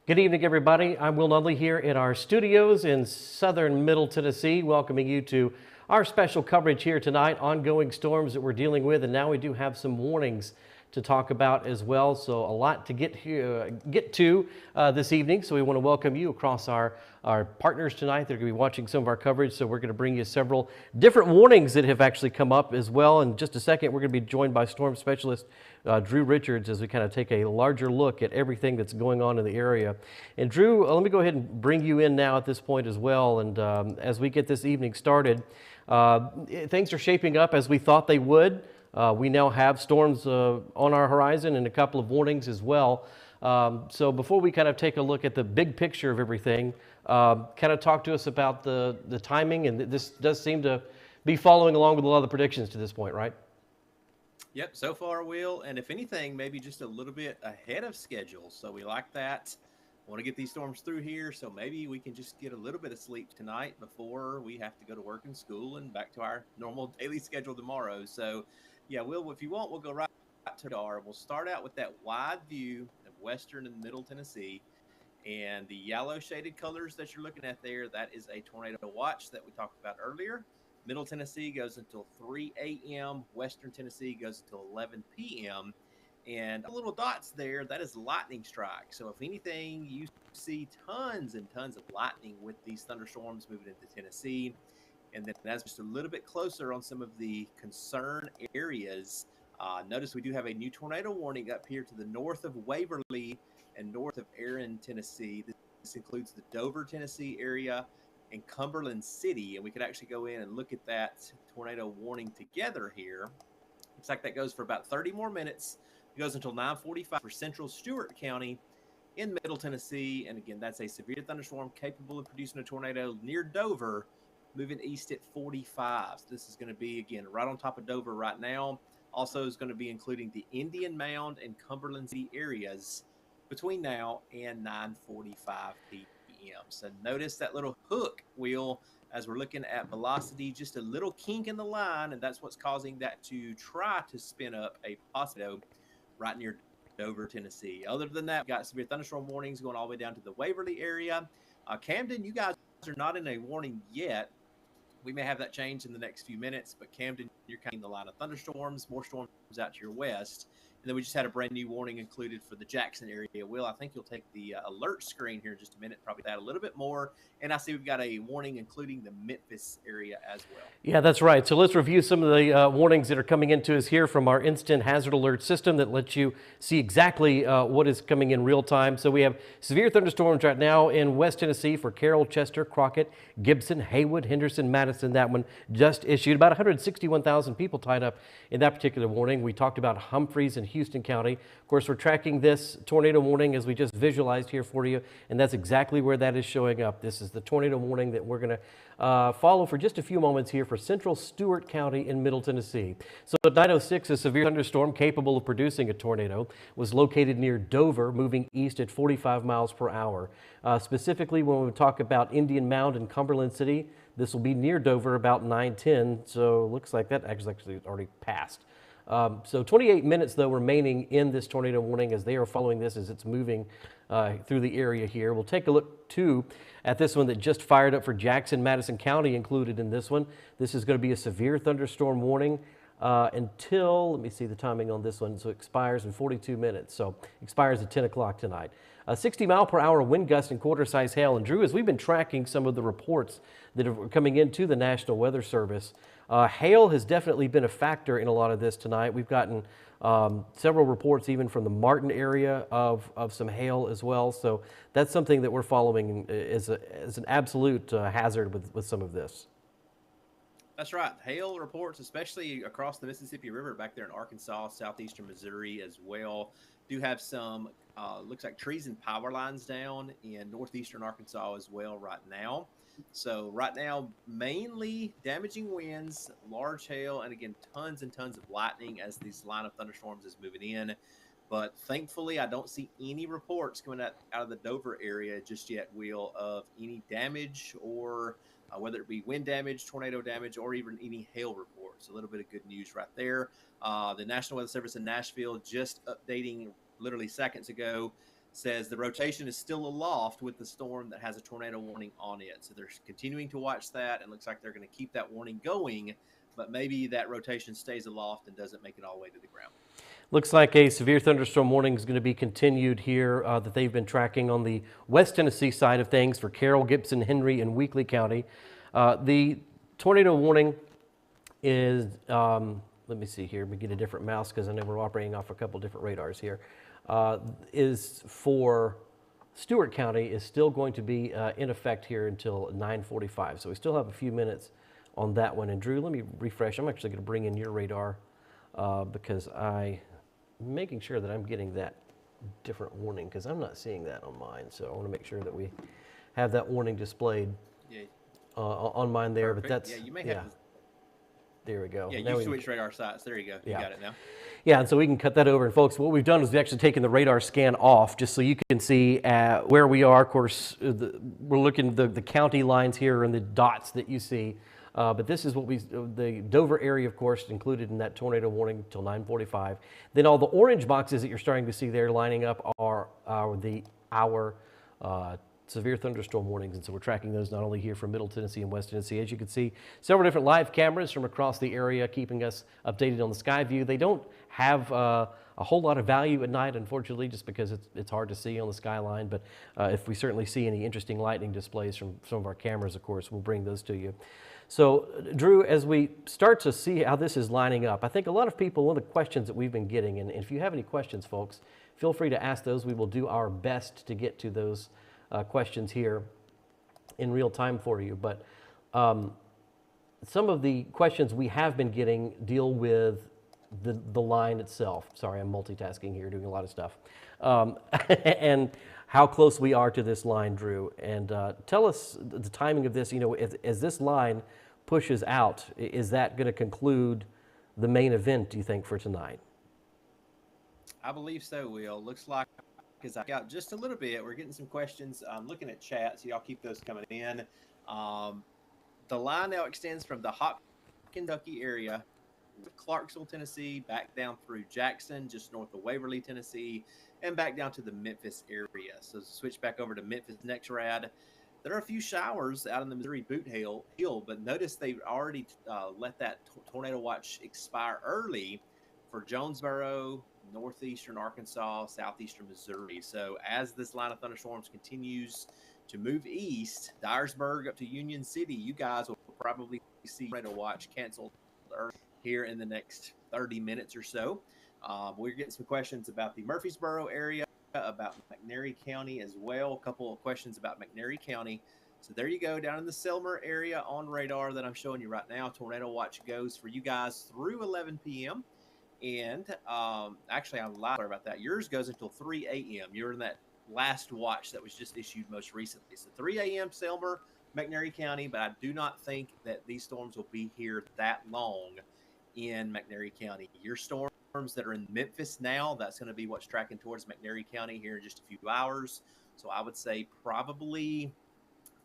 Good evening, everybody. I'm Will Nunley here in our studios in southern Middle Tennessee, welcoming you to our special coverage here tonight, ongoing storms that we're dealing with, and now we do have some warnings to talk about as well. So a lot to get to this evening. So we want to welcome you across our partners tonight. They're going to be watching some of our coverage. So we're going to bring you several different warnings that have actually come up as well. In just a second, we're going to be joined by storm specialist Drew Richards as we kind of take a larger look at everything that's going on in the area. And Drew, let me go ahead and bring you in now at this point as well. And as we get this evening started, things are shaping up as we thought they would. We now have storms on our horizon and a couple of warnings as well. So before we kind of take a look at the big picture of everything, kind of talk to us about the timing. And this does seem to be following along with a lot of the predictions to this point, right? Yep, so far, Will, and if anything, maybe just a little bit ahead of schedule. So we like that. Want to get these storms through here, so maybe we can just get a little bit of sleep tonight before we have to go to work and school and back to our normal daily schedule tomorrow. So, yeah, Will, if you want, we'll go right to our. We'll start out with that wide view of western and middle Tennessee. And the yellow shaded colors that you're looking at there, that is a tornado watch that we talked about earlier. Middle Tennessee goes until 3 a.m. Western Tennessee goes until 11 p.m. And little dots there, that is lightning strike. So if anything, you see tons and tons of lightning with these thunderstorms moving into Tennessee. And then as just a little bit closer on some of the concern areas, notice we do have a new tornado warning up here to the north of Waverly and north of Aaron, Tennessee. This includes the Dover, Tennessee area and Cumberland City. And we could actually go in and look at that tornado warning together here. Looks like that goes for about 30 more minutes. It goes until 9:45 for central Stewart County in Middle Tennessee. And again, that's a severe thunderstorm capable of producing a tornado near Dover, moving east at 45. So this is going to be, again, right on top of Dover right now. Also is going to be including the Indian Mound and Cumberland City areas between now and 9:45 p.m. So notice that little hook wheel as we're looking at velocity, just a little kink in the line, and that's what's causing that to try to spin up a possible right near Dover, Tennessee. Other than that, we've got severe thunderstorm warnings going all the way down to the Waverly area. Camden, you guys are not in a warning yet. We may have that change in the next few minutes, but Camden, you're kind of in the line of thunderstorms, more storms out to your west. And then we just had a brand new warning included for the Jackson area. Will, I think you'll take the alert screen here in just a minute, probably that a little bit more. And I see we've got a warning including the Memphis area as well. Yeah, that's right. So let's review some of the warnings that are coming into us here from our instant hazard alert system that lets you see exactly what is coming in real time. So we have severe thunderstorms right now in West Tennessee for Carroll, Chester, Crockett, Gibson, Haywood, Henderson, Madison. That one just issued. About 161,000 people tied up in that particular warning. We talked about Humphreys and Houston County. Of course, we're tracking this tornado warning as we just visualized here for you, and that's exactly where that is showing up. This is the tornado warning that we're going to follow for just a few moments here for central Stewart County in Middle Tennessee. So at 9:06, a severe thunderstorm capable of producing a tornado was located near Dover, moving east at 45 miles per hour. Specifically, when we talk about Indian Mound and Cumberland City, this will be near Dover about 9:10. So it looks like that actually already passed. So 28 minutes, though, remaining in this tornado warning as they are following this as it's moving through the area here. We'll take a look, too, at this one that just fired up for Jackson, Madison County included in this one. This is going to be a severe thunderstorm warning until, let me see the timing on this one, so it expires in 42 minutes. So expires at 10 o'clock tonight. 60-mile-per-hour wind gust and quarter-size hail. And Drew, as we've been tracking some of the reports that are coming into the National Weather Service, hail has definitely been a factor in a lot of this tonight. We've gotten several reports even from the Martin area of some hail as well. So that's something that we're following as an absolute hazard with some of this. That's right. Hail reports, especially across the Mississippi River back there in Arkansas, southeastern Missouri as well, do have some, looks like trees and power lines down in northeastern Arkansas as well right now. So right now, mainly damaging winds, large hail, and again, tons and tons of lightning as this line of thunderstorms is moving in. But thankfully, I don't see any reports coming out of the Dover area just yet, Will, of any damage or whether it be wind damage, tornado damage, or even any hail reports. A little bit of good news right there. The National Weather Service in Nashville just updating literally seconds ago says the rotation is still aloft with the storm that has a tornado warning on it. So they're continuing to watch that, and looks like they're going to keep that warning going, but maybe that rotation stays aloft and doesn't make it all the way to the ground. Looks like a severe thunderstorm warning is going to be continued here that they've been tracking on the West Tennessee side of things for Carroll, Gibson, Henry, and Weakley County. The tornado warning is, let me see here, let me get a different mouse because I know we're operating off a couple different radars here, is for Stewart County is still going to be in effect here until 9:45. So we still have a few minutes on that one. And Drew, let me refresh. I'm actually going to bring in your radar because I'm making sure that I'm getting that different warning because I'm not seeing that on mine. So I want to make sure that we have that warning displayed on mine there. Perfect. But that's, you may have to. There we go. Yeah, now you switch radar sites. There you go. You got it now. Yeah, and so we can cut that over. And folks, what we've done is we've actually taken the radar scan off just so you can see where we are. Of course, we're looking at the county lines here and the dots that you see. But this is what the Dover area, of course, included in that tornado warning until 9:45. Then all the orange boxes that you're starting to see there lining up are our severe thunderstorm warnings. And so we're tracking those not only here from Middle Tennessee and West Tennessee. As you can see, several different live cameras from across the area keeping us updated on the sky view. They don't have a whole lot of value at night, unfortunately, just because it's hard to see on the skyline. But if we certainly see any interesting lightning displays from some of our cameras, of course, we'll bring those to you. So, Drew, as we start to see how this is lining up, I think a lot of people, one of the questions that we've been getting, and if you have any questions, folks, feel free to ask those. We will do our best to get to those questions here in real time for you. But some of the questions we have been getting deal with the line itself. Sorry, I'm multitasking here, doing a lot of stuff. And how close we are to this line, Drew. And tell us the timing of this. You know, as this line pushes out, is that going to conclude the main event, do you think, for tonight? I believe so, Will. Looks like, because I got just a little bit, we're getting some questions. I'm looking at chat, so y'all keep those coming in. The line now extends from the Hop, Kentucky area, Clarksville, Tennessee, back down through Jackson, just north of Waverly, Tennessee, and back down to the Memphis area. So switch back over to Memphis next rad. There are a few showers out in the Missouri Boot Hill, but notice they've already let that tornado watch expire early for Jonesboro, northeastern Arkansas, southeastern Missouri. So as this line of thunderstorms continues to move east, Dyersburg up to Union City, you guys will probably see tornado watch canceled here in the next 30 minutes or so. We're getting some questions about the Murfreesboro area, about McNairy County as well. A couple of questions about McNairy County. So there you go, down in the Selmer area on radar that I'm showing you right now. Tornado watch goes for you guys through 11 p.m. And actually, I'm sorry about that. Yours goes until 3 a.m. You're in that last watch that was just issued most recently. So 3 a.m. Selmer, McNairy County, but I do not think that these storms will be here that long in McNairy County. Your storms that are in Memphis now, that's going to be what's tracking towards McNairy County here in just a few hours. So I would say probably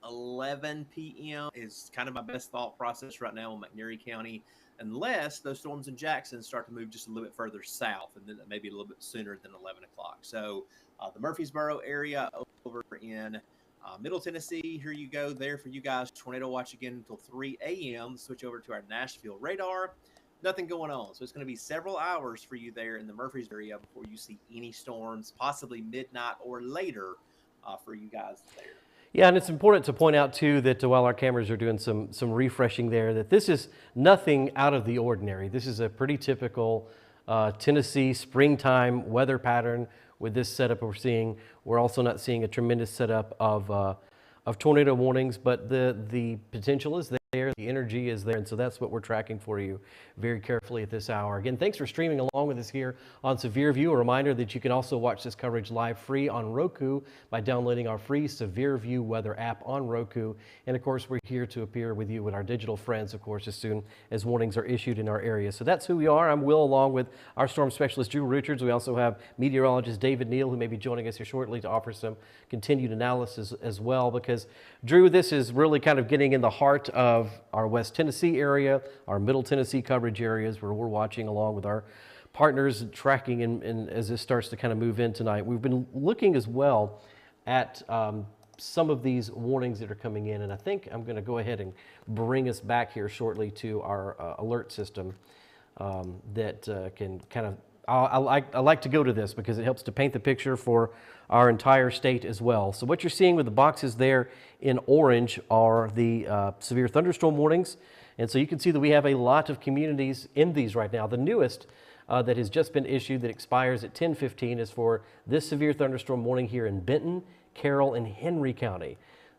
11 p.m. is kind of my best thought process right now in McNairy County, unless those storms in Jackson start to move just a little bit further south, and then maybe a little bit sooner than 11 o'clock. So the Murfreesboro area over in Middle Tennessee, here you go there for you guys. Tornado watch again until 3 a.m. Switch over to our Nashville radar. Nothing going on. So it's going to be several hours for you there in the Murfreesboro area before you see any storms, possibly midnight or later for you guys there. Yeah, and it's important to point out, too, that while our cameras are doing some refreshing there, that this is nothing out of the ordinary. This is a pretty typical Tennessee springtime weather pattern with this setup we're seeing. We're also not seeing a tremendous setup of tornado warnings, but the potential is there. The energy is there, and so that's what we're tracking for you very carefully at this hour. Again, thanks for streaming along with us here on Severe View. A reminder that you can also watch this coverage live free on Roku by downloading our free Severe View weather app on Roku. And of course, we're here to appear with you with our digital friends, of course, as soon as warnings are issued in our area. So that's who we are. I'm Will, along with our storm specialist, Drew Richards. We also have meteorologist David Neal, who may be joining us here shortly to offer some continued analysis as well, because Drew, this is really kind of getting in the heart of our West Tennessee area, our Middle Tennessee coverage areas, where we're watching along with our partners and tracking and as this starts to kind of move in tonight. We've been looking as well at some of these warnings that are coming in, and I think I'm going to go ahead and bring us back here shortly to our alert system that can kind of, I like to go to this because it helps to paint the picture for our entire state as well. So what you're seeing with the boxes there in orange are the severe thunderstorm warnings. And so you can see that we have a lot of communities in these right now. The newest that has just been issued that expires at 10:15 is for this severe thunderstorm warning here in Benton, Carroll, and Henry County.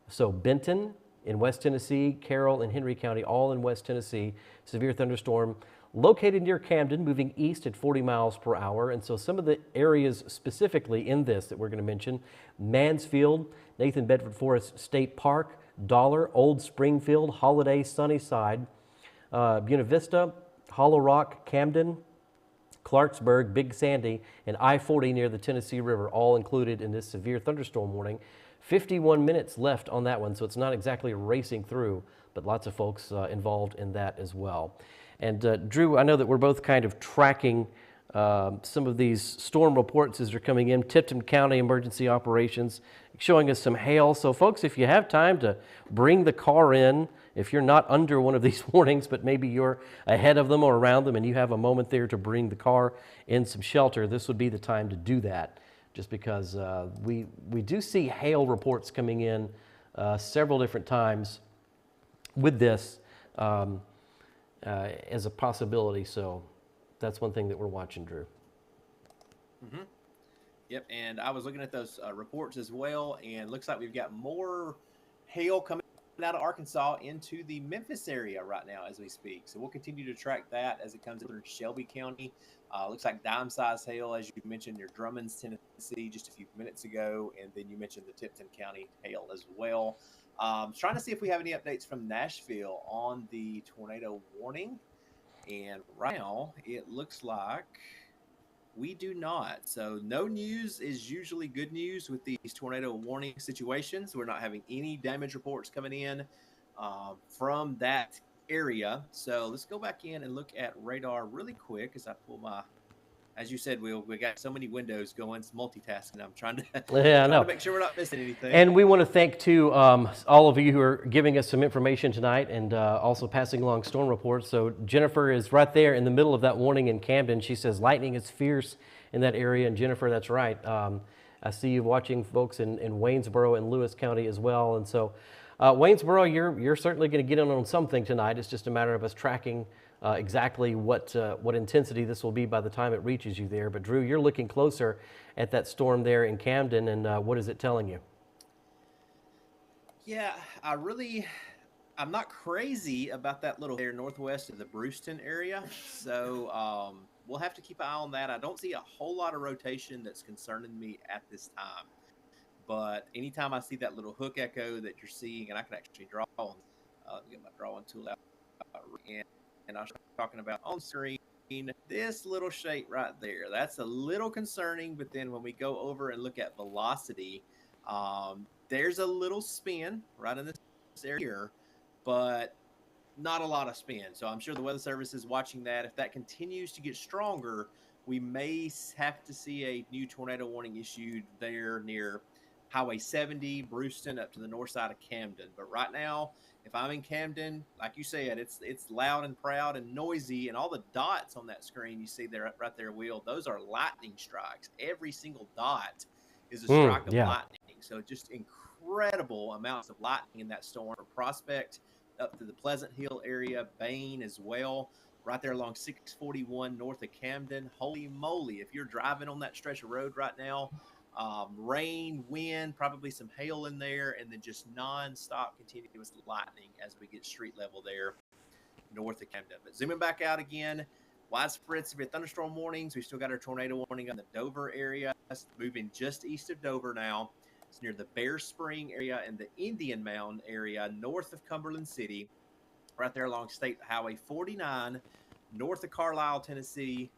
So Benton in West Tennessee, Carroll and Henry County, all in West Tennessee. Severe thunderstorm located near Camden, moving east at 40 miles per hour. And so some of the areas specifically in this that we're going to mention: Mansfield, Nathan Bedford Forest State Park, Dollar, Old Springfield, Holiday, Sunnyside, Buena Vista, Hollow Rock, Camden, Clarksburg, Big Sandy, and I-40 near the Tennessee River, all included in this severe thunderstorm warning. 51 minutes left on that one, so it's not exactly racing through, but lots of folks involved in that as well. And Drew, I know that we're both kind of tracking some of these storm reports as they're coming in. Tipton County Emergency Operations showing us some hail. So folks, if you have time to bring the car in, if you're not under one of these warnings, but maybe you're ahead of them or around them and you have a moment there to bring the car in some shelter, this would be the time to do that, just because we do see hail reports coming in several different times with this as a possibility. So that's one thing that we're watching, Drew. Mm-hmm. Yep, and I was looking at those reports as well, and looks like we've got more hail coming out of Arkansas into the Memphis area right now as we speak. So we'll continue to track that as it comes in Shelby County. Looks like dime-sized hail, as you mentioned, near Drummond's, Tennessee, just a few minutes ago, and then you mentioned the Tipton County hail as well. Trying to see if we have any updates from Nashville on the tornado warning, and right now it looks like we do not. So no news is usually good news with these tornado warning situations. We're not having any damage reports coming in from that area. So let's go back in and look at radar really quick as I pull my, as you said, we got so many windows going, it's multitasking. I'm trying to make sure we're not missing anything. And we want to thank, too, all of you who are giving us some information tonight and also passing along storm reports. So Jennifer is right there in the middle of that warning in Camden. She says lightning is fierce in that area. And Jennifer, that's right. I see you watching folks in Waynesboro and Lewis County as well. And so Waynesboro, you're certainly going to get in on something tonight. It's just a matter of us tracking exactly what intensity this will be by the time it reaches you there. But Drew, you're looking closer at that storm there in Camden, and what is it telling you? Yeah, I'm not crazy about that little there northwest of the Brewston area. So we'll have to keep an eye on that. I don't see a whole lot of rotation that's concerning me at this time. But anytime I see that little hook echo that you're seeing, and I can actually draw on, get my drawing tool out, and I was talking about on screen, this little shape right there. That's a little concerning, but then when we go over and look at velocity, there's a little spin right in this area, but not a lot of spin. So I'm sure the Weather Service is watching that. If that continues to get stronger, we may have to see a new tornado warning issued there near Highway 70, Brewston, up to the north side of Camden. But right now, if I'm in Camden, like you said, it's loud and proud and noisy, and all the dots on that screen you see there, right there, Will, those are lightning strikes. Every single dot is a strike of lightning. So just incredible amounts of lightning in that storm. Prospect up to the Pleasant Hill area, Bain as well, right there along 641 north of Camden. Holy moly, if you're driving on that stretch of road right now, rain, wind, probably some hail in there, and then just non-stop continuous lightning as we get street level there north of Camden. But zooming back out again, widespread severe thunderstorm warnings. We still got our tornado warning on the Dover area. It's moving just east of Dover now. It's near the Bear Spring area and the Indian Mound area north of Cumberland City, right there along State Highway 49, north of Carlisle, Tennessee.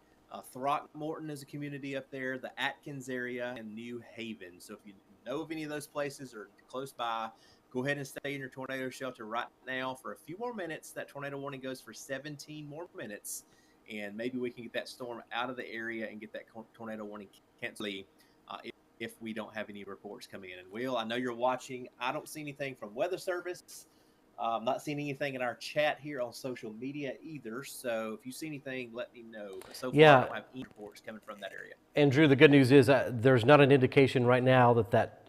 Throckmorton is a community up there, the Atkins area, and New Haven. So if you know of any of those places or close by, go ahead and stay in your tornado shelter right now for a few more minutes. That tornado warning goes for 17 more minutes, and maybe we can get that storm out of the area and get that tornado warning canceled if we don't have any reports coming in. And Will, I know you're watching. I don't see anything from Weather Service. I'm not seeing anything in our chat here on social media either. So if you see anything, let me know. But so far, I don't have any reports coming from that area. And Drew, the good news is there's not an indication right now that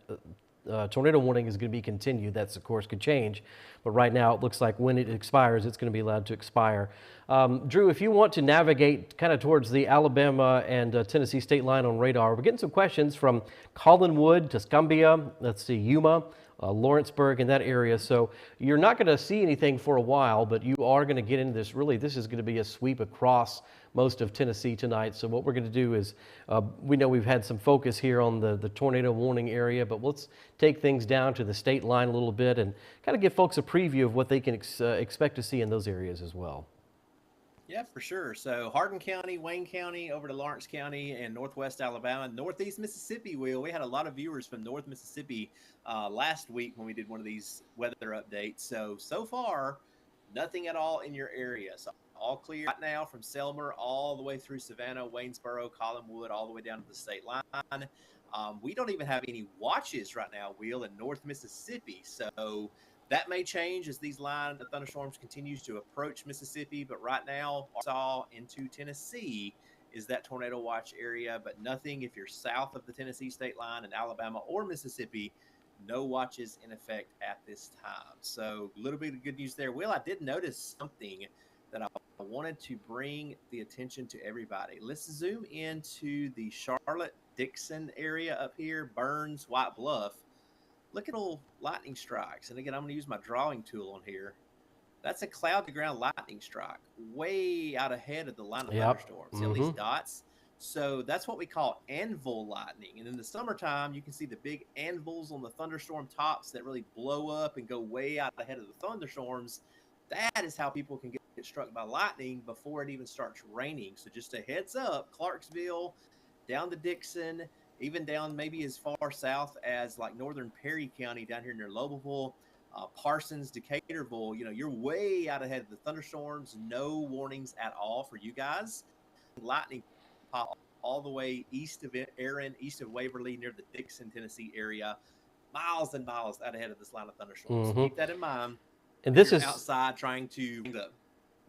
tornado warning is going to be continued. That's, of course, could change. But right now, it looks like when it expires, it's going to be allowed to expire. Drew, if you want to navigate kind of towards the Alabama and Tennessee state line on radar, we're getting some questions from Collinwood, Tuscumbia, let's see, Yuma, Lawrenceburg, in that area. So you're not going to see anything for a while, but you are going to get into this. Really, this is going to be a sweep across most of Tennessee tonight. So what we're going to do is, we know we've had some focus here on the tornado warning area, but let's take things down to the state line a little bit and kind of give folks a preview of what they can expect to see in those areas as well. Yeah, for sure. So Hardin County, Wayne County, over to Lawrence County, and northwest Alabama, northeast Mississippi. We had a lot of viewers from North Mississippi last week when we did one of these weather updates. So far, nothing at all in your area. So all clear right now from Selmer all the way through Savannah, Waynesboro, Collinwood, all the way down to the state line. We don't even have any watches right now, Will, in North Mississippi. So that may change as these line of thunderstorms continues to approach Mississippi, but right now, Arkansas into Tennessee is that tornado watch area, but nothing if you're south of the Tennessee state line in Alabama or Mississippi, no watches in effect at this time. So a little bit of good news there. Will, I did notice something that I wanted to bring the attention to everybody. Let's zoom into the Charlotte-Dixon area up here, Burns, White Bluff. Look at all lightning strikes. And again, I'm going to use my drawing tool on here. That's a cloud to ground lightning strike, way out ahead of the line of thunderstorms. See all these dots? So that's what we call anvil lightning. And in the summertime, you can see the big anvils on the thunderstorm tops that really blow up and go way out ahead of the thunderstorms. That is how people can get struck by lightning before it even starts raining. So just a heads up, Clarksville, down to Dixon, even down maybe as far south as like northern Perry County down here near Lobelville, Parsons, Decaturville, you're way out ahead of the thunderstorms. No warnings at all for you guys. Lightning pop all the way east of Aaron, east of Waverly, near the Dixon, Tennessee area, miles and miles out ahead of this line of thunderstorms. So keep that in mind. And this is outside trying to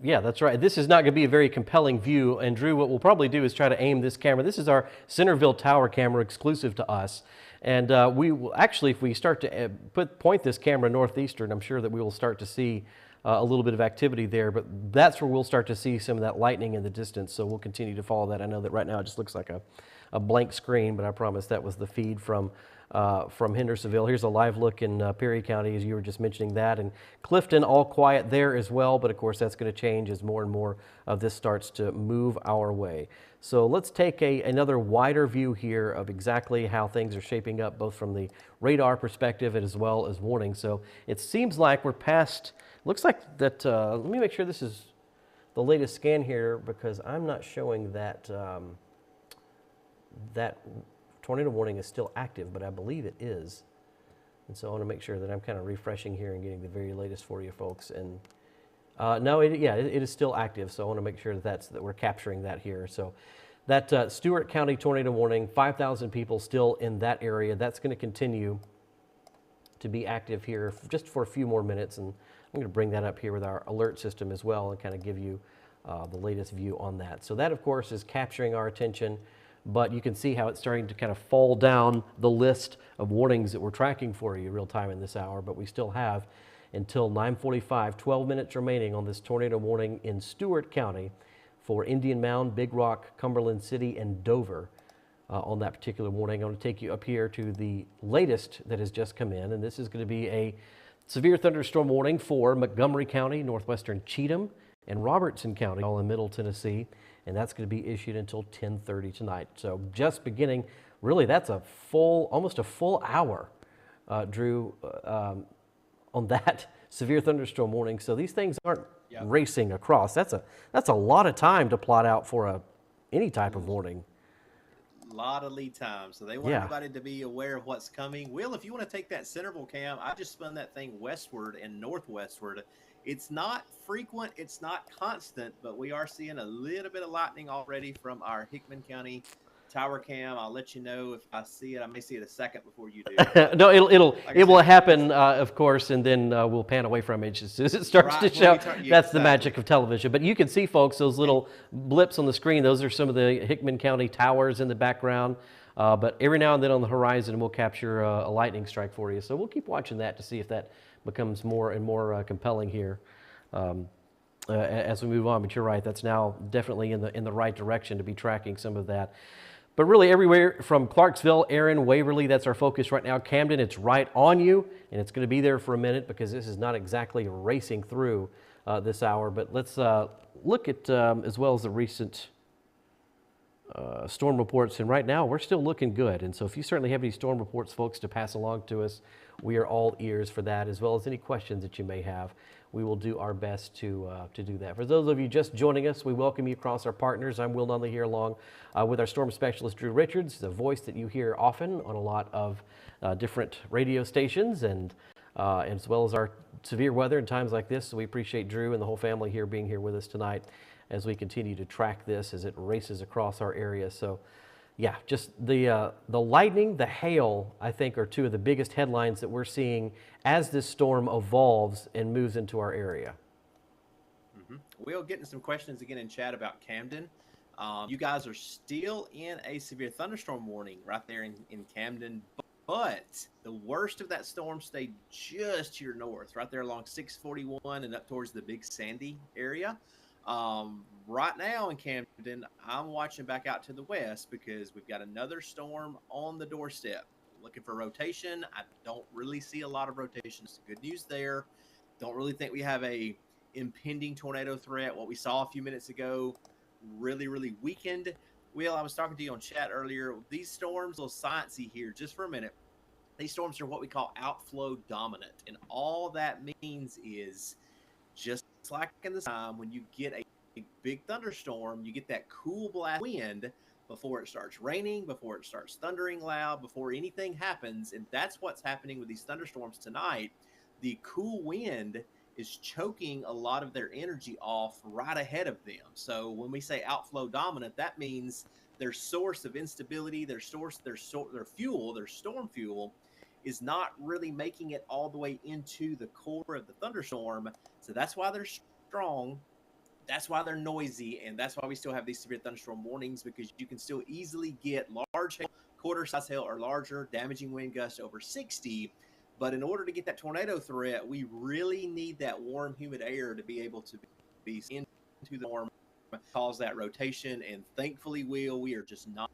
Yeah, that's right. This is not going to be a very compelling view. And Drew, what we'll probably do is try to aim this camera. This is our Centerville Tower camera exclusive to us. And we will actually, if we start to point this camera northeastern, I'm sure that we will start to see a little bit of activity there. But that's where we'll start to see some of that lightning in the distance. So we'll continue to follow that. I know that right now it just looks like a blank screen, but I promise that was the feed from Hendersonville. Here's a live look in Perry County, as you were just mentioning that, and Clifton, all quiet there as well, but of course that's going to change as more and more of this starts to move our way. So let's take another wider view here of exactly how things are shaping up, both from the radar perspective as well as warning. So it seems like we're past, looks like that, let me make sure this is the latest scan here, because I'm not showing that, that tornado warning is still active, but I believe it is. And so I want to make sure that I'm kind of refreshing here and getting the very latest for you folks. And no, it is still active. So I want to make sure that we're capturing that here. So that Stewart County tornado warning, 5,000 people still in that area. That's going to continue to be active here just for a few more minutes. And I'm going to bring that up here with our alert system as well and kind of give you the latest view on that. So that, of course, is capturing our attention. But you can see how it's starting to kind of fall down the list of warnings that we're tracking for you real time in this hour. But we still have until 9:45, 12 minutes remaining on this tornado warning in Stewart County for Indian Mound, Big Rock, Cumberland City, and Dover on that particular warning. I'm going to take you up here to the latest that has just come in. And this is going to be a severe thunderstorm warning for Montgomery County, northwestern Cheatham, and Robertson County, all in Middle Tennessee. And that's going to be issued until 10:30 tonight. So just beginning, really that's almost a full hour, Drew, on that severe thunderstorm warning. So these things aren't racing across. That's a lot of time to plot out for any type of warning. A lot of lead time. So they want everybody to be aware of what's coming. Will, if you want to take that Centerville cam, I just spun that thing westward and northwestward, It's not frequent, it's not constant, but we are seeing a little bit of lightning already from our Hickman County tower cam. I'll let you know if I see it. I may see it a second before you do, but No, like I it will said, happen, of course, and then we'll pan away from it as soon as it starts to right when show. we turn, yeah, That's the magic exactly. of television. But you can see, folks, those And little blips on the screen. Those are some of the Hickman County towers in the background. But every now and then on the horizon, we'll capture a lightning strike for you. So we'll keep watching that to see if that becomes more and more compelling here. Um, as we move on, but you're right. That's now definitely in the right direction to be tracking some of that. But really, everywhere from Clarksville, Aaron, Waverly, that's our focus right now. Camden, it's right on you, and it's going to be there for a minute because this is not exactly racing through this hour. But let's look at as well as the recent storm reports, and right now we're still looking good. And so if you certainly have any storm reports, folks, to pass along to us, we are all ears for that, as well as any questions that you may have. We will do our best to do that. For those of you just joining us, we welcome you across our partners. I'm Will Nunley here along with our storm specialist, Drew Richards, the voice that you hear often on a lot of different radio stations, and as well as our severe weather in times like this. So we appreciate Drew and the whole family here being here with us tonight as we continue to track this as it races across our area. So yeah, just the lightning, the hail, I think are two of the biggest headlines that we're seeing as this storm evolves and moves into our area. we'll get into some questions again in chat about Camden. You guys are still in a severe thunderstorm warning right there in Camden, but the worst of that storm stayed just to your north, right there along 641 and up towards the Big Sandy area. Right now in Camden, I'm watching back out to the west because we've got another storm on the doorstep. Looking for rotation. I don't really see a lot of rotations. Good news there. Don't really think we have a impending tornado threat. What we saw a few minutes ago really weakened. Will, I was talking to you on chat earlier. These storms, a little sciencey here, just for a minute. These storms are what we call outflow dominant, and all that means is just like in the time when you get a big thunderstorm, you get that cool blast wind before it starts raining, before it starts thundering loud, before anything happens. And that's what's happening with these thunderstorms tonight. The cool wind is choking a lot of their energy off right ahead of them. So when we say outflow dominant, that means their source of instability, their fuel, their storm fuel, is not really making it all the way into the core of the thunderstorm. So that's why they're strong. That's why they're noisy, and that's why we still have these severe thunderstorm warnings, because you can still easily get large hail, quarter-size hail or larger, damaging wind gusts over 60. But in order to get that tornado threat, we really need that warm, humid air to be able to be into the storm, cause that rotation. And thankfully, we are just not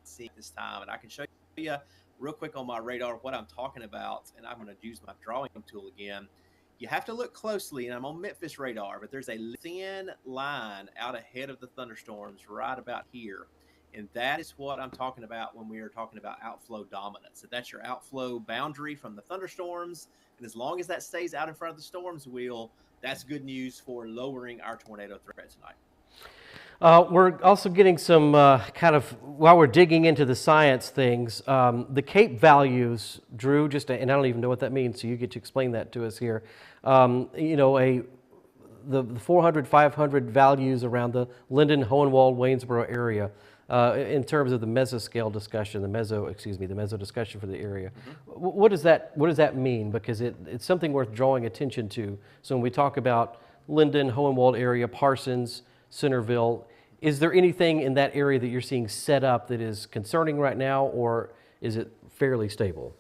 seeing this time. And I can show you real quick on my radar what I'm talking about, and I'm going to use my drawing tool again. You have to look closely, and I'm on Memphis radar, but there's a thin line out ahead of the thunderstorms right about here. And that is what I'm talking about when we are talking about outflow dominance. So that's your outflow boundary from the thunderstorms. And as long as that stays out in front of the storms wheel, that's good news for lowering our tornado threat tonight. We're also getting some while we're digging into the science things, the CAPE values, Drew, and I don't even know what that means, so you get to explain that to us here. The 400, 500 values around the Linden, Hohenwald, Waynesboro area in terms of the mesoscale discussion, the meso discussion for the area. Mm-hmm. What does that mean? Because it's something worth drawing attention to. So when we talk about Linden, Hohenwald area, Parsons, Centerville, is there anything in that area that you're seeing set up that is concerning right now, or is it fairly stable?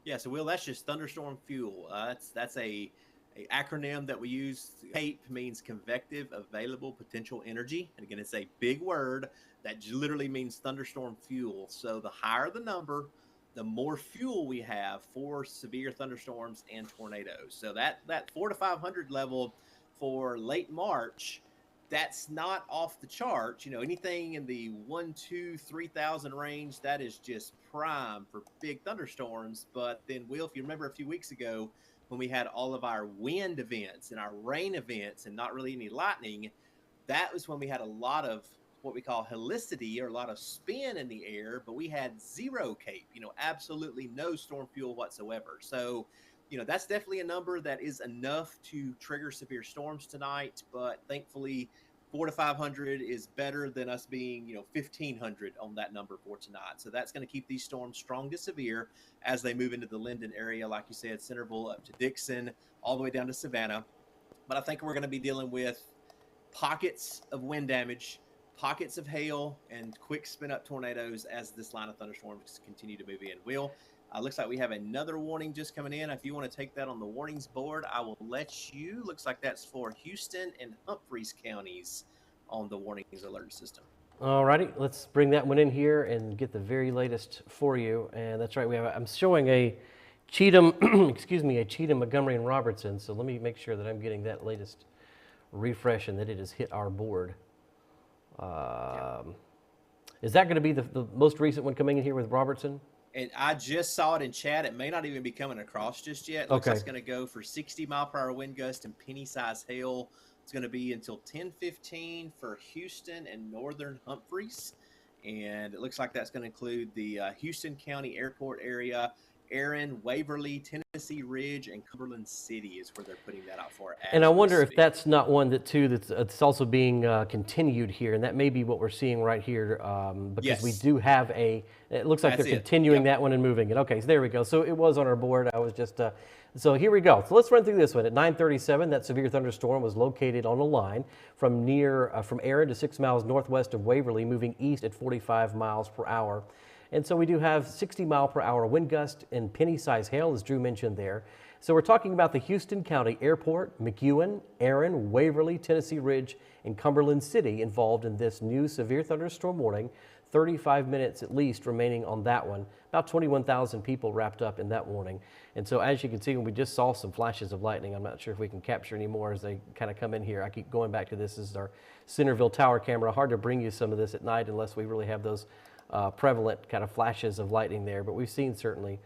Yeah, so Will, that's just thunderstorm fuel. That's a acronym that we use. CAPE means convective available potential energy, and again, it's a big word that literally means thunderstorm fuel. So the higher the number, the more fuel we have for severe thunderstorms and tornadoes. So that 400 to 500 level for late March, that's not off the charts. Anything in the 1, 2, 3,000 range, that is just prime for big thunderstorms. But then, Will, if you remember a few weeks ago when we had all of our wind events and our rain events and not really any lightning, that was when we had a lot of what we call helicity, or a lot of spin in the air, but we had zero CAPE, absolutely no storm fuel whatsoever. So that's definitely a number that is enough to trigger severe storms tonight. But thankfully, 4 to 500 is better than us being, 1,500 on that number for tonight. So that's going to keep these storms strong to severe as they move into the Linden area, like you said, Centerville up to Dixon, all the way down to Savannah. But I think we're going to be dealing with pockets of wind damage, pockets of hail, and quick spin up tornadoes as this line of thunderstorms continue to move in. Will, looks like we have another warning just coming in. If you want to take that on the warnings board, I will let you. Looks like that's for Houston and Humphreys counties on the warnings alert system. All righty, let's bring that one in here and get the very latest for you. And that's right, I'm showing a Cheatham, a Cheatham, Montgomery, and Robertson. So let me make sure that I'm getting that latest refresh and that it has hit our board. Is that going to be the most recent one coming in here with Robertson? And I just saw it in chat. It may not even be coming across just yet. Looks like it's going to go for 60-mile-per-hour wind gust and penny-size hail. It's going to be until 10:15 for Houston and northern Humphreys. And it looks like that's going to include the Houston County Airport area, Aaron, Waverly, Tennessee Ridge, and Cumberland City is where they're putting that out for. And I wonder if that's not one that's also being continued here, and that may be what we're seeing right here, because we do have it looks like they're continuing that one and moving it. Okay, so there we go. So it was on our board. I was just, so here we go. So let's run through this one. At 9:37, that severe thunderstorm was located on a line from Aaron to 6 miles northwest of Waverly, moving east at 45 miles per hour. And so we do have 60-mile-per-hour wind gust and penny-size hail, as Drew mentioned there. So we're talking about the Houston County Airport, McEwen, Aaron, Waverly, Tennessee Ridge, and Cumberland City involved in this new severe thunderstorm warning. 35 minutes at least remaining on that one. About 21,000 people wrapped up in that warning. And so as you can see, we just saw some flashes of lightning. I'm not sure if we can capture any more as they kind of come in here. I keep going back to this. This is our Centerville Tower camera. Hard to bring you some of this at night unless we really have those prevalent kind of flashes of lightning there, but we've seen certainly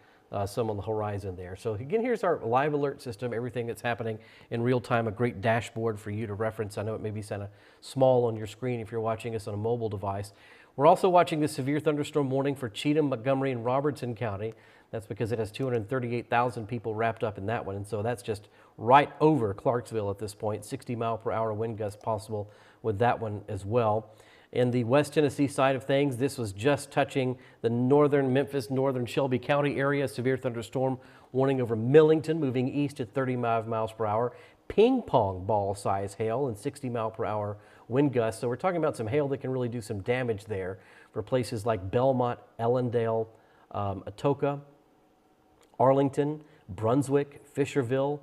some on the horizon there. So again, here's our live alert system, everything that's happening in real time, a great dashboard for you to reference. I know it may be kind of small on your screen if you're watching us on a mobile device. We're also watching the severe thunderstorm warning for Cheatham, Montgomery, and Robertson County. That's because it has 238,000 people wrapped up in that one, and so that's just right over Clarksville at this point. 60-mile-per-hour wind gusts possible with that one as well. In the West Tennessee side of things, this was just touching the northern Memphis, northern Shelby County area. Severe thunderstorm warning over Millington, moving east at 35 miles per hour. Ping pong ball size hail and 60-mile-per-hour wind gusts. So we're talking about some hail that can really do some damage there for places like Belmont, Ellendale, Atoka, Arlington, Brunswick, Fisherville.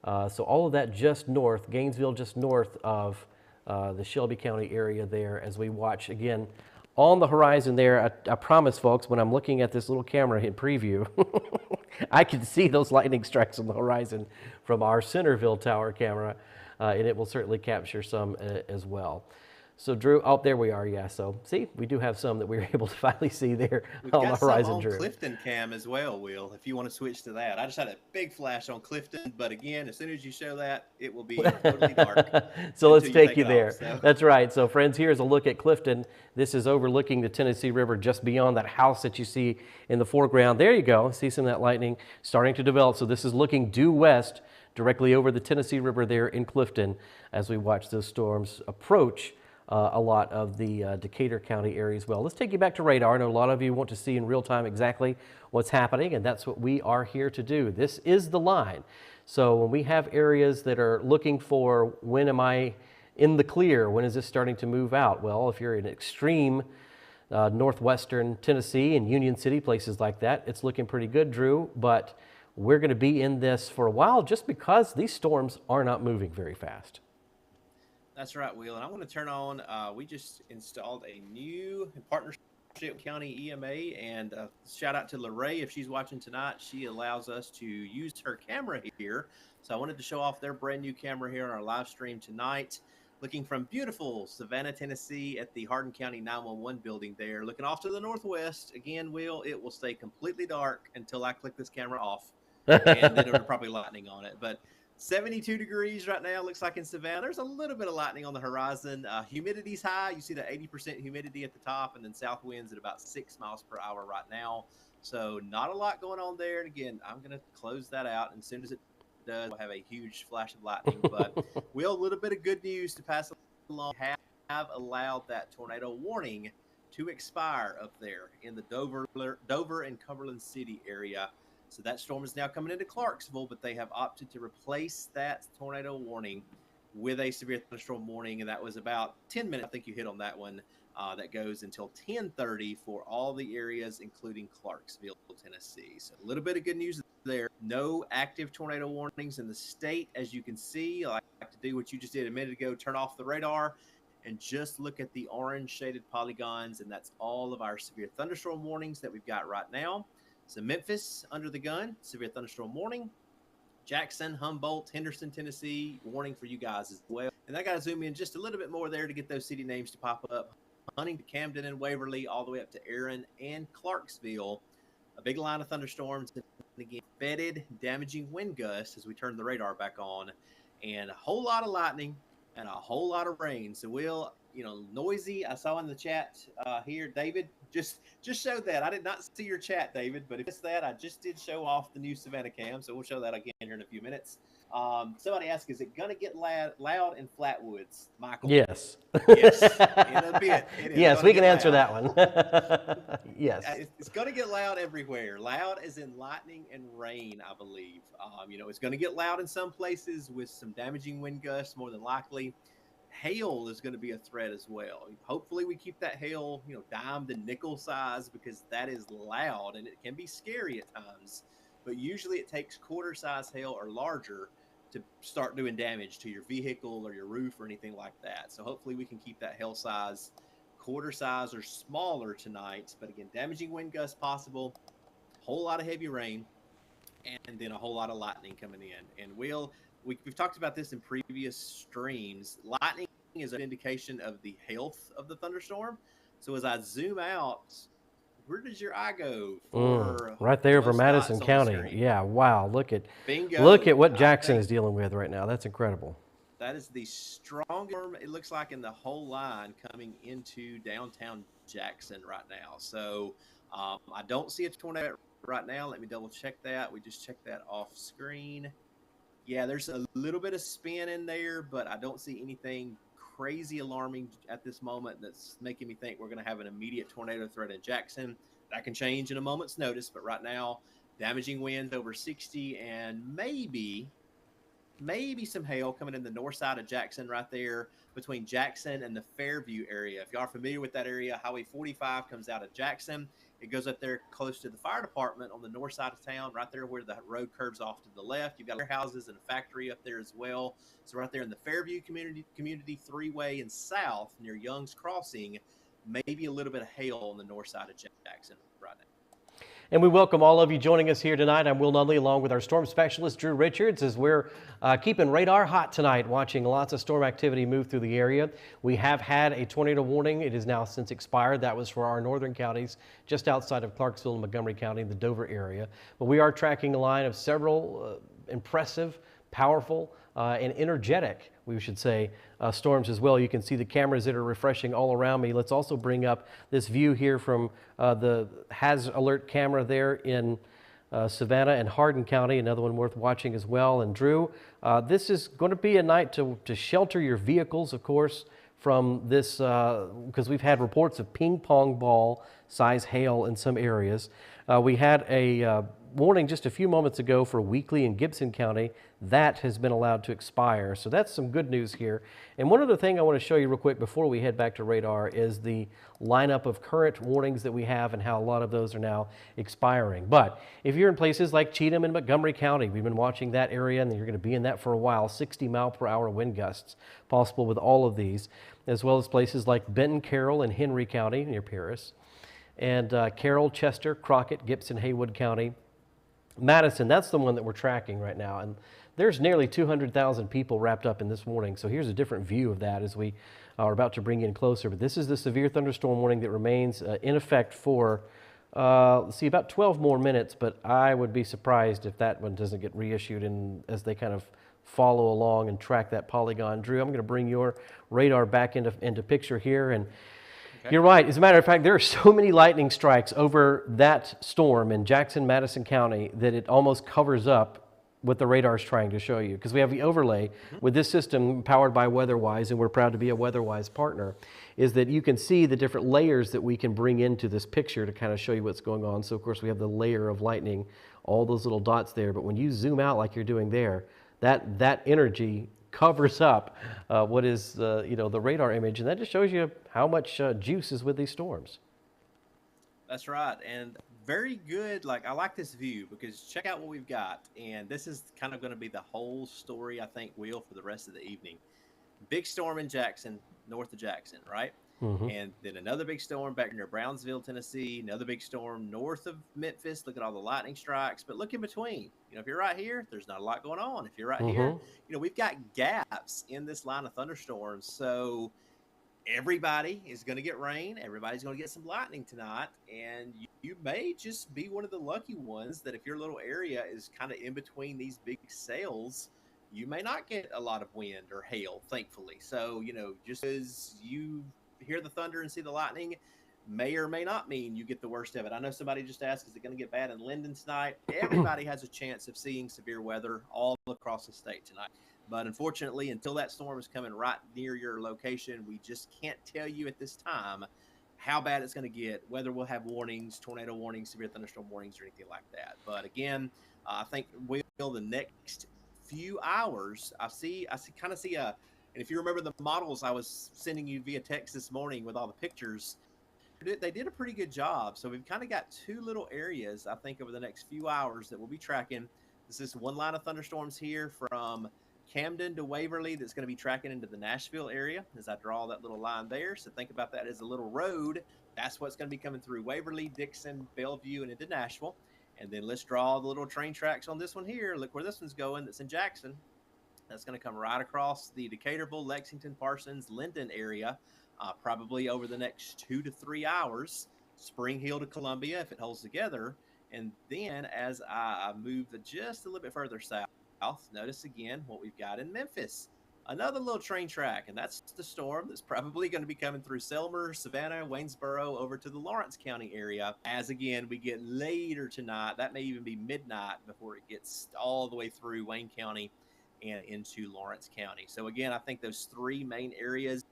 So all of that just north, Gainesville just north of the Shelby County area there as we watch again on the horizon there. I promise folks, when I'm looking at this little camera in preview, I can see those lightning strikes on the horizon from our Centerville Tower camera, and it will certainly capture some as well. So Drew, oh, there we are, yeah. So see, we do have some that we were able to finally see there on the horizon, Drew. We've got some on Clifton cam as well, Will, if you want to switch to that. I just had a big flash on Clifton, but again, as soon as you show that, it will be totally dark. So let's take you there. That's right. So friends, here's a look at Clifton. This is overlooking the Tennessee River just beyond that house that you see in the foreground. There you go. See some of that lightning starting to develop. So this is looking due west directly over the Tennessee River there in Clifton as we watch those storms approach a lot of the Decatur County area as well. Let's take you back to radar. I know a lot of you want to see in real time exactly what's happening, and that's what we are here to do. This is the line. So when we have areas that are looking for when am I in the clear, when is this starting to move out? Well, if you're in extreme northwestern Tennessee and Union City, places like that, it's looking pretty good, Drew, but we're going to be in this for a while just because these storms are not moving very fast. That's right, Will. And I want to turn on, we just installed a new partnership with County EMA, and shout out to Lorraine if she's watching tonight. She allows us to use her camera here. So I wanted to show off their brand new camera here on our live stream tonight. Looking from beautiful Savannah, Tennessee at the Hardin County 911 building there. Looking off to the northwest. Again, Will, it will stay completely dark until I click this camera off. And then it'll probably lightning on it. But 72 degrees right now, looks like in Savannah. There's a little bit of lightning on the horizon. Humidity's high. You see the 80% humidity at the top, and then south winds at about 6 miles per hour right now. So not a lot going on there. And again, I'm going to close that out. And as soon as it does, we'll have a huge flash of lightning. But Will, a little bit of good news to pass along. Have allowed that tornado warning to expire up there in the Dover and Cumberland City area. So that storm is now coming into Clarksville, but they have opted to replace that tornado warning with a severe thunderstorm warning, and that was about 10 minutes. I think you hit on that one. That goes until 10:30 for all the areas, including Clarksville, Tennessee. So a little bit of good news there. No active tornado warnings in the state, as you can see. I like to do what you just did a minute ago, turn off the radar and just look at the orange shaded polygons, and that's all of our severe thunderstorm warnings that we've got right now. So Memphis under the gun, severe thunderstorm warning. Jackson, Humboldt, Henderson, Tennessee, warning for you guys as well. And I got to zoom in just a little bit more there to get those city names to pop up. Huntington, Camden, and Waverly, all the way up to Aaron and Clarksville. A big line of thunderstorms. And again, fetid, damaging wind gusts as we turn the radar back on. And a whole lot of lightning and a whole lot of rain. So Will, noisy. I saw in the chat here, David, just showed that. I did not see your chat, David, but if it's that, I just did show off the new Savannah cam, so we'll show that again here in a few minutes. Somebody asked, is it going to get loud in Flatwoods, Michael? Yes. Yes, in a bit. Yes, we can answer that one. Yes. It's going to get loud everywhere. Loud as in lightning and rain, I believe. It's going to get loud in some places with some damaging wind gusts, more than likely. Hail is going to be a threat as well. Hopefully we keep that hail, dime to nickel size, because that is loud and it can be scary at times. But usually it takes quarter size hail or larger to start doing damage to your vehicle or your roof or anything like that. So hopefully we can keep that hail size quarter size or smaller tonight. But again, damaging wind gusts possible, whole lot of heavy rain, and then a whole lot of lightning coming in. And we've talked about this in previous streams. Lightning is an indication of the health of the thunderstorm. So as I zoom out, where does your eye go? Right there for Madison County. Yeah, wow. Look at what Jackson is dealing with right now. That's incredible. That is the strongest storm, it looks like, in the whole line coming into downtown Jackson right now. So I don't see a tornado right now. Let me double check that. We just checked that off screen. Yeah, there's a little bit of spin in there, but I don't see anything crazy alarming at this moment that's making me think we're going to have an immediate tornado threat in Jackson. That can change in a moment's notice, but right now, damaging winds over 60 and maybe some hail coming in the north side of Jackson right there between Jackson and the Fairview area. If y'all are familiar with that area, Highway 45 comes out of Jackson. It goes up there close to the fire department on the north side of town, right there where the road curves off to the left. You've got warehouses and a factory up there as well. So right there in the Fairview community three-way and south near Young's Crossing, maybe a little bit of hail on the north side of Jackson right now. And we welcome all of you joining us here tonight. I'm Will Nunley, along with our storm specialist, Drew Richards, as we're keeping radar hot tonight, watching lots of storm activity move through the area. We have had a tornado warning. It is now since expired. That was for our northern counties, just outside of Clarksville and Montgomery County, the Dover area. But we are tracking a line of several impressive, powerful, and energetic, we should say, storms as well. You can see the cameras that are refreshing all around me. Let's also bring up this view here from the Haz Alert camera there in Savannah and Hardin County, another one worth watching as well. And Drew, this is going to be a night to shelter your vehicles, of course, from this, because we've had reports of ping pong ball size hail in some areas. We had a warning just a few moments ago for Weakley and Gibson County. That has been allowed to expire. So that's some good news here. And one other thing I want to show you real quick before we head back to radar is the lineup of current warnings that we have and how a lot of those are now expiring. But if you're in places like Cheatham and Montgomery County, we've been watching that area and you're going to be in that for a while. 60-mile-per-hour wind gusts possible with all of these, as well as places like Benton, Carroll, and Henry County near Paris, and Carroll, Chester, Crockett, Gibson, Haywood County. Madison, that's the one that we're tracking right now, and there's nearly 200,000 people wrapped up in this warning. So here's a different view of that as we are about to bring in closer. But this is the severe thunderstorm warning that remains in effect for, let's see, about 12 more minutes. But I would be surprised if that one doesn't get reissued as they kind of follow along and track that polygon. Drew, I'm going to bring your radar back into picture here. And Okay. you're right. As a matter of fact, there are so many lightning strikes over that storm in Jackson, Madison County that it almost covers up what the radar is trying to show you, because we have the overlay with this system powered by WeatherWise, and we're proud to be a WeatherWise partner, is that you can see the different layers that we can bring into this picture to kind of show you what's going on. So of course we have the layer of lightning, all those little dots there, but when you zoom out like you're doing there, that energy covers up what is the radar image, and that just shows you how much juice is with these storms. That's right. And very good. Like, I like this view because check out what we've got. And this is kind of going to be the whole story, I think, Will, for the rest of the evening. Big storm in Jackson, north of Jackson, right? And then another big storm back near Brownsville, Tennessee. Another big storm north of Memphis. Look at all the lightning strikes. But look in between. If you're right here, there's not a lot going on. If you're right here, we've got gaps in this line of thunderstorms. So everybody is going to get rain. Everybody's going to get some lightning tonight. And you may just be one of the lucky ones that if your little area is kind of in between these big sails, you may not get a lot of wind or hail, thankfully. So, just as you hear the thunder and see the lightning, may or may not mean you get the worst of it. I know somebody just asked, is it going to get bad in Linden tonight? Everybody has a chance of seeing severe weather all across the state tonight. But unfortunately, until that storm is coming right near your location, we just can't tell you at this time how bad it's going to get, whether we'll have warnings, tornado warnings, severe thunderstorm warnings, or anything like that. But again, I think the next few hours, I kind of see a, and if you remember the models I was sending you via text this morning with all the pictures, they did a pretty good job. So we've kind of got two little areas, I think, over the next few hours that we'll be tracking. This is one line of thunderstorms here from Camden to Waverly that's going to be tracking into the Nashville area as I draw that little line there. So think about that as a little road. That's what's going to be coming through Waverly, Dixon, Bellevue, and into Nashville. And then let's draw the little train tracks on this one here. Look where this one's going. That's in Jackson. That's going to come right across the Decaturville, Lexington, Parsons, Linden area, probably over the next 2 to 3 hours. Spring Hill to Columbia if it holds together. And then as I move just a little bit further south, notice again what we've got in Memphis. Another little train track, and that's the storm that's probably going to be coming through Selmer, Savannah, Waynesboro, over to the Lawrence County area. As again, we get later tonight, that may even be midnight before it gets all the way through Wayne County and into Lawrence County. So again, I think those three main areas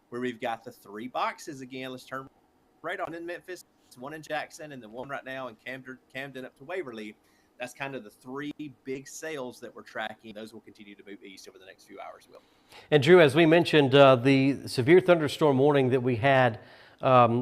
where we've got the three boxes again. Let's turn right on in Memphis, one in Jackson, and then one right now in Camden up to Waverly. That's kind of the three big sails that we're tracking. Those will continue to move east over the next few hours, Will. And Drew, as we mentioned, the severe thunderstorm warning that we had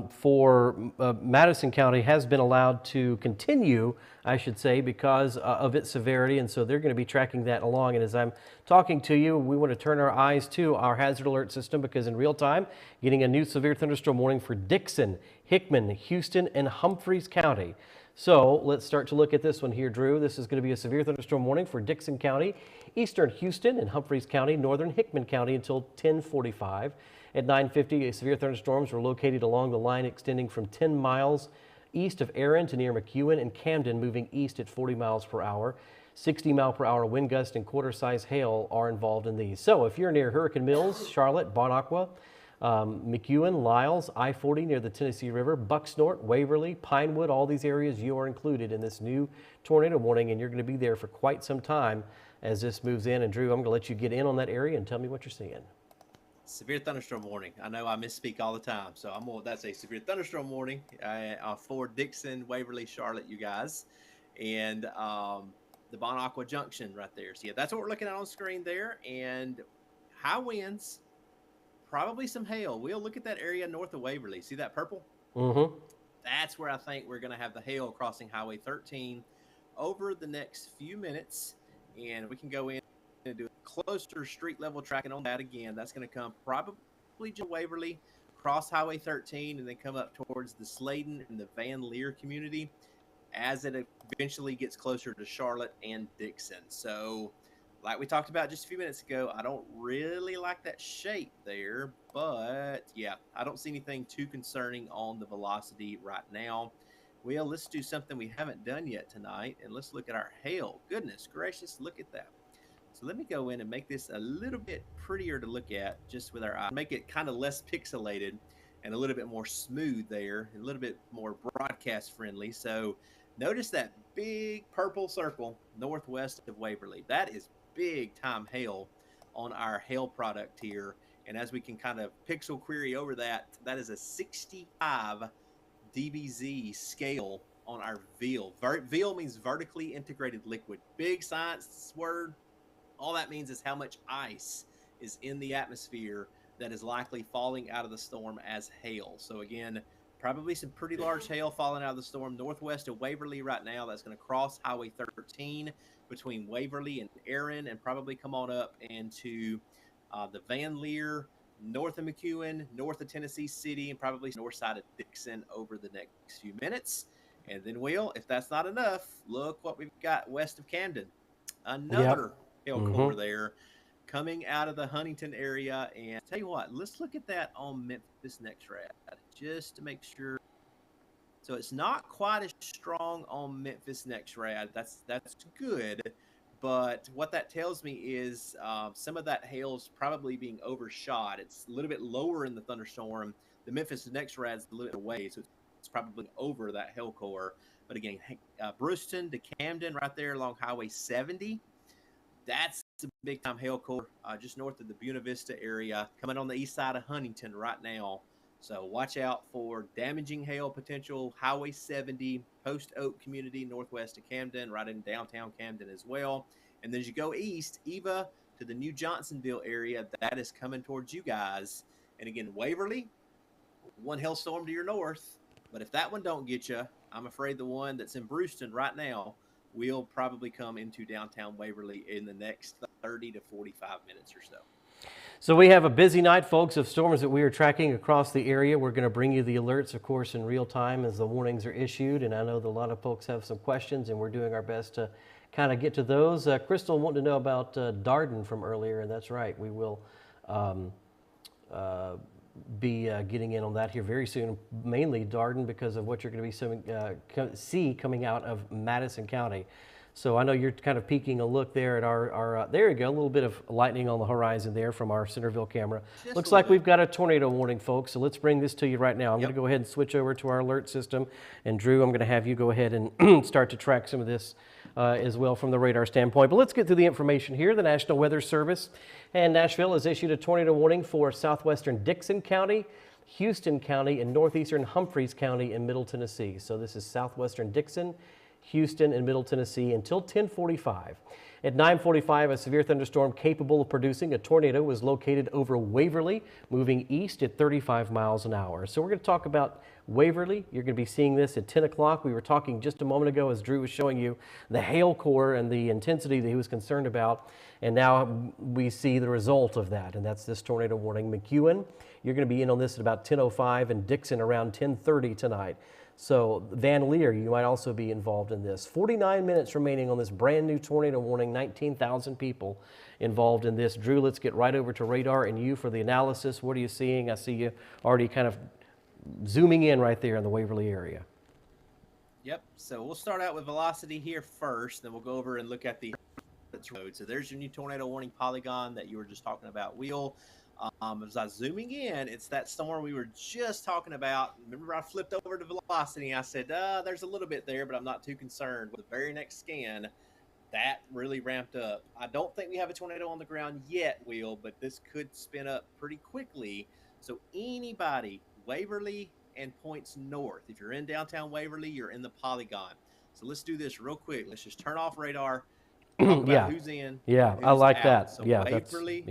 for Madison County has been allowed to continue, I should say, because of its severity. And so they're going to be tracking that along. And as I'm talking to you, we want to turn our eyes to our hazard alert system because in real time, getting a new severe thunderstorm warning for Dixon, Hickman, Houston, and Humphreys County. So let's start to look at this one here, Drew. This is going to be a severe thunderstorm warning for Dixon County, eastern Houston and Humphreys County, northern Hickman County until 10:45. At 9:50, severe thunderstorms were located along the line extending from 10 miles east of Aaron to near McEwen and Camden, moving east at 40 miles per hour. 60-mile-per-hour wind gust and quarter-size hail are involved in these. So if you're near Hurricane Mills, Charlotte, Bon Aqua, McEwen, Lyles, I-40 near the Tennessee River, Bucksnort, Waverly, Pinewood, all these areas, you are included in this new tornado warning, and you're going to be there for quite some time as this moves in. And Drew, I'm going to let you get in on that area and tell me what you're seeing. Severe thunderstorm warning. I know I misspeak all the time, so that's a severe thunderstorm warning for Dixon, Waverly, Charlotte, you guys, and the Bon Aqua Junction right there. So yeah, that's what we're looking at on screen there, and high winds. Probably some hail. We'll look at that area north of Waverly. See that purple? Mm-hmm. That's where I think we're going to have the hail crossing Highway 13 over the next few minutes. And we can go in and do a closer street level tracking on that again. That's going to come probably to Waverly, cross Highway 13, and then come up towards the Sladen and the Van Leer community as it eventually gets closer to Charlotte and Dixon. So like we talked about just a few minutes ago, I don't really like that shape there, but yeah, I don't see anything too concerning on the velocity right now. Well, let's do something we haven't done yet tonight, and let's look at our hail. Goodness gracious, look at that. So let me go in and make this a little bit prettier to look at just with our eye. Make it kind of less pixelated and a little bit more smooth there, a little bit more broadcast friendly. So notice that big purple circle northwest of Waverly. That is big time hail on our hail product here. And as we can kind of pixel query over that, that is a 65 DBZ scale on our VEAL. VEAL means vertically integrated liquid. Big science word. All that means is how much ice is in the atmosphere that is likely falling out of the storm as hail. So again, probably some pretty large hail falling out of the storm northwest of Waverly right now. That's going to cross Highway 13 between Waverly and Erin and probably come on up into the Van Leer, north of McEwen, north of Tennessee City, and probably north side of Dixon over the next few minutes. And then, Will, if that's not enough, look what we've got west of Camden. Yep. Another hail core there coming out of the Huntington area. And tell you what, let's look at that on Memphis Next Rad just to make sure. So it's not quite as strong on Memphis Next Rad. That's good. But what that tells me is some of that hail's probably being overshot. It's a little bit lower in the thunderstorm. The Memphis Next Rad's a little bit away, so it's probably over that hail core. But again, Brewston to Camden right there along Highway 70, that's a big time hail core just north of the Buena Vista area, coming on the east side of Huntington right now. So watch out for damaging hail potential. Highway 70, Post Oak community, northwest of Camden, right in downtown Camden as well. And then as you go east, Eva to the New Johnsonville area, that is coming towards you guys. And again, Waverly, one hailstorm to your north. But if that one don't get you, I'm afraid the one that's in Brewston right now will probably come into downtown Waverly in the next 30 to 45 minutes or so. So we have a busy night, folks, of storms that we are tracking across the area. We're going to bring you the alerts, of course, in real time as the warnings are issued. And I know that a lot of folks have some questions, and we're doing our best to kind of get to those. Crystal wanted to know about Darden from earlier, and that's right. We will be getting in on that here very soon, mainly Darden because of what you're going to be see coming out of Madison County. So I know you're kind of peeking a look there at our there you go, a little bit of lightning on the horizon there from our Centerville camera. Looks like we've got a tornado warning, folks, so let's bring this to you right now. I'm going to go ahead and switch over to our alert system. And Drew, I'm going to have you go ahead and start to track some of this as well from the radar standpoint. But let's get to the information here. The National Weather Service and Nashville has issued a tornado warning for southwestern Dixon County, Houston County, and northeastern Humphreys County in Middle Tennessee. So this is southwestern Dixon, Houston, and Middle Tennessee until 10:45. At 9:45, a severe thunderstorm capable of producing a tornado was located over Waverly, moving east at 35 miles an hour. So we're going to talk about Waverly. You're going to be seeing this at 10 o'clock. We were talking just a moment ago as Drew was showing you the hail core and the intensity that he was concerned about. And now we see the result of that, and that's this tornado warning. McEwen, you're going to be in on this at about 10:05, and Dixon around 10:30 tonight. So Van Leer, you might also be involved in this. 49 minutes remaining on this brand new tornado warning, 19,000 people involved in this. Drew, let's get right over to radar and you for the analysis. What are you seeing? I see you already kind of zooming in right there in the Waverly area. Yep, so we'll start out with velocity here first, then we'll go over and look at the road. So there's your new tornado warning polygon that you were just talking about, Wheel. As I was zooming in, it's that storm we were just talking about. Remember, I flipped over to velocity. I said, there's a little bit there, but I'm not too concerned. With the very next scan, that really ramped up. I don't think we have a tornado on the ground yet, Will, but this could spin up pretty quickly. So anybody, Waverly and points north, if you're in downtown Waverly, you're in the polygon. So let's do this real quick. Let's just turn off radar. Talk about who's in. Yeah, who's I like out. that. So Yeah, Waverly,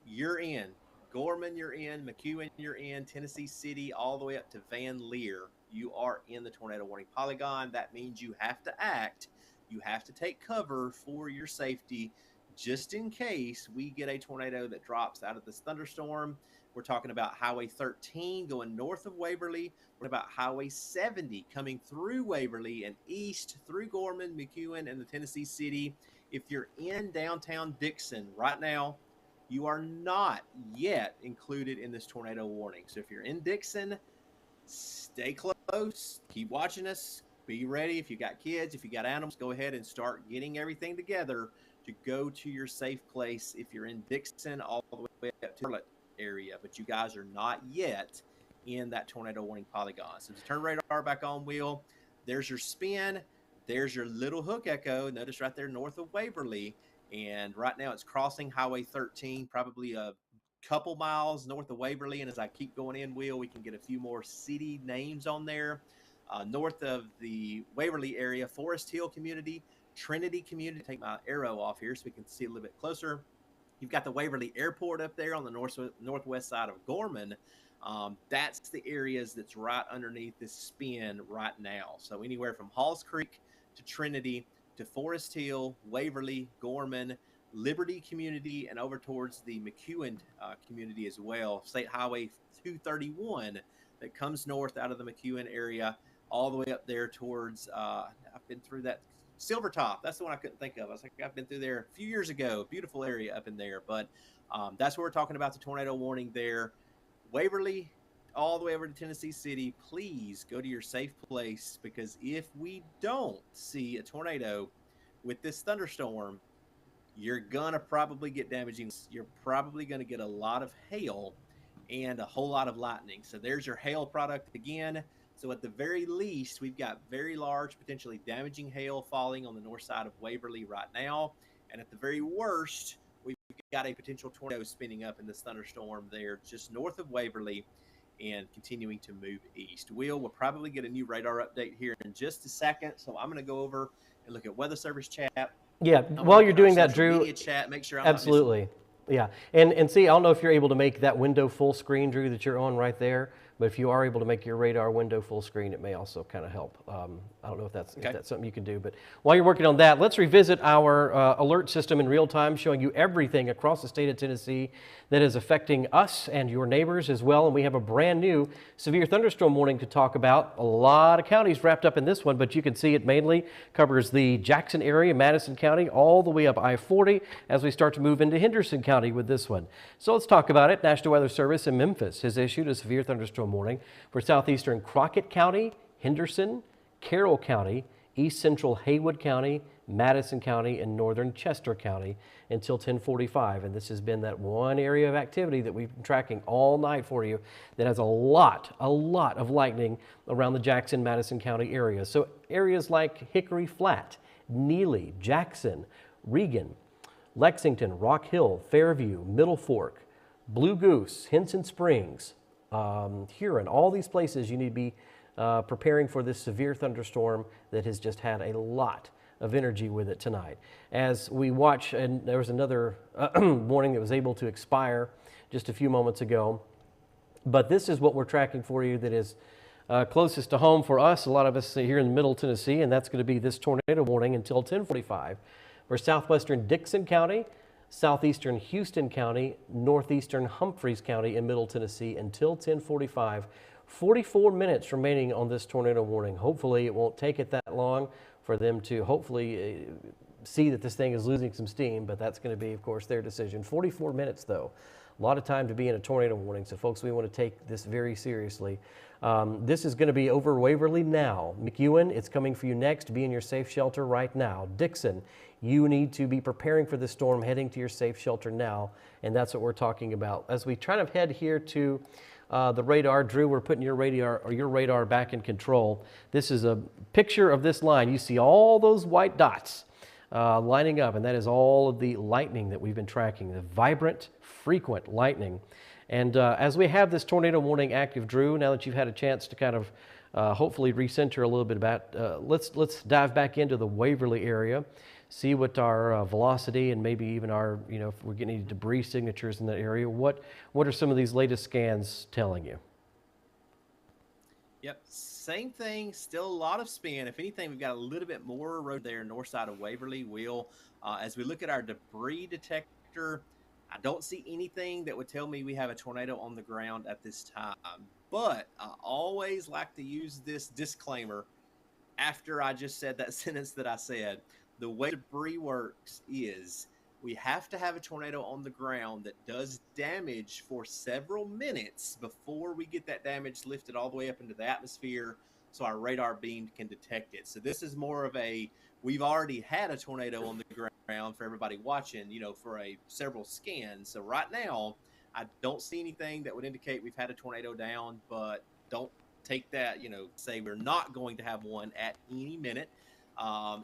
you're in. Gorman, you're in. McEwen, you're in. Tennessee City, all the way up to Van Leer, you are in the tornado warning polygon. That means you have to act. You have to take cover for your safety, just in case we get a tornado that drops out of this thunderstorm. We're talking about Highway 13 going north of Waverly. What about Highway 70 coming through Waverly and east through Gorman, McEwen, and the Tennessee City? If you're in downtown Dixon right now, you are not yet included in this tornado warning. So if you're in Dixon, stay close, keep watching us, be ready. If you got kids, if you got animals, go ahead and start getting everything together to go to your safe place if you're in Dixon all the way up to Charlotte area, but you guys are not yet in that tornado warning polygon. So to turn radar back on, Will, there's your spin. There's your little hook echo. Notice right there north of Waverly. And right now it's crossing Highway 13, probably a couple miles north of Waverly. And as I keep going in, Will, we can get a few more city names on there. North of the Waverly area, Forest Hill community, Trinity community. Take my arrow off here so we can see a little bit closer. You've got the Waverly Airport up there on the northwest side of Gorman. That's the areas that's right underneath this spin right now. So anywhere from Halls Creek to Trinity to Forest Hill, Waverly, Gorman, Liberty community, and over towards the McEwen community as well. State Highway 231 that comes north out of the McEwen area all the way up there towards, I've been through that, Silvertop. That's the one I couldn't think of. I was like, I've been through there a few years ago. Beautiful area up in there. But that's what we're talking about, the tornado warning there. Waverly, all the way over to Tennessee City, please go to your safe place, because if we don't see a tornado with this thunderstorm, you're going to probably get damaging. You're probably going to get a lot of hail and a whole lot of lightning. So there's your hail product again. So at the very least, we've got very large, potentially damaging hail falling on the north side of Waverly right now. And at the very worst, we've got a potential tornado spinning up in this thunderstorm there just north of Waverly and continuing to move east. We'll probably get a new radar update here in just a second. So I'm going to go over and look at Weather Service chat. Yeah, while you're doing that, Drew, chat, make sure I'm absolutely. Yeah, and see, I don't know if you're able to make that window full screen, Drew, that you're on right there. But if you are able to make your radar window full screen, it may also kind of help. I don't know if that's something you can do. But while you're working on that, let's revisit our alert system in real time, showing you everything across the state of Tennessee that is affecting us and your neighbors as well. And we have a brand new severe thunderstorm warning to talk about. A lot of counties wrapped up in this one, but you can see it mainly covers the Jackson area, Madison County, all the way up I-40 as we start to move into Henderson County with this one. So let's talk about it. National Weather Service in Memphis has issued a severe thunderstorm warning for southeastern Crockett County, Henderson, Carroll County, east central Haywood County, Madison County, and northern Chester County until 10:45. And this has been that one area of activity that we've been tracking all night for you that has a lot of lightning around the Jackson, Madison County area. So areas like Hickory Flat, Neely, Jackson, Regan, Lexington, Rock Hill, Fairview, Middle Fork, Blue Goose, Henson Springs, Huron, all these places you need to be preparing for this severe thunderstorm that has just had a lot of energy with it tonight. As we watch, and there was another warning that was able to expire just a few moments ago, but this is what we're tracking for you that is closest to home for us, a lot of us here in Middle Tennessee, and that's going to be this tornado warning until 10:45 for southwestern Dixon County, southeastern Houston County, northeastern Humphreys County in Middle Tennessee until 10:45. 44 minutes remaining on this tornado warning. Hopefully it won't take it that long for them to hopefully see that this thing is losing some steam, but that's going to be, of course, their decision. 44 minutes, though. A lot of time to be in a tornado warning, so folks, we want to take this very seriously. This is going to be over Waverly now. McEwen, it's coming for you next. Be in your safe shelter right now. Dixon, you need to be preparing for this storm, heading to your safe shelter now, and that's what we're talking about. As we try to head here to the radar, Drew, we're putting your radar back in control. This is a picture of this line. You see all those white dots lining up, and that is all of the lightning that we've been tracking, the vibrant, frequent lightning. And as we have this tornado warning active, Drew, now that you've had a chance to kind of hopefully recenter a little bit about, let's dive back into the Waverly area, see what our velocity and maybe even our, if we're getting any debris signatures in that area. What are some of these latest scans telling you? Yep, same thing, still a lot of spin. If anything, we've got a little bit more road there north side of Waverly. As we look at our debris detector, I don't see anything that would tell me we have a tornado on the ground at this time. But I always like to use this disclaimer after I just said that sentence that I said. The way debris works is we have to have a tornado on the ground that does damage for several minutes before we get that damage lifted all the way up into the atmosphere so our radar beam can detect it. So this is more of a, we've already had a tornado on the ground for everybody watching, for several scans. So right now, I don't see anything that would indicate we've had a tornado down, but don't take that, say we're not going to have one at any minute.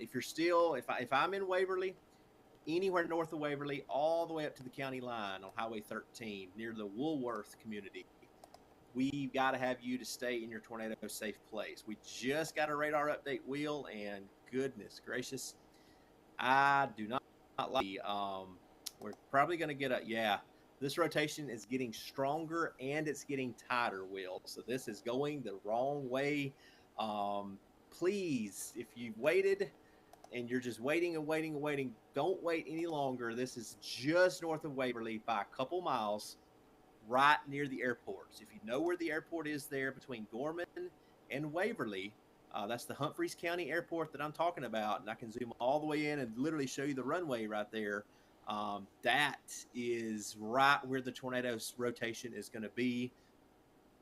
If you're still, if I'm in Waverly, anywhere north of Waverly, all the way up to the county line on Highway 13 near the Woolworth community, we've got to have you to stay in your tornado safe place. We just got a radar update, Will, and goodness gracious, I do not like. We're probably going to get this rotation is getting stronger and it's getting tighter, Will. So this is going the wrong way. Please, if you've waited and you're just waiting and waiting and waiting, don't wait any longer. This is just north of Waverly by a couple miles, right near the airport. So if you know where the airport is there between Gorman and Waverly, that's the Humphreys County Airport that I'm talking about. And I can zoom all the way in and literally show you the runway right there. That is right where the tornado's rotation is going to be.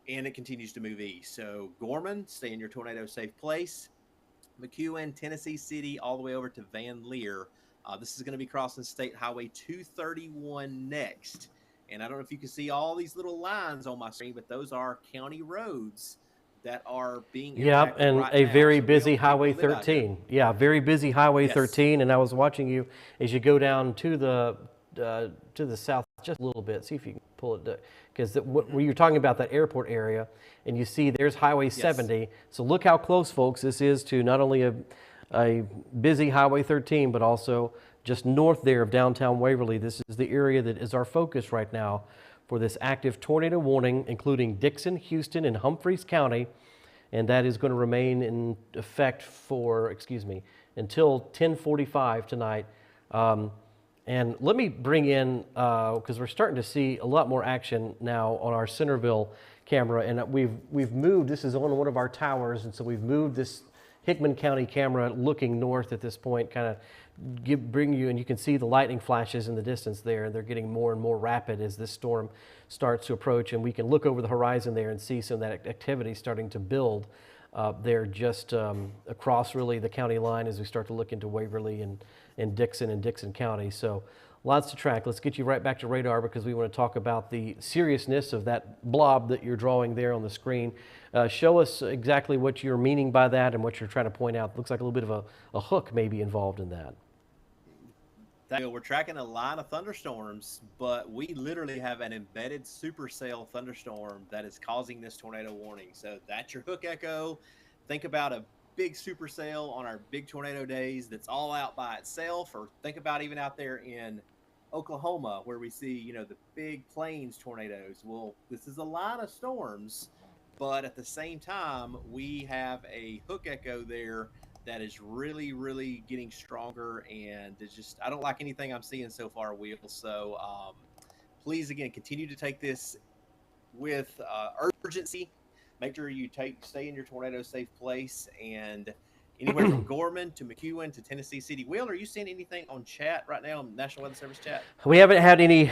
And it continues to move east. So Gorman, stay in your tornado safe place. McEwen, Tennessee City, all the way over to Van Leer. This is going to be crossing State Highway 231 next. And I don't know if you can see all these little lines on my screen, but those are county roads that are being impacted and right a now. Very busy Highway 13. Yeah, very busy Highway 13. And I was watching you as you go down to the south just a little bit. See if you can pull it, because where you're talking about that airport area, and you see there's Highway 70. So look how close, folks, this is to not only a busy Highway 13, but also just north there of downtown Waverly. This is the area that is our focus right now for this active tornado warning, including Dixon, Houston, and Humphreys County. And that is going to remain in effect for, until 10:45 tonight. And let me bring in, because we're starting to see a lot more action now on our Centerville camera, and we've moved, this is on one of our towers, and so we've moved this Hickman County camera looking north at this point, kind of bring you, and you can see the lightning flashes in the distance there, and they're getting more and more rapid as this storm starts to approach, and we can look over the horizon there and see some of that activity starting to build there just across really the county line as we start to look into Waverly and Dixon County. So lots to track. Let's get you right back to radar because we want to talk about the seriousness of that blob that you're drawing there on the screen. Show us exactly what you're meaning by that and what you're trying to point out. It looks like a little bit of a hook maybe involved in that. We're tracking a line of thunderstorms, but we literally have an embedded supercell thunderstorm that is causing this tornado warning. So that's your hook echo. Think about a big supercell on our big tornado days that's all out by itself, or think about even out there in Oklahoma where we see, the big plains tornadoes. Well, this is a line of storms, but at the same time, we have a hook echo there that is really, really getting stronger, and it's just, I don't like anything I'm seeing so far, Will. So please, again, continue to take this with urgency. Make sure you stay in your tornado safe place, and anywhere from Gorman to McEwen to Tennessee City. Will, are you seeing anything on chat right now, on National Weather Service chat? We haven't had any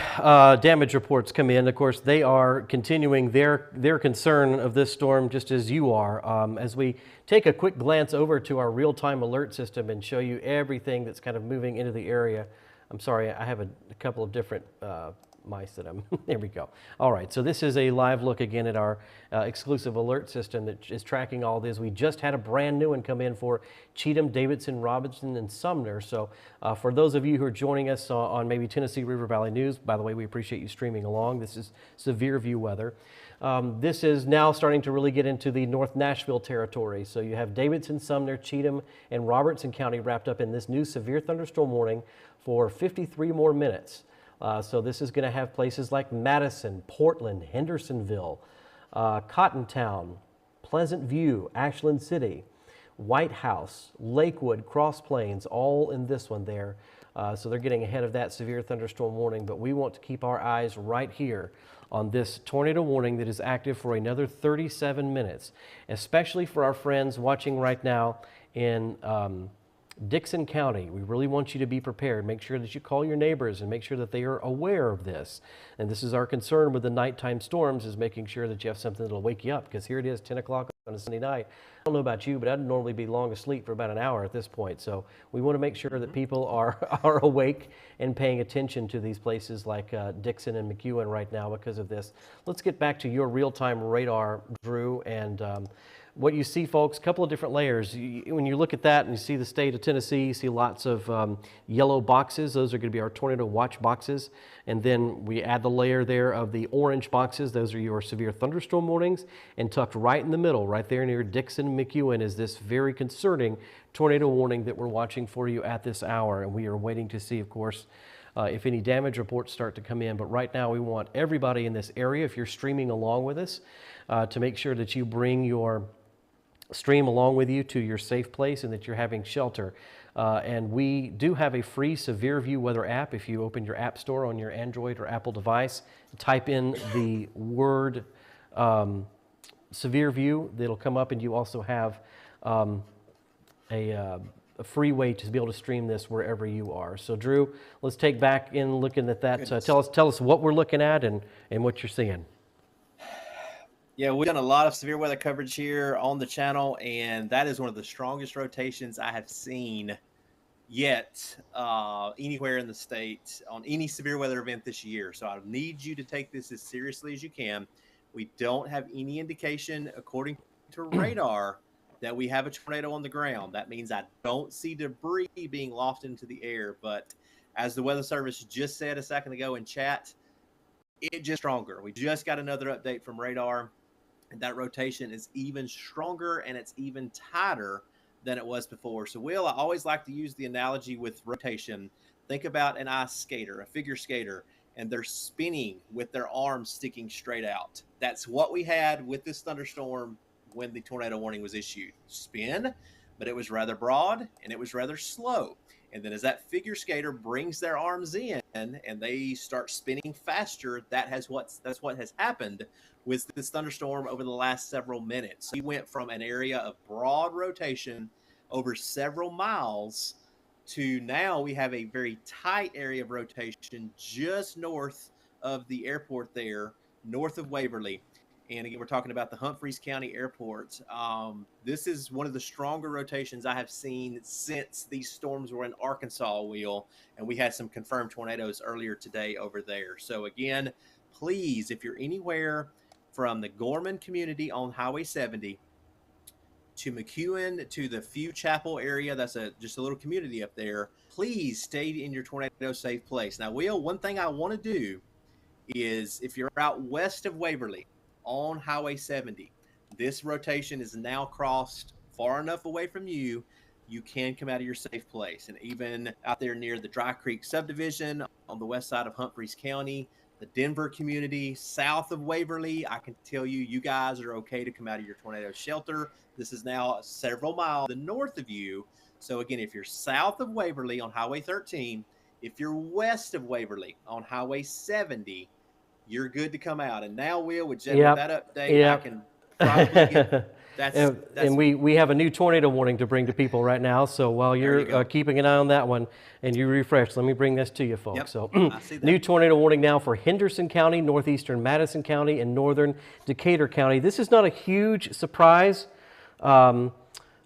damage reports come in. Of course, they are continuing their concern of this storm just as you are. As we take a quick glance over to our real-time alert system and show you everything that's kind of moving into the area. I'm sorry, I have a couple of different mice that I'm, there we go. All right, so this is a live look again at our exclusive alert system that is tracking all this. We just had a brand new one come in for Cheatham, Davidson, Robinson, and Sumner. So for those of you who are joining us on maybe Tennessee River Valley News, by the way, we appreciate you streaming along. This is severe view weather. This is now starting to really get into the North Nashville territory. So you have Davidson, Sumner, Cheatham, and Robertson County wrapped up in this new severe thunderstorm warning for 53 more minutes. So this is going to have places like Madison, Portland, Hendersonville, Cottontown, Pleasant View, Ashland City, White House, Lakewood, Cross Plains, all in this one there. So they're getting ahead of that severe thunderstorm warning, but we want to keep our eyes right here on this tornado warning that is active for another 37 minutes, especially for our friends watching right now in Dixon County. We really want you to be prepared. Make sure that you call your neighbors and make sure that they are aware of this. And this is our concern with the nighttime storms, is making sure that you have something that will wake you up, because here it is, 10 o'clock. on a Sunday night. I don't know about you, but I'd normally be long asleep for about an hour at this point. So we want to make sure that people are awake and paying attention to these places like Dixon and McEwen right now because of this. Let's get back to your real-time radar, Drew, and what you see, folks, a couple of different layers. When you look at that and you see the state of Tennessee, you see lots of yellow boxes. Those are going to be our tornado watch boxes. And then we add the layer there of the orange boxes. Those are your severe thunderstorm warnings. And tucked right in the middle, right there near Dixon and McEwen, is this very concerning tornado warning that we're watching for you at this hour. And we are waiting to see, of course, if any damage reports start to come in. But right now we want everybody in this area, if you're streaming along with us, to make sure that you bring your stream along with you to your safe place and that you're having shelter. And we do have a free Severe View weather app. If you open your app store on your Android or Apple device, type in the word Severe View, it'll come up, and you also have a free way to be able to stream this wherever you are. So Drew, let's take back in looking at that. Tell us what we're looking at and what you're seeing. Yeah, we've done a lot of severe weather coverage here on the channel, and that is one of the strongest rotations I have seen yet anywhere in the state on any severe weather event this year. So I need you to take this as seriously as you can. We don't have any indication, according to radar, that we have a tornado on the ground. That means I don't see debris being lofted into the air. But as the Weather Service just said a second ago in chat, it's just stronger. We just got another update from radar. And that rotation is even stronger and it's even tighter than it was before. So, Will, I always like to use the analogy with rotation. Think about an ice skater, a figure skater, and they're spinning with their arms sticking straight out. That's what we had with this thunderstorm when the tornado warning was issued. Spin, but it was rather broad and it was rather slow. And then as that figure skater brings their arms in and they start spinning faster, that's what has happened with this thunderstorm over the last several minutes. We went from an area of broad rotation over several miles to now we have a very tight area of rotation just north of the airport there, north of Waverly. And again, we're talking about the Humphreys County Airport. This is one of the stronger rotations I have seen since these storms were in Arkansas, Will. And we had some confirmed tornadoes earlier today over there. So again, please, if you're anywhere from the Gorman community on Highway 70 to McEwen to the Few Chapel area, that's just a little community up there, please stay in your tornado safe place. Now, Will, one thing I want to do is if you're out west of Waverly, on Highway 70, this rotation is now crossed far enough away from you, you can come out of your safe place. And even out there near the Dry Creek subdivision on the west side of Humphreys County, the Denver community, south of Waverly, I can tell you, you guys are okay to come out of your tornado shelter. This is now several miles to the north of you. So again, if you're south of Waverly on Highway 13, if you're west of Waverly on Highway 70, you're good to come out. And now, Will, with that update, I can probably get and we have a new tornado warning to bring to people right now. So while you're keeping an eye on that one and you refresh, let me bring this to you, folks. Yep, so I see that. New tornado warning now for Henderson County, northeastern Madison County, and northern Decatur County. This is not a huge surprise.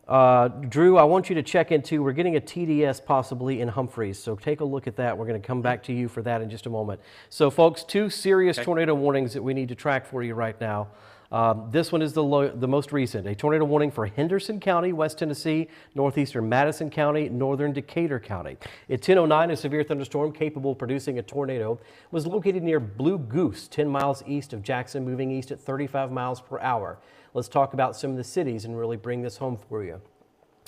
Drew, I want you to check into, we're getting a TDS possibly in Humphreys, so take a look at that. We're going to come back to you for that in just a moment. So folks, two serious tornado warnings that we need to track for you right now. This one is the most recent, a tornado warning for Henderson County, West Tennessee, northeastern Madison County, northern Decatur County. At 10:09, a severe thunderstorm capable of producing a tornado was located near Blue Goose, 10 miles east of Jackson, moving east at 35 miles per hour. Let's talk about some of the cities and really bring this home for you.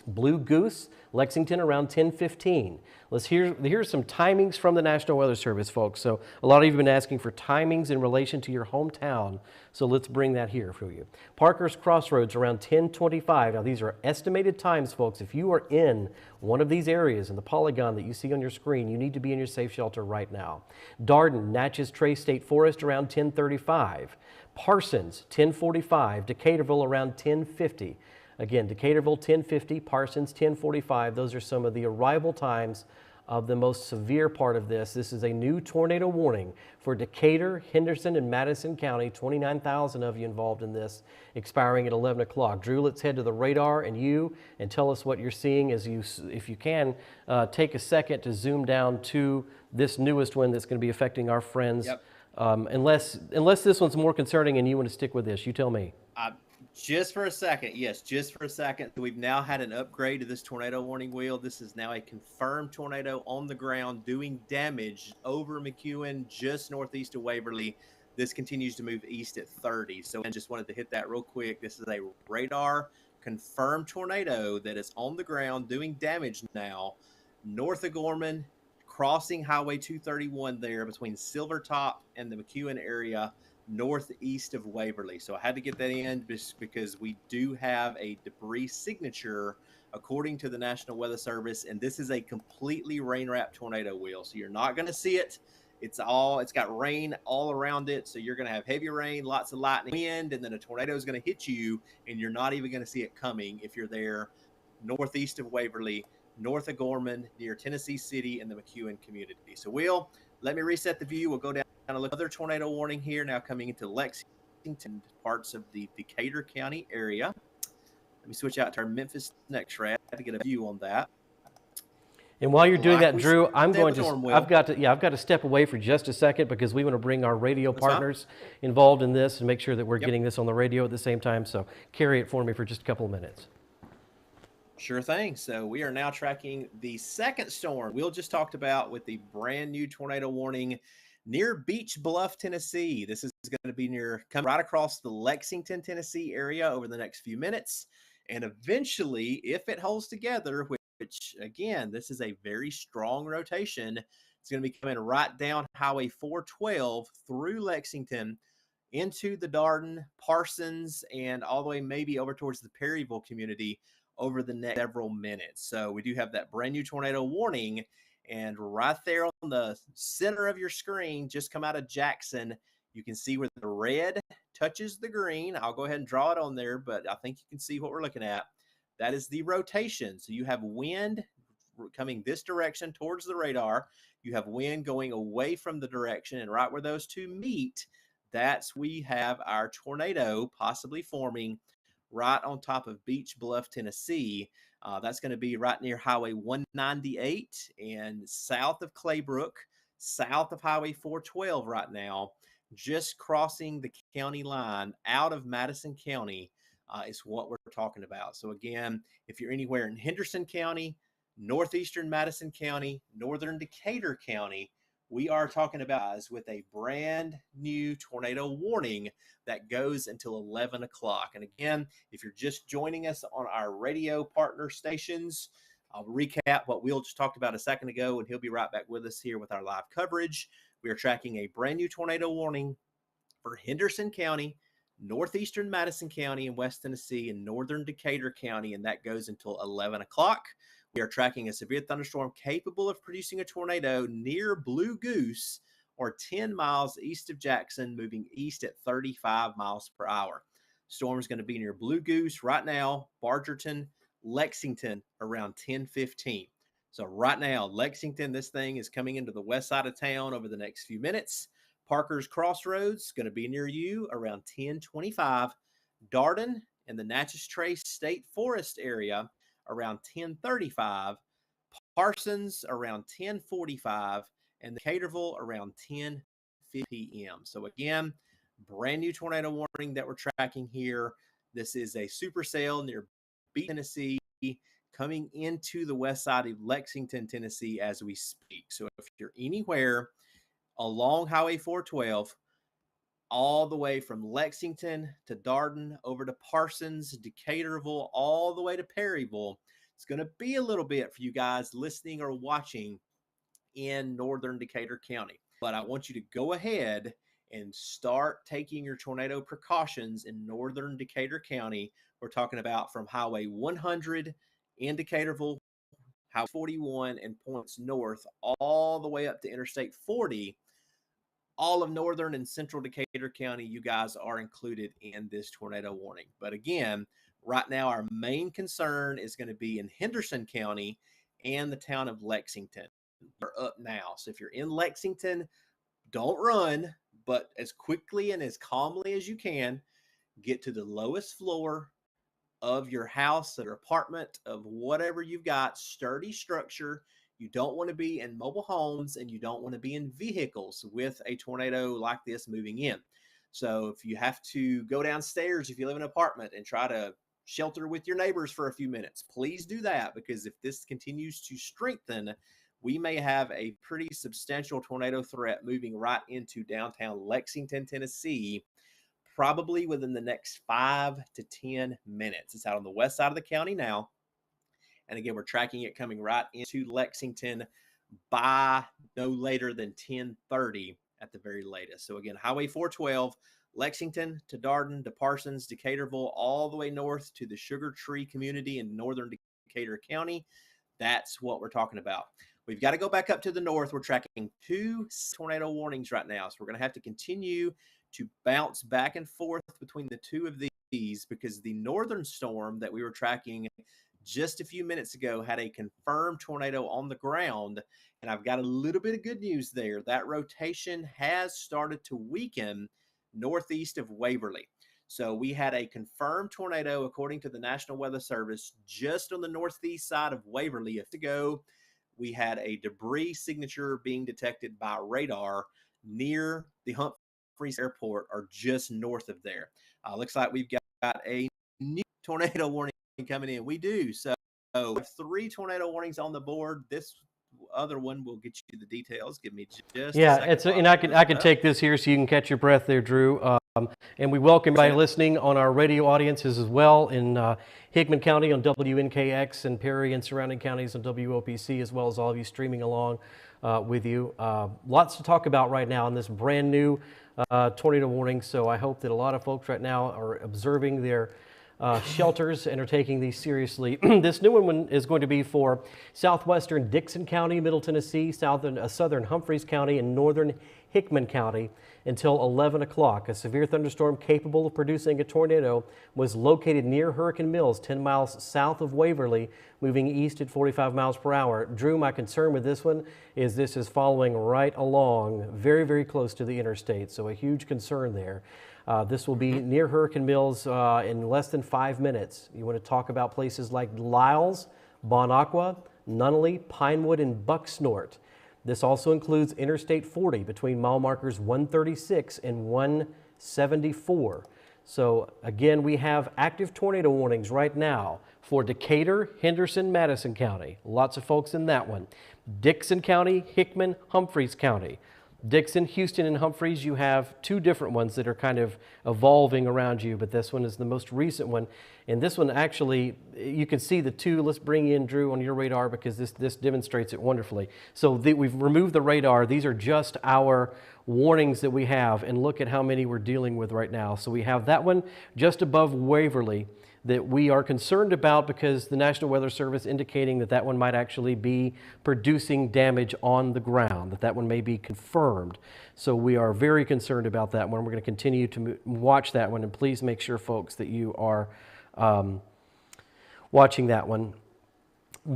Blue Goose, Lexington around 10:15. Here's some timings from the National Weather Service, folks. So a lot of you have been asking for timings in relation to your hometown. So let's bring that here for you. Parker's Crossroads around 10:25. Now these are estimated times, folks. If you are in one of these areas in the polygon that you see on your screen, you need to be in your safe shelter right now. Darden, Natchez Trace State Forest around 10:35. Parsons, 10:45. Decaturville around 10:50. Again, Decaturville 10:50, Parsons 10:45. Those are some of the arrival times of the most severe part of this. This is a new tornado warning for Decatur, Henderson, and Madison County. 29,000 of you involved in this, expiring at 11 o'clock. Drew, let's head to the radar and tell us what you're seeing as you, if you can, take a second to zoom down to this newest one that's going to be affecting our friends. Yep. Unless this one's more concerning and you want to stick with this, you tell me. Just for a second, yes, just for a second. We've now had an upgrade to this tornado warning wheel. This is now a confirmed tornado on the ground doing damage over McEwen, just northeast of Waverly. This continues to move east at 30. So I just wanted to hit that real quick. This is a radar confirmed tornado that is on the ground doing damage now north of Gorman, crossing Highway 231 there between Silvertop and the McEwen area, northeast of Waverly. So I had to get that in just because we do have a debris signature according to the National Weather Service, and this is a completely rain-wrapped tornado wheel. So you're not going to see it. It's got rain all around it. So you're going to have heavy rain, lots of lightning, wind, and then a tornado is going to hit you, and you're not even going to see it coming if you're there northeast of Waverly, north of Gorman, near Tennessee City and the McEwen community. So Will, let me reset the view. We'll go down and look at another tornado warning here now coming into Lexington, parts of the Decatur County area. Let me switch out to our Memphis next rad to get a view on that. And while you're doing that, Drew, I've got to step away for just a second because we want to bring our radio partners involved in this and make sure that we're getting this on the radio at the same time. So carry it for me for just a couple of minutes. Sure thing. So we are now tracking the second storm Will just talked about with the brand new tornado warning near Beach Bluff, Tennessee. This is going to be coming right across the Lexington, Tennessee area over the next few minutes. And eventually, if it holds together, which again, this is a very strong rotation, it's going to be coming right down Highway 412 through Lexington into the Darden, Parsons, and all the way maybe over towards the Perryville community over the next several minutes. So we do have that brand new tornado warning. And right there on the center of your screen, just come out of Jackson, you can see where the red touches the green. I'll go ahead and draw it on there, but I think you can see what we're looking at. That is the rotation. So you have wind coming this direction towards the radar. You have wind going away from the direction, and right where those two meet, that's we have our tornado possibly forming right on top of Beach Bluff, Tennessee. That's going to be right near Highway 198 and south of Claybrook, south of Highway 412 right now, just crossing the county line out of Madison County is what we're talking about. So again, if you're anywhere in Henderson County, northeastern Madison County, northern Decatur County, we are talking about with a brand new tornado warning that goes until 11 o'clock. And again, if you're just joining us on our radio partner stations, I'll recap what Will just talked about a second ago, and he'll be right back with us here with our live coverage. We are tracking a brand new tornado warning for Henderson County, northeastern Madison County in West Tennessee, and northern Decatur County, and that goes until 11 o'clock. We are tracking a severe thunderstorm capable of producing a tornado near Blue Goose, or 10 miles east of Jackson, moving east at 35 miles per hour. Storm is going to be near Blue Goose right now, Bargerton, Lexington, around 10:15. So right now, Lexington, this thing is coming into the west side of town over the next few minutes. Parker's Crossroads, going to be near you around 10:25. Darden and the Natchez Trace State Forest area around 10:35. Parsons around 10:45. And the Caterville around 10:50 p.m. So again, brand new tornado warning that we're tracking here. This is a supercell near Beach, Tennessee, coming into the west side of Lexington, Tennessee as we speak. So if you're anywhere along Highway 412, all the way from Lexington to Darden, over to Parsons, Decaturville, all the way to Perryville, it's going to be a little bit for you guys listening or watching in northern Decatur County. But I want you to go ahead and start taking your tornado precautions in northern Decatur County. We're talking about from Highway 100 in Decaturville, Highway 41 and points north, all the way up to Interstate 40. All of northern and central Decatur County, you guys are included in this tornado warning. But again, right now, our main concern is going to be in Henderson County and the town of Lexington. are up now. So if you're in Lexington, don't run, but as quickly and as calmly as you can, get to the lowest floor of your house, of your apartment, of whatever you've got, sturdy structure. You don't want to be in mobile homes, and you don't want to be in vehicles with a tornado like this moving in. So if you have to go downstairs, if you live in an apartment, and try to shelter with your neighbors for a few minutes, please do that, because if this continues to strengthen, we may have a pretty substantial tornado threat moving right into downtown Lexington, Tennessee, probably within the next 5 to 10 minutes. It's out on the west side of the county now. And again, we're tracking it coming right into Lexington by no later than 10:30 at the very latest. So again, Highway 412, Lexington to Darden to Parsons, Decaturville, all the way north to the Sugar Tree community in northern Decatur County. That's what we're talking about. We've got to go back up to the north. We're tracking 2 tornado warnings right now. So we're going to have to continue to bounce back and forth between the two of these, because the northern storm that we were tracking just a few minutes ago had a confirmed tornado on the ground. And I've got a little bit of good news there. That rotation has started to weaken northeast of Waverly. So we had a confirmed tornado, according to the National Weather Service, just on the northeast side of Waverly. A year ago, we had a debris signature being detected by radar near the Humphreys Airport, or just north of there. Looks like we've got a new tornado warning coming in. We do. So we have 3 tornado warnings on the board. This other one will get you the details. Give me just a second. And I can take this here so you can catch your breath there, Drew. And we welcome everybody listening on our radio audiences as well in Hickman County on WNKX, and Perry and surrounding counties on WOPC, as well as all of you streaming along with you. Lots to talk about right now in this brand new tornado warning. So I hope that a lot of folks right now are observing their shelters and are taking these seriously. This new one is going to be for southwestern Dixon County, Middle Tennessee, southern Humphreys County, and northern Hickman County until 11 o'clock. A severe thunderstorm capable of producing a tornado was located near Hurricane Mills, 10 miles south of Waverly, moving east at 45 miles per hour. Drew, my concern with this one is this is following right along, very, very close to the interstate, so a huge concern there. This will be near Hurricane Mills in less than 5 minutes. You want to talk about places like Lyles, Bon Aqua, Nunley, Pinewood, and Bucksnort. This also includes Interstate 40 between mile markers 136 and 174. So again, we have active tornado warnings right now for Decatur, Henderson, Madison County. Lots of folks in that one. Dixon County, Hickman, Humphreys County. Dixon, Houston, and Humphreys, you have 2 different ones that are kind of evolving around you, but this one is the most recent one. And this one actually, you can see the 2. Let's bring in Drew on your radar, because this demonstrates it wonderfully. So we've removed the radar. These are just our warnings that we have, and look at how many we're dealing with right now. So we have that one just above Waverly that we are concerned about, because the National Weather Service indicating that one might actually be producing damage on the ground, that one may be confirmed. So we are very concerned about that one. We're going to continue to watch that one, and please make sure, folks, that you are watching that one.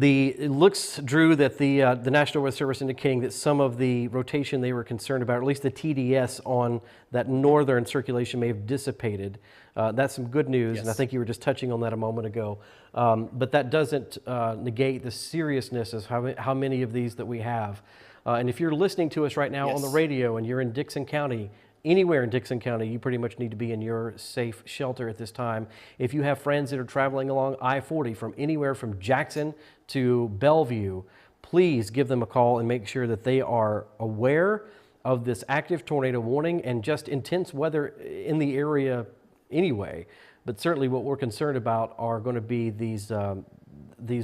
It looks, Drew, that the National Weather Service indicating that some of the rotation they were concerned about, or at least the TDS on that northern circulation, may have dissipated. That's some good news, yes. And I think you were just touching on that a moment ago. But that doesn't negate the seriousness of how many of these that we have. And if you're listening to us right now yes. on the radio and you're in Dixon County, anywhere in Dixon County, you pretty much need to be in your safe shelter at this time. If you have friends that are traveling along I-40 from anywhere from Jackson to Bellevue, please give them a call and make sure that they are aware of this active tornado warning and just intense weather in the area anyway. But certainly what we're concerned about are going to be these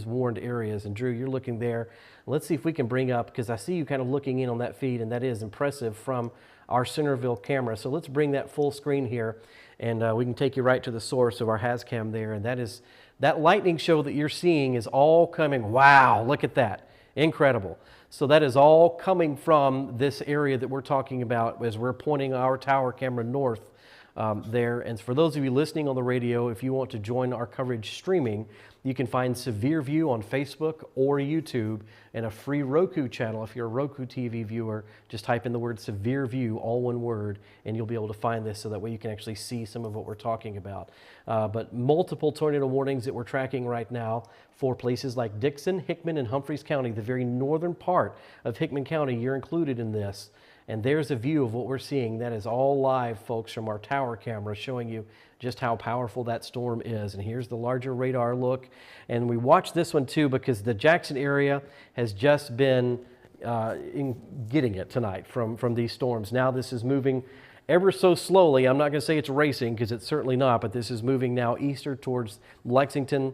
warned areas. And Drew, you're looking there. Let's see if we can bring up, because I see you kind of looking in on that feed, and that is impressive from our Centerville camera. So let's bring that full screen here, and we can take you right to the source of our HazCam there. And that lightning show that you're seeing is all coming. Wow, look at that. Incredible. So that is all coming from this area that we're talking about as we're pointing our tower camera north there. And for those of you listening on the radio, if you want to join our coverage streaming, You can find Severe View on Facebook or YouTube, and a free Roku channel. If you're a Roku TV viewer, just type in the word Severe View, all one word, and you'll be able to find this, so that way you can actually see some of what we're talking about. But multiple tornado warnings that we're tracking right now for places like Dixon, Hickman, and Humphreys County, the very northern part of Hickman County. You're included in this. And there's a view of what we're seeing. That is all live, folks, from our tower camera, showing you just how powerful that storm is. And here's the larger radar look. And we watch this one too, because the Jackson area has just been getting it tonight from these storms. Now this is moving ever so slowly. I'm not going to say it's racing, because it's certainly not, but this is moving now eastward towards Lexington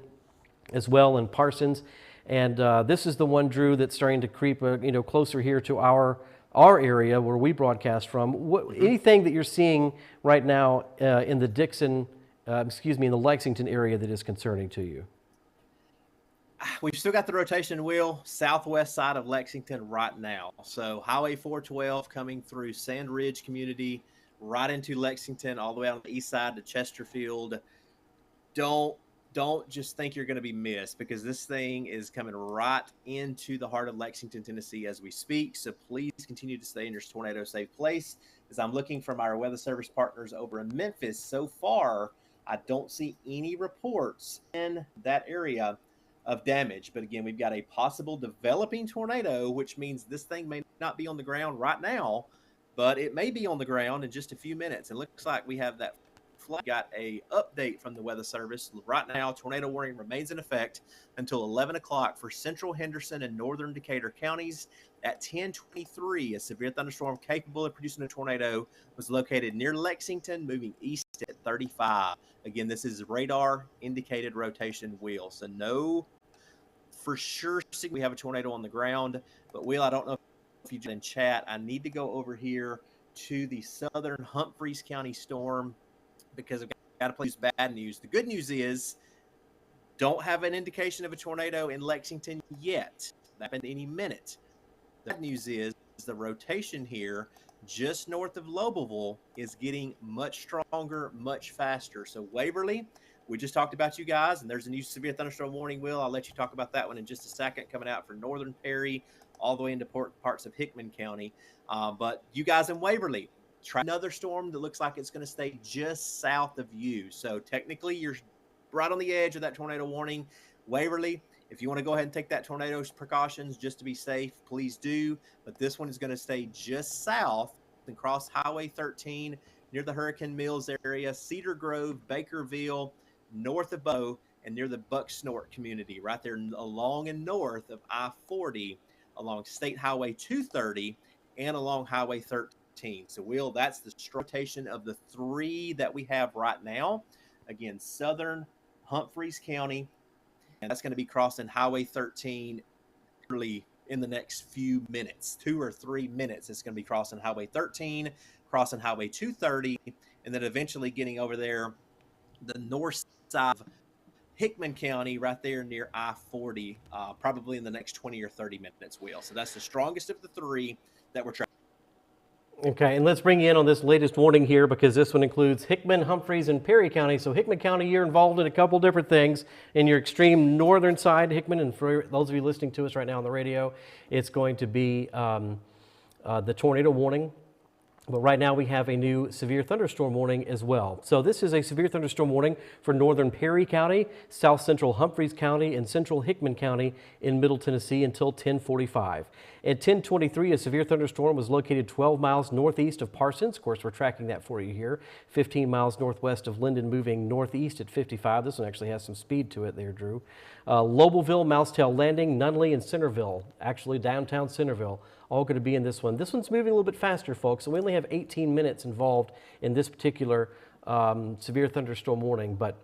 as well, and Parsons. And this is the one, Drew, that's starting to creep closer here to our area where we broadcast from. Anything that you're seeing right now in the Dixon, in the Lexington area that is concerning to you? We've still got the rotation wheel southwest side of Lexington right now. So Highway 412 coming through Sand Ridge community right into Lexington, all the way on the east side to Chesterfield. Don't just think you're going to be missed, because this thing is coming right into the heart of Lexington, Tennessee as we speak. So please continue to stay in your tornado safe place. As I'm looking from our weather service partners over in Memphis, so far, I don't see any reports in that area of damage. But again, we've got a possible developing tornado, which means this thing may not be on the ground right now, but it may be on the ground in just a few minutes. It looks like we have that. Got a update from the weather service right now. Tornado warning remains in effect until 11 o'clock for central Henderson and northern Decatur counties. At 10:23, a severe thunderstorm capable of producing a tornado was located near Lexington, moving east at 35. Again, this is radar indicated rotation wheel, so no for sure we have a tornado on the ground. But Will, I don't know if you in chat, I need to go over here to the southern Humphreys County storm, because I've got to play bad news. The good news is, don't have an indication of a tornado in Lexington yet. That happen any minute. The bad news is the rotation here just north of Lobelville is getting much stronger, much faster. So Waverly, we just talked about you guys, and there's a new severe thunderstorm warning, Will. I'll let you talk about that one in just a second, coming out for northern Perry all the way into parts of Hickman County. But you guys in Waverly, try another storm that looks like it's going to stay just south of you. So technically, you're right on the edge of that tornado warning. Waverly, if you want to go ahead and take that tornado precautions just to be safe, please do. But this one is going to stay just south and cross Highway 13 near the Hurricane Mills area, Cedar Grove, Bakerville, north of Bow, and near the Buck Snort community, right there along and north of I-40, along State Highway 230, and along Highway 13. So, Will, that's the rotation of the three that we have right now. Again, southern Humphreys County, and that's going to be crossing Highway 13 early in the next few minutes, 2 or 3 minutes. It's going to be crossing Highway 13, crossing Highway 230, and then eventually getting over there the north side of Hickman County, right there near I-40, probably in the next 20 or 30 minutes, Will. So that's the strongest of the three that we're tracking. Okay, and let's bring you in on this latest warning here, because this one includes Hickman, Humphreys, and Perry County. So Hickman County, you're involved in a couple different things. In your extreme northern side, Hickman, and for those of you listening to us right now on the radio, it's going to be the tornado warning. But right now we have a new severe thunderstorm warning as well. So this is a severe thunderstorm warning for northern Perry County, south central Humphreys County, and central Hickman County in Middle Tennessee until 10:45. At 10:23, a severe thunderstorm was located 12 miles northeast of Parsons. Of course, we're tracking that for you here. 15 miles northwest of Linden, moving northeast at 55. This one actually has some speed to it there, Drew. Lobelville, Mousetail Landing, Nunley, and Centerville, actually downtown Centerville, all going to be in this one. This one's moving a little bit faster, folks, so we only have 18 minutes involved in this particular severe thunderstorm warning. But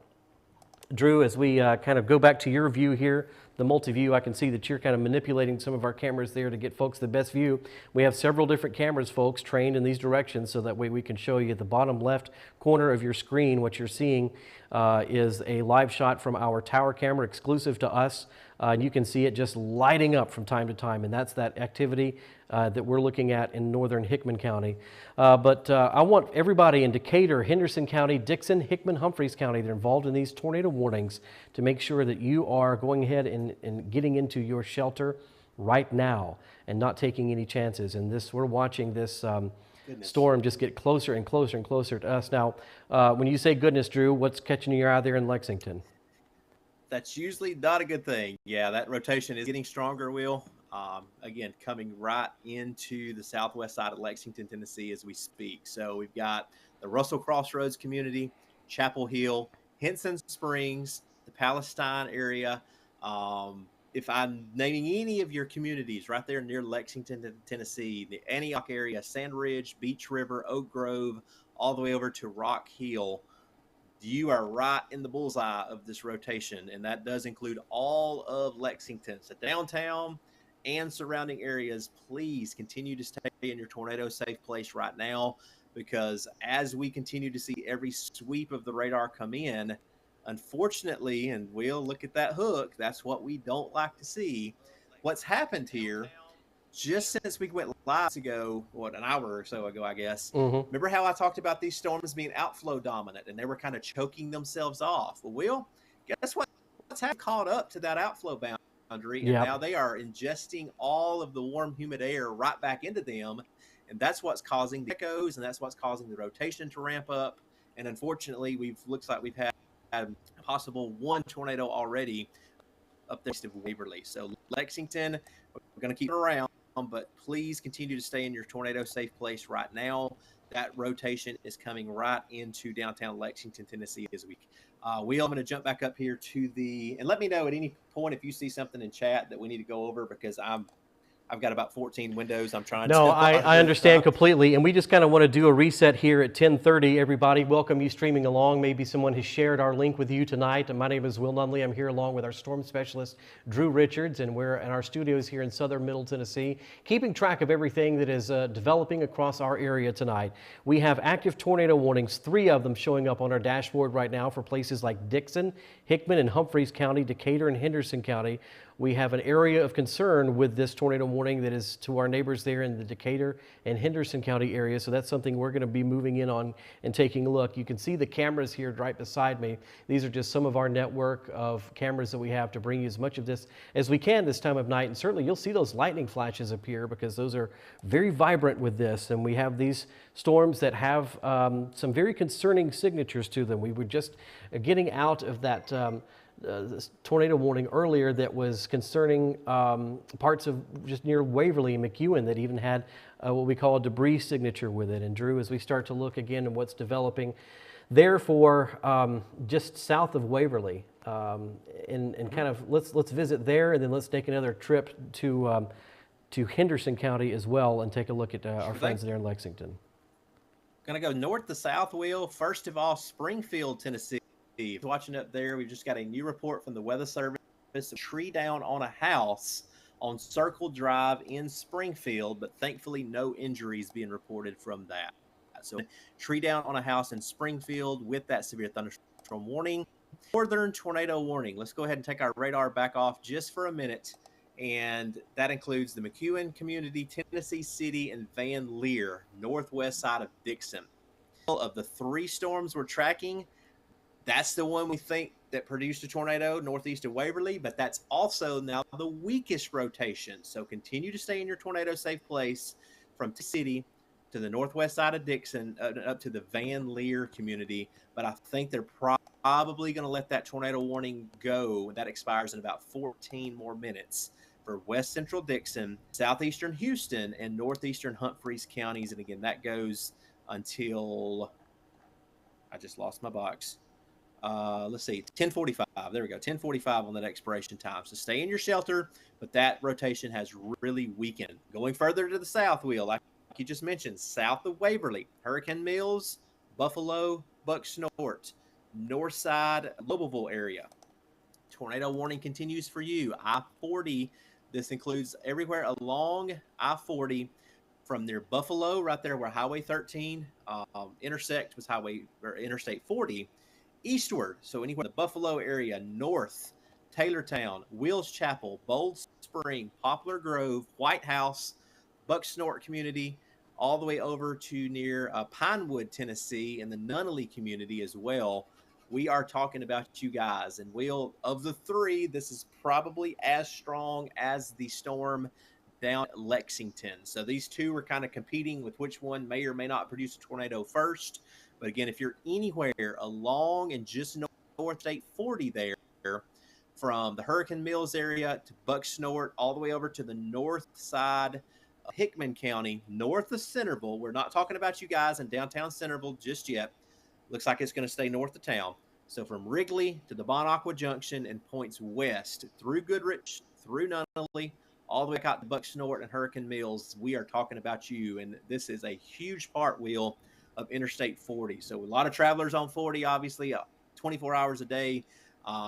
Drew, as we kind of go back to your view here, the multi-view, I can see that you're kind of manipulating some of our cameras there to get folks the best view. We have several different cameras, folks, trained in these directions, so that way we can show you at the bottom left corner of your screen what you're seeing is a live shot from our tower camera exclusive to us. And you can see it just lighting up from time to time, and that's that activity that we're looking at in northern Hickman County. But I want everybody in Decatur, Henderson County, Dixon, Hickman, Humphreys County that are involved in these tornado warnings to make sure that you are going ahead and getting into your shelter right now and not taking any chances. And we're watching this storm just get closer and closer and closer to us. Now, when you say goodness, Drew, what's catching your eye there in Lexington? That's usually not a good thing. Yeah, that rotation is getting stronger, Will. Again, coming right into the southwest side of Lexington, Tennessee as we speak. So we've got the Russell Crossroads community, Chapel Hill, Henson Springs, the Palestine area. If I'm naming any of your communities right there near Lexington, Tennessee, the Antioch area, Sand Ridge, Beach River, Oak Grove, all the way over to Rock Hill, you are right in the bullseye of this rotation, and that does include all of Lexington. So downtown and surrounding areas, please continue to stay in your tornado safe place right now, because as we continue to see every sweep of the radar come in, unfortunately, and we'll look at that hook, that's what we don't like to see. What's happened here just since we went live ago, an hour or so ago, I guess. Mm-hmm. Remember how I talked about these storms being outflow dominant and they were kind of choking themselves off? Well, Will, guess what? What's caught up to that outflow boundary, and now they are ingesting all of the warm, humid air right back into them, and that's what's causing the echoes, and that's what's causing the rotation to ramp up. And unfortunately, looks like we've had possible one tornado already up there of Waverly. So Lexington, we're going to keep it around, but please continue to stay in your tornado safe place right now. That rotation is coming right into downtown Lexington, Tennessee this week. I'm going to jump back up here and let me know at any point if you see something in chat that we need to go over, because I've got about 14 windows I'm trying to. No, I understand completely. And we just kind of want to do a reset here at 10:30. Everybody, welcome you streaming along. Maybe someone has shared our link with you tonight. And my name is Will Nunley. I'm here along with our storm specialist, Drew Richards, and we're in our studios here in southern Middle Tennessee, keeping track of everything that is developing across our area tonight. We have active tornado warnings, 3 of them showing up on our dashboard right now for places like Dixon, Hickman, and Humphreys County, Decatur, and Henderson County. We have an area of concern with this tornado warning that is to our neighbors there in the Decatur and Henderson County area. So that's something we're going to be moving in on and taking a look. You can see the cameras here right beside me. These are just some of our network of cameras that we have to bring you as much of this as we can this time of night. And certainly you'll see those lightning flashes appear, because those are very vibrant with this. And we have these storms that have some very concerning signatures to them. We were just getting out of that this tornado warning earlier that was concerning parts of just near Waverly and McEwen that even had what we call a debris signature with it. And Drew, as we start to look again at what's developing, therefore just south of Waverly, and kind of let's visit there, and then let's take another trip to Henderson County as well and take a look at our friends there in Lexington. Going to go north to south, Will. First of all, Springfield, Tennessee. Watching up there, we've just got a new report from the Weather Service. A tree down on a house on Circle Drive in Springfield, but thankfully no injuries being reported from that. So tree down on a house in Springfield with that severe thunderstorm warning. Northern tornado warning. Let's go ahead and take our radar back off just for a minute. And that includes the McEwen community, Tennessee City, and Van Leer, northwest side of Dixon. Of the 3 storms we're tracking, that's the one we think that produced a tornado northeast of Waverly, but that's also now the weakest rotation. So continue to stay in your tornado safe place from City to the northwest side of Dixon up to the Van Leer community. But I think they're probably going to let that tornado warning go. That expires in about 14 more minutes for west central Dixon, southeastern Houston, and northeastern Humphreys counties. And again, that goes until I just lost my box. Let's see, 10:45. There we go, 10:45 on that expiration time. So stay in your shelter, but that rotation has really weakened. Going further to the south, Will, like you just mentioned, south of Waverly, Hurricane Mills, Buffalo, Bucksnort, north side, Lobelville area. Tornado warning continues for you. I-40, this includes everywhere along I-40 from near Buffalo, right there where Highway 13 intersect with Interstate 40. eastward, so anywhere in the Buffalo area, north, Taylortown, Wills Chapel, Bold Spring, Poplar Grove, White House, Bucksnort community, all the way over to near Pinewood, Tennessee, and the Nunley community as well. We are talking about you guys. And Will, of the three, this is probably as strong as the storm down at Lexington. So these two are kind of competing with which one may or may not produce a tornado first. But again, if you're anywhere along and just north State 40 there, from the Hurricane Mills area to Bucksnort, all the way over to the north side of Hickman County, north of Centerville. We're not talking about you guys in downtown Centerville just yet. Looks like it's going to stay north of town. So from Wrigley to the Bon Aqua Junction and points west through Goodrich, through Nunley, all the way out to Bucksnort and Hurricane Mills, we are talking about you. And this is a huge part, Will, of Interstate 40. So a lot of travelers on 40, obviously, 24 hours a day.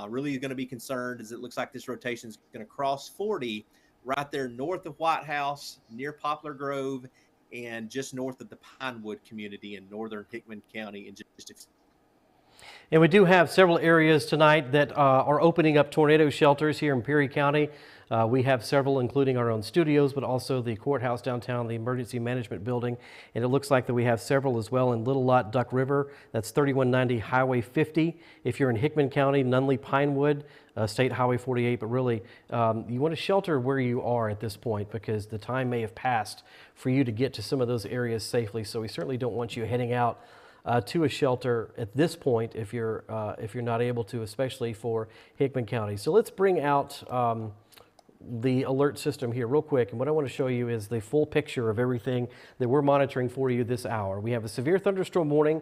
Really going to be concerned as it looks like this rotation is going to cross 40 right there north of White House, near Poplar Grove, and just north of the Pinewood community in northern Hickman County. And we do have several areas tonight that are opening up tornado shelters here in Perry County. We have several, including our own studios, but also the courthouse downtown, the emergency management building. And it looks like that we have several as well in Little Lot, Duck River. That's 3190 Highway 50. If you're in Hickman County, Nunley, Pinewood, State Highway 48. But really, you want to shelter where you are at this point because the time may have passed for you to get to some of those areas safely. So we certainly don't want you heading out to a shelter at this point if you're not able to, especially for Hickman County. So let's bring out the alert system here real quick. And what I want to show you is the full picture of everything that we're monitoring for you this hour. We have a severe thunderstorm warning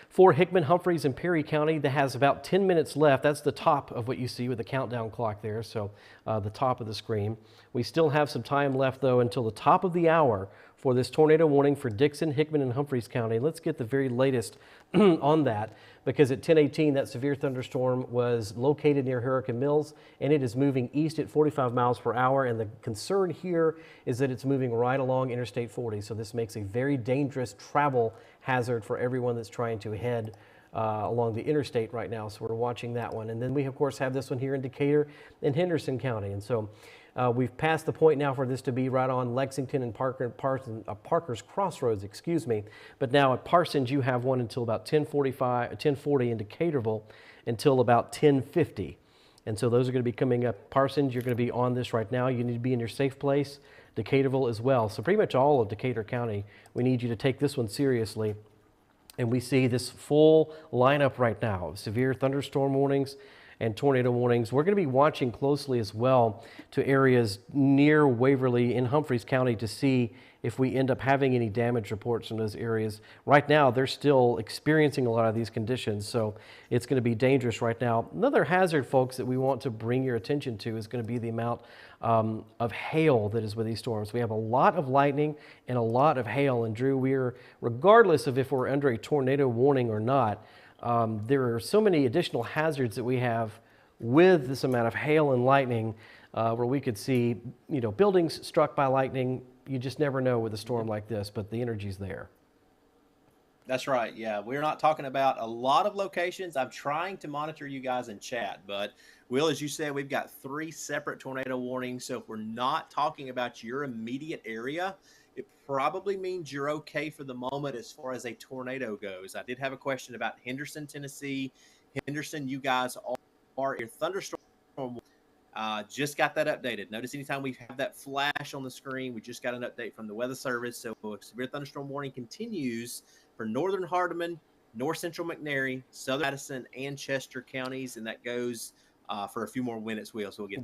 for Hickman, Humphreys, and Perry County that has about 10 minutes left. That's the top of what you see with the countdown clock there, so the top of the screen. We still have some time left, though, until the top of the hour for this tornado warning for Dixon, Hickman, and Humphreys County. Let's get the very latest on that, because at 10:18, that severe thunderstorm was located near Hurricane Mills, and it is moving east at 45 miles per hour. And the concern here is that it's moving right along Interstate 40. So this makes a very dangerous travel hazard for everyone that's trying to head along the interstate right now. So we're watching that one. And then we, of course, have this one here in Decatur and Henderson County. And so we've passed the point now for this to be right on Lexington and Parker's Crossroads, excuse me. But now at Parsons, you have one until about 10:40 in Decaturville until about 10:50. And so those are going to be coming up. Parsons, you're going to be on this right now. You need to be in your safe place. Decaturville as well. So pretty much all of Decatur County, we need you to take this one seriously. And we see this full lineup right now of severe thunderstorm warnings and tornado warnings. We're going to be watching closely as well to areas near Waverly in Humphreys County to see if we end up having any damage reports in those areas. Right now, they're still experiencing a lot of these conditions, so it's going to be dangerous right now. Another hazard, folks, that we want to bring your attention to is going to be the amount of hail that is with these storms. We have a lot of lightning and a lot of hail, and Drew, we're, regardless of if we're under a tornado warning or not, there are so many additional hazards that we have with this amount of hail and lightning where we could see, buildings struck by lightning. You just never know with a storm like this, but the energy's there. That's right. Yeah, we're not talking about a lot of locations. I'm trying to monitor you guys in chat, but Will, as you said, we've got 3 separate tornado warnings. So if we're not talking about your immediate area, it probably means you're okay for the moment as far as a tornado goes. I did have a question about Henderson, Tennessee. Henderson, you guys are your thunderstorm. Just got that updated. Notice anytime we have that flash on the screen, we just got an update from the Weather Service. So a severe thunderstorm warning continues for northern Hardeman, north central McNairy, southern Madison, and Chester counties, and that goes for a few more minutes, Will. So we'll get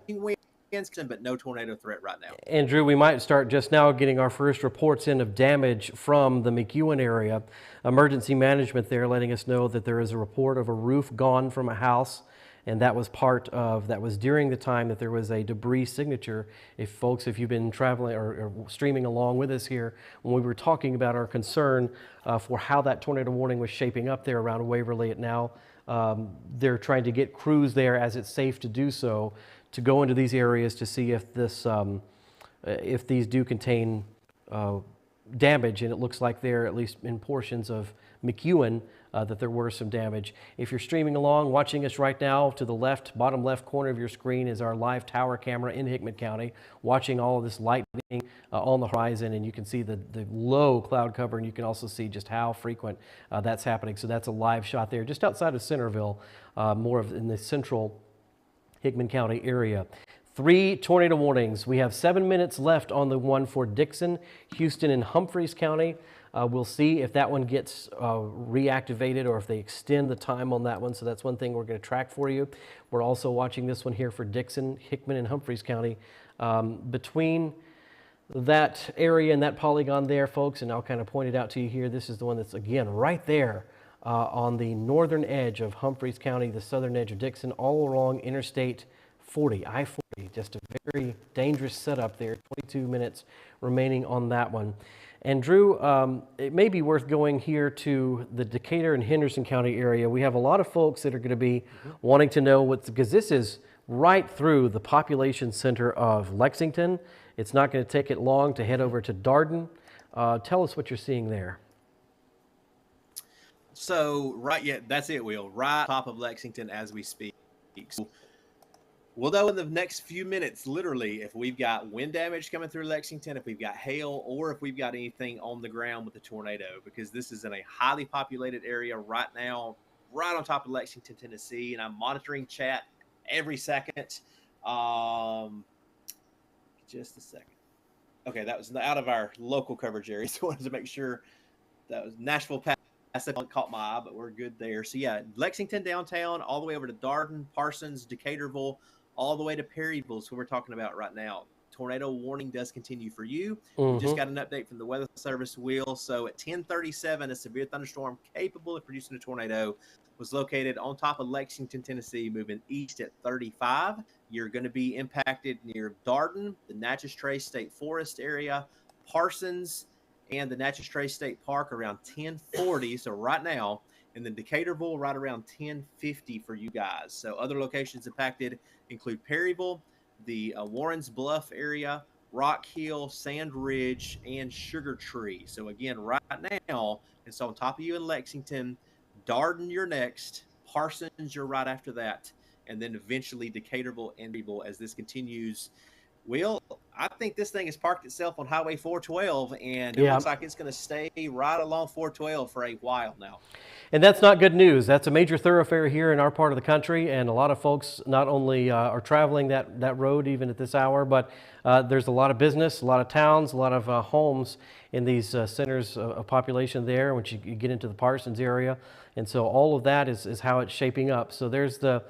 winds, but no tornado threat right now. And Drew, we might start just now getting our first reports in of damage from the McEwen area. Emergency management there letting us know that there is a report of a roof gone from a house. And that was that was during the time that there was a debris signature. If you've been traveling or streaming along with us here, when we were talking about our concern for how that tornado warning was shaping up there around Waverly, now they're trying to get crews there as it's safe to do so, to go into these areas to see if if these do contain damage, and it looks like they're, at least in portions of McEwen that there were some damage. If you're streaming along, watching us right now, to the left, bottom left corner of your screen is our live tower camera in Hickman County, watching all of this lightning on the horizon, and you can see the low cloud cover, and you can also see just how frequent that's happening. So that's a live shot there, just outside of Centerville, more of in the central Hickman County area. 3 tornado warnings. We have 7 minutes left on the one for Dixon, Houston, and Humphreys County. We'll see if that one gets reactivated or if they extend the time on that one. So that's one thing we're going to track for you. We're also watching this one here for Dixon, Hickman, and Humphreys County. Between that area and that polygon there, folks, and I'll kind of point it out to you here. This is the one that's, again, right there on the northern edge of Humphreys County, the southern edge of Dixon, all along Interstate 40, I-40. Just a very dangerous setup there. 22 minutes remaining on that one. And Drew, it may be worth going here to the Decatur and Henderson County area. We have a lot of folks that are going to be wanting to know what, because this is right through the population center of Lexington. It's not going to take it long to head over to Darden. Tell us what you're seeing there. So, that's it, Will. Right top of Lexington as we speak. So, we'll know in the next few minutes, literally, if we've got wind damage coming through Lexington, if we've got hail, or if we've got anything on the ground with the tornado, because this is in a highly populated area right now, right on top of Lexington, Tennessee, and I'm monitoring chat every second. Just a second. Okay, that was out of our local coverage area, so I wanted to make sure that was Nashville Pass. That caught my eye, but we're good there. So yeah, Lexington downtown, all the way over to Darden, Parsons, Decaturville, all the way to Perryville. So we're talking about right now. Tornado warning does continue for you. We just got an update from the Weather Service, Will. So at 10:37, a severe thunderstorm capable of producing a tornado was located on top of Lexington, Tennessee, moving east at 35. You're going to be impacted near Darden, the Natchez Trace State Forest area, Parsons, and the Natchez Trace State Park around 10:40. So right now, and then Decaturville right around 10:50 for you guys. So other locations impacted include Perryville, the Warrens Bluff area, Rock Hill, Sand Ridge, and Sugar Tree. So again, right now, it's on top of you in Lexington. Darden, you're next. Parsons, you're right after that. And then eventually Decaturville and Perryville as this continues. Will, I think this thing has parked itself on Highway 412, and it looks like it's going to stay right along 412 for a while now. And that's not good news. That's a major thoroughfare here in our part of the country, and a lot of folks not only are traveling that road even at this hour, but there's a lot of business, a lot of towns, a lot of homes in these centers of population there once you get into the Parsons area. And so all of that is how it's shaping up. So there's the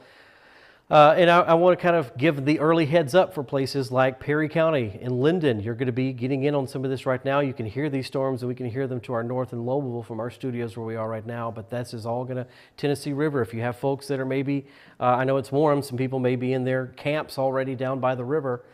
and I want to kind of give the early heads up for places like Perry County and Linden. You're going to be getting in on some of this right now. You can hear these storms, and we can hear them to our north in Lowellville from our studios where we are right now. But this is all going to Tennessee River. If you have folks that are maybe, I know it's warm, some people may be in their camps already down by the river.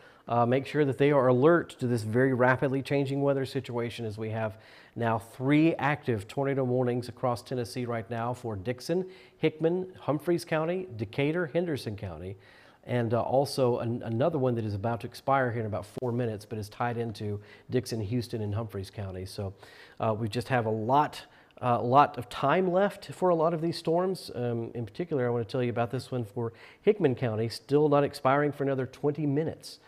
Make sure that they are alert to this very rapidly changing weather situation, as we have now 3 active tornado warnings across Tennessee right now for Dixon, Hickman, Humphreys County, Decatur, Henderson County, and also another one that is about to expire here in about 4 minutes, but is tied into Dixon, Houston, and Humphreys County. So we just have a lot of time left for a lot of these storms. In particular, I want to tell you about this one for Hickman County, still not expiring for another 20 minutes.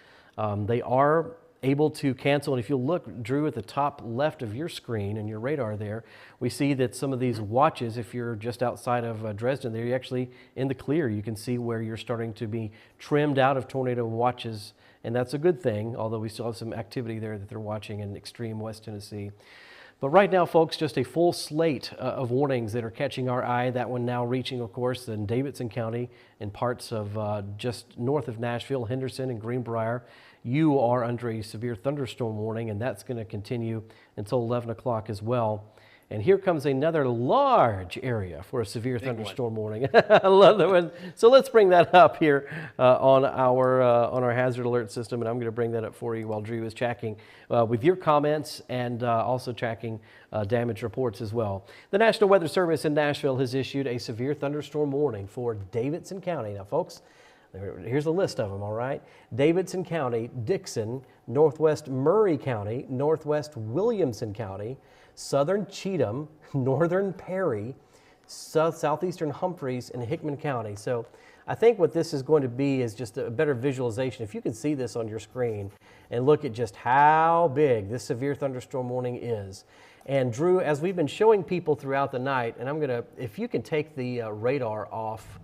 They are able to cancel, and if you look, Drew, at the top left of your screen and your radar there, we see that some of these watches, if you're just outside of Dresden, they're actually in the clear. You can see where you're starting to be trimmed out of tornado watches, and that's a good thing, although we still have some activity there that they're watching in extreme West Tennessee. But right now, folks, just a full slate of warnings that are catching our eye. That one now reaching, of course, in Davidson County and parts of just north of Nashville, Henderson, and Greenbrier. You are under a severe thunderstorm warning, and that's going to continue until 11 o'clock as well. And here comes another large area for a severe thunderstorm warning. I love that one. So let's bring that up here on our hazard alert system, and I'm going to bring that up for you while Drew is tracking with your comments and also tracking damage reports as well. The National Weather Service in Nashville has issued a severe thunderstorm warning for Davidson County. Now, folks, Here's a list of them, all right? Davidson County, Dixon, Northwest Murray County, Northwest Williamson County, Southern Cheatham, Northern Perry, Southeastern Humphreys, and Hickman County. So I think what this is going to be is just a better visualization. If you can see this on your screen and look at just how big this severe thunderstorm warning is. And Drew, as we've been showing people throughout the night, and I'm gonna, if you can take the radar off,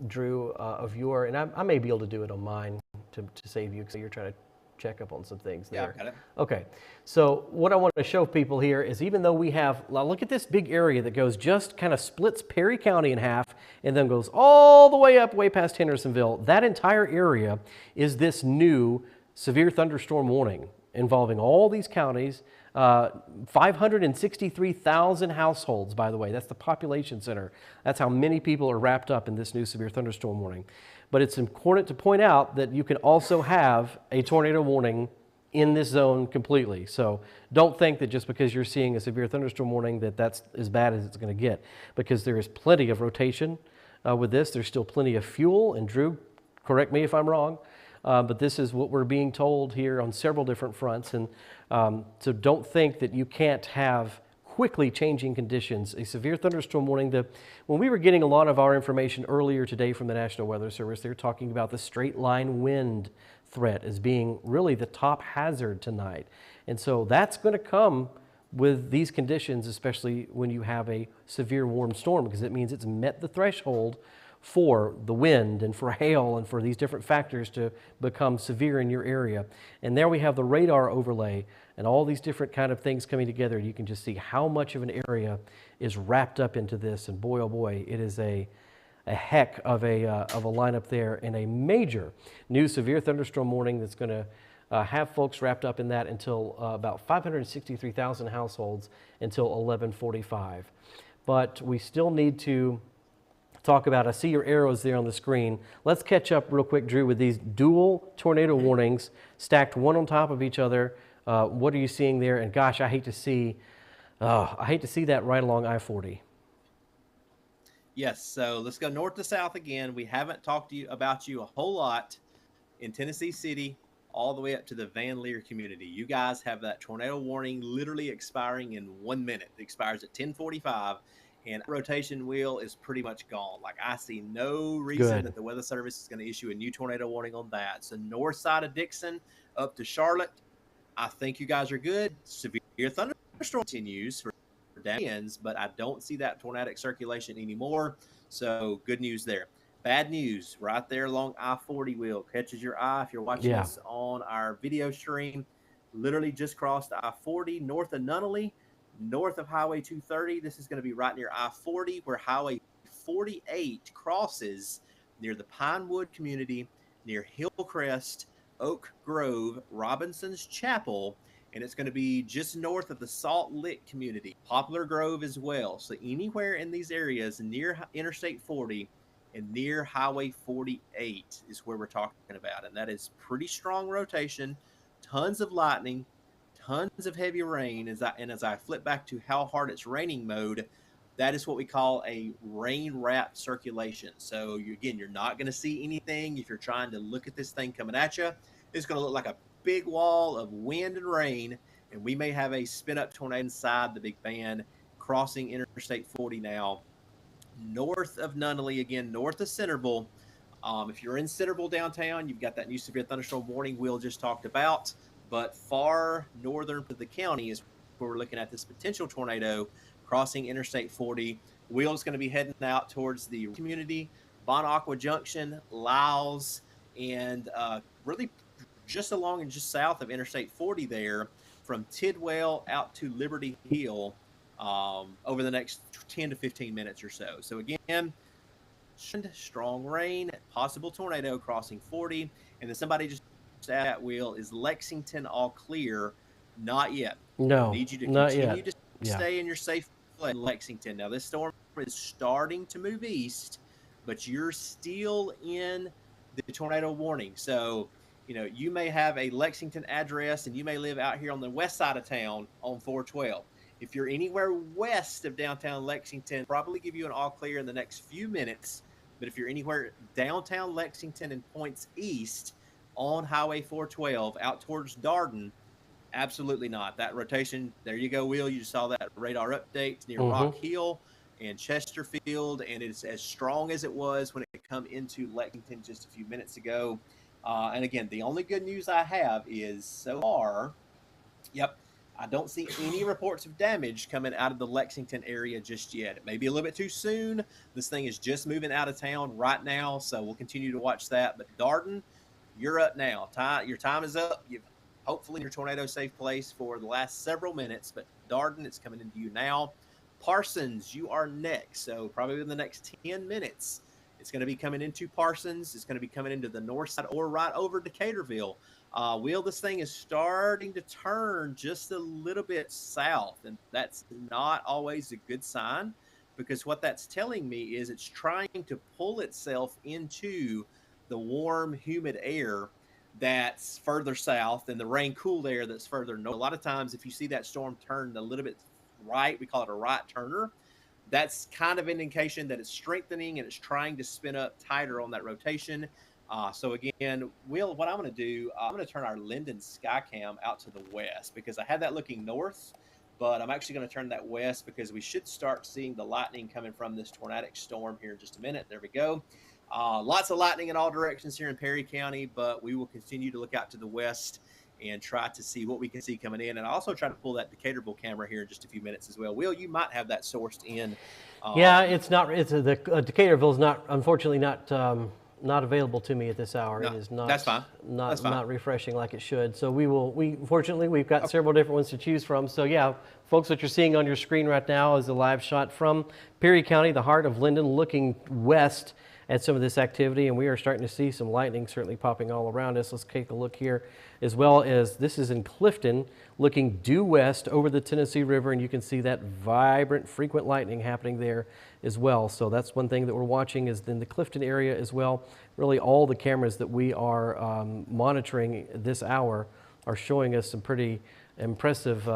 Drew, of your, and I may be able to do it on mine to save you, because you're trying to check up on some things there. Yeah, got it. Okay, so what I want to show people here is, even though we have, look at this big area that goes just kind of splits Perry County in half and then goes all the way up way past Hendersonville, that entire area is this new severe thunderstorm warning involving all these counties. 563,000 households, by the way. That's the population center. That's how many people are wrapped up in this new severe thunderstorm warning. But it's important to point out that you can also have a tornado warning in this zone completely. So don't think that just because you're seeing a severe thunderstorm warning that that's as bad as it's going to get, because there is plenty of rotation with this. There's still plenty of fuel, and Drew, correct me if I'm wrong, but this is what we're being told here on several different fronts. And so don't think that you can't have quickly changing conditions. A severe thunderstorm warning, when we were getting a lot of our information earlier today from the National Weather Service, they were talking about the straight line wind threat as being really the top hazard tonight. And so that's going to come with these conditions, especially when you have a severe warm storm, because it means it's met the threshold for the wind and for hail and for these different factors to become severe in your area. And there we have the radar overlay and all these different kind of things coming together. You can just see how much of an area is wrapped up into this. And boy, oh boy, it is a heck of a lineup there, and a major new severe thunderstorm warning that's going to have folks wrapped up in that until about 563,000 households until 11:45. But we still need to talk about, I see your arrows there on the screen. Let's catch up real quick, Drew, with these dual tornado warnings stacked one on top of each other. What are you seeing there? And gosh, I hate to see that right along I-40. Yes, so let's go north to south again. We haven't talked to you about a whole lot in Tennessee City, all the way up to the Van Leer community. You guys have that tornado warning literally expiring in 1 minute. It expires at 10:45. And rotation wheel is pretty much gone. Like, I see no reason that the Weather Service is going to issue a new tornado warning on that. So north side of Dixon up to Charlotte, I think you guys are good. Severe thunderstorm continues for days, but I don't see that tornadic circulation anymore. So good news there. Bad news right there along I-40 wheel. Catches your eye if you're watching us on our video stream. Literally just crossed I-40 north of Nunley, north of Highway 230. This is going to be right near I-40, where Highway 48 crosses near the Pinewood community, near Hillcrest, Oak Grove, Robinson's Chapel, and it's going to be just north of the Salt Lick community, Poplar Grove as well. So anywhere in these areas near Interstate 40 and near Highway 48 is where we're talking about, and that is pretty strong rotation, tons of lightning, tons of heavy rain. As I flip back to how hard it's raining mode, that is what we call a rain-wrapped circulation. So you're not going to see anything if you're trying to look at this thing coming at you. It's going to look like a big wall of wind and rain, and we may have a spin-up tornado inside the big band crossing Interstate 40 now, north of Nunley, again, north of Centerville. If you're in Centerville downtown, you've got that new severe thunderstorm warning Will just talked about. But far northern to the county is where we're looking at this potential tornado crossing Interstate 40. Will's going to be heading out towards the community, Bon Aqua Junction, Lyles, and really just along and just south of Interstate 40 there, from Tidwell out to Liberty Hill over the next 10 to 15 minutes or so. So again, strong rain, possible tornado crossing 40, and then somebody just at Will, is Lexington all clear? Not yet. No, I need you to not continue yet. to stay in your safe place in Lexington. Now, this storm is starting to move east, but you're still in the tornado warning. So, you may have a Lexington address, and you may live out here on the west side of town on 412. If you're anywhere west of downtown Lexington, probably give you an all clear in the next few minutes. But if you're anywhere downtown Lexington and points east on Highway 412 out towards Darden, absolutely not. That rotation, there you go, Will. You just saw that radar update near Mm-hmm. Rock Hill and Chesterfield, and it's as strong as it was when it come into Lexington just a few minutes ago. And again, the only good news I have is so far, yep, I don't see any reports of damage coming out of the Lexington area just yet. It may be a little bit too soon. This thing is just moving out of town right now, so we'll continue to watch that. But Darden, you're up now. Your time is up. You've hopefully in your tornado safe place for the last several minutes, but Darden, it's coming into you now. Parsons, you are next. So probably in the next 10 minutes, it's going to be coming into Parsons. It's going to be coming into the north side or right over Decaturville. Will, this thing is starting to turn just a little bit south, and that's not always a good sign, because what that's telling me is it's trying to pull itself into the warm, humid air that's further south and the rain-cooled air that's further north. A lot of times, if you see that storm turn a little bit right, we call it a right turner, that's kind of an indication that it's strengthening and it's trying to spin up tighter on that rotation. So again, Will, what I'm going to do, I'm going to turn our Linden Skycam out to the west because I had that looking north, but I'm actually going to turn that west because we should start seeing the lightning coming from this tornadic storm here in just a minute. There we go. Lots of lightning in all directions here in Perry County, but we will continue to look out to the west and try to see what we can see coming in. And I'll also try to pull that Decaturville camera here in just a few minutes as well. Will, you might have that sourced in. Yeah, it's not. The Decaturville is not, unfortunately, not available to me at this hour. No, it is not. that's fine. That's fine. Not refreshing like it should. So fortunately we've got several different ones to choose from. So yeah, folks, what you're seeing on your screen right now is a live shot from Perry County, the heart of Linden, looking west at some of this activity, and we are starting to see some lightning certainly popping all around us. Let's take a look here, as well as this is in Clifton, looking due west over the Tennessee River, and you can see that vibrant, frequent lightning happening there as well. So that's one thing that we're watching is in the Clifton area as well. Really all the cameras that we are monitoring this hour are showing us some pretty impressive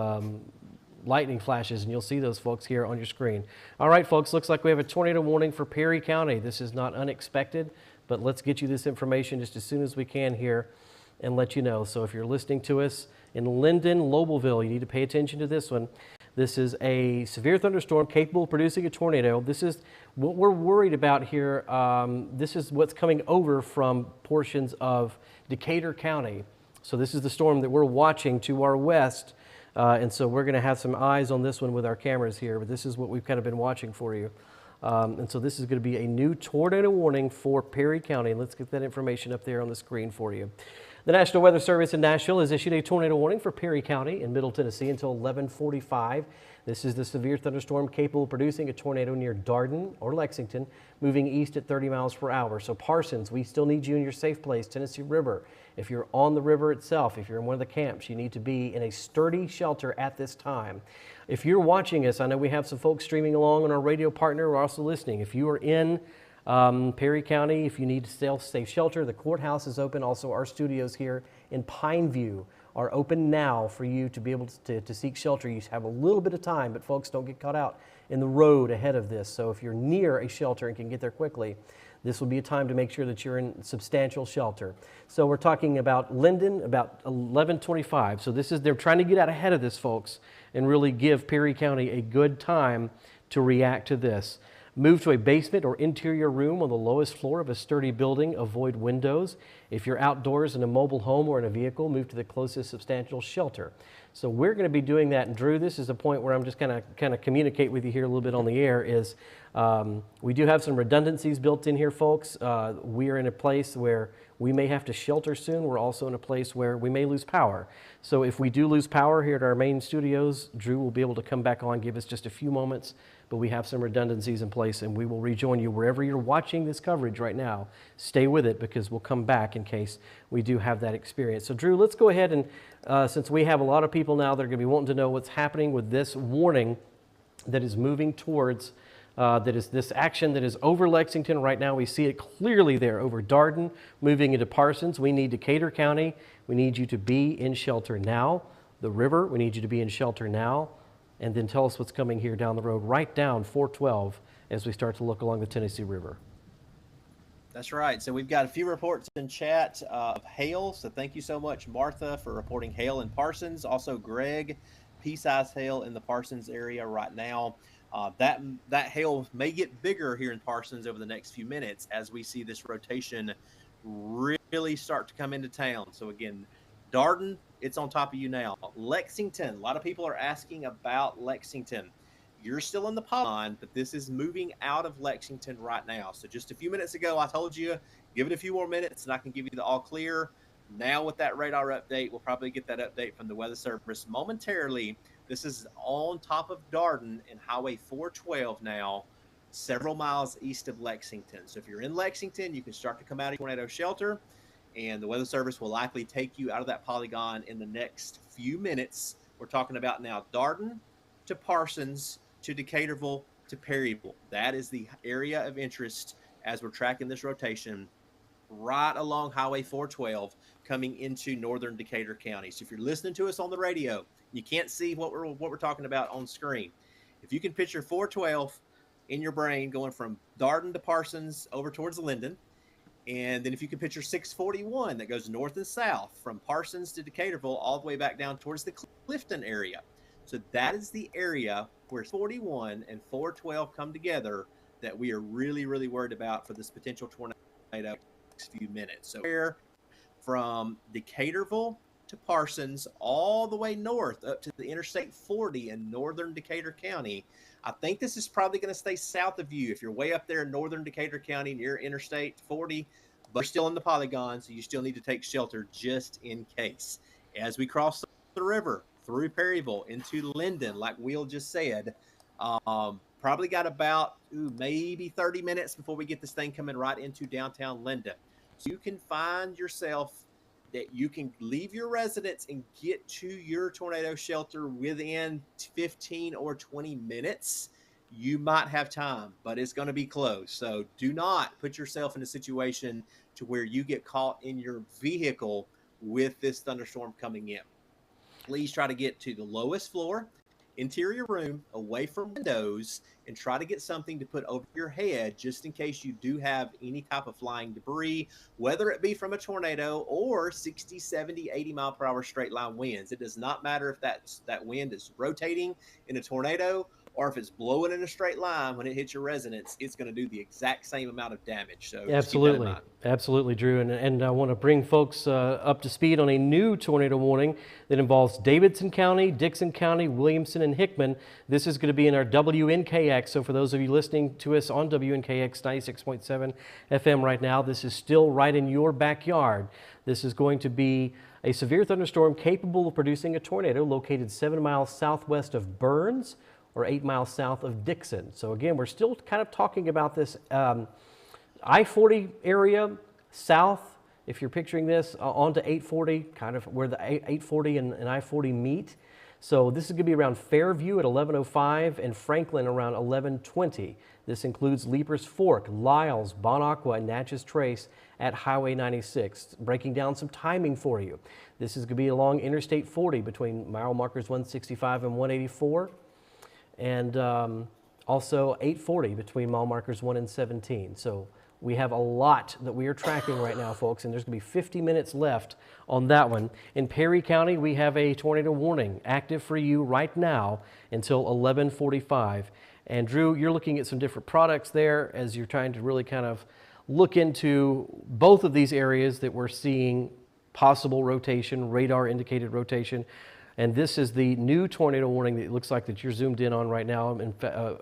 lightning flashes, and you'll see those folks here on your screen. All right, folks, looks like we have a tornado warning for Perry County. This is not unexpected, but let's get you this information just as soon as we can here and let you know. So if you're listening to us in Linden, Lobelville, you need to pay attention to this one. This is a severe thunderstorm capable of producing a tornado. This is what we're worried about here. This is what's coming over from portions of Decatur County. So this is the storm that we're watching to our west. And so we're going to have some eyes on this one with our cameras here, but this is what we've kind of been watching for you. And so this is going to be a new tornado warning for Perry County. Let's get that information up there on the screen for you. The National Weather Service in Nashville has issued a tornado warning for Perry County in Middle Tennessee until 11:45. This is the severe thunderstorm capable of producing a tornado near Darden or Lexington, moving east at 30 miles per hour. So Parsons, we still need you in your safe place, Tennessee River. If you're on the river itself, if you're in one of the camps, you need to be in a sturdy shelter at this time. If you're watching us, I know we have some folks streaming along on our radio partner. We're also listening. If you are in Perry County, if you need safe shelter, the courthouse is open. Also, our studios here in Pineview are open now for you to be able to seek shelter. You have a little bit of time, but folks, don't get caught out in the road ahead of this. So if you're near a shelter and can get there quickly, this will be a time to make sure that you're in substantial shelter. So we're talking about Linden, about 11:25. So they're trying to get out ahead of this, folks, and really give Perry County a good time to react to this. Move to a basement or interior room on the lowest floor of a sturdy building. Avoid windows. If you're outdoors in a mobile home or in a vehicle, move to the closest substantial shelter. So we're going to be doing that. And Drew, this is a point where I'm just kind of communicate with you here a little bit on the air is we do have some redundancies built in here, folks. We are in a place where we may have to shelter soon. We're also in a place where we may lose power. So if we do lose power here at our main studios, Drew will be able to come back on, give us just a few moments, but we have some redundancies in place, and we will rejoin you wherever you're watching this coverage right now. Stay with it because we'll come back in case we do have that experience. So Drew, let's go ahead and since we have a lot of people now that are going to be wanting to know what's happening with this warning that is moving towards that is this action that is over Lexington right now. We see it clearly there over Darden, moving into Parsons. We need Decatur County. We need you to be in shelter now. The river, we need you to be in shelter now. And then tell us what's coming here down the road, right down 412 as we start to look along the Tennessee River. That's right. So we've got a few reports in chat of hail. So thank you so much, Martha, for reporting hail in Parsons. Also, Greg, pea-sized hail in the Parsons area right now. That hail may get bigger here in Parsons over the next few minutes as we see this rotation really start to come into town. So again, Darden, it's on top of you now. Lexington, a lot of people are asking about Lexington. You're still in the polygon, but this is moving out of Lexington right now. So just a few minutes ago, I told you, give it a few more minutes and I can give you the all clear. Now with that radar update, we'll probably get that update from the Weather Service momentarily. This is on top of Darden and Highway 412 now, several miles east of Lexington. So if you're in Lexington, you can start to come out of tornado shelter, and the Weather Service will likely take you out of that polygon in the next few minutes. We're talking about now Darden to Parsons to Decaturville to Perryville. That is the area of interest as we're tracking this rotation right along Highway 412 coming into northern Decatur County. So if you're listening to us on the radio, you can't see what we're talking about on screen. If you can picture 412 in your brain going from Darden to Parsons over towards Linden, and then if you can picture 641 that goes north and south from Parsons to Decaturville all the way back down towards the Clifton area. So that is the area where 41 and 412 come together that we are really, really worried about for this potential tornado next few minutes. So from Decaturville to Parsons all the way north up to the Interstate 40 in northern Decatur County. I think this is probably going to stay south of you if you're way up there in northern Decatur County near Interstate 40, but you're still in the polygon, so you still need to take shelter just in case. As we cross the river through Perryville into Linden, like Will just said, probably got about maybe 30 minutes before we get this thing coming right into downtown Linden. So you can find yourself that you can leave your residence and get to your tornado shelter within 15 or 20 minutes. You might have time, but it's going to be close. So do not put yourself in a situation to where you get caught in your vehicle with this thunderstorm coming in. Please try to get to the lowest floor, interior room, away from windows, and try to get something to put over your head just in case you do have any type of flying debris, whether it be from a tornado or 60, 70, 80 mile per hour straight line winds. It does not matter if that wind is rotating in a tornado or if it's blowing in a straight line. When it hits your residence, it's going to do the exact same amount of damage. So just keep that in Absolutely. mind. Absolutely, Drew. And I want to bring folks up to speed on a new tornado warning that involves Davidson County, Dixon County, Williamson, and Hickman. This is going to be in our WNKX. So for those of you listening to us on WNKX 96.7 FM right now, this is still right in your backyard. This is going to be a severe thunderstorm capable of producing a tornado located 7 miles southwest of Burns or 8 miles south of Dixon. So again, we're still kind of talking about this I-40 area south, if you're picturing this, onto 840, kind of where the 840 and I-40 meet. So this is going to be around Fairview at 11:05 and Franklin around 11:20. This includes Leapers Fork, Lyles, Bon Aqua, and Natchez Trace at Highway 96. Breaking down some timing for you. This is going to be along Interstate 40 between mile markers 165 and 184. And also 840 between mile markers 1 and 17. So we have a lot that we are tracking right now, folks, and there's going to be 50 minutes left on that one. In Perry County, we have a tornado warning active for you right now until 11:45. And Drew, you're looking at some different products there as you're trying to really kind of look into both of these areas that we're seeing possible rotation, radar indicated rotation. And this is the new tornado warning that it looks like that you're zoomed in on right now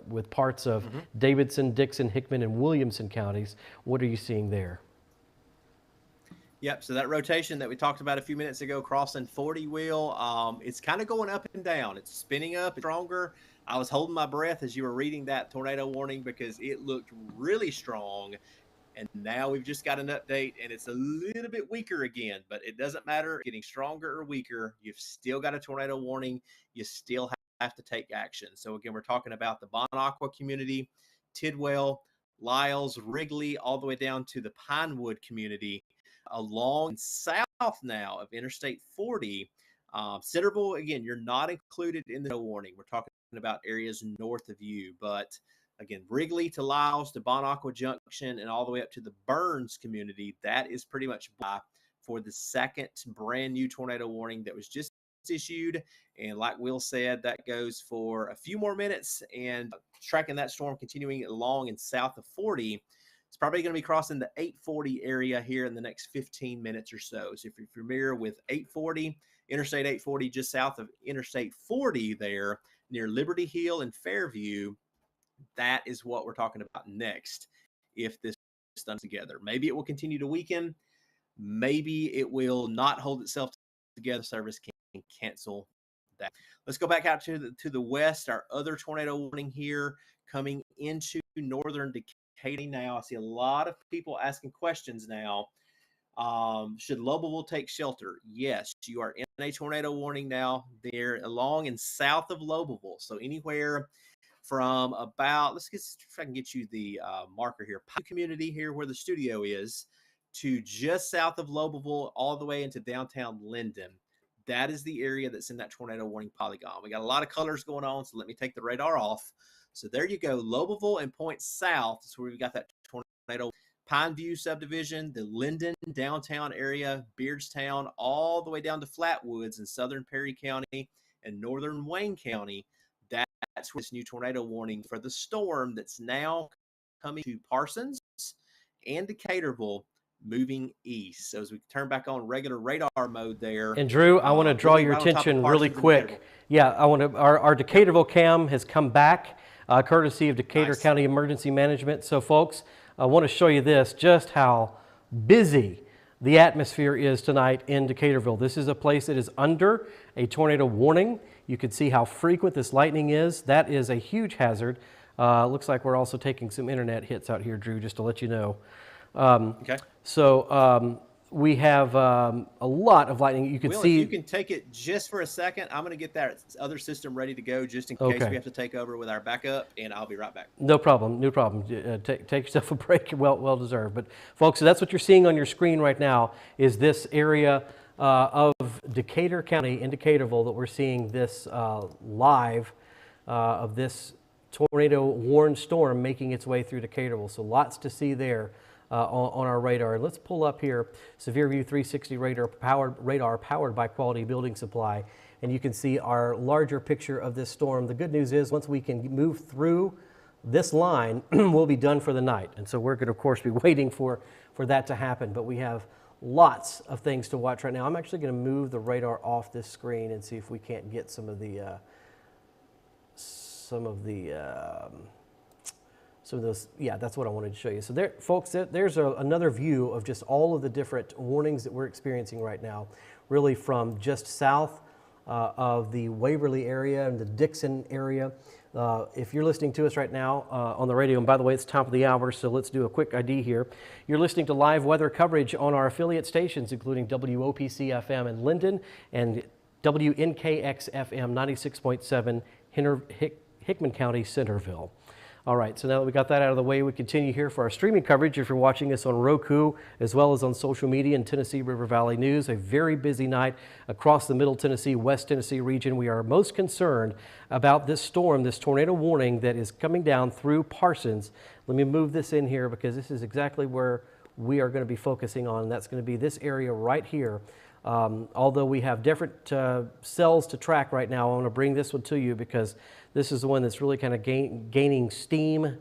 with parts of Davidson, Dixon, Hickman, and Williamson counties. What are you seeing there? Yep. So that rotation that we talked about a few minutes ago, crossing 40 wheel, it's kind of going up and down. It's spinning up, it's stronger. I was holding my breath as you were reading that tornado warning because it looked really strong. And now we've just got an update and it's a little bit weaker again, but it doesn't matter getting stronger or weaker. You've still got a tornado warning. You still have to take action. So again, we're talking about the Bon Aqua community, Tidwell, Lyles, Wrigley, all the way down to the Pinewood community along south now of Interstate 40. Centerville, again, you're not included in the no warning. We're talking about areas north of you, but again, Wrigley to Lyles to Bon Aqua Junction and all the way up to the Burns community. That is pretty much for the second brand new tornado warning that was just issued. And like Will said, that goes for a few more minutes, and tracking that storm continuing along in south of 40. It's probably going to be crossing the 840 area here in the next 15 minutes or so. So if you're familiar with 840, Interstate 840 just south of Interstate 40 there near Liberty Hill and Fairview, that is what we're talking about next if this is done together. Maybe it will continue to weaken. Maybe it will not hold itself together. Service can cancel that. Let's go back out to the west. Our other tornado warning here coming into northern Decatur now. I see a lot of people asking questions now. Should Lobelville take shelter? Yes, you are in a tornado warning now. They're along and south of Lobelville. So anywhere from about, let's get, if I can get you the marker here, Pine Community here where the studio is, to just south of Lobelville, all the way into downtown Linden. That is the area that's in that tornado warning polygon. We got a lot of colors going on, so let me take the radar off. So there you go, Lobelville and Point South is where we got that tornado. Pineview subdivision, the Linden downtown area, Beardstown, all the way down to Flatwoods in southern Perry County and northern Wayne County. That's where this new tornado warning for the storm that's now coming to Parsons and Decaturville, moving east. So as we turn back on regular radar mode there. And Drew, I want to draw your attention really quick. Yeah, I want to. Our Decaturville cam has come back, courtesy of Decatur County Emergency Management. So, folks, I want to show you this, just how busy the atmosphere is tonight in Decaturville. This is a place that is under a tornado warning. You can see how frequent this lightning is. That is a huge hazard. Looks like we're also taking some internet hits out here, Drew, just to let you know. Okay. So we have a lot of lightning. You can see. If you can take it just for a second, I'm going to get that other system ready to go just in case we have to take over with our backup, and I'll be right back. No problem. No problem. Take yourself a break. Well deserved. But folks, so that's what you're seeing on your screen right now is this area of Decatur County in Decaturville that we're seeing this live of this tornado warned storm making its way through Decaturville. So lots to see there. On our radar. And let's pull up here Severe View 360 radar powered by Quality Building Supply, and you can see our larger picture of this storm. The good news is once we can move through this line, we'll be done for the night, and so we're going to of course be waiting for that to happen. But we have lots of things to watch right now. I'm actually going to move the radar off this screen and see if we can't get some of those, yeah, that's what I wanted to show you. So there, folks, there's another view of just all of the different warnings that we're experiencing right now, really from just south of the Waverly area and the Dixon area. If you're listening to us right now on the radio, and by the way, it's top of the hour, so let's do a quick ID here. You're listening to live weather coverage on our affiliate stations, including WOPC FM in Linden and WNKX FM 96.7 Hickman County, Centerville. All right, so now that we got that out of the way, we continue here for our streaming coverage. If you're watching us on Roku, as well as on social media and Tennessee River Valley News, a very busy night across the Middle Tennessee, West Tennessee region. We are most concerned about this storm, this tornado warning that is coming down through Parsons. Let me move this in here because this is exactly where we are going to be focusing on. That's going to be this area right here. Although we have different cells to track right now, I want to bring this one to you because this is the one that's really kind of gaining steam.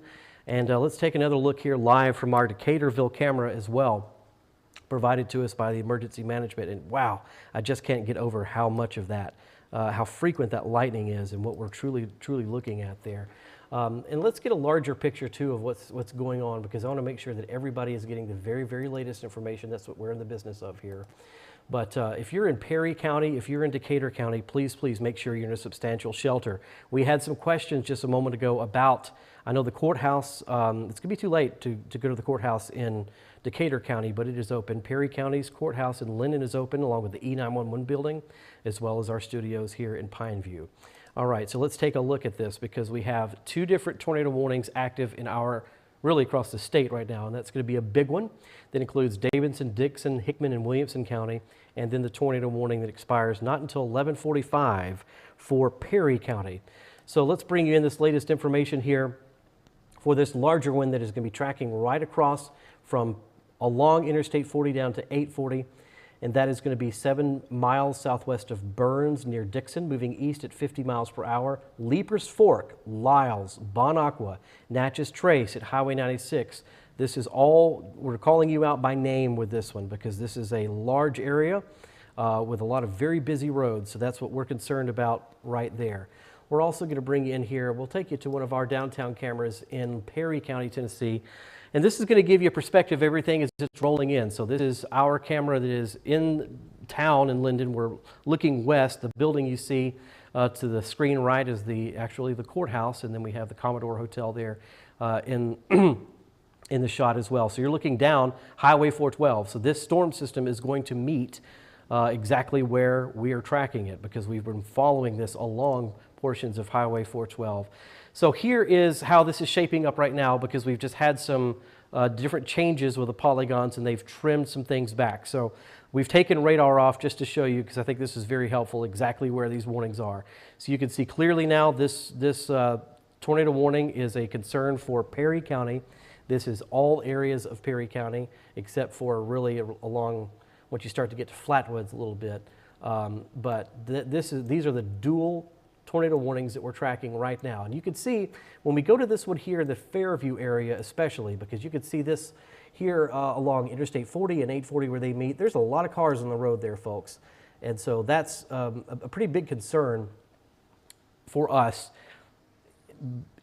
And let's take another look here live from our Decaturville camera as well, provided to us by the emergency management. And wow, I just can't get over how much of that, how frequent that lightning is and what we're truly looking at there. And let's get a larger picture too of what's going on, because I want to make sure that everybody is getting the very latest information. That's what we're in the business of here. But if you're in Perry County, if you're in Decatur County, please make sure you're in a substantial shelter. We had some questions just a moment ago about, I know the courthouse, it's going to be too late to go to the courthouse in Decatur County, but it is open. Perry County's courthouse in Linden is open, along with the E911 building, as well as our studios here in Pineview. All right, so let's take a look at this because we have two different tornado warnings active in really across the state right now, and that's going to be a big one that includes Davidson, Dixon, Hickman, and Williamson County, and then the tornado warning that expires not until 11:45 for Perry County. So let's bring you in this latest information here. for this larger one that is going to be tracking right across from along Interstate 40 down to 840. And that is going to be 7 miles southwest of Burns near Dixon, moving east at 50 miles per hour. Leapers Fork, Lyles, Bon Aqua, Natchez Trace at Highway 96. This is all, we're calling you out by name with this one because this is a large area with a lot of very busy roads. So that's what we're concerned about right there. We're also going to bring you in here. We'll take you to one of our downtown cameras in Perry County, Tennessee. And this is going to give you a perspective of everything as it's rolling in. So this is our camera that is in town in Linden. We're looking west. The building you see to the screen right is actually the courthouse, and then we have the Commodore Hotel there in the shot as well. So you're looking down Highway 412. So this storm system is going to meet exactly where we are tracking it because we've been following this along portions of Highway 412. So here is how this is shaping up right now because we've just had some different changes with the polygons and they've trimmed some things back. So we've taken radar off just to show you because I think this is very helpful exactly where these warnings are. So you can see clearly now this tornado warning is a concern for Perry County. This is all areas of Perry County except for really along once you start to get to Flatwoods a little bit. But these are the dual tornado warnings that we're tracking right now. And you can see when we go to this one here in the Fairview area especially, because you can see this here along Interstate 40 and 840 where they meet. There's a lot of cars on the road there, folks. And so that's a pretty big concern for us.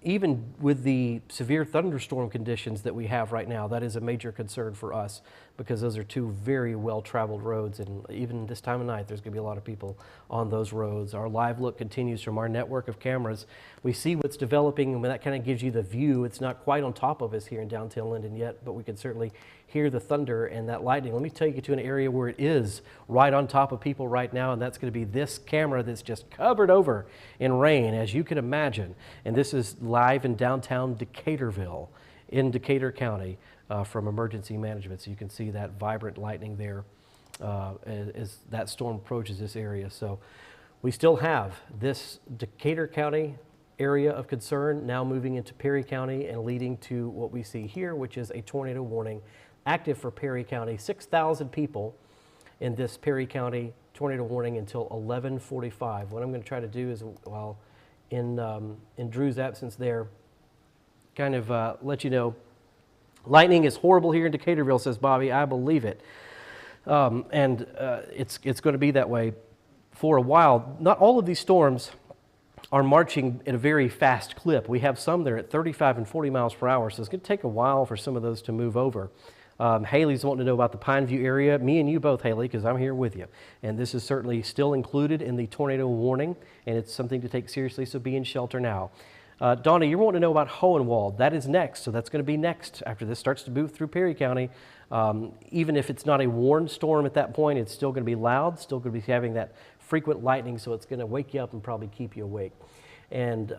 Even with the severe thunderstorm conditions that we have right now, that is a major concern for us because those are two very well-traveled roads, and even this time of night, there's going to be a lot of people on those roads. Our live look continues from our network of cameras. We see what's developing, and that kind of gives you the view. It's not quite on top of us here in downtown Linden yet, but we can certainly hear the thunder and that lightning. Let me take you to an area where it is right on top of people right now, and that's going to be this camera that's just covered over in rain, as you can imagine. And this is live in downtown Decaturville in Decatur County from emergency management. So you can see that vibrant lightning there as that storm approaches this area. So we still have this Decatur County area of concern now moving into Perry County and leading to what we see here, which is a tornado warning active for Perry County. 6,000 people in this Perry County tornado warning until 11:45. What I'm going to try to do is, while in Drew's absence there, kind of let you know, lightning is horrible here in Decaturville, says Bobby. I believe it. It's going to be that way for a while. Not all of these storms are marching at a very fast clip. We have some that are at 35 and 40 miles per hour, so it's going to take a while for some of those to move over. Haley's wanting to know about the Pineview area. Me and you both, Haley, because I'm here with you. And this is certainly still included in the tornado warning, and it's something to take seriously, so be in shelter now. Donna, you're wanting to know about Hohenwald. That is next, so that's going to be next after this starts to move through Perry County. Even if it's not a warned storm at that point, it's still going to be loud, still going to be having that frequent lightning, so it's going to wake you up and probably keep you awake. And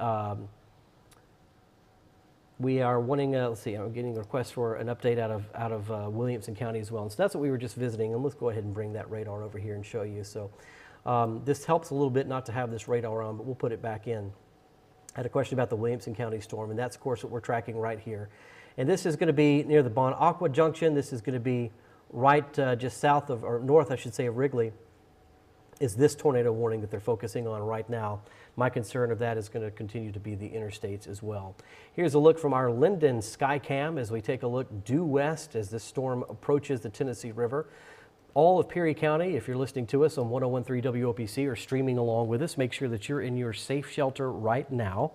we are wanting, let's see, I'm getting a request for an update out of Williamson County as well. And so that's what we were just visiting, and let's go ahead and bring that radar over here and show you. So this helps a little bit not to have this radar on, but we'll put it back in. I had a question about the Williamson County storm, and that's, of course, what we're tracking right here. And this is going to be near the Bon Aqua Junction. This is going to be right just south of, or north, I should say, of Wrigley, is this tornado warning that they're focusing on right now. My concern of that is going to continue to be the interstates as well. Here's a look from our Linden Skycam as we take a look due west as this storm approaches the Tennessee River. All of Perry County, if you're listening to us on 101.3 WOPC or streaming along with us, make sure that you're in your safe shelter right now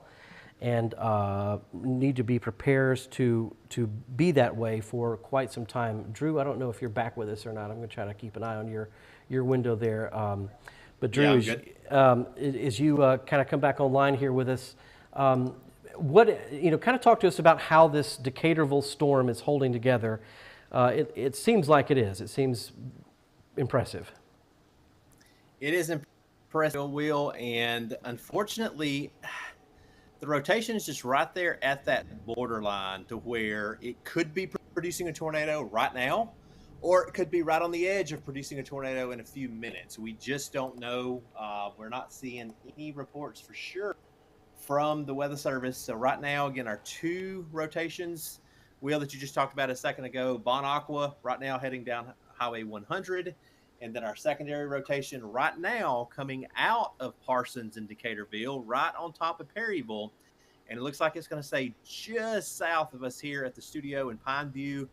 and need to be prepared to be that way for quite some time. Drew, I don't know if you're back with us or not. I'm going to try to keep an eye on your window there. But Drew, as you kind of come back online here with us, kind of talk to us about how this Decaturville storm is holding together. It seems like it is. It seems impressive. It is impressive, Will, and unfortunately, the rotation is just right there at that borderline to where it could be producing a tornado right now, or it could be right on the edge of producing a tornado in a few minutes. We just don't know. We're not seeing any reports for sure from the Weather Service. So right now, again, our two rotations, Will, that you just talked about a second ago, Bon Aqua right now heading down Highway 100. And then our secondary rotation right now coming out of Parsons and Decaturville, right on top of Perryville. And it looks like it's going to stay just south of us here at the studio in Pine View.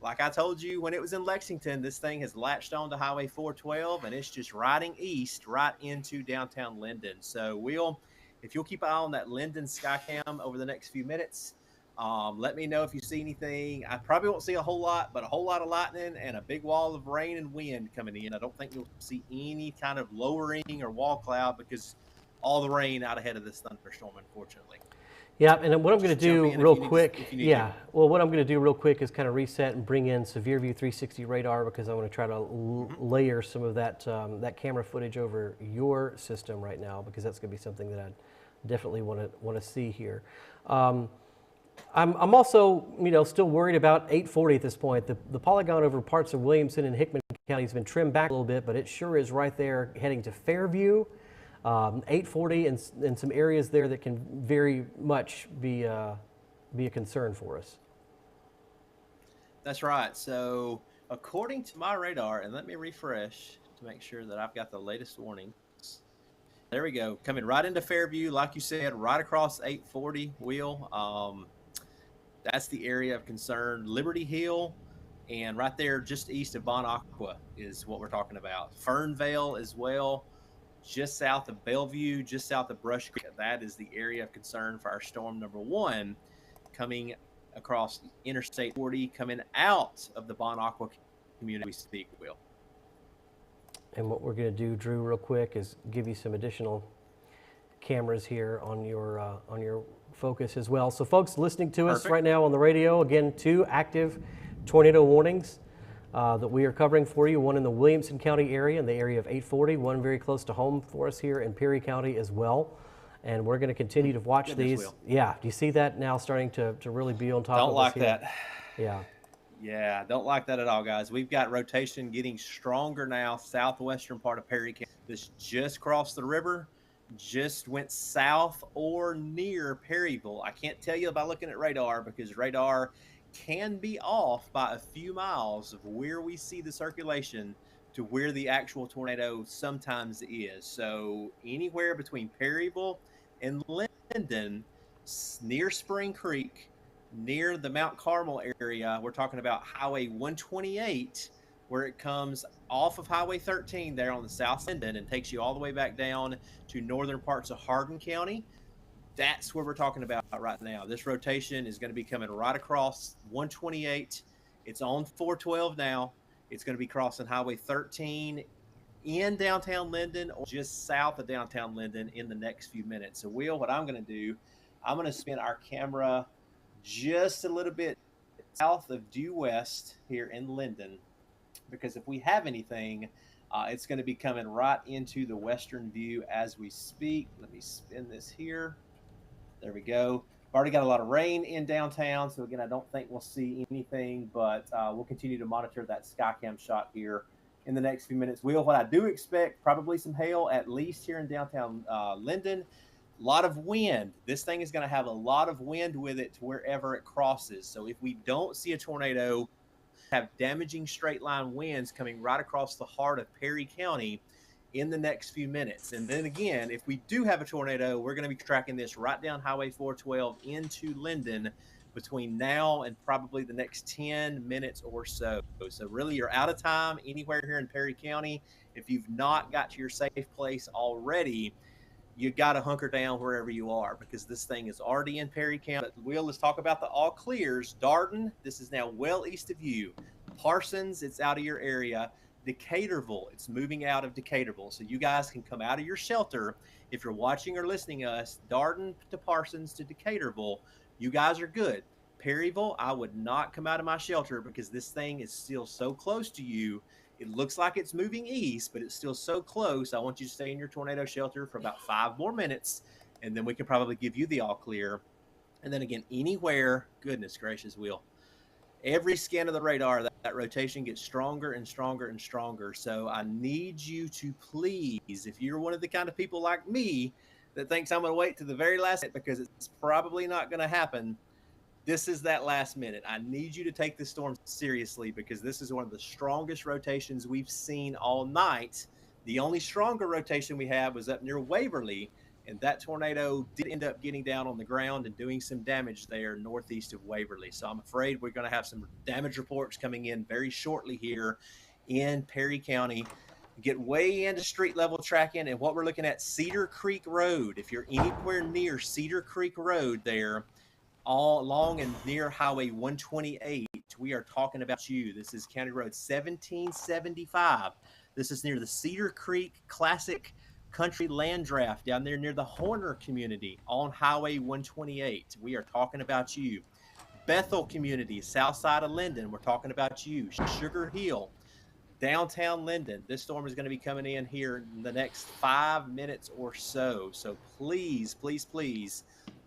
Like I told you when it was in Lexington, this thing has latched on to Highway 412 and it's just riding east right into downtown Linden. So, Will, if you'll keep an eye on that Linden Skycam over the next few minutes, let me know if you see anything. I probably won't see a whole lot, but a whole lot of lightning and a big wall of rain and wind coming in. I don't think you'll see any kind of lowering or wall cloud because all the rain out ahead of this thunderstorm, unfortunately. Yeah, and what I'm going to do real quick, well, what I'm going to do real quick is kind of reset and bring in Severe View 360 radar because I want to try to layer some of that that camera footage over your system right now because that's going to be something that I definitely want to see here. I'm also, still worried about 840 at this point. The polygon over parts of Williamson and Hickman County has been trimmed back a little bit, but it sure is right there heading to Fairview. 840 and some areas there that can very much be a concern for us. That's right. So according to my radar, and let me refresh to make sure that I've got the latest warnings. There we go. Coming right into Fairview, like you said, right across 840 Will. That's the area of concern. Liberty Hill, and right there just east of Bon Aqua is what we're talking about. Fernvale as well. Just south of Bellevue, just south of Brush Creek. That is the area of concern for our storm number one coming across Interstate 40, coming out of the Bon Aqua community we speak, Will. And what we're going to do, Drew, real quick, is give you some additional cameras here on your focus as well. So folks listening to us right now on the radio, again, 2 active tornado warnings that we are covering for you, one in the Williamson County area in the area of 840, one very close to home for us here in Perry County as well. And we're going to continue to watch these. Will. Yeah, do you see that now starting to really be on top of us? Don't like that. Yeah. Yeah, don't like that at all, guys. We've got rotation getting stronger now, southwestern part of Perry County. This just crossed the river, just went south or near Perryville. I can't tell you by looking at radar because radar can be off by a few miles of where we see the circulation to where the actual tornado sometimes is. So anywhere between Perryville and Linden, near Spring Creek, near the Mount Carmel area, we're talking about Highway 128, where it comes off of Highway 13 there on the south Linden and takes you all the way back down to northern parts of Hardin County. That's where we're talking about right now. This rotation is going to be coming right across 128. It's on 412 now. It's going to be crossing Highway 13 in downtown Linden or just south of downtown Linden in the next few minutes. So, Will, what I'm going to do, I'm going to spin our camera just a little bit south of due west here in Linden because if we have anything, it's going to be coming right into the western view as we speak. Let me spin this here. There we go. We've already got a lot of rain in downtown, so again, I don't think we'll see anything, but we'll continue to monitor that Skycam shot here in the next few minutes. Will, what I do expect, probably some hail, at least here in downtown Linden. A lot of wind. This thing is going to have a lot of wind with it to wherever it crosses. So if we don't see a tornado, have damaging straight line winds coming right across the heart of Perry County in the next few minutes. And then again, if we do have a tornado, we're going to be tracking this right down Highway 412 into Linden between now and probably the next 10 minutes or so. So really, you're out of time anywhere here in Perry County. If you've not got to your safe place already, you got to hunker down wherever you are because this thing is already in Perry County. But Will, let's talk about the all clears. Darden, this is now well east of you. Parsons, it's out of your area. Decaturville, it's moving out of Decaturville. So you guys can come out of your shelter. If you're watching or listening to us, Darden to Parsons to Decaturville, you guys are good. Perryville, I would not come out of my shelter because this thing is still so close to you. It looks like it's moving east, but it's still so close. I want you to stay in your tornado shelter for about 5 more minutes, and then we can probably give you the all clear. And then again, anywhere, goodness gracious, Will. Every scan of the radar, that rotation gets stronger and stronger and stronger. So I need you to please, if you're one of the kind of people like me that thinks I'm going to wait to the very last minute because it's probably not going to happen, this is that last minute. I need you to take this storm seriously because this is one of the strongest rotations we've seen all night. The only stronger rotation we have was up near Waverly, and that tornado did end up getting down on the ground and doing some damage there northeast of Waverly. So I'm afraid we're going to have some damage reports coming in very shortly here in Perry County. Get way into street level tracking, and what we're looking at, Cedar Creek Road. If you're anywhere near Cedar Creek Road there, all along and near Highway 128, we are talking about you. This is County Road 1775. This is near the Cedar Creek Classic Country Land Draft down there near the Horner community on Highway 128. We are talking about you. Bethel community, south side of Linden, we're talking about you. Sugar Hill, downtown Linden. This storm is going to be coming in here in the next 5 minutes or so. So please, please, please,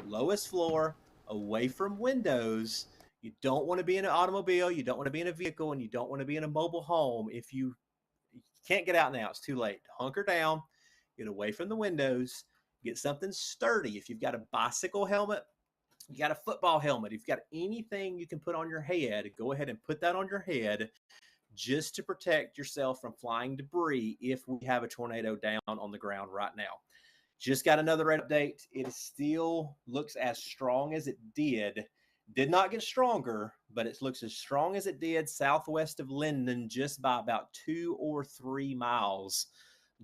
lowest floor, away from windows. You don't want to be in an automobile, you don't want to be in a vehicle, and you don't want to be in a mobile home. If you can't get out now, it's too late. Hunker down, get away from the windows, get something sturdy. If you've got a bicycle helmet, you got a football helmet, if you've got anything you can put on your head, go ahead and put that on your head just to protect yourself from flying debris if we have a tornado down on the ground right now. Just got another update. It still looks as strong as it did. Did not get stronger, but it looks as strong as it did southwest of Linden, just by about 2 or 3 miles,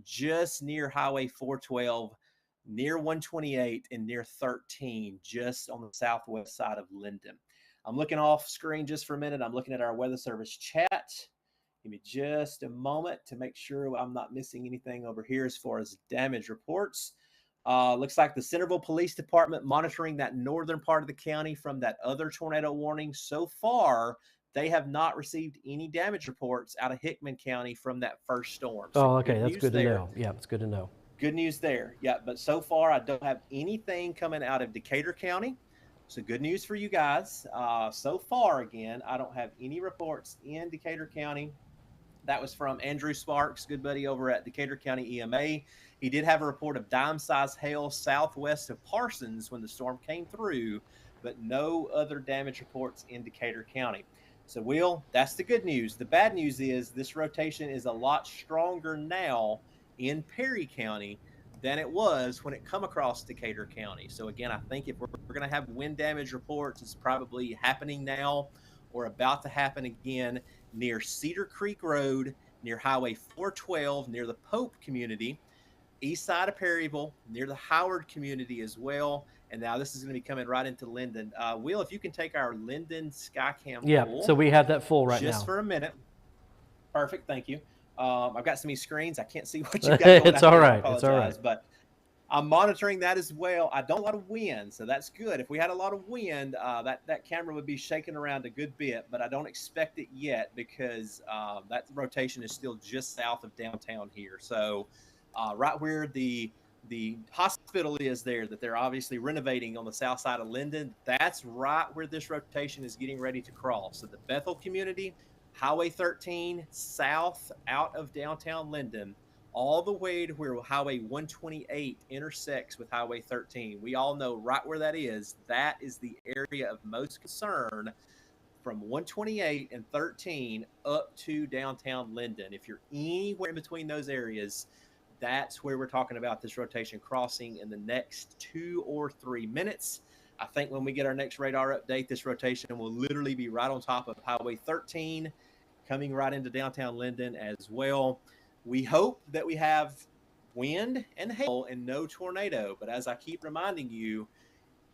just near Highway 412, near 128, and near 13, just on the southwest side of Linden. I'm looking off screen just for a minute. I'm looking at our Weather Service chat. Give me just a moment to make sure I'm not missing anything over here as far as damage reports. Looks like the Centerville Police Department monitoring that northern part of the county from that other tornado warning. So far, they have not received any damage reports out of Hickman County from that first storm. So Oh, okay, that's good to know. Yeah, it's good to know. Good news there. Yeah, but so far, I don't have anything coming out of Decatur County. So good news for you guys. So far, again, I don't have any reports in Decatur County. That was from Andrew Sparks, good buddy over at Decatur County EMA. He did have a report of dime-sized hail southwest of Parsons when the storm came through, but no other damage reports in Decatur County. So, Will, that's the good news. The bad news is this rotation is a lot stronger now in Perry County than it was when it come across Decatur County. So, again, I think if we're going to have wind damage reports, it's probably happening now or about to happen again near Cedar Creek Road, near Highway 412, near the Pope community, east side of Perryville, near the Howard community as well. And now this is going to be coming right into Linden. Will, if you can take our Linden Skycam full. So we have that full right now. Just for a minute. Perfect, thank you. I've got so many screens, I can't see what you've got going It's all right, it's all right. But I'm monitoring that as well. I don't have a lot of wind, so that's good. If we had a lot of wind, that camera would be shaking around a good bit, but I don't expect it yet because that rotation is still just south of downtown here. So right where the hospital is there that they're obviously renovating on the south side of Linden, that's right where this rotation is getting ready to cross. So the Bethel community, Highway 13, south out of downtown Linden, all the way to where Highway 128 intersects with Highway 13. We all know right where that is. That is the area of most concern from 128 and 13 up to downtown Linden. If you're anywhere in between those areas, that's where we're talking about this rotation crossing in the next 2 or 3 minutes. I think when we get our next radar update, this rotation will literally be right on top of Highway 13, coming right into downtown Linden as well. We hope that we have wind and hail and no tornado. But as I keep reminding you,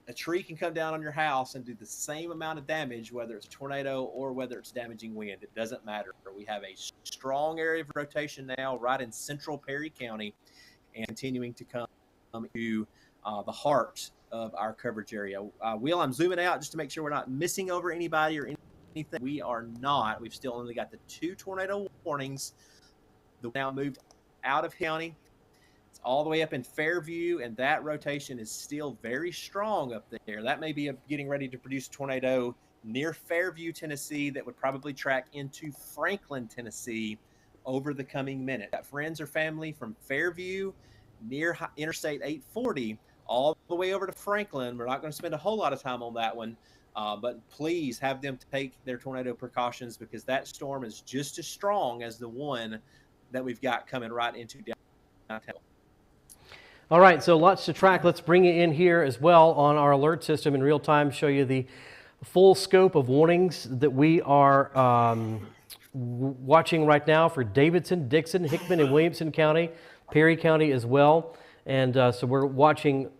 a tree can come down on your house and do the same amount of damage, whether it's a tornado or whether it's damaging wind. It doesn't matter. We have a strong area of rotation now right in central Perry County and continuing to come to the heart of our coverage area. Will, I'm zooming out just to make sure we're not missing over anybody or anything. We are not. We've still only got the 2 tornado warnings. The now moved out of county. It's all the way up in Fairview, and that rotation is still very strong up there. That may be getting ready to produce a tornado near Fairview, Tennessee, that would probably track into Franklin, Tennessee over the coming minute. Got friends or family from Fairview near Interstate 840 all the way over to Franklin. We're not going to spend a whole lot of time on that one, but please have them take their tornado precautions because that storm is just as strong as the one that we've got coming right into downtown. All right, so lots to track. Let's bring it in here as well on our alert system in real time, show you the full scope of warnings that we are watching right now for Davidson, Dixon, Hickman, and Williamson County, Perry County as well. And so we're watching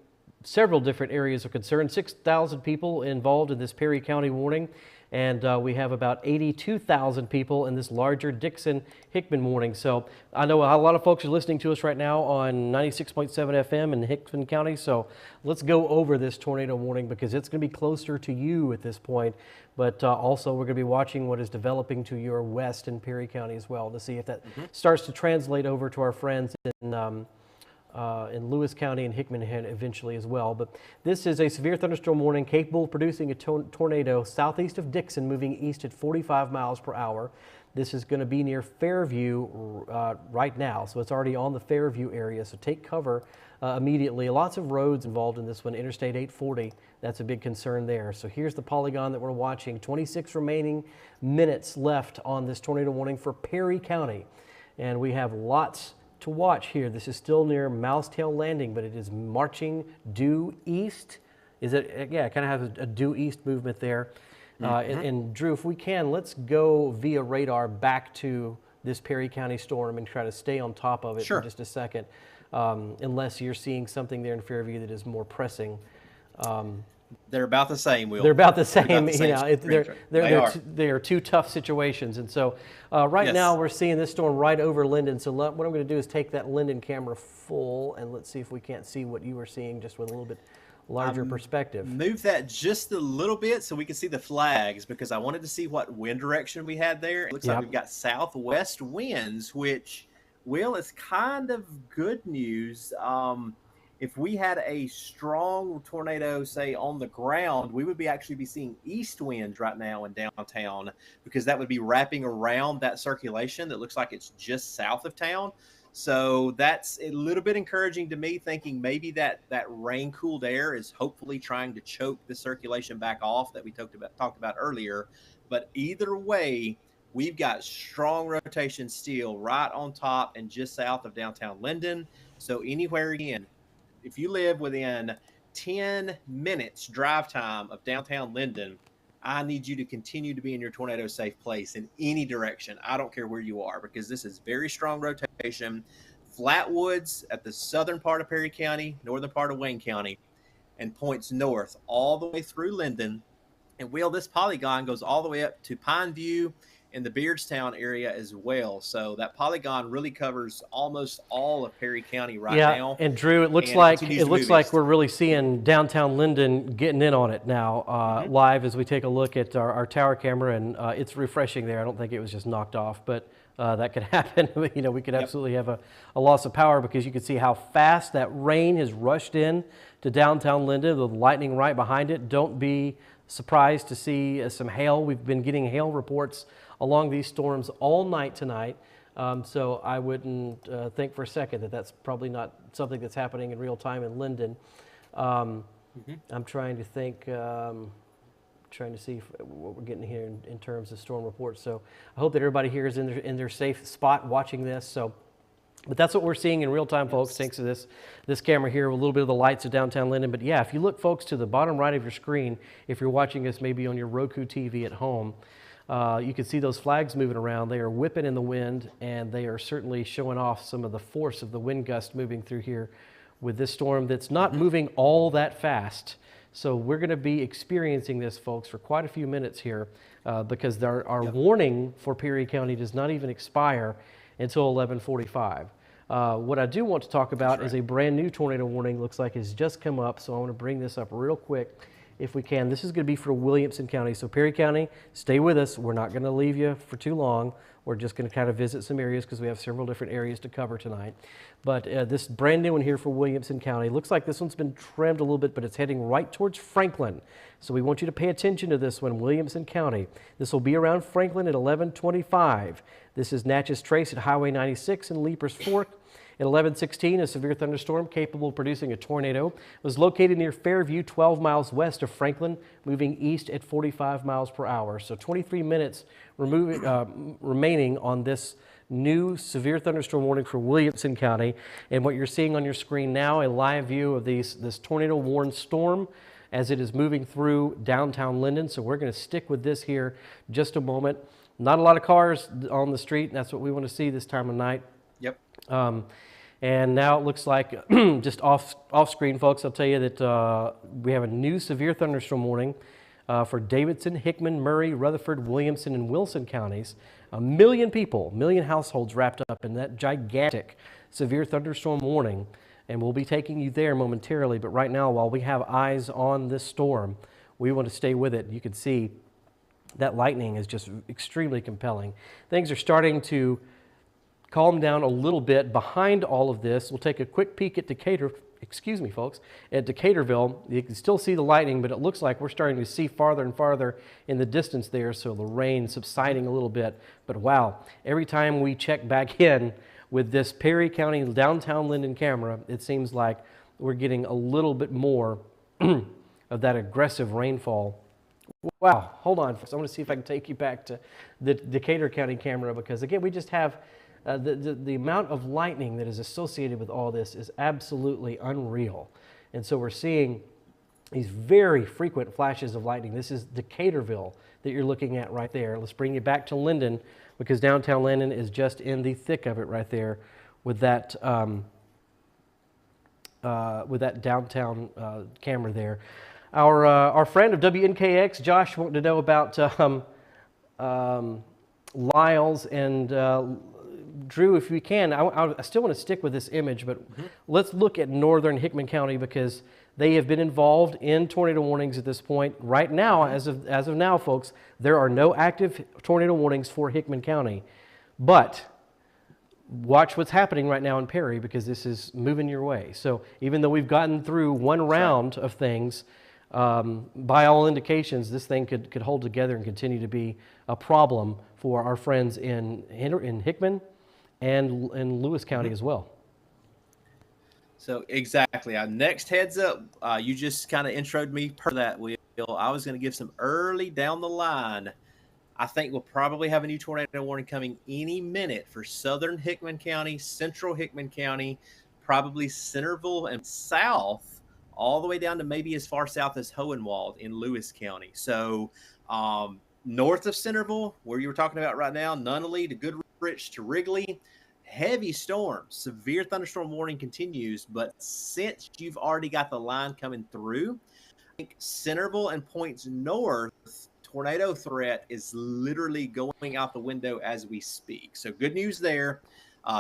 several different areas of concern. 6,000 people involved in this Perry County warning, and we have about 82,000 people in this larger Dixon Hickman warning. So I know a lot of folks are listening to us right now on 96.7 FM in Hickman County. So let's go over this tornado warning because it's going to be closer to you at this point. But also we're going to be watching what is developing to your west in Perry County as well to see if that starts to translate over to our friends in Lewis County and Hickman eventually as well. But this is a severe thunderstorm warning capable of producing a tornado southeast of Dixon, moving east at 45 miles per hour. This is going to be near Fairview right now, so it's already on the Fairview area, so take cover immediately. Lots of roads involved in this one. Interstate 840, that's a big concern there. So here's the polygon that we're watching. 26 remaining minutes left on this tornado warning for Perry County, and we have lots to watch here. This is still near Mousetail Landing, but it is marching due east. Is it? Yeah, it kind of has a due east movement there. And Drew, if we can, let's go via radar back to this Perry County storm and try to stay on top of it for just a second, unless you're seeing something there in Fairview that is more pressing. They're about the same, Will. They're about the same. They are two tough situations. And so right now we're seeing this storm right over Linden. So what I'm going to do is take that Linden camera full and let's see if we can't see what you were seeing just with a little bit larger perspective. Move that just a little bit so we can see the flags because I wanted to see what wind direction we had there. It looks like we've got southwest winds, which, Will, is kind of good news. If we had a strong tornado, say, on the ground, we would actually be seeing east winds right now in downtown because that would be wrapping around that circulation that looks like it's just south of town. So that's a little bit encouraging to me, thinking maybe that rain-cooled air is hopefully trying to choke the circulation back off that we talked about earlier. But either way, we've got strong rotation still right on top and just south of downtown Linden. So anywhere again, if you live within 10 minutes drive time of downtown Linden, I need you to continue to be in your tornado safe place in any direction. I don't care where you are because this is very strong rotation. Flatwoods at the southern part of Perry County, northern part of Wayne County, and points north all the way through Linden. And Will, this polygon goes all the way up to Pineview in the Beardstown area as well. So that polygon really covers almost all of Perry County right now. And Drew, it looks like we're really seeing downtown Linden getting in on it now live as we take a look at our tower camera, and it's refreshing there. I don't think it was just knocked off, but that could happen. You know, we could absolutely have a loss of power because you can see how fast that rain has rushed in to downtown Linden, the lightning right behind it. Don't be surprised to see some hail. We've been getting hail reports along these storms all night tonight. So I wouldn't think for a second that that's probably not something that's happening in real time in Linden. I'm trying to think, trying to see what we're getting here in terms of storm reports. So I hope that everybody here is in their safe spot watching this. So, but that's what we're seeing in real time, folks, thanks to this camera here, with a little bit of the lights of downtown Linden. But yeah, if you look, folks, to the bottom right of your screen, if you're watching us maybe on your Roku TV at home, you can see those flags moving around. They are whipping in the wind, and they are certainly showing off some of the force of the wind gust moving through here with this storm that's not moving all that fast. So we're going to be experiencing this, folks, for quite a few minutes here because our warning for Perry County does not even expire until 11:45. What I do want to talk about is a brand new tornado warning. Looks like it's just come up, so I want to bring this up real quick if we can. This is going to be for Williamson County. So Perry County, stay with us. We're not going to leave you for too long. We're just going to kind of visit some areas because we have several different areas to cover tonight. But this brand new one here for Williamson County. Looks like this one's been trimmed a little bit, but it's heading right towards Franklin. So we want you to pay attention to this one, Williamson County. This will be around Franklin at 11:25. This is Natchez Trace at Highway 96 and Leapers Fork. At 11:16, a severe thunderstorm capable of producing a tornado was located near Fairview, 12 miles west of Franklin, moving east at 45 miles per hour. So 23 minutes remaining on this new severe thunderstorm warning for Williamson County. And what you're seeing on your screen now, a live view of this tornado warned storm as it is moving through downtown Linden. So we're going to stick with this here just a moment. Not a lot of cars on the street, and that's what we want to see this time of night. Yep. And now it looks like, just off screen, folks, I'll tell you that we have a new severe thunderstorm warning for Davidson, Hickman, Murray, Rutherford, Williamson, and Wilson counties. 1 million people, 1 million households wrapped up in that gigantic severe thunderstorm warning. And we'll be taking you there momentarily. But right now, while we have eyes on this storm, we want to stay with it. You can see that lightning is just extremely compelling. Things are starting to calm down a little bit behind all of this. We'll take a quick peek at Decatur, excuse me, folks, at Decaturville. You can still see the lightning, but it looks like we're starting to see farther and farther in the distance there, so the rain subsiding a little bit. But wow, every time we check back in with this Perry County downtown Linden camera, it seems like we're getting a little bit more of that aggressive rainfall. Wow, hold on. I want to see if I can take you back to the Decatur County camera, because again, we just have the amount of lightning that is associated with all this is absolutely unreal. And so we're seeing these very frequent flashes of lightning. This is Decaturville that you're looking at right there. Let's bring you back to Linden, because downtown Linden is just in the thick of it right there with that downtown camera there. Our friend of WNKX, Josh, wanted to know about Lyles and Drew, if we can. I still want to stick with this image, but let's look at northern Hickman County, because they have been involved in tornado warnings at this point. Right now, as of now, folks, there are no active tornado warnings for Hickman County. But watch what's happening right now in Perry, because this is moving your way. So even though we've gotten through one round of things, by all indications, this thing could hold together and continue to be a problem for our friends in Hickman and in Lewis County as well. So exactly. Our next heads up, you just kind of introed me per that, Will. I was going to give some early down the line. I think we'll probably have a new tornado warning coming any minute for southern Hickman County, central Hickman County, probably Centerville and south, all the way down to maybe as far south as Hohenwald in Lewis County. So north of Centerville, where you were talking about right now, Nunley to Goodrich to Wrigley, heavy storms, severe thunderstorm warning continues. But since you've already got the line coming through, I think Centerville and points north, tornado threat is literally going out the window as we speak. So good news there.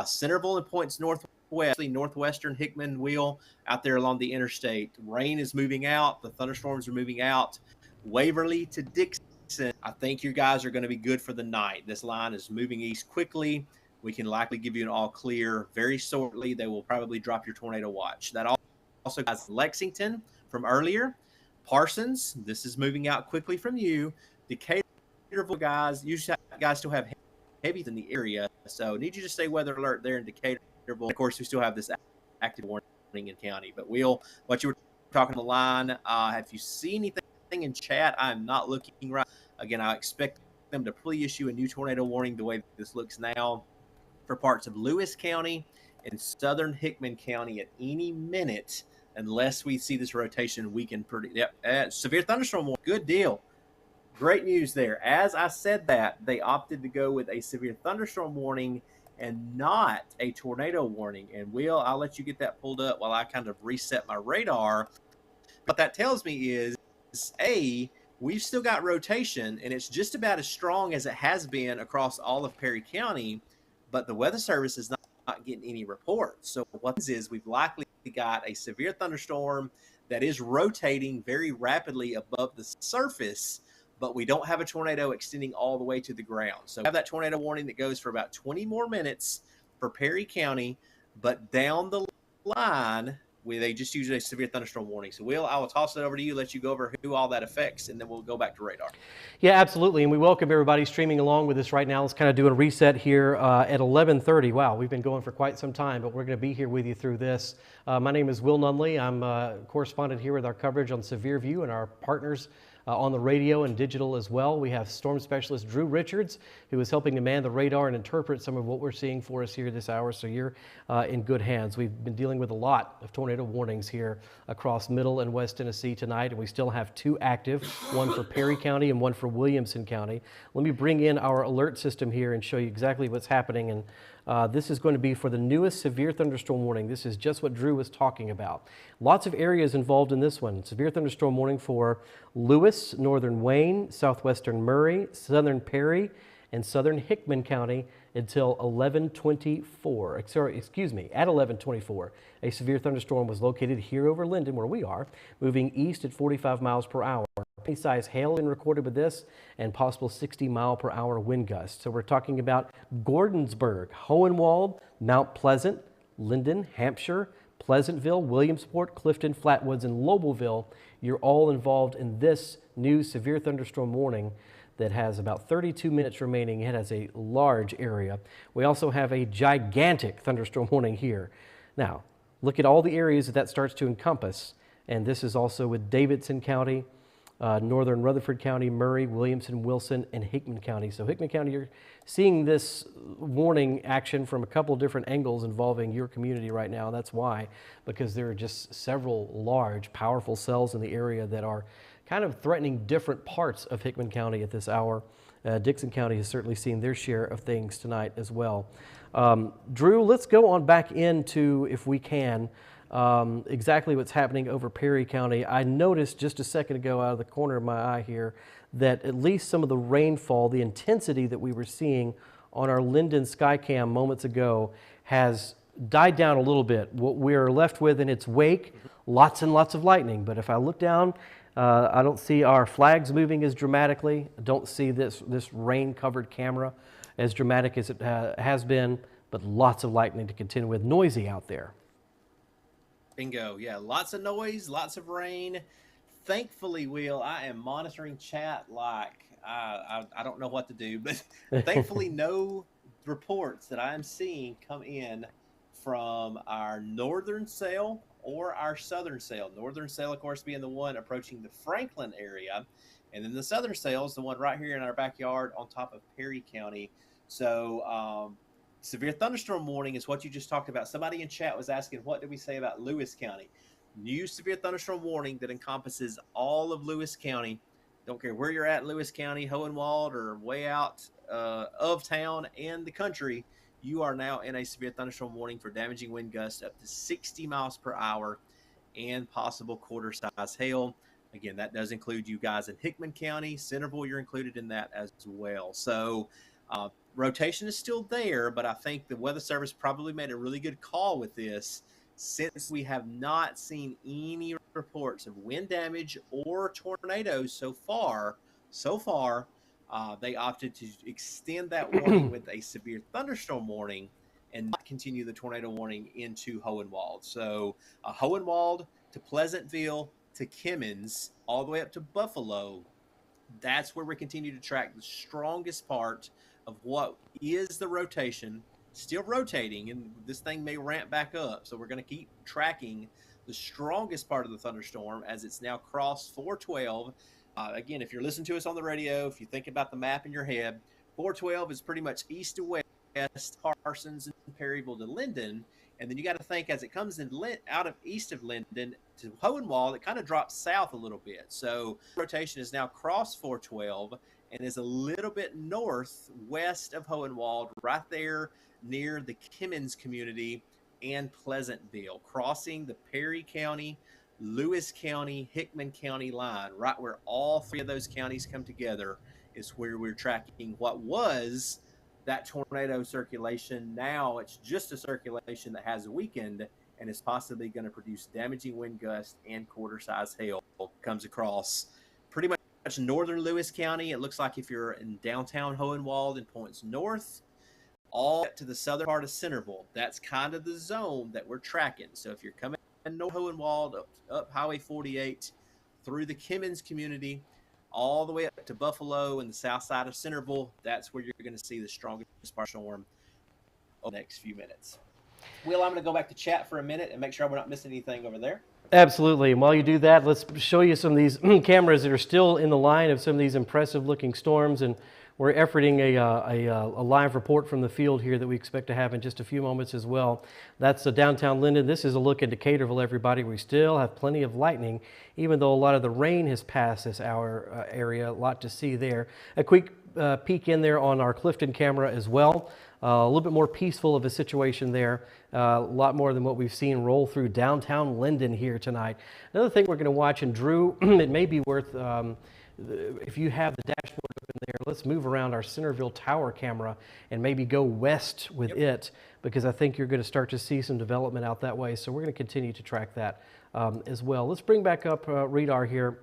Centerville and points northwest, northwestern Hickman Wheel out there along the interstate. Rain is moving out. The thunderstorms are moving out. Waverly to Dixon, I think you guys are going to be good for the night. This line is moving east quickly. We can likely give you an all clear very shortly. They will probably drop your tornado watch. That also has Lexington from earlier. Parsons, this is moving out quickly from you. Decaturville, guys, you guys still have heavies in the area, so need you to stay weather alert there in Decaturville. Of course, we still have this active warning in county. But Will, what you were talking on the line, have you seen anything in chat? I'm not looking right. Again, I expect them to pre-issue a new tornado warning the way this looks now for parts of Lewis County and southern Hickman County at any minute, unless we see this rotation weaken pretty. Yep, severe thunderstorm warning. Good deal. Great news there. As I said that, they opted to go with a severe thunderstorm warning and not a tornado warning. And Will, I'll let you get that pulled up while I kind of reset my radar. What that tells me is, A, we've still got rotation, and it's just about as strong as it has been across all of Perry County, but the Weather Service is not getting any reports. So what this is, we've likely got a severe thunderstorm that is rotating very rapidly above the surface, but we don't have a tornado extending all the way to the ground. So we have that tornado warning that goes for about 20 more minutes for Perry County, but down the line, they just use a severe thunderstorm warning. So, Will, I will toss it over to you, let you go over who all that affects, and then we'll go back to radar. Yeah, absolutely. And we welcome everybody streaming along with us right now. Let's kind of do a reset here at 11:30. Wow, we've been going for quite some time, but we're going to be here with you through this. My name is Will Nunley. I'm a correspondent here with our coverage on Severe View and our partners on the radio and digital as well. We have storm specialist Drew Richards, who is helping to man the radar and interpret some of what we're seeing for us here this hour. So you're in good hands. We've been dealing with a lot of tornado warnings here across Middle and West Tennessee tonight, and we still have 2 active, one for Perry County and one for Williamson County. Let me bring in our alert system here and show you exactly what's happening. And this is going to be for the newest severe thunderstorm warning. This is just what Drew was talking about. Lots of areas involved in this one. Severe thunderstorm warning for Lewis, northern Wayne, southwestern Murray, southern Perry, and southern Hickman County until 11:24. Sorry, excuse me, at 11:24. A severe thunderstorm was located here over Linden, where we are, moving east at 45 miles per hour. Size hail been recorded with this and possible 60-mile-per-hour wind gusts. So we're talking about Gordonsburg, Hohenwald, Mount Pleasant, Linden, Hampshire, Pleasantville, Williamsport, Clifton, Flatwoods, and Lobelville. You're all involved in this new severe thunderstorm warning that has about 32 minutes remaining. It has a large area. We also have a gigantic thunderstorm warning here. Now, look at all the areas that starts to encompass. And this is also with Davidson County, northern Rutherford County, Murray, Williamson, Wilson, and Hickman County. So Hickman County, you're seeing this warning action from a couple of different angles involving your community right now. That's why, because there are just several large, powerful cells in the area that are kind of threatening different parts of Hickman County at this hour. Dixon County has certainly seen their share of things tonight as well. Drew, let's go on back into, if we can, exactly what's happening over Perry County. I noticed just a second ago out of the corner of my eye here that at least some of the rainfall, the intensity that we were seeing on our Linden Skycam moments ago has died down a little bit. What we're left with in its wake, lots and lots of lightning. But if I look down, I don't see our flags moving as dramatically. I don't see this rain-covered camera as dramatic as it has been, but lots of lightning to contend with. Noisy out there. Bingo. Yeah, lots of noise, lots of rain. Thankfully, Will, I am monitoring chat like I don't know what to do, but thankfully no reports that I'm seeing come in from our northern cell or our southern cell. Northern cell, of course, being the one approaching the Franklin area, and then the southern cell is the one right here in our backyard on top of Perry County. So severe thunderstorm warning is what you just talked about. Somebody in chat was asking, what did we say about Lewis County? New severe thunderstorm warning that encompasses all of Lewis County. Don't care where you're at in Lewis County, Hohenwald, or way out of town and the country. You are now in a severe thunderstorm warning for damaging wind gusts up to 60 miles per hour and possible quarter-size hail. Again, that does include you guys in Hickman County. Centerville, you're included in that as well. So rotation is still there, but I think the Weather Service probably made a really good call with this, since we have not seen any reports of wind damage or tornadoes so far. They opted to extend that warning with a severe thunderstorm warning and not continue the tornado warning into Hohenwald. So Hohenwald to Pleasantville to Kimmins, all the way up to Buffalo. That's where we continue to track the strongest part of what is the rotation, still rotating, and this thing may ramp back up. So we're going to keep tracking the strongest part of the thunderstorm as it's now crossed 412. Again, if you're listening to us on the radio, if you think about the map in your head, 412 is pretty much east to west, Parsons and Perryville to Linden. And then you got to think, as it comes in out of east of Linden to Hohenwald, it kind of drops south a little bit. So rotation is now crossed 412 and is a little bit northwest of Hohenwald, right there near the Kimmins community and Pleasantville, crossing the Perry County, Lewis County, Hickman County line. Right where all three of those counties come together is where we're tracking what was that tornado circulation. Now it's just a circulation that has weakened and is possibly going to produce damaging wind gusts and quarter-size hail. Comes across pretty much northern Lewis County. It looks like if you're in downtown Hohenwald and points north, all to the southern part of Centerville, that's kind of the zone that we're tracking. So if you're coming Hohenwald up Highway 48 through the Kimmins community all the way up to Buffalo and the south side of Centerville. That's where you're going to see the strongest storm over the next few minutes. Will, I'm going to go back to chat for a minute and make sure we're not missing anything over there. Absolutely. And while you do that, let's show you some of these cameras that are still in the line of some of these impressive looking storms. And we're efforting a live report from the field here that we expect to have in just a few moments as well. That's downtown Linden. This is a look into Caterville, everybody. We still have plenty of lightning, even though a lot of the rain has passed this area. A lot to see there. A quick peek in there on our Clifton camera as well. A little bit more peaceful of a situation there. A lot more than what we've seen roll through downtown Linden here tonight. Another thing we're going to watch, and Drew, it may be worth, if you have the dashboard open there, let's move around our Centerville Tower camera and maybe go west with it, because I think you're going to start to see some development out that way. So we're going to continue to track that as well. Let's bring back up radar here,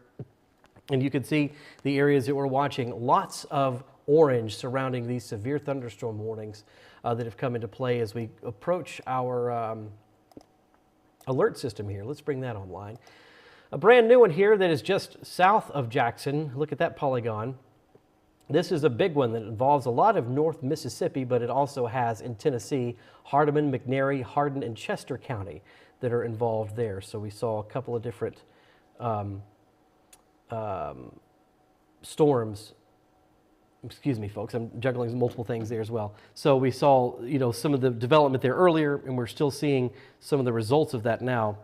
and you can see the areas that we're watching. Lots of orange surrounding these severe thunderstorm warnings that have come into play as we approach our alert system here. Let's bring that online. A brand new one here that is just south of Jackson. Look at that polygon. This is a big one that involves a lot of North Mississippi, but it also has in Tennessee, Hardeman, McNairy, Hardin, and Chester County that are involved there. So we saw a couple of different storms. Excuse me, folks, I'm juggling multiple things there as well. So we saw, some of the development there earlier, and we're still seeing some of the results of that now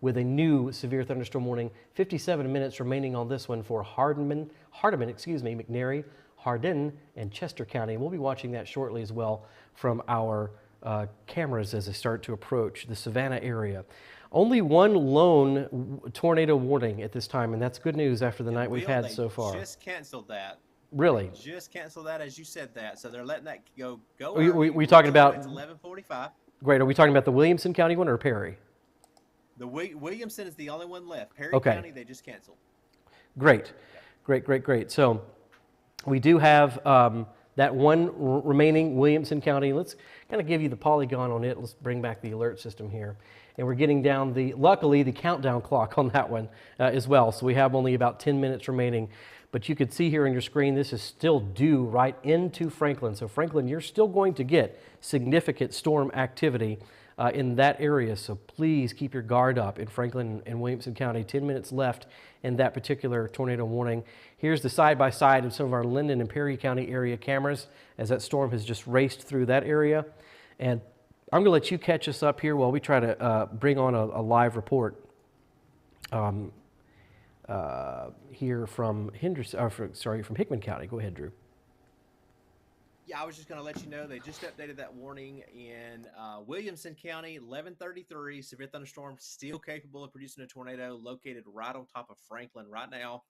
with a new severe thunderstorm warning. 57 minutes remaining on this one for Hardeman, McNairy, Hardin, and Chester County. And we'll be watching that shortly as well from our cameras as they start to approach the Savannah area. Only one lone tornado warning at this time, and that's good news after the night we've had so far. Just canceled that. Really? Just canceled that as you said that. So they're letting that go. We talking about? It's 11:45. Great. Are we talking about the Williamson County one or Perry? The Williamson is the only one left. Perry Okay. County they just canceled. Great, great. So we do have that one remaining Williamson County. Let's kind of give you the polygon on it. Let's bring back the alert system here. And we're getting down luckily, the countdown clock on that one as well. So we have only about 10 minutes remaining. But you can see here on your screen, this is still due right into Franklin. So Franklin, you're still going to get significant storm activity in that area. So please keep your guard up in Franklin and Williamson County. 10 minutes left in that particular tornado warning. Here's the side-by-side of some of our Linden and Perry County area cameras as that storm has just raced through that area. And I'm going to let you catch us up here while we try to bring on a live report here from from Hickman County. Go ahead, Drew. Yeah, I was just going to let you know they just updated that warning in Williamson County, 11:33. Severe thunderstorm still capable of producing a tornado, located right on top of Franklin right now,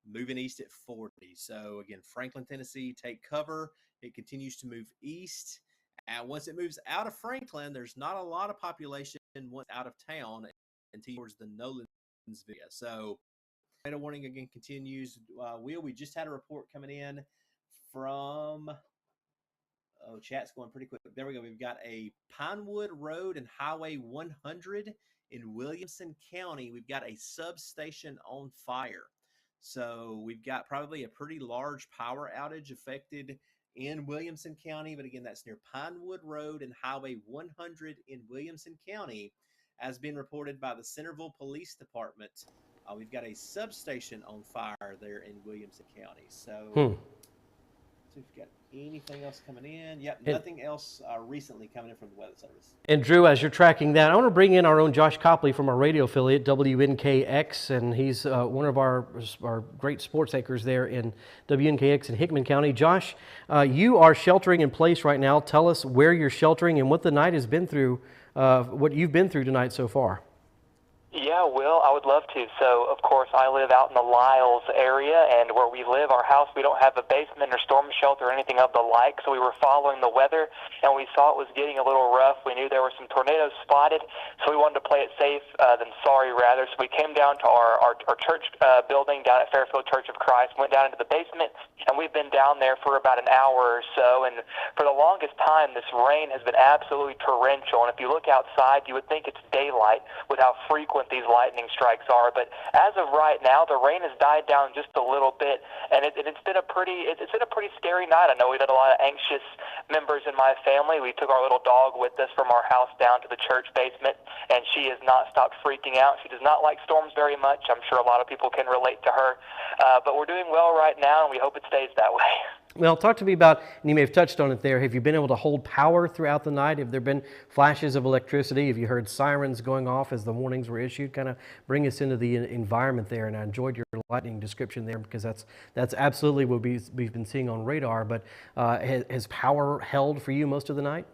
moving east at 40. So again, Franklin, Tennessee, take cover. It continues to move east. And once it moves out of Franklin, there's not a lot of population once out of town until towards the Nolensville. So tornado warning again continues. We just had a report coming in from, chat's going pretty quick. There we go. We've got a Pinewood Road and Highway 100 in Williamson County. We've got a substation on fire. So we've got probably a pretty large power outage affected in Williamson County, but again, that's near Pinewood Road and Highway 100 in Williamson County, as been reported by the Centerville Police Department. We've got a substation on fire there in Williamson County. So, so we've got anything else coming in? Yep, nothing else recently coming in from the Weather Service. And Drew, as you're tracking that, I want to bring in our own Josh Copley from our radio affiliate, WNKX, and he's one of our great sports anchors there in WNKX in Hickman County. Josh, you are sheltering in place right now. Tell us where you're sheltering and what the night has been through, what you've been through tonight so far. Yeah, Will, I would love to. So, of course, I live out in the Lyles area, and where we live, our house, we don't have a basement or storm shelter or anything of the like, so we were following the weather, and we saw it was getting a little rough. We knew there were some tornadoes spotted, so we wanted to play it safe than sorry, rather. So we came down to our church building down at Fairfield Church of Christ, went down into the basement, and we've been down there for about an hour or so, and for the longest time, this rain has been absolutely torrential, and if you look outside, you would think it's daylight with how frequent these lightning strikes are. But as of right now, the rain has died down just a little bit, and it's been a pretty scary night. I know we've had a lot of anxious members in my family. We took our little dog with us from our house down to the church basement, and she has not stopped freaking out. She does not like storms very much. I'm sure a lot of people can relate to her, but we're doing well right now, and we hope it stays that way. Well, talk to me about, and you may have touched on it there, have you been able to hold power throughout the night? Have there been flashes of electricity? Have you heard sirens going off as the warnings were issued? Kind of bring us into the environment there, and I enjoyed your lightning description there because that's absolutely what we've been seeing on radar, but has power held for you most of the night?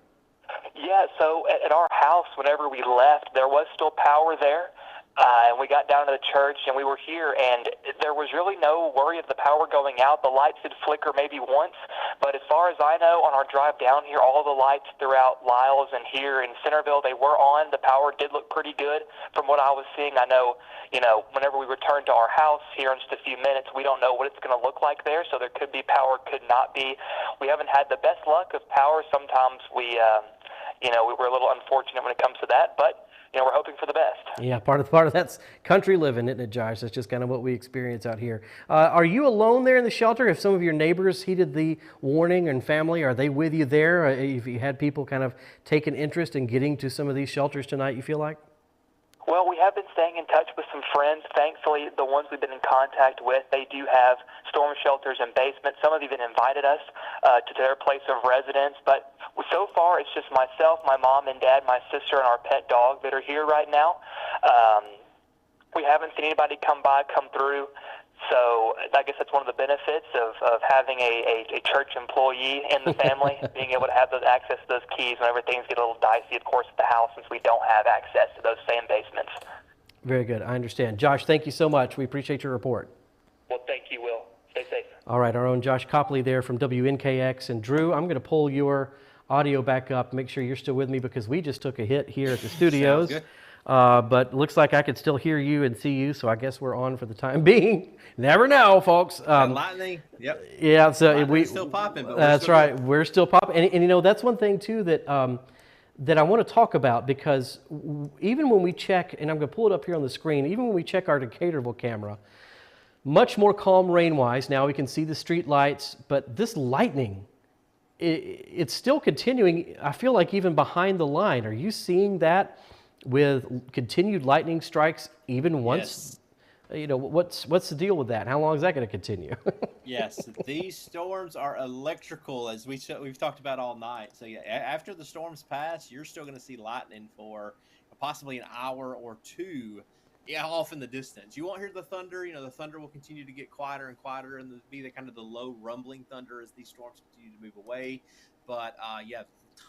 Yeah, so at our house, whenever we left, there was still power there. And we got down to the church, and we were here, and there was really no worry of the power going out. The lights did flicker maybe once, but as far as I know, on our drive down here, all the lights throughout Lyles and here in Centerville, they were on. The power did look pretty good from what I was seeing. I know, whenever we return to our house here in just a few minutes, we don't know what it's going to look like there, so there could be power, could not be. We haven't had the best luck of power. Sometimes we're a little unfortunate when it comes to that, but we're hoping for the best. Yeah, part of that's country living, isn't it, Josh? That's just kind of what we experience out here. Are you alone there in the shelter? If some of your neighbors heeded the warning and family, are they with you there? If you had people kind of take an interest in getting to some of these shelters tonight, you feel like? Well, we have been staying in touch with some friends. Thankfully, the ones we've been in contact with, they do have storm shelters and basements. Some have even invited us to their place of residence. But so far, it's just myself, my mom and dad, my sister, and our pet dog that are here right now. We haven't seen anybody come through. So I guess that's one of the benefits of having a church employee in the family, being able to have those access to those keys whenever things get a little dicey, of course, at the house, since we don't have access to those same basements. Very good. I understand. Josh, thank you so much. We appreciate your report. Well, thank you, Will. Stay safe. All right, our own Josh Copley there from WNKX. And Drew, I'm going to pull your audio back up, make sure you're still with me because we just took a hit here at the studios. Sounds good. But looks like I could still hear you and see you, so I guess we're on for the time being. Never know, folks. Lightning, yep. Yeah, so Lightning's still popping. But that's right. We're still popping, and that's one thing too that that I want to talk about because even when we check, and I'm going to pull it up here on the screen, even when we check our Decaturville camera, much more calm rain-wise. Now we can see the street lights, but this lightning, it's still continuing. I feel like even behind the line. Are you seeing that? With continued lightning strikes, even once, yes. What's the deal with that? How long is that going to continue? Yes, these storms are electrical, as we've talked about all night. So yeah, after the storms pass, you're still going to see lightning for possibly an hour or two. Yeah, off in the distance. You won't hear the thunder. The thunder will continue to get quieter and quieter, and be the kind of the low rumbling thunder as these storms continue to move away. But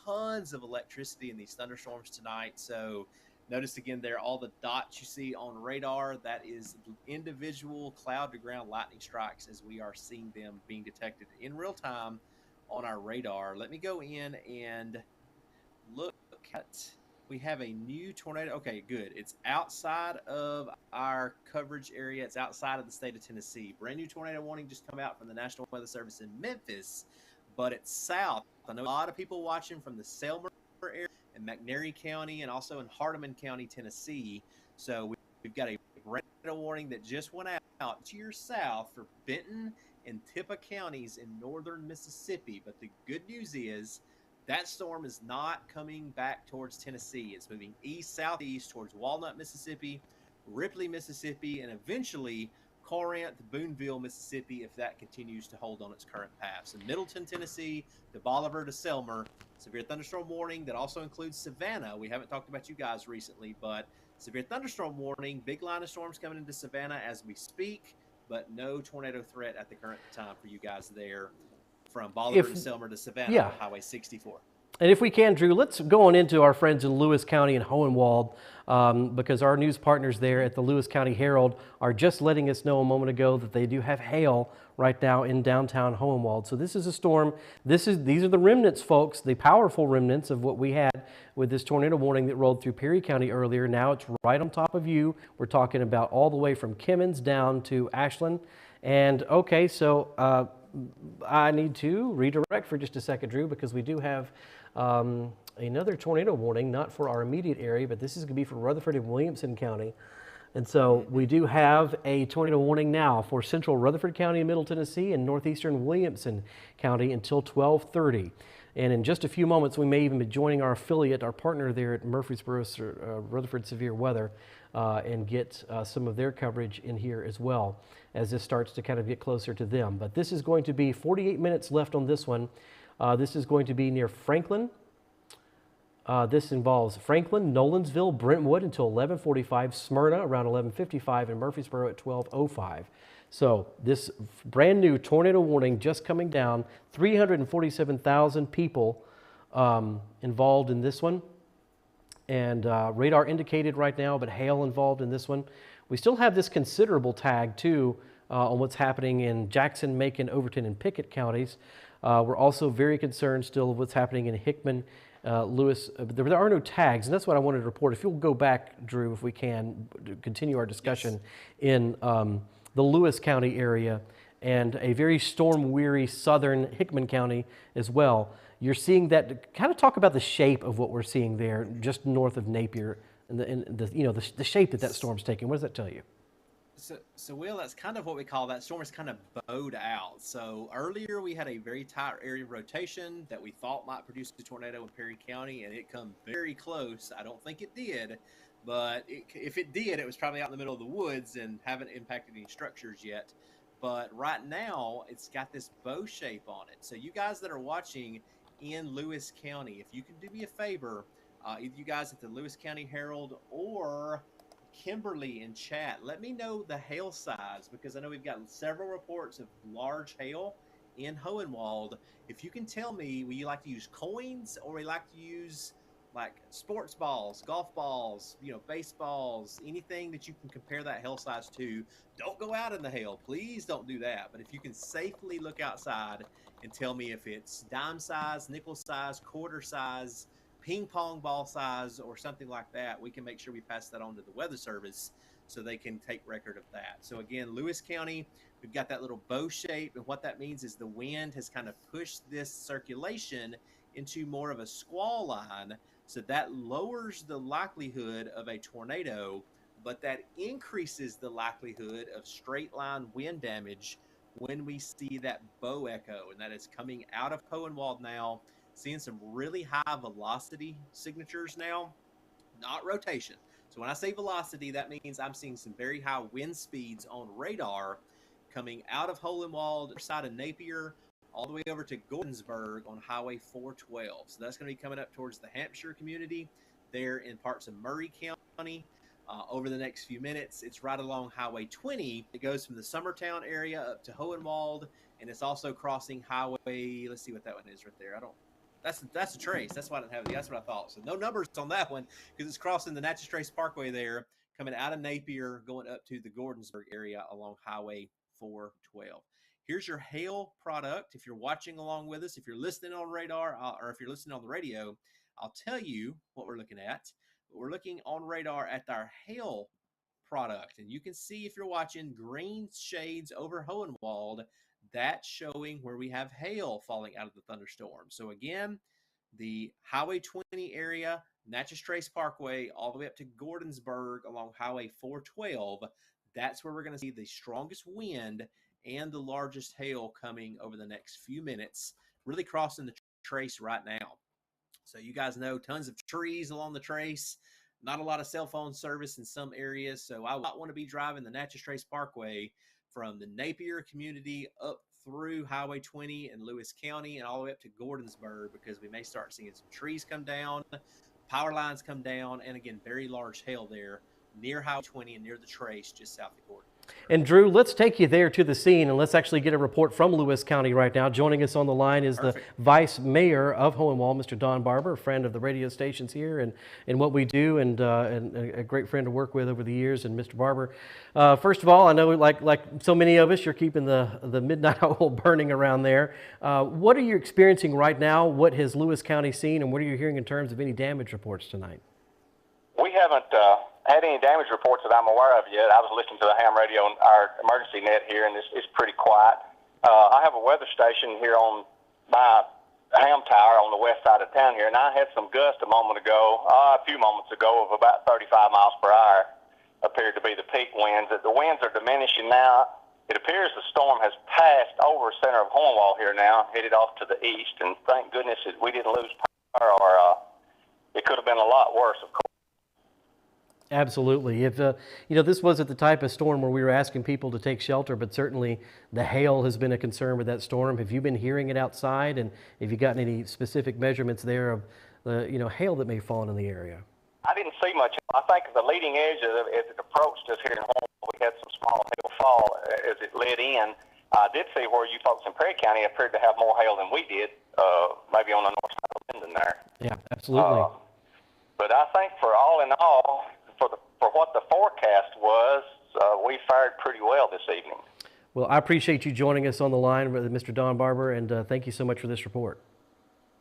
tons of electricity in these thunderstorms tonight. So notice again there, all the dots you see on radar, that is individual cloud to ground lightning strikes as we are seeing them being detected in real time on our radar. Let me go in and look at, we have a new tornado. Okay, good. It's outside of our coverage area. It's outside of the state of Tennessee. Brand new tornado warning just come out from the National Weather Service in Memphis, but it's south. I know a lot of people watching from the Selmer area in McNairy County and also in Hardeman County, Tennessee. So we've got a tornado warning that just went out to your south for Benton and Tippah counties in northern Mississippi. But the good news is that storm is not coming back towards Tennessee. It's moving east-southeast towards Walnut, Mississippi, Ripley, Mississippi, and eventually Corinth, Boonville, Mississippi, if that continues to hold on its current path. So Middleton, Tennessee, to Bolivar to Selmer, severe thunderstorm warning that also includes Savannah. We haven't talked about you guys recently, but severe thunderstorm warning, big line of storms coming into Savannah as we speak, but no tornado threat at the current time for you guys there from Bolivar to Selmer to Savannah on Highway 64. And if we can, Drew, let's go on into our friends in Lewis County and Hohenwald, because our news partners there at the Lewis County Herald are just letting us know a moment ago that they do have hail right now in downtown Hohenwald. So this is a storm. These are the remnants, folks, the powerful remnants of what we had with this tornado warning that rolled through Perry County earlier. Now it's right on top of you. We're talking about all the way from Kimmins down to Ashland. And okay, so I need to redirect for just a second, Drew, because we do have another tornado warning, not for our immediate area, but this is going to be for Rutherford and Williamson County. And so we do have a tornado warning now for central Rutherford County in Middle Tennessee and northeastern Williamson County until 12:30. And in just a few moments, we may even be joining our affiliate, our partner there at Murfreesboro, Rutherford Severe Weather, and get some of their coverage in here as well as this starts to kind of get closer to them. But this is going to be 48 minutes left on this one. This is going to be near Franklin. This involves Franklin, Nolensville, Brentwood until 11:45, Smyrna around 11:55, and Murfreesboro at 12:05. So this brand new tornado warning just coming down, 347,000 people involved in this one. And radar indicated right now, but hail involved in this one. We still have this considerable tag too on what's happening in Jackson, Macon, Overton, and Pickett counties. We're also very concerned still of what's happening in Hickman, Lewis. There are no tags, and that's what I wanted to report. If you'll go back, Drew, if we can, continue our discussion in the Lewis County area and a very storm-weary southern Hickman County as well. You're seeing that. Kind of talk about the shape of what we're seeing there, just north of Napier, and the shape that storm's taking. What does that tell you? So Will, that's kind of what we call that storm is kind of bowed out. So earlier we had a very tight area of rotation that we thought might produce a tornado in Perry County, and it come very close. I don't think it did, but if it did, it was probably out in the middle of the woods and haven't impacted any structures yet. But right now, it's got this bow shape on it. So you guys that are watching in Lewis County, if you can do me a favor, either you guys at the Lewis County Herald or Kimberly in chat, let me know the hail size, because I know we've gotten several reports of large hail in Hohenwald. If you can tell me, will you like to use coins or we like to use like sports balls, golf balls, baseballs, anything that you can compare that hail size to? Don't go out in the hail. Please don't do that. But if you can safely look outside and tell me if it's dime size, nickel size, quarter size, ping pong ball size, or something like that, we can make sure we pass that on to the Weather Service so they can take record of that. So again, Lewis County, we've got that little bow shape, and what that means is the wind has kind of pushed this circulation into more of a squall line, so that lowers the likelihood of a tornado, but that increases the likelihood of straight line wind damage when we see that bow echo, and that is coming out of Hohenwald now. Seeing some really high velocity signatures now, not rotation. So when I say velocity, that means I'm seeing some very high wind speeds on radar coming out of Hohenwald, side of Napier, all the way over to Gordonsburg on Highway 412. So that's going to be coming up towards the Hampshire community there in parts of Murray County. Over the next few minutes, it's right along Highway 20. It goes from the Summertown area up to Hohenwald, and it's also crossing Highway, let's see what that one is right there. That's a trace. That's why I didn't have it. That's what I thought. So no numbers on that one because it's crossing the Natchez Trace Parkway there, coming out of Napier, going up to the Gordonsburg area along Highway 412. Here's your hail product. If you're watching along with us, if you're listening on radar, or if you're listening on the radio, I'll tell you what we're looking at. But we're looking on radar at our hail product. And you can see, if you're watching, green shades over Hohenwald. That's showing where we have hail falling out of the thunderstorm. So again, the Highway 20 area, Natchez Trace Parkway, all the way up to Gordonsburg along Highway 412, that's where we're going to see the strongest wind and the largest hail coming over the next few minutes, really crossing the trace right now. So you guys know, tons of trees along the trace, not a lot of cell phone service in some areas. So I want to be driving the Natchez Trace Parkway from the Napier community up through Highway 20 in Lewis County and all the way up to Gordonsburg, because we may start seeing some trees come down, power lines come down, and again, very large hail there near Highway 20 and near the trace just south of Gordon. And Drew, let's take you there to the scene and let's actually get a report from Lewis County right now. Joining us on the line is Perfect. the Vice Mayor of Hohenwald, Mr. Don Barber, a friend of the radio stations here and what we do, and a great friend to work with over the years. And Mr. Barber, first of all, I know like so many of us, you're keeping the midnight oil burning around there. What are you experiencing right now? What has Lewis County seen, and what are you hearing in terms of any damage reports tonight? We haven't had any damage reports that I'm aware of yet. I was listening to the ham radio on our emergency net here, and it's pretty quiet. I have a weather station here on my ham tower on the west side of town here, and I had some gust a few moments ago, of about 35 miles per hour. Appeared to be the peak winds. The winds are diminishing now. It appears the storm has passed over the center of Hohenwald here now, headed off to the east, and thank goodness that we didn't lose power, or it could have been a lot worse, of course. Absolutely. If this wasn't the type of storm where we were asking people to take shelter, but certainly the hail has been a concern with that storm. Have you been hearing it outside, and have you gotten any specific measurements there of the hail that may have fallen in the area? I didn't see much. I think the leading edge as it approached us here in Hohenwald, we had some small hail fall as it led in. I did see where you folks in Perry County appeared to have more hail than we did, maybe on the north side of Linden there. Yeah, absolutely. But I think for all in all, for what the forecast was, we fared pretty well this evening. Well, I appreciate you joining us on the line with Mr. Don Barber, and thank you so much for this report.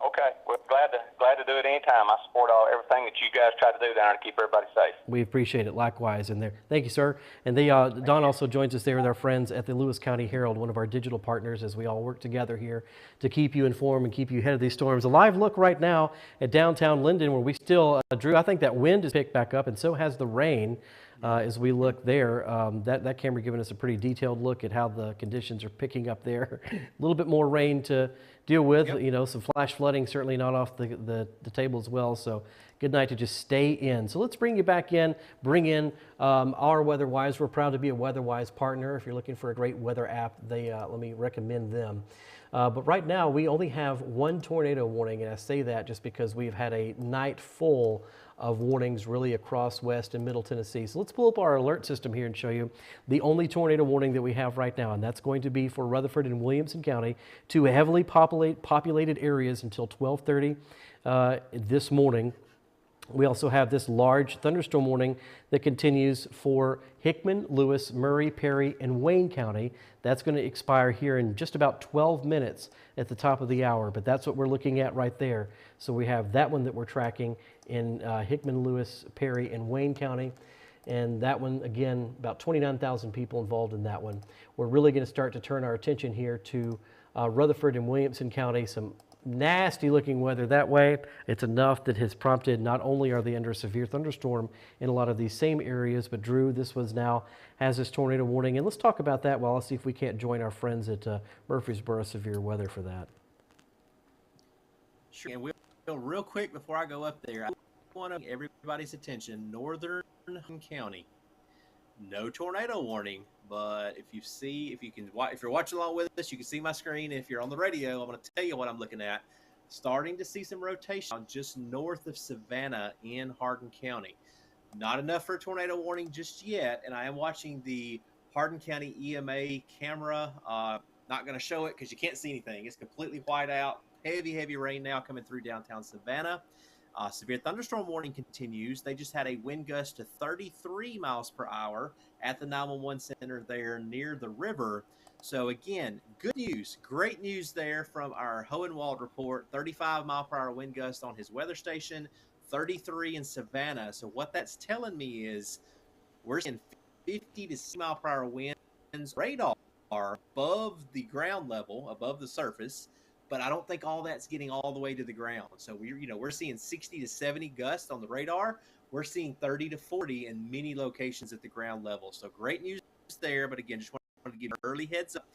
Okay, we're glad to do it anytime. I support everything that you guys try to do down there to keep everybody safe. We appreciate it. Likewise, and there. Thank you, sir. And Don also joins us there with our friends at the Lewis County Herald, one of our digital partners, as we all work together here to keep you informed and keep you ahead of these storms. A live look right now at downtown Linden, where we still, Drew, I think that wind has picked back up, and so has the rain. As we look there, that camera giving us a pretty detailed look at how the conditions are picking up there. A little bit more rain to deal with, Yep. Some flash flooding, certainly not off the table as well. So good night to just stay in. So let's bring you back in, bring in our WeatherWise. We're proud to be a WeatherWise partner. If you're looking for a great weather app, let me recommend them. But right now, we only have one tornado warning, and I say that just because we've had a night full of warnings really across West and Middle Tennessee. So let's pull up our alert system here and show you the only tornado warning that we have right now, and that's going to be for Rutherford and Williamson County, two heavily populated areas until 12:30 this morning. We also have this large thunderstorm warning that continues for Hickman, Lewis, Murray, Perry, and Wayne County. That's going to expire here in just about 12 minutes at the top of the hour, but that's what we're looking at right there. So we have that one that we're tracking in Hickman, Lewis, Perry, and Wayne County. And that one, again, about 29,000 people involved in that one. We're really going to start to turn our attention here to Rutherford and Williamson County. Some nasty looking weather that way. It's enough that has prompted, not only are they under a severe thunderstorm in a lot of these same areas, but Drew, this was now has this tornado warning. And let's talk about that while I'll see if we can't join our friends at Murfreesboro Severe Weather for that. Sure. And we'll real quick before I go up there, I want to everybody's attention, Northern County. No tornado warning, but if you're watching along with us, you can see my screen. If you're on the radio, I'm going to tell you what I'm looking at. Starting to see some rotation just north of Savannah in Hardin County. Not enough for a tornado warning just yet, and I am watching the Hardin County EMA camera. Not going to show it because you can't see anything. It's completely white out. Heavy rain now coming through downtown Savannah. Severe thunderstorm warning continues. They just had a wind gust to 33 miles per hour at the 911 center there near the river. So again, good news, great news there from our Hohenwald report. 35 mile per hour wind gust on his weather station, 33 in Savannah. So what that's telling me is we're seeing 50 to 60 mile per hour winds. Radar above the ground level, above the surface. But I don't think all that's getting all the way to the ground. So we're seeing 60 to 70 gusts on the radar. We're seeing 30 to 40 in many locations at the ground level. So great news there. But again, just wanted to give an early heads up.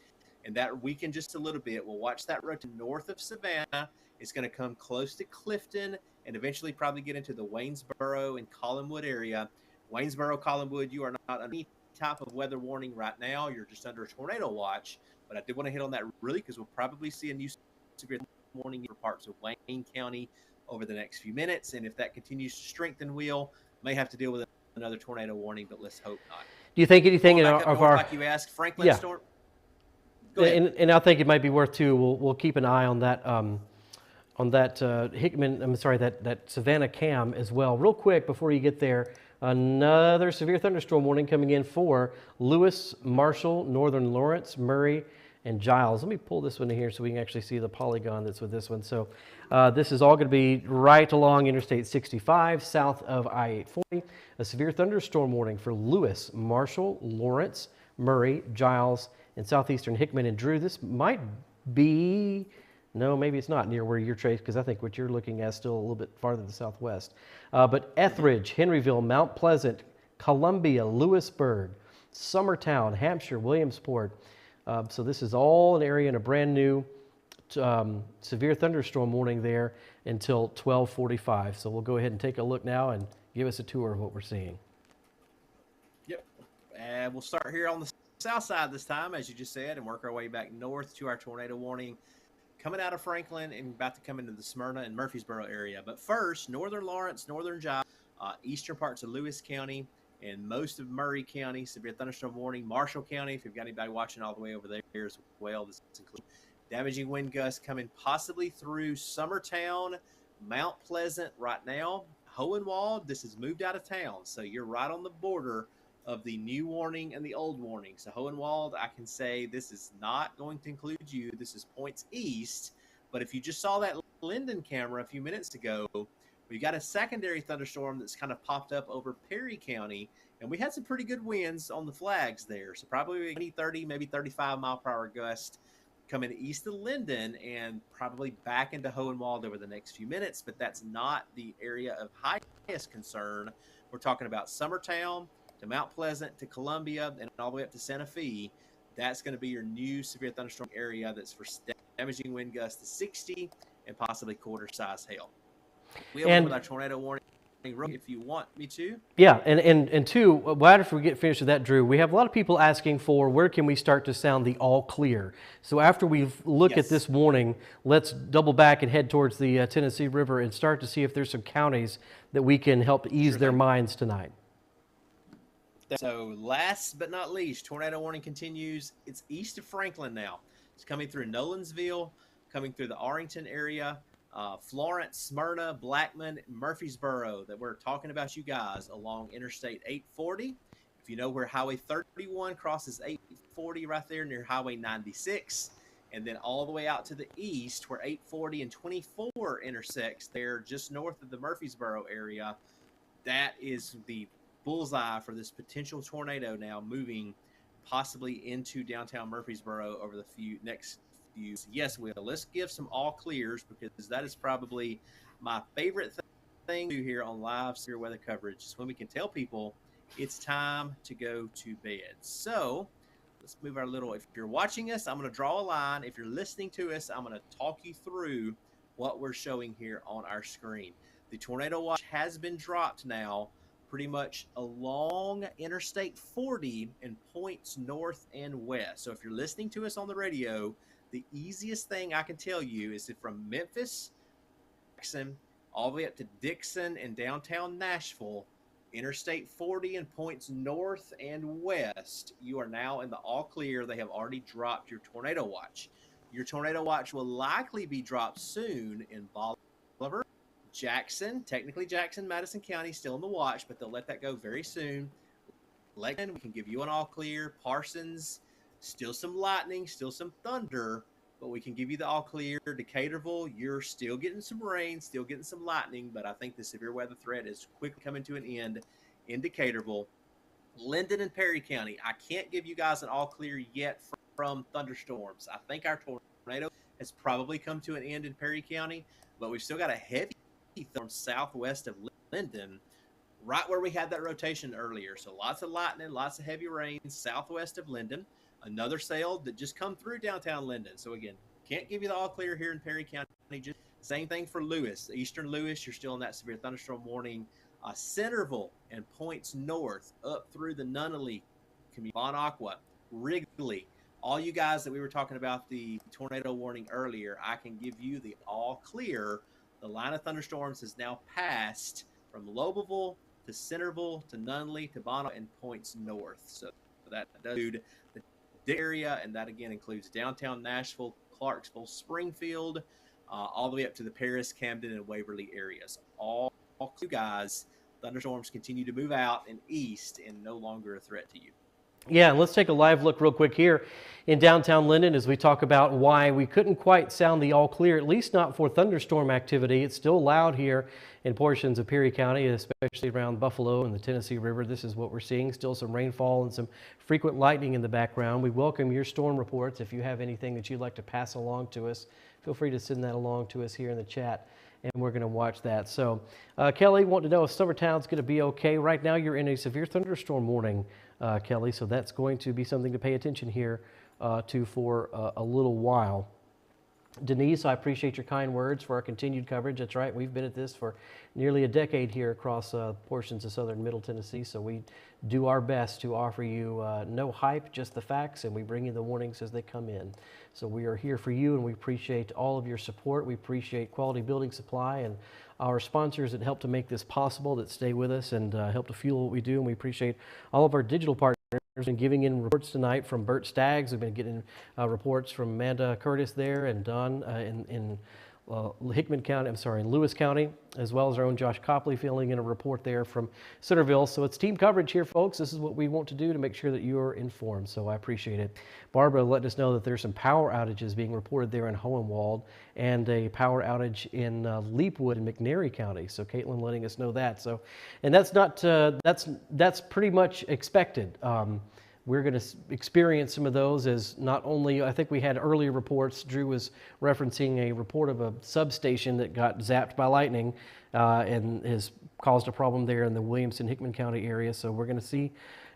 And that weakened just a little bit. We'll watch that rotate north of Savannah. It's going to come close to Clifton and eventually probably get into the Waynesboro and Collinwood area. Waynesboro, Collinwood, you are not under any type of weather warning right now. You're just under a tornado watch. But I did want to hit on that really because we'll probably see a new severe warning for parts of Wayne County over the next few minutes, and if that continues to strengthen, we'll may have to deal with another tornado warning, but let's hope not. Do you think anything Going in back up of north, our? like you asked, Franklin Yeah. storm. Go ahead. And I think it might be worth too. We'll keep an eye on that Hickman. I'm sorry, that Savannah cam as well. Real quick before you get there, another severe thunderstorm warning coming in for Lewis, Marshall, Northern Lawrence, Murray, and Giles. Let me pull this one in here so we can actually see the polygon that's with this one. So this is all going to be right along Interstate 65, south of I-840. A severe thunderstorm warning for Lewis, Marshall, Lawrence, Murray, Giles, and southeastern Hickman and Drew. This might be, no, maybe it's not near where you're traced, because I think what you're looking at is still a little bit farther to the southwest. But Etheridge, Henryville, Mount Pleasant, Columbia, Lewisburg, Summertown, Hampshire, Williamsport. So this is all an area in a brand new severe thunderstorm warning there until 12:45. So we'll go ahead and take a look now and give us a tour of what we're seeing. Yep. And we'll start here on the south side this time, as you just said, and work our way back north to our tornado warning coming out of Franklin and about to come into the Smyrna and Murfreesboro area. But first, northern Lawrence, northern Giles, eastern parts of Lewis County, and most of Murray County, severe thunderstorm warning. Marshall County, if you've got anybody watching all the way over there as well, this includes damaging wind gusts coming possibly through Summertown, Mount Pleasant right now. Hohenwald, this has moved out of town, so you're right on the border of the new warning and the old warning. So Hohenwald, I can say this is not going to include you. This is points east. But if you just saw that Linden camera a few minutes ago, we got a secondary thunderstorm that's kind of popped up over Perry County, and we had some pretty good winds on the flags there. So probably 20, 30, maybe 35 mile per hour gust coming east of Linden and probably back into Hohenwald over the next few minutes. But that's not the area of highest concern. We're talking about Summertown to Mount Pleasant to Columbia and all the way up to Santa Fe. That's going to be your new severe thunderstorm area that's for damaging wind gusts to 60 and possibly quarter-size hail. We'll go with our tornado warning if you want me to. Yeah, and two, right after we get finished with that, Drew, we have a lot of people asking for where can we start to sound the all clear. So after we look at this warning, let's double back and head towards the Tennessee River and start to see if there's some counties that we can help ease their minds tonight. So last but not least, tornado warning continues. It's east of Franklin now. It's coming through Nolensville, coming through the Arlington area, Florence, Smyrna, Blackman, Murfreesboro, that we're talking about you guys along Interstate 840. If you know where Highway 31 crosses 840 right there near Highway 96, and then all the way out to the east where 840 and 24 intersects there just north of the Murfreesboro area, that is the bullseye for this potential tornado now moving possibly into downtown Murfreesboro over the next few. Yes, let's give some all clears, because that is probably my favorite thing to do here on live severe weather coverage, is when we can tell people it's time to go to bed. So let's move our little, if you're watching us, I'm going to draw a line. If you're listening to us, I'm going to talk you through what we're showing here on our screen. The tornado watch has been dropped now pretty much along Interstate 40 and points north and west. So if you're listening to us on the radio, the easiest thing I can tell you is that from Memphis, Jackson, all the way up to Dixon and downtown Nashville, Interstate 40 and points north and west, you are now in the all clear. They have already dropped your tornado watch. Your tornado watch will likely be dropped soon in Bolivar, Jackson, technically Jackson, Madison County, still in the watch, but they'll let that go very soon. Lexington, we can give you an all clear. Parsons, still some lightning, still some thunder, but we can give you the all clear. Decaturville, you're still getting some rain, still getting some lightning, but I think the severe weather threat is quickly coming to an end in Decaturville. Linden and Perry County, I can't give you guys an all clear yet from thunderstorms. I think our tornado has probably come to an end in Perry County, but we've still got a heavy from southwest of Linden, right where we had that rotation earlier. So lots of lightning, lots of heavy rain southwest of Linden. Another sail that just come through downtown Linden. So again, can't give you the all clear here in Perry County. Just same thing for Lewis, eastern Lewis. You're still in that severe thunderstorm warning. Centerville and points north up through the Nunley, Bon Aqua, Wrigley. All you guys that we were talking about the tornado warning earlier, I can give you the all clear. The line of thunderstorms has now passed from Lobeville to Centerville to Nunley to Bono and points north. So that does include the area, and that again includes downtown Nashville, Clarksville, Springfield, all the way up to the Paris, Camden, and Waverly areas. All you guys, thunderstorms continue to move out and east and no longer a threat to you. Yeah, and let's take a live look real quick here in downtown Linden as we talk about why we couldn't quite sound the all clear, at least not for thunderstorm activity. It's still loud here in portions of Perry County, especially around Buffalo and the Tennessee River. This is what we're seeing, still some rainfall and some frequent lightning in the background. We welcome your storm reports. If you have anything that you'd like to pass along to us, feel free to send that along to us here in the chat, and we're going to watch that. So, Kelly, want to know if Summertown's going to be okay. Right now, you're in a severe thunderstorm warning, Kelly, so that's going to be something to pay attention here to for a little while. Denise, I appreciate your kind words for our continued coverage. That's right, we've been at this for nearly a decade here across portions of southern Middle Tennessee, so we do our best to offer you no hype, just the facts, and we bring you the warnings as they come in. So we are here for you, and we appreciate all of your support. We appreciate Quality Building Supply and our sponsors that help to make this possible, that stay with us and help to fuel what we do, and we appreciate all of our digital partners. Been giving in reports tonight from Bert Staggs. We've been getting reports from Amanda Curtis there and Don in Hickman County, in Lewis County, as well as our own Josh Copley filling in a report there from Centerville. So it's team coverage here, folks. This is what we want to do to make sure that you're informed, so I appreciate it. Barbara let us know that there's some power outages being reported there in Hohenwald and a power outage in Leapwood in McNairy County. So Caitlin letting us know that. So, and that's not, that's pretty much expected. We're going to experience some of those as not only, I think we had earlier reports, Drew was referencing a report of a substation that got zapped by lightning and has caused a problem there in the Williamson-Hickman County area. So we're going to see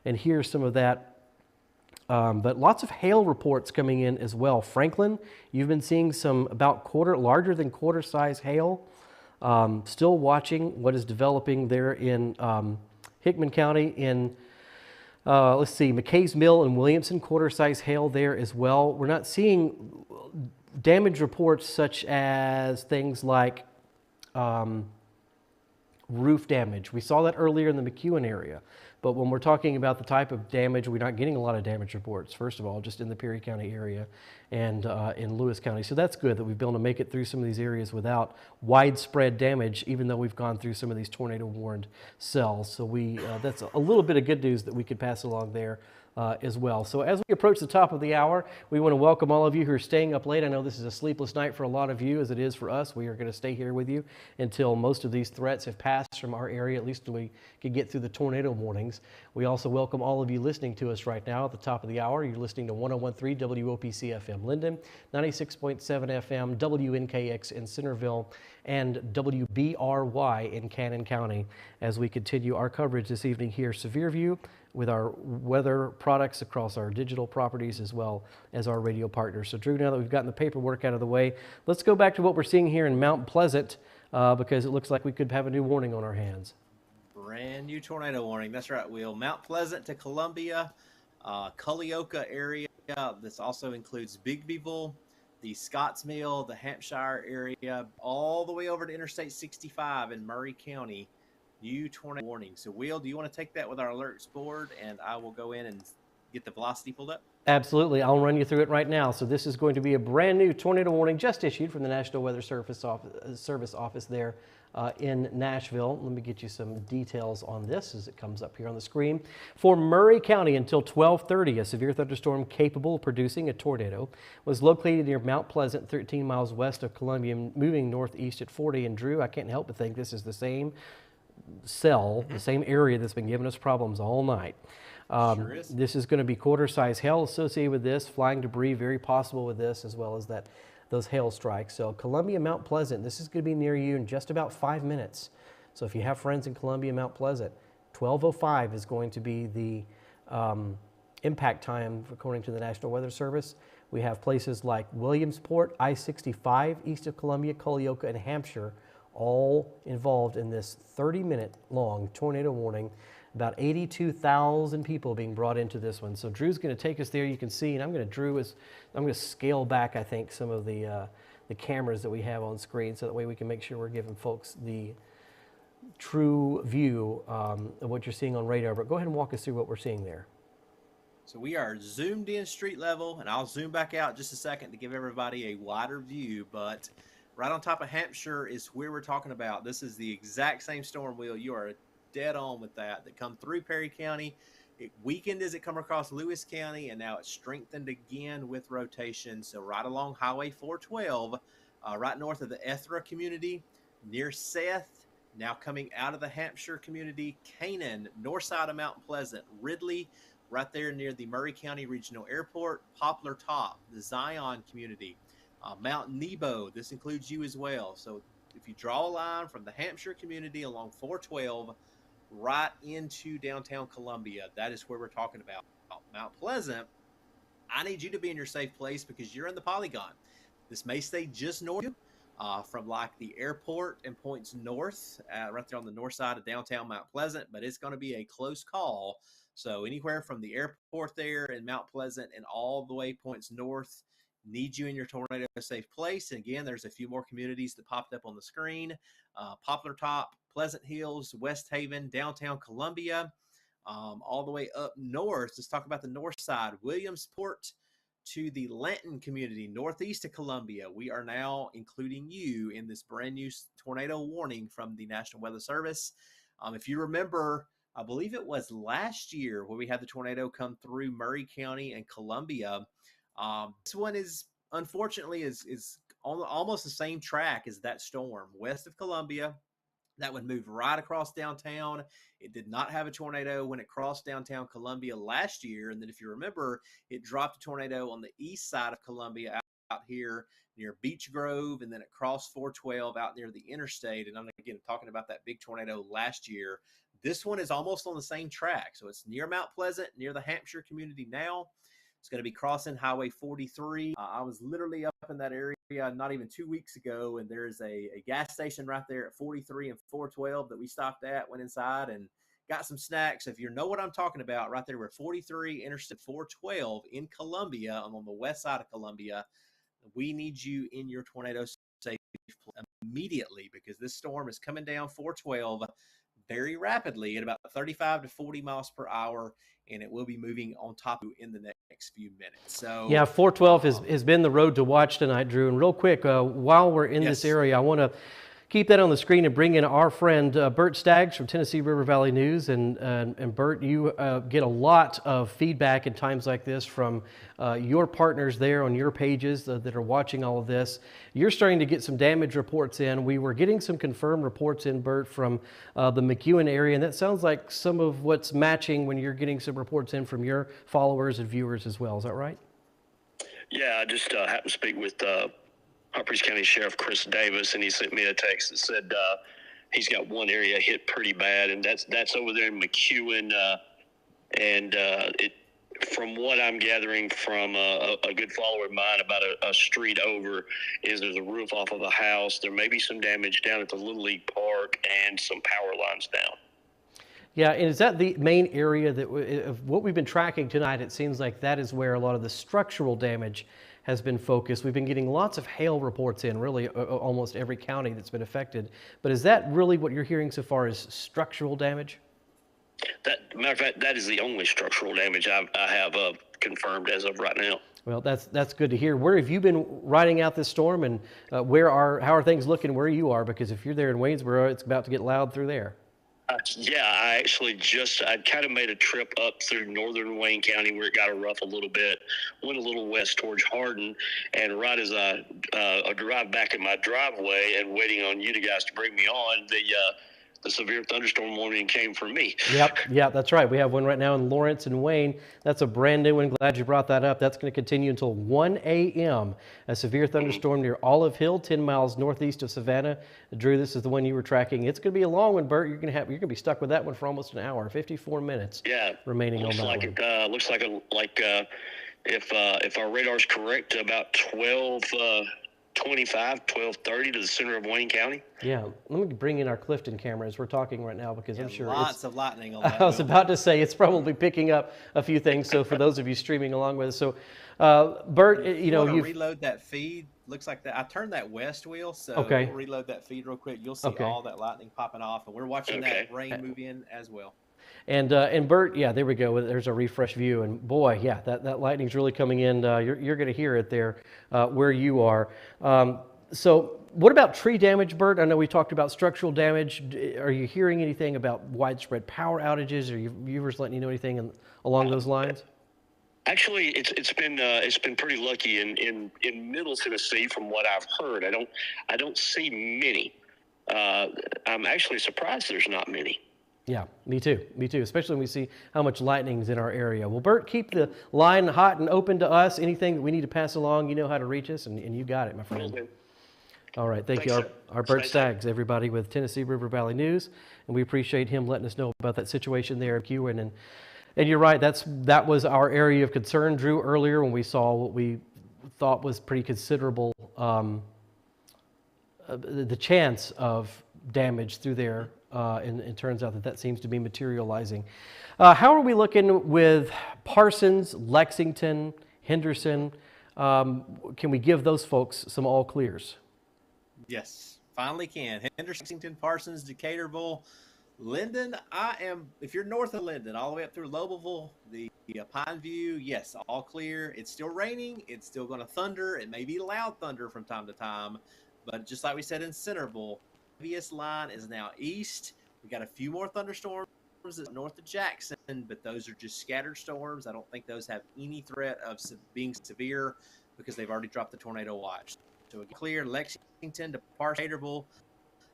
and hear some of that. But lots of hail reports coming in as well. Franklin, you've been seeing some about larger than quarter size hail. Still watching what is developing there in Hickman County in let's see, McKay's Mill and Williamson, quarter-size hail there as well. We're not seeing damage reports such as things like roof damage. We saw that earlier in the McEwen area. But when we're talking about the type of damage, we're not getting a lot of damage reports, first of all, just in the Perry County area and in Lewis County. So that's good that we've been able to make it through some of these areas without widespread damage, even though we've gone through some of these tornado-warned cells. So that's a little bit of good news that we could pass along there as well. So as we approach the top of the hour, we want to welcome all of you who are staying up late. I know this is a sleepless night for a lot of you, as it is for us. We are going to stay here with you until most of these threats have passed from our area, at least until we can get through the tornado warnings. We also welcome all of you listening to us right now at the top of the hour. You're listening to 101.3 WOPC FM Linden, 96.7 FM WNKX in Centerville, and WBRY in Cannon County as we continue our coverage this evening here. Severe View with our weather products across our digital properties as well as our radio partners. So Drew, now that we've gotten the paperwork out of the way, let's go back to what we're seeing here in Mount Pleasant because it looks like we could have a new warning on our hands. Brand new tornado warning. That's right, Will. Mount Pleasant to Columbia, Culleoka area. This also includes Bigbyville, the Scottsmill, the Hampshire area, all the way over to Interstate 65 in Murray County. New tornado warning. So, Will, do you want to take that with our alerts board, and I will go in and get the velocity pulled up? Absolutely. I'll run you through it right now. So this is going to be a brand new tornado warning just issued from the National Weather Service office there in Nashville. Let me get you some details on this as it comes up here on the screen. For Murray County until 12:30, a severe thunderstorm capable of producing a tornado was located near Mount Pleasant, 13 miles west of Columbia, moving northeast at 40. And Drew, I can't help but think this is the same cell, the same area that's been giving us problems all night. Sure is. This is going to be quarter-size hail associated with this, flying debris very possible with this, as well as those hail strikes. So Columbia, Mount Pleasant, this is going to be near you in just about 5 minutes. So if you have friends in Columbia, Mount Pleasant, 12:05 is going to be the impact time according to the National Weather Service. We have places like Williamsport, I-65 east of Columbia, Culleoka, and Hampshire all involved in this 30-minute long tornado warning. About 82,000 people being brought into this one. So Drew's going to take us there. You can see, and I'm going to scale back, I think, some of the cameras that we have on screen, so that way we can make sure we're giving folks the true view of what you're seeing on radar, but go ahead and walk us through what we're seeing there. So we are zoomed in street level, and I'll zoom back out just a second to give everybody a wider view, but right on top of Hampshire is where we're talking about. This is the exact same storm, Will. You are dead on with that come through Perry County. It weakened as it come across Lewis County, and now it's strengthened again with rotation. So right along Highway 412, right north of the Ethra community, near Seth, now coming out of the Hampshire community, Canaan, north side of Mount Pleasant, Ridley, right there near the Murray County Regional Airport, Poplar Top, the Zion community, Mount Nebo. This includes you as well. So if you draw a line from the Hampshire community along 412 right into downtown Columbia, that is where we're talking about. Mount Pleasant, I need you to be in your safe place because you're in the polygon. This may stay just north from like the airport and points north, right there on the north side of downtown Mount Pleasant, but it's going to be a close call. So anywhere from the airport there in Mount Pleasant and all the way points north, need you in your tornado safe place. And again, there's a few more communities that popped up on the screen. Poplar Top, Pleasant Hills, West Haven, downtown Columbia, all the way up north. Let's talk about the north side, Williamsport to the Lanton community, northeast of Columbia. We are now including you in this brand new tornado warning from the National Weather Service. If you remember, I believe it was last year where we had the tornado come through Murray County and Columbia. This one is, unfortunately, is on almost the same track as that storm west of Columbia. That would move right across downtown. It did not have a tornado when it crossed downtown Columbia last year. And then if you remember, it dropped a tornado on the east side of Columbia out here near Beech Grove, and then it crossed 412 out near the interstate. And I'm again talking about that big tornado last year. This one is almost on the same track. So it's near Mount Pleasant, near the Hampshire community now. It's going to be crossing Highway 43. I was literally up in that area not even 2 weeks ago, and there's a gas station right there at 43 and 412 that we stopped at, went inside and got some snacks. If you know what I'm talking about, right there where 43 interstate 412 in Columbia, I'm on the west side of Columbia. We need you in your tornado safe immediately because this storm is coming down 412 very rapidly at about 35 to 40 miles per hour, and it will be moving on top of you in the next few minutes. So yeah, 412 has been the road to watch tonight, Drew. And real quick, while we're in this area, I want to keep that on the screen and bring in our friend Bert Staggs from Tennessee River Valley News. And Bert, you get a lot of feedback in times like this from your partners there on your pages that are watching all of this. You're starting to get some damage reports in. We were getting some confirmed reports in, Bert, from the McEwen area, and that sounds like some of what's matching when you're getting some reports in from your followers and viewers as well. Is that right? Yeah, I just happened to speak with Humphreys County Sheriff Chris Davis, and he sent me a text that said he's got one area hit pretty bad, and that's over there in McEwen. From what I'm gathering from a good follower of mine, about a street over, is there's a roof off of a house. There may be some damage down at the Little League Park and some power lines down. Yeah, and is that the main area that of what we've been tracking tonight? It seems like that is where a lot of the structural damage has been focused. We've been getting lots of hail reports in, really almost every county that's been affected. But is that really what you're hearing so far as structural damage? Matter of fact, that is the only structural damage I have confirmed as of right now. Well, that's good to hear. Where have you been riding out this storm, and how are things looking where you are? Because if you're there in Waynesboro, it's about to get loud through there. Yeah, I actually I kind of made a trip up through northern Wayne County where it got rough a little bit, went a little west towards Hardin, and right as I arrived back in my driveway and waiting on you guys to bring me on, the severe thunderstorm warning came for me. Yep, that's right. We have one right now in Lawrence and Wayne. That's a brand new one. Glad you brought that up. That's going to continue until 1 a.m. A severe thunderstorm near Olive Hill, 10 miles northeast of Savannah. Drew, this is the one you were tracking. It's going to be a long one, Bert. You're going to be stuck with that one for almost an hour, 54 minutes. Yeah, remaining on that one. Looks like if our radar's correct, about 12:25, 12:30 to the center of Wayne County. Yeah, let me bring in our Clifton camera as we're talking right now, because I'm sure lots of lightning on that. I was about to say it's probably picking up a few things. So for those of you streaming along with us, so Bert, you want to reload that feed looks like that. I turned that west wheel, so Okay. we'll reload that feed real quick. You'll see Okay. all that lightning popping off, and we're watching Okay. that rain move in as well. And Bert, yeah, there we go. There's a refresh view, and boy, yeah, that lightning's really coming in. You're going to hear it there where you are. So, what about tree damage, Bert? I know we talked about structural damage. Are you hearing anything about widespread power outages? Are your viewers letting you know anything along those lines? Actually, it's been pretty lucky in Middle Tennessee from what I've heard. I don't see many. I'm actually surprised there's not many. Yeah, me too. Me too, especially when we see how much lightning's in our area. Well, Bert, keep the line hot and open to us. Anything that we need to pass along, you know how to reach us, and you got it, my friend. Okay. All right, thank Thanks, you. sir. Our Bert Stay safe. Staggs, everybody, with Tennessee River Valley News, and we appreciate him letting us know about that situation there in Kewen. And you're right, that was our area of concern, Drew, earlier when we saw what we thought was pretty considerable, the chance of damage through there, and it turns out that seems to be materializing. How are we looking with Parsons, Lexington, Henderson? Can we give those folks some all clears? Yes, finally can. Henderson, Parsons, Decaturville, Linden. if you're north of Linden, all the way up through Lobelville, the Pine View, yes, all clear. It's still raining. It's still going to thunder. It may be loud thunder from time to time, but just like we said in Centerville, the heaviest line is now east. We got a few more thunderstorms north of Jackson, but those are just scattered storms. I don't think those have any threat of being severe because they've already dropped the tornado watch. So we clear Lexington to Parsonsville,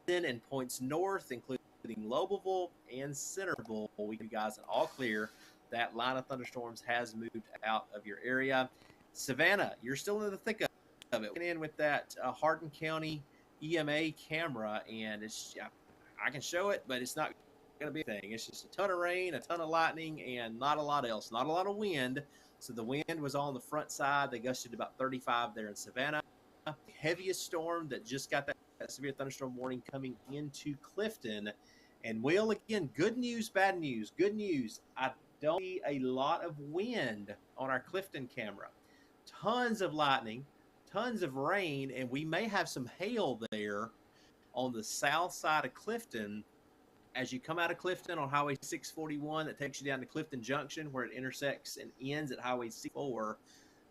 and points north, including Lobelville and Centerville. We give you guys an all clear. That line of thunderstorms has moved out of your area. Savannah, you're still in the thick of it. Went in with that Hardin County EMA camera, and I can show it, but it's not going to be a thing. It's just a ton of rain, a ton of lightning, and not a lot else. Not a lot of wind. So the wind was on the front side. They gusted about 35 there in Savannah. Heaviest storm that just got that severe thunderstorm warning coming into Clifton. And Will, again, good news, bad news. Good news, I don't see a lot of wind on our Clifton camera. Tons of lightning, tons of rain, and we may have some hail there on the south side of Clifton. As you come out of Clifton on Highway 641, that takes you down to Clifton Junction, where it intersects and ends at Highway 64,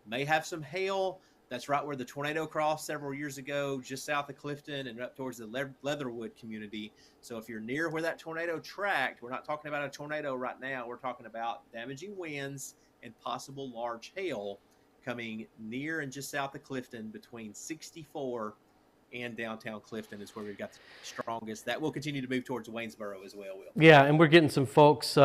may have some hail. That's right where the tornado crossed several years ago, just south of Clifton and up towards the Leatherwood community. So if you're near where that tornado tracked, we're not talking about a tornado right now. We're talking about damaging winds and possible large hail coming near and just south of Clifton between 64 and downtown Clifton is where we've got the strongest. That will continue to move towards Waynesboro as well, Will. Yeah, and we're getting some folks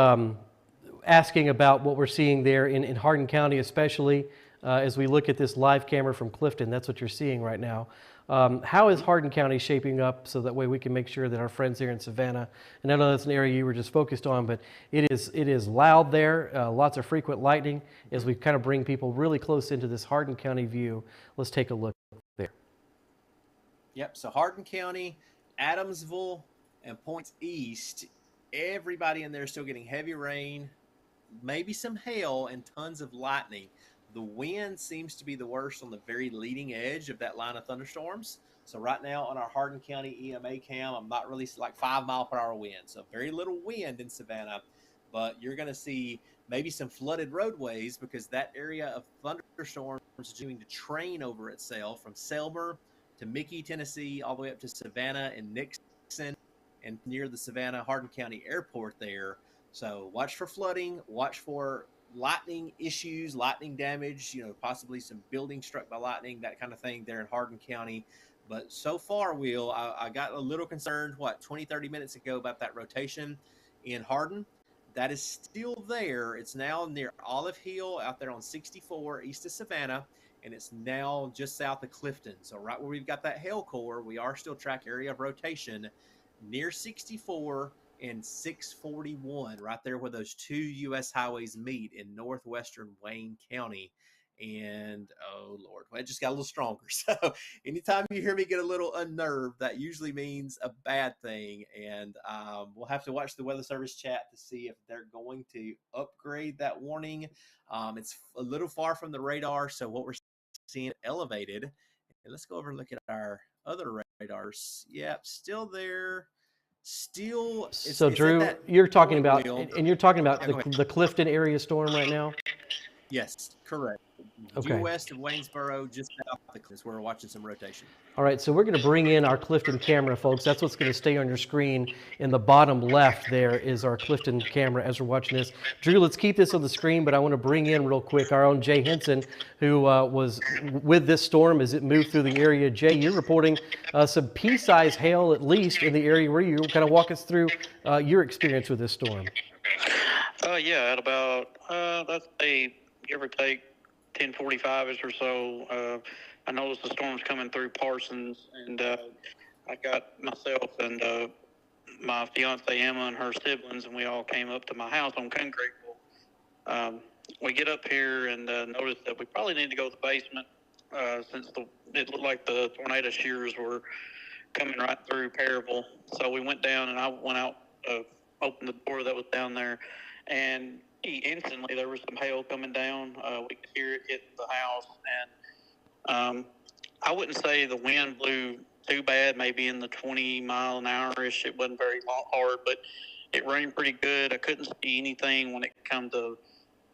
asking about what we're seeing there in Hardin County, especially as we look at this live camera from Clifton. That's what you're seeing right now. How is Hardin County shaping up so that way we can make sure that our friends here in Savannah, and I know that's an area you were just focused on, but it is loud there, lots of frequent lightning. As we kind of bring people really close into this Hardin County view, let's take a look there. Yep, so Hardin County, Adamsville, and points east, everybody in there is still getting heavy rain, maybe some hail, and tons of lightning. The wind seems to be the worst on the very leading edge of that line of thunderstorms. So right now on our Hardin County EMA cam, I'm not really like 5 mile per hour wind. So very little wind in Savannah, but you're going to see maybe some flooded roadways because that area of thunderstorms is doing to train over itself from Selmer to Mickey, Tennessee, all the way up to Savannah and Nixon and near the Savannah Hardin County Airport there. So watch for flooding, watch for lightning issues, lightning damage, possibly some buildings struck by lightning, that kind of thing there in Hardin County. But so far, Will, I got a little concerned, 20-30 minutes ago about that rotation in Hardin. That is still there. It's now near Olive Hill out there on 64 east of Savannah, and it's now just south of Clifton. So right where we've got that hail core, we are still track area of rotation near 64 and 641, right there where those two U.S. highways meet in northwestern Wayne County. And, oh, Lord, it just got a little stronger. So anytime you hear me get a little unnerved, that usually means a bad thing. And we'll have to watch the Weather Service chat to see if they're going to upgrade that warning. It's a little far from the radar, so what we're seeing elevated. And let's go over and look at our other radars. Yep, still there. Still, So it's Drew, at that you're talking point, about, Will. and you're talking about Yeah, go ahead. the Clifton area storm right now? Yes, correct. Due Okay. west of Waynesboro, just south of the is where we're watching some rotation. All right, so we're going to bring in our Clifton camera, folks. That's what's going to stay on your screen. In the bottom left there is our Clifton camera as we're watching this. Drew, let's keep this on the screen, but I want to bring in real quick our own Jay Henson, who was with this storm as it moved through the area. Jay, you're reporting some pea-sized hail, at least, in the area where you kind of walk us through your experience with this storm. Yeah, at about, let's say, give or take 10:45ish or so, I noticed the storm's coming through Parsons, and I got myself and my fiance Emma and her siblings, and we all came up to my house on Concreteville. We get up here and notice that we probably need to go to the basement since it looked like the tornado shears were coming right through Perryville. So we went down, and I went out, opened the door that was down there, and instantly there was some hail coming down. We could hear it hitting the house, and I wouldn't say the wind blew too bad, maybe in the 20-mile-an-hour-ish. It wasn't very hard, but it rained pretty good. I couldn't see anything when it come to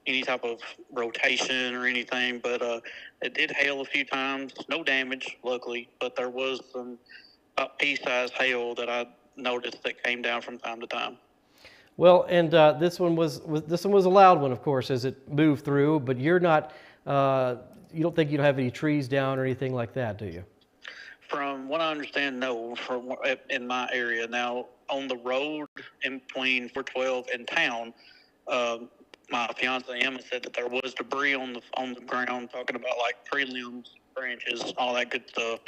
any type of rotation or anything, but it did hail a few times. No damage, luckily, but there was some about pea-sized hail that I noticed that came down from time to time. Well, and this one was a loud one, of course, as it moved through. But you're not, you don't think you don't have any trees down or anything like that, do you? From what I understand, no. In my area now, on the road in between 412 and town, my fiance Emma said that there was debris on the ground, talking about like tree limbs, branches, all that good stuff.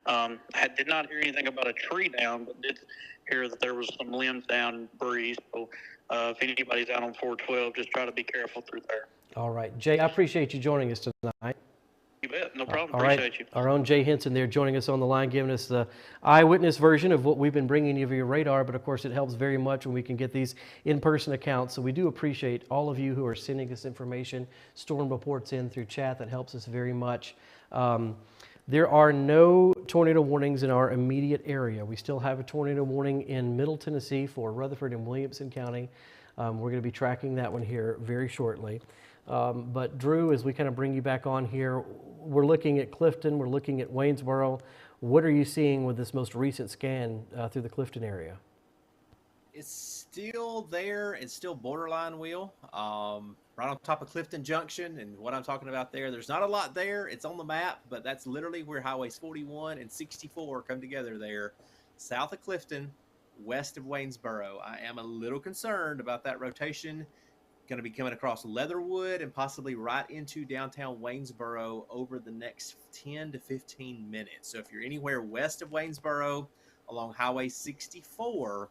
I did not hear anything about a tree down, but did hear that there was some limbs down and debris. So if anybody's out on 412, just try to be careful through there. All right, Jay, I appreciate you joining us tonight. You bet, no problem. All right, Appreciate you. our own Jay Henson there joining us on the line, giving us the eyewitness version of what we've been bringing you via radar. But of course, it helps very much when we can get these in-person accounts. So we do appreciate all of you who are sending us information, storm reports in through chat. That helps us very much. There are no tornado warnings in our immediate area. We still have a tornado warning in Middle Tennessee for Rutherford and Williamson County. We're going to be tracking that one here very shortly. But Drew, as we kind of bring you back on here, we're looking at Clifton, we're looking at Waynesboro. What are you seeing with this most recent scan through the Clifton area? It's still there. It's still borderline, Will. Right on top of Clifton Junction, and what I'm talking about there's not a lot there. It's on the map, but that's literally where highways 41 and 64 come together there, south of Clifton, west of Waynesboro. I am a little concerned about that rotation. Going to be coming across Leatherwood and possibly right into downtown Waynesboro over the next 10 to 15 minutes. So if you're anywhere west of Waynesboro along Highway 64,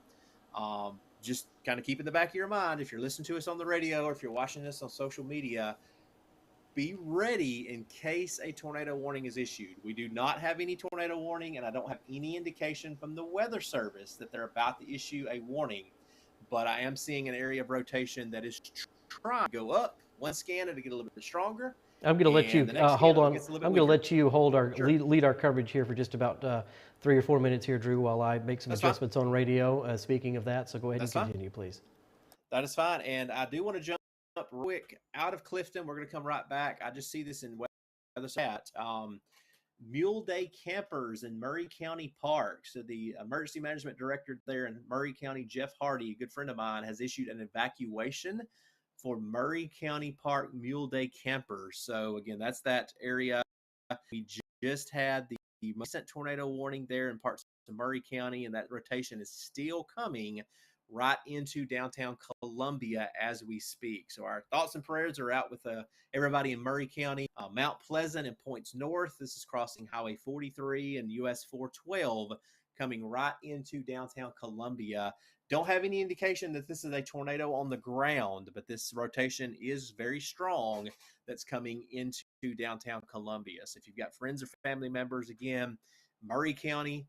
just kind of keep in the back of your mind, if you're listening to us on the radio or if you're watching us on social media, be ready in case a tornado warning is issued. We do not have any tornado warning, and I don't have any indication from the Weather Service that they're about to issue a warning. But I am seeing an area of rotation that is trying to go up. One scan it'll get a little bit stronger. I'm going to let you hold on. I'm going to let you hold our Sure. lead our coverage here for just about 3 or 4 minutes here, Drew, while I make some That's adjustments on radio. Speaking of that, so go ahead That's and continue, please. That is fine. And I do want to jump up quick out of Clifton. We're going to come right back. I just see this in Weather Stat. Mule Day campers in Murray County Park. So the emergency management director there in Murray County, Jeff Hardy, a good friend of mine, has issued an evacuation for Murray County Park Mule Day campers. So again, that's that area. We just had the recent tornado warning there in parts of Murray County, and that rotation is still coming right into downtown Columbia as we speak. So our thoughts and prayers are out with everybody in Murray County, Mount Pleasant and points north. This is crossing Highway 43 and US 412 coming right into downtown Columbia. Don't have any indication that this is a tornado on the ground, but this rotation is very strong that's coming into downtown Columbia. So if you've got friends or family members, again, Murray County,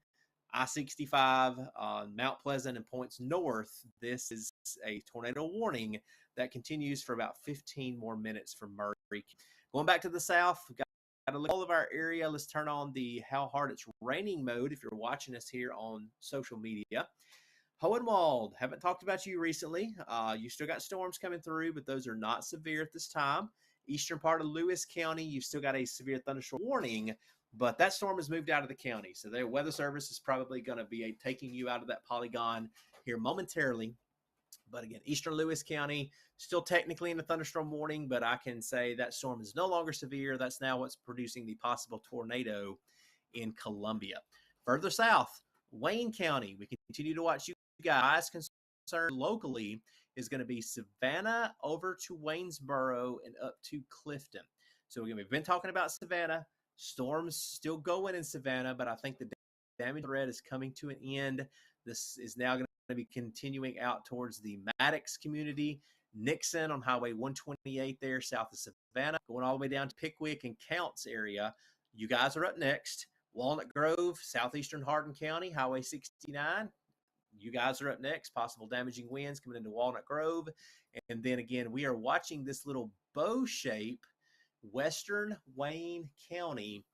I-65, Mount Pleasant and points north, this is a tornado warning that continues for about 15 more minutes from Murray. Going back to the south, we've got a look at all of our area. Let's turn on the how hard it's raining mode if you're watching us here on social media. Hohenwald, haven't talked about you recently. You still got storms coming through, but those are not severe at this time. Eastern part of Lewis County, you've still got a severe thunderstorm warning, but that storm has moved out of the county. So their weather service is probably going to be taking you out of that polygon here momentarily. But again, Eastern Lewis County, still technically in a thunderstorm warning, but I can say that storm is no longer severe. That's now what's producing the possible tornado in Columbia. Further south, Wayne County, we continue to watch you guys. Concern locally is going to be Savannah over to Waynesboro and up to Clifton. So again, we've been talking about Savannah. Storms still going in Savannah, but I think the damage threat is coming to an end. This is now going to be continuing out towards the Maddox community, Nixon on Highway 128 there south of Savannah, going all the way down to Pickwick and Counts area. You guys are up next. Walnut Grove, southeastern Hardin County, Highway 69. You guys are up next. Possible damaging winds coming into Walnut Grove. And then again, we are watching this little bow shape, western Wayne County.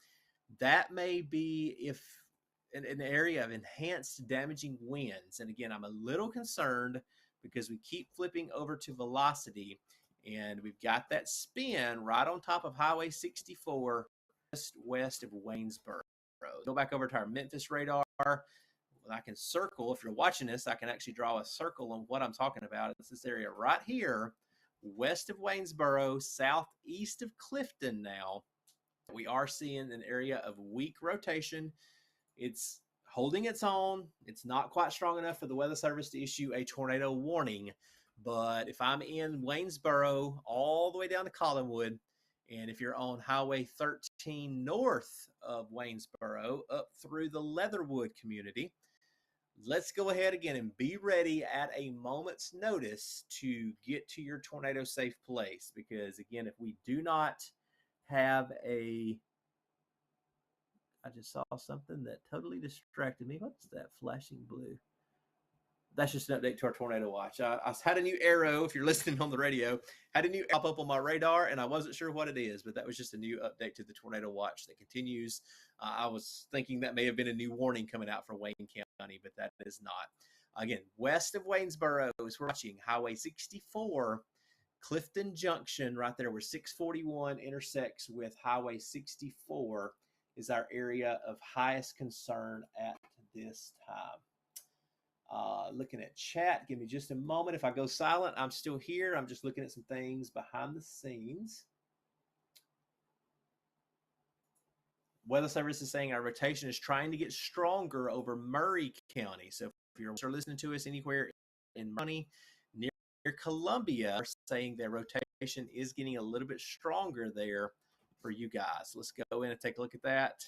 That may be if an area of enhanced damaging winds. And again, I'm a little concerned because we keep flipping over to velocity and we've got that spin right on top of Highway 64 just west of Waynesboro. Go back over to our Memphis radar. I can circle, if you're watching this, I can actually draw a circle on what I'm talking about. It's this area right here, west of Waynesboro, southeast of Clifton now. We are seeing an area of weak rotation. It's holding its own. It's not quite strong enough for the Weather Service to issue a tornado warning. But if I'm in Waynesboro all the way down to Collinwood, and if you're on Highway 13 north of Waynesboro up through the Leatherwood community, let's go ahead again and be ready at a moment's notice to get to your tornado safe place. Because again, if we do not have I just saw something that totally distracted me. What's that flashing blue? That's just an update to our tornado watch. I had a new arrow, if you're listening on the radio, had a new pop up on my radar, and I wasn't sure what it is, but that was just a new update to the tornado watch that continues. I was thinking that may have been a new warning coming out for Wayne County, but that is not. Again, west of Waynesboro is we're watching Highway 64, Clifton Junction, right there where 641 intersects with Highway 64 is our area of highest concern at this time. Looking at chat, give me just a moment. If I go silent, I'm still here. I'm just looking at some things behind the scenes. Weather Service is saying our rotation is trying to get stronger over Murray County. So if you're listening to us anywhere in Murray, near Columbia, are saying their rotation is getting a little bit stronger there for you guys. Let's go in and take a look at that.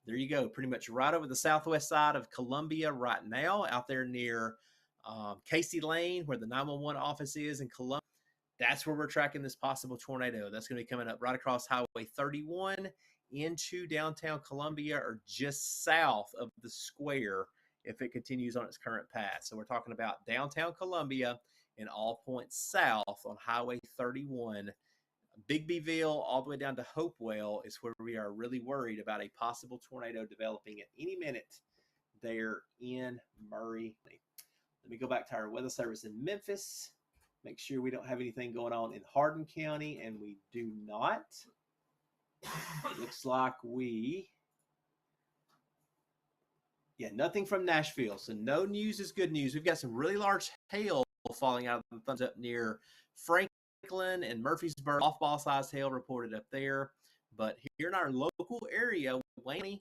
There you go, pretty much right over the southwest side of Columbia right now, out there near Casey Lane, where the 911 office is in Columbia. That's where we're tracking this possible tornado. That's going to be coming up right across Highway 31 into downtown Columbia, or just south of the square if it continues on its current path. So we're talking about downtown Columbia and all points south on Highway 31. Bigbyville all the way down to Hopewell is where we are really worried about a possible tornado developing at any minute there in Murray. Let me go back to our weather service in Memphis. Make sure we don't have anything going on in Hardin County, and we do not. It looks like nothing from Nashville. So no news is good news. We've got some really large hail falling out of the thumbs up near Franklin and Murfreesboro, off-ball sized hail reported up there. But here in our local area, Wayne,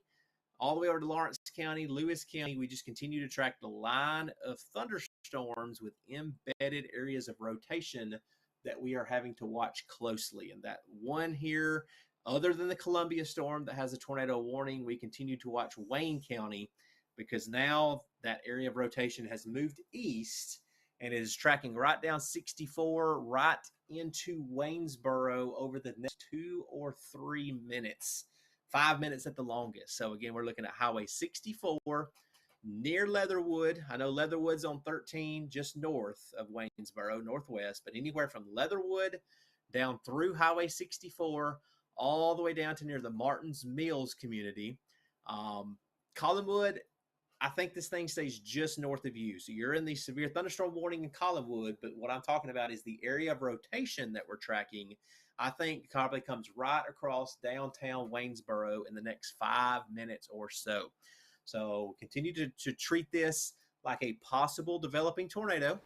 all the way over to Lawrence County, Lewis County, we just continue to track the line of thunderstorms with embedded areas of rotation that we are having to watch closely. And that one here, other than the Columbia storm that has a tornado warning, we continue to watch Wayne County, because now that area of rotation has moved east and is tracking right down 64, right into Waynesboro over the next 2 or 3 minutes, 5 minutes at the longest. So again, we're looking at Highway 64 near Leatherwood. I know Leatherwood's on 13, just north of Waynesboro, northwest, but anywhere from Leatherwood down through Highway 64, all the way down to near the Martins Mills community. Collinwood, I think this thing stays just north of you. So you're in the severe thunderstorm warning in Collinwood, but what I'm talking about is the area of rotation that we're tracking. I think probably comes right across downtown Waynesboro in the next 5 minutes or so. So continue to treat this like a possible developing tornado.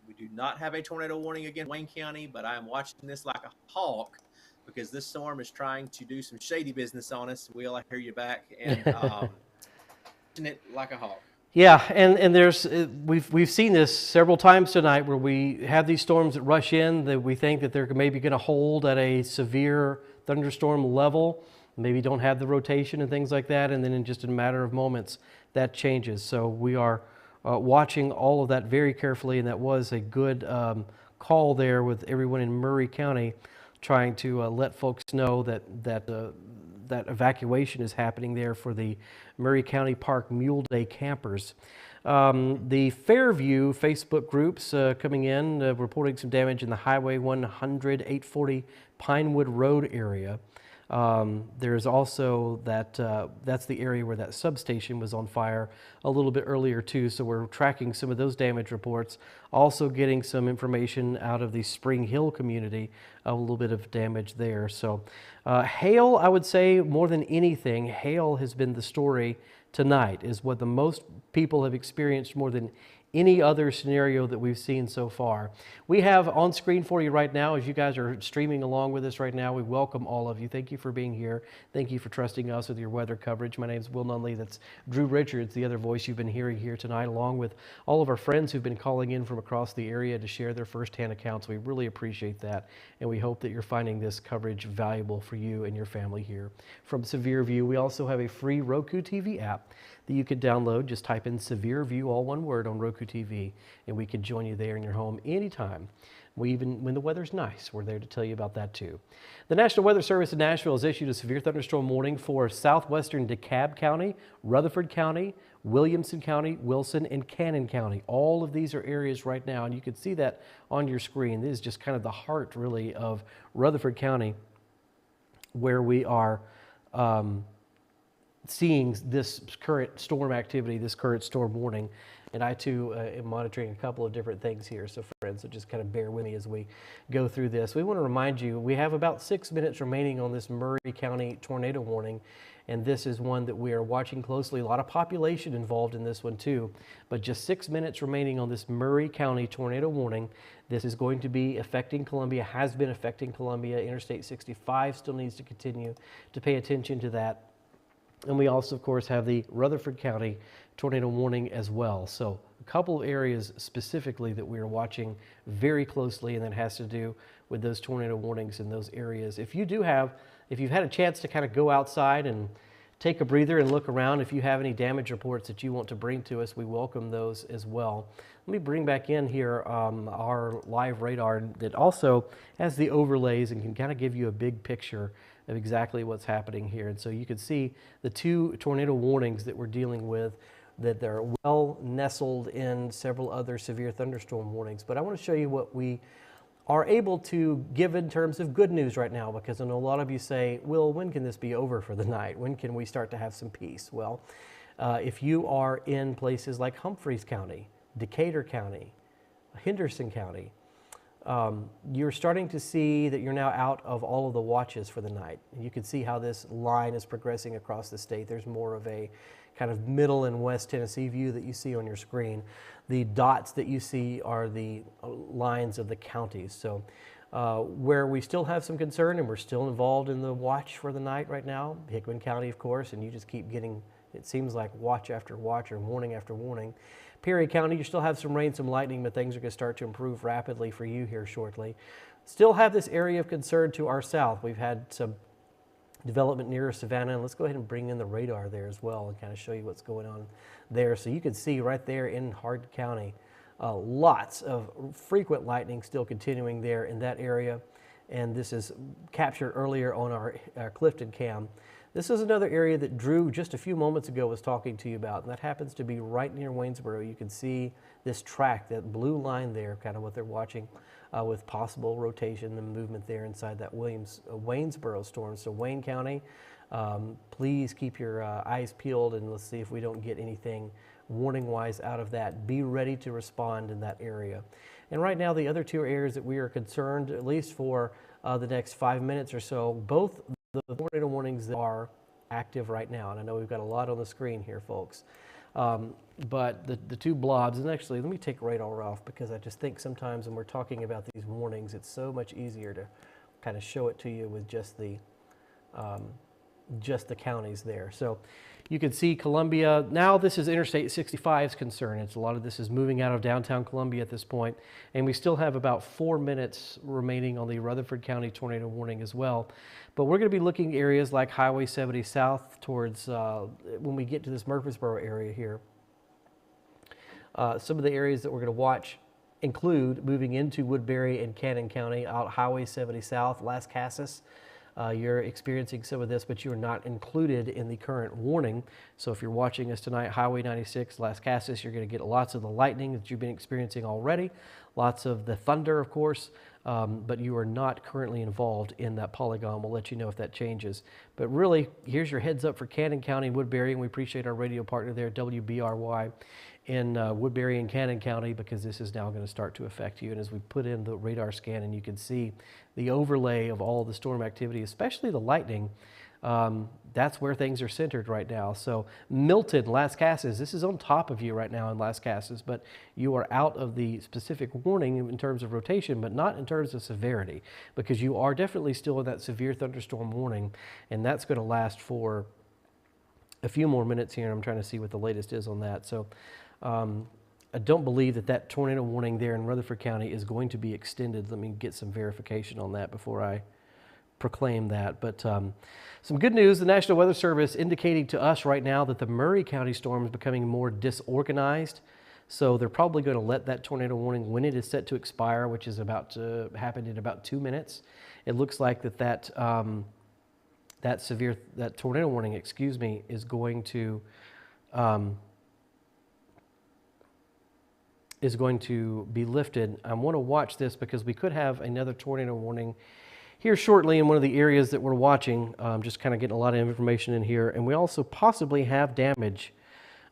We do not have a tornado warning again in Wayne County, but I am watching this like a hawk because this storm is trying to do some shady business on us. Will, I hear you back. And watching it like a hawk. Yeah, and there's we've seen this several times tonight where we have these storms that rush in that we think that they're maybe going to hold at a severe thunderstorm level, maybe don't have the rotation and things like that, and then in just a matter of moments that changes. So we are watching all of that very carefully, and that was a good call there with everyone in Murray County trying to let folks know that evacuation is happening there for the Murray County Park Mule Day campers. The Fairview Facebook groups coming in, reporting some damage in the Highway 100, 840 Pinewood Road area. There's also that's the area where that substation was on fire a little bit earlier too, so we're tracking some of those damage reports. Also getting some information out of the Spring Hill community, a little bit of damage there. So hail, I would say more than anything, hail has been the story tonight, is what the most people have experienced more than any other scenario that we've seen so far. We have on screen for you right now, as you guys are streaming along with us right now, we welcome all of you. Thank you for being here. Thank you for trusting us with your weather coverage. My name is Will Nunley. That's Drew Richards, the other voice you've been hearing here tonight, along with all of our friends who've been calling in from across the area to share their firsthand accounts. We really appreciate that, and we hope that you're finding this coverage valuable for you and your family here. From Severe View, we also have a free Roku TV app that you can download. Just type in Severe View, all one word, on Roku TV, and we can join you there in your home anytime. When the weather's nice, we're there to tell you about that too. The National Weather Service in Nashville has issued a severe thunderstorm warning for southwestern DeKalb County, Rutherford County, Williamson County, Wilson, and Cannon County. All of these are areas right now, and you can see that on your screen. This is just kind of the heart, really, of Rutherford County, where we are seeing this current storm activity, this current storm warning. And I too am monitoring a couple of different things here. So friends, so just kind of bear with me as we go through this. We want to remind you, we have about 6 minutes remaining on this Murray County tornado warning. And this is one that we are watching closely. A lot of population involved in this one too. But just 6 minutes remaining on this Murray County tornado warning. This is going to be affecting Columbia, has been affecting Columbia. Interstate 65 still needs to continue to pay attention to that. And we also, of course, have the Rutherford County tornado warning as well. So a couple of areas specifically that we are watching very closely, and that has to do with those tornado warnings in those areas. If you've had a chance to kind of go outside and take a breather and look around, if you have any damage reports that you want to bring to us, we welcome those as well. Let me bring back in here our live radar that also has the overlays and can kind of give you a big picture of exactly what's happening here. And so you can see the two tornado warnings that we're dealing with, that they're well nestled in several other severe thunderstorm warnings. But I want to show you what we are able to give in terms of good news right now, because I know a lot of you say, Will, when can this be over for the night? When can we start to have some peace? Well, if you are in places like Humphreys County, Decatur County, Henderson County, you're starting to see that you're now out of all of the watches for the night. You can see how this line is progressing across the state. There's more of a kind of middle and west Tennessee view that you see on your screen. The dots that you see are the lines of the counties. So where we still have some concern and we're still involved in the watch for the night right now, Hickman County, of course, and you just keep getting, it seems like watch after watch or warning after warning. Perry County, you still have some rain, some lightning, but things are going to start to improve rapidly for you here shortly. Still have this area of concern to our south. We've had some development near Savannah, and let's go ahead and bring in the radar there as well and kind of show you what's going on there. So you can see right there in Hardin County, lots of frequent lightning still continuing there in that area. And this is captured earlier on our Clifton cam. This is another area that Drew just a few moments ago was talking to you about, and that happens to be right near Waynesboro. You can see this track, that blue line there, kind of what they're watching with possible rotation and movement there inside that Waynesboro storm. So Wayne County, please keep your eyes peeled, and let's see if we don't get anything warning-wise out of that. Be ready to respond in that area. And right now, the other two areas that we are concerned, at least for the next 5 minutes or so, both the tornado warnings that are active right now, and I know we've got a lot on the screen here, folks, but the two blobs, and actually let me take radar off, because I just think sometimes when we're talking about these warnings, it's so much easier to kind of show it to you with just the counties there. So you can see Columbia. Now this is Interstate 65's concern. It's a lot of this is moving out of downtown Columbia at this point, and we still have about 4 minutes remaining on the Rutherford County tornado warning as well. But we're going to be looking at areas like Highway 70 south towards when we get to this Murfreesboro area here. Some of the areas that we're going to watch include moving into Woodbury and Cannon County, out Highway 70 south, Las Casas. You're experiencing some of this, but you're not included in the current warning. So if you're watching us tonight, Highway 96, Las Casas, you're going to get lots of the lightning that you've been experiencing already, lots of the thunder, of course, but you are not currently involved in that polygon. We'll let you know if that changes. But really, here's your heads up for Cannon County and Woodbury, and we appreciate our radio partner there, WBRY, in Woodbury and Cannon County, because this is now going to start to affect you. And as we put in the radar scan, and you can see the overlay of all the storm activity, especially the lightning, that's where things are centered right now. So Milton, Las Casas, this is on top of you right now in Las Casas, but you are out of the specific warning in terms of rotation, but not in terms of severity, because you are definitely still in that severe thunderstorm warning, and that's going to last for a few more minutes here. I'm trying to see what the latest is on that. So I don't believe that tornado warning there in Rutherford County is going to be extended. Let me get some verification on that before I proclaim that. But some good news, the National Weather Service indicating to us right now that the Murray County storm is becoming more disorganized. So they're probably going to let that tornado warning, when it is set to expire, which is about to happen in about 2 minutes. It looks like that tornado warning, is going to be lifted. I want to watch this because we could have another tornado warning here shortly in one of the areas that we're watching. Just kind of getting a lot of information in here, and we also possibly have damage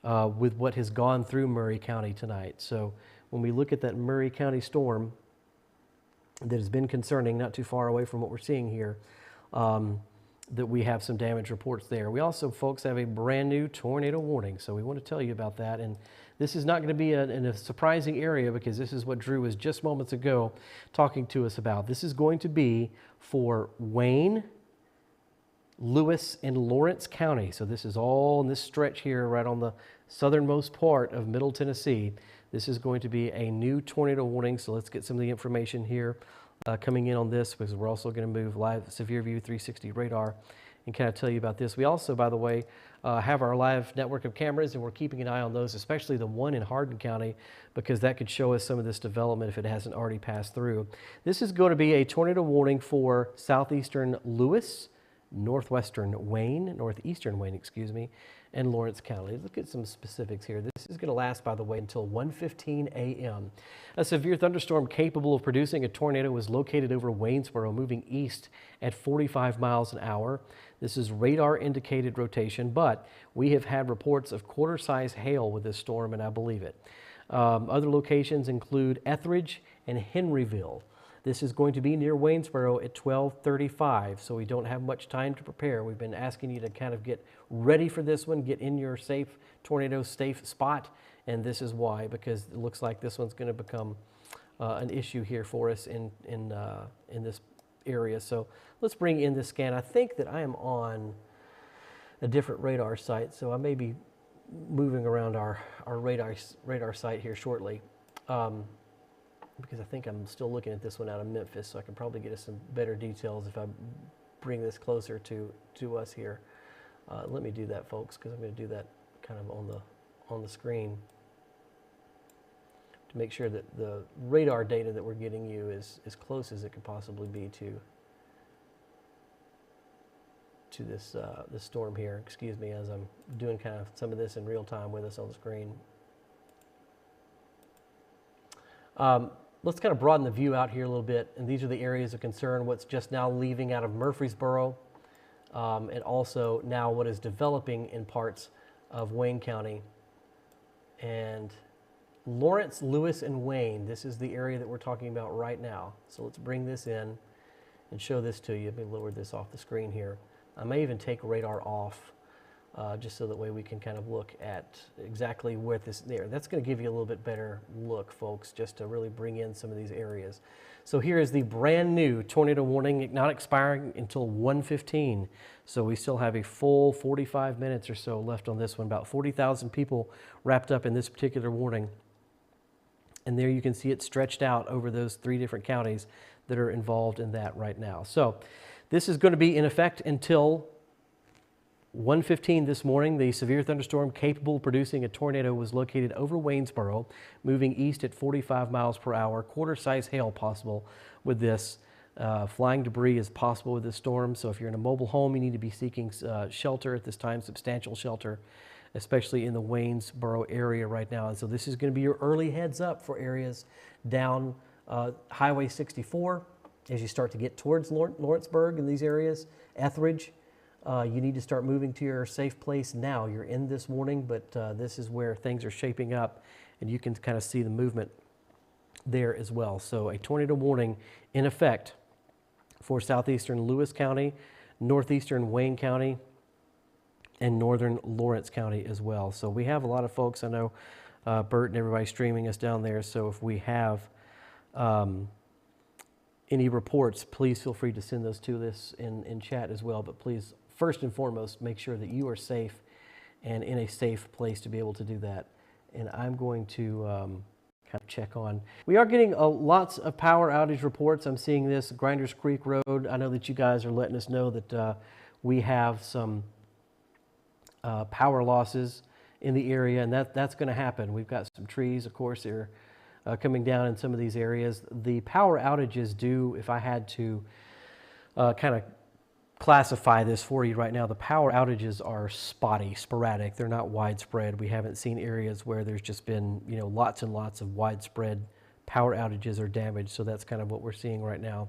with what has gone through Murray County tonight. So when we look at that Murray County storm that has been concerning, not too far away from what we're seeing here, that we have some damage reports there. We also, folks, have a brand new tornado warning, so we want to tell you about that. And this is not going to be in a surprising area, because this is what Drew was just moments ago talking to us about. This is going to be for Wayne, Lewis, and Lawrence County. So this is all in this stretch here, right on the southernmost part of Middle Tennessee. This is going to be a new tornado warning. So let's get some of the information here coming in on this, because we're also going to move live Severe View 360 radar and kind of tell you about this. We also, by the way, have our live network of cameras, and we're keeping an eye on those, especially the one in Hardin County, because that could show us some of this development if it hasn't already passed through. This is going to be a tornado warning for southeastern Lewis, northwestern Wayne, northeastern Wayne, and Lawrence County. Let's look at some specifics here. This is going to last, by the way, until 1:15 a.m. A severe thunderstorm capable of producing a tornado was located over Waynesboro, moving east at 45 miles an hour. This is radar indicated rotation, but we have had reports of quarter-size hail with this storm, and I believe it. Other locations include Etheridge and Henryville. This is going to be near Waynesboro at 12:35, so we don't have much time to prepare. We've been asking you to kind of get ready for this one, get in your tornado safe spot, and this is why, because it looks like this one's going to become an issue here for us in this area. So let's bring in this scan. I think that I am on a different radar site, so I may be moving around our radar site here shortly. Because I think I'm still looking at this one out of Memphis, so I can probably get us some better details if I bring this closer to us here. Let me do that, folks, because I'm going to do that kind of on the screen to make sure that the radar data that we're getting you is as close as it could possibly be to this storm here. Excuse me, as I'm doing kind of some of this in real time with us on the screen. let's kind of broaden the view out here a little bit. And these are the areas of concern, what's just now leaving out of Murfreesboro, and also now what is developing in parts of Wayne County. And Lawrence, Lewis, and Wayne, this is the area that we're talking about right now. So let's bring this in and show this to you. Let me lower this off the screen here. I may even take radar off, just so that way we can kind of look at exactly where this there. That's going to give you a little bit better look, folks, just to really bring in some of these areas. So here is the brand new tornado warning, not expiring until 1:15. So we still have a full 45 minutes or so left on this one. About 40,000 people wrapped up in this particular warning. And there you can see it stretched out over those 3 different counties that are involved in that right now. So this is going to be in effect until 1:15 this morning. The severe thunderstorm capable of producing a tornado was located over Waynesboro, moving east at 45 miles per hour. Quarter-size hail possible with this. Flying debris is possible with this storm. So if you're in a mobile home, you need to be seeking shelter at this time, substantial shelter, especially in the Waynesboro area right now. And so this is going to be your early heads up for areas down Highway 64 as you start to get towards Lawrenceburg in these areas, Etheridge. You need to start moving to your safe place now. You're in this warning, but this is where things are shaping up, and you can kind of see the movement there as well. So a tornado warning in effect for southeastern Lewis County, northeastern Wayne County, and northern Lawrence County as well. So we have a lot of folks, I know Bert and everybody streaming us down there. So if we have any reports, please feel free to send those to us in chat as well. But please, first and foremost, make sure that you are safe and in a safe place to be able to do that. And I'm going to kind of check on. We are getting lots of power outage reports. I'm seeing this, Grinders Creek Road. I know that you guys are letting us know that we have some power losses in the area, and that's going to happen. We've got some trees, of course, that are coming down in some of these areas. The power outages do, if I had to kind of classify this for you right now, the power outages are spotty, sporadic. They're not widespread. We haven't seen areas where there's just been, lots and lots of widespread power outages or damage. So that's kind of what we're seeing right now.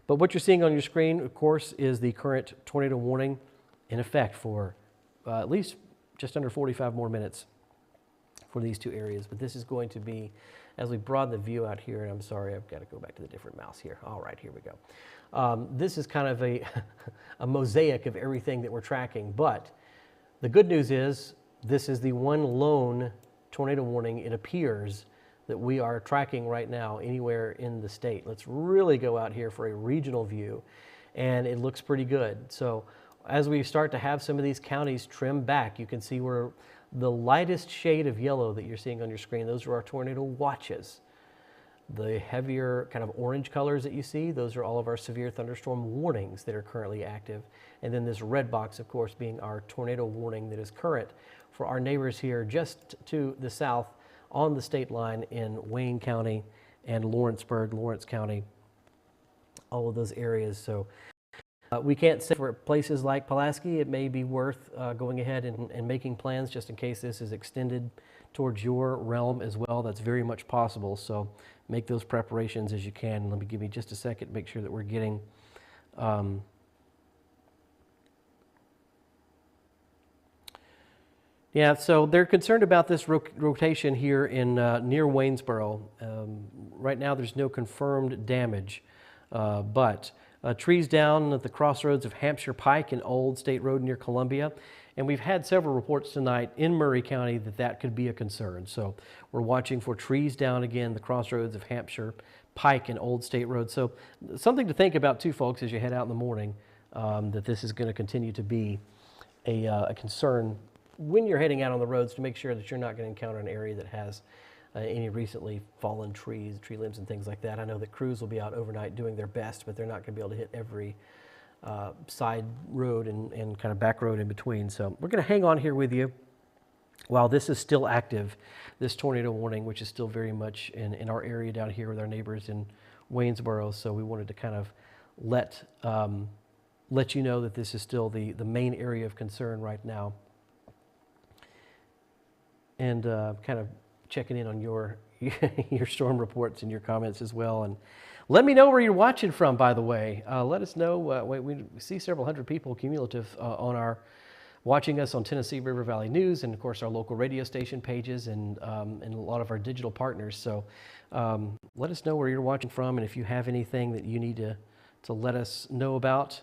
But what you're seeing on your screen, of course, is the current tornado warning in effect for at least just under 45 more minutes for these 2 areas. But this is going to be, as we broaden the view out here, and I'm sorry, I've got to go back to the different mouse here. All right, here we go. This is kind of a mosaic of everything that we're tracking. But the good news is this is the one lone tornado warning, it appears, that we are tracking right now anywhere in the state. Let's really go out here for a regional view, and it looks pretty good. So as we start to have some of these counties trim back, you can see where the lightest shade of yellow that you're seeing on your screen, those are our tornado watches. The heavier kind of orange colors that you see, those are all of our severe thunderstorm warnings that are currently active. And then this red box, of course, being our tornado warning that is current for our neighbors here just to the south on the state line in Wayne County and Lawrenceburg, Lawrence County, all of those areas. So we can't say for places like Pulaski, it may be worth going ahead and making plans just in case this is extended towards your realm as well. That's very much possible. So make those preparations as you can. Let me give you just a second to make sure that we're getting yeah, so they're concerned about this rotation here in near Waynesboro. Right now there's no confirmed damage, but trees down at the crossroads of Hampshire Pike and Old State Road near Columbia. And we've had several reports tonight in Murray County that could be a concern. So we're watching for trees down again, the crossroads of Hampshire Pike and Old State Road. So something to think about too, folks, as you head out in the morning, that this is going to continue to be a concern when you're heading out on the roads, to make sure that you're not going to encounter an area that has any recently fallen trees, tree limbs and things like that. I know that crews will be out overnight doing their best, but they're not going to be able to hit every side road and kind of back road in between. So we're going to hang on here with you while this is still active, this tornado warning, which is still very much in our area down here with our neighbors in Waynesboro. So we wanted to kind of let you know that this is still the main area of concern right now. And kind of checking in on your your storm reports and your comments as well. And let me know where you're watching from, by the way. Let us know. We see several hundred people cumulative watching us on Tennessee River Valley News, and of course our local radio station pages, and a lot of our digital partners. So let us know where you're watching from, and if you have anything that you need to let us know about,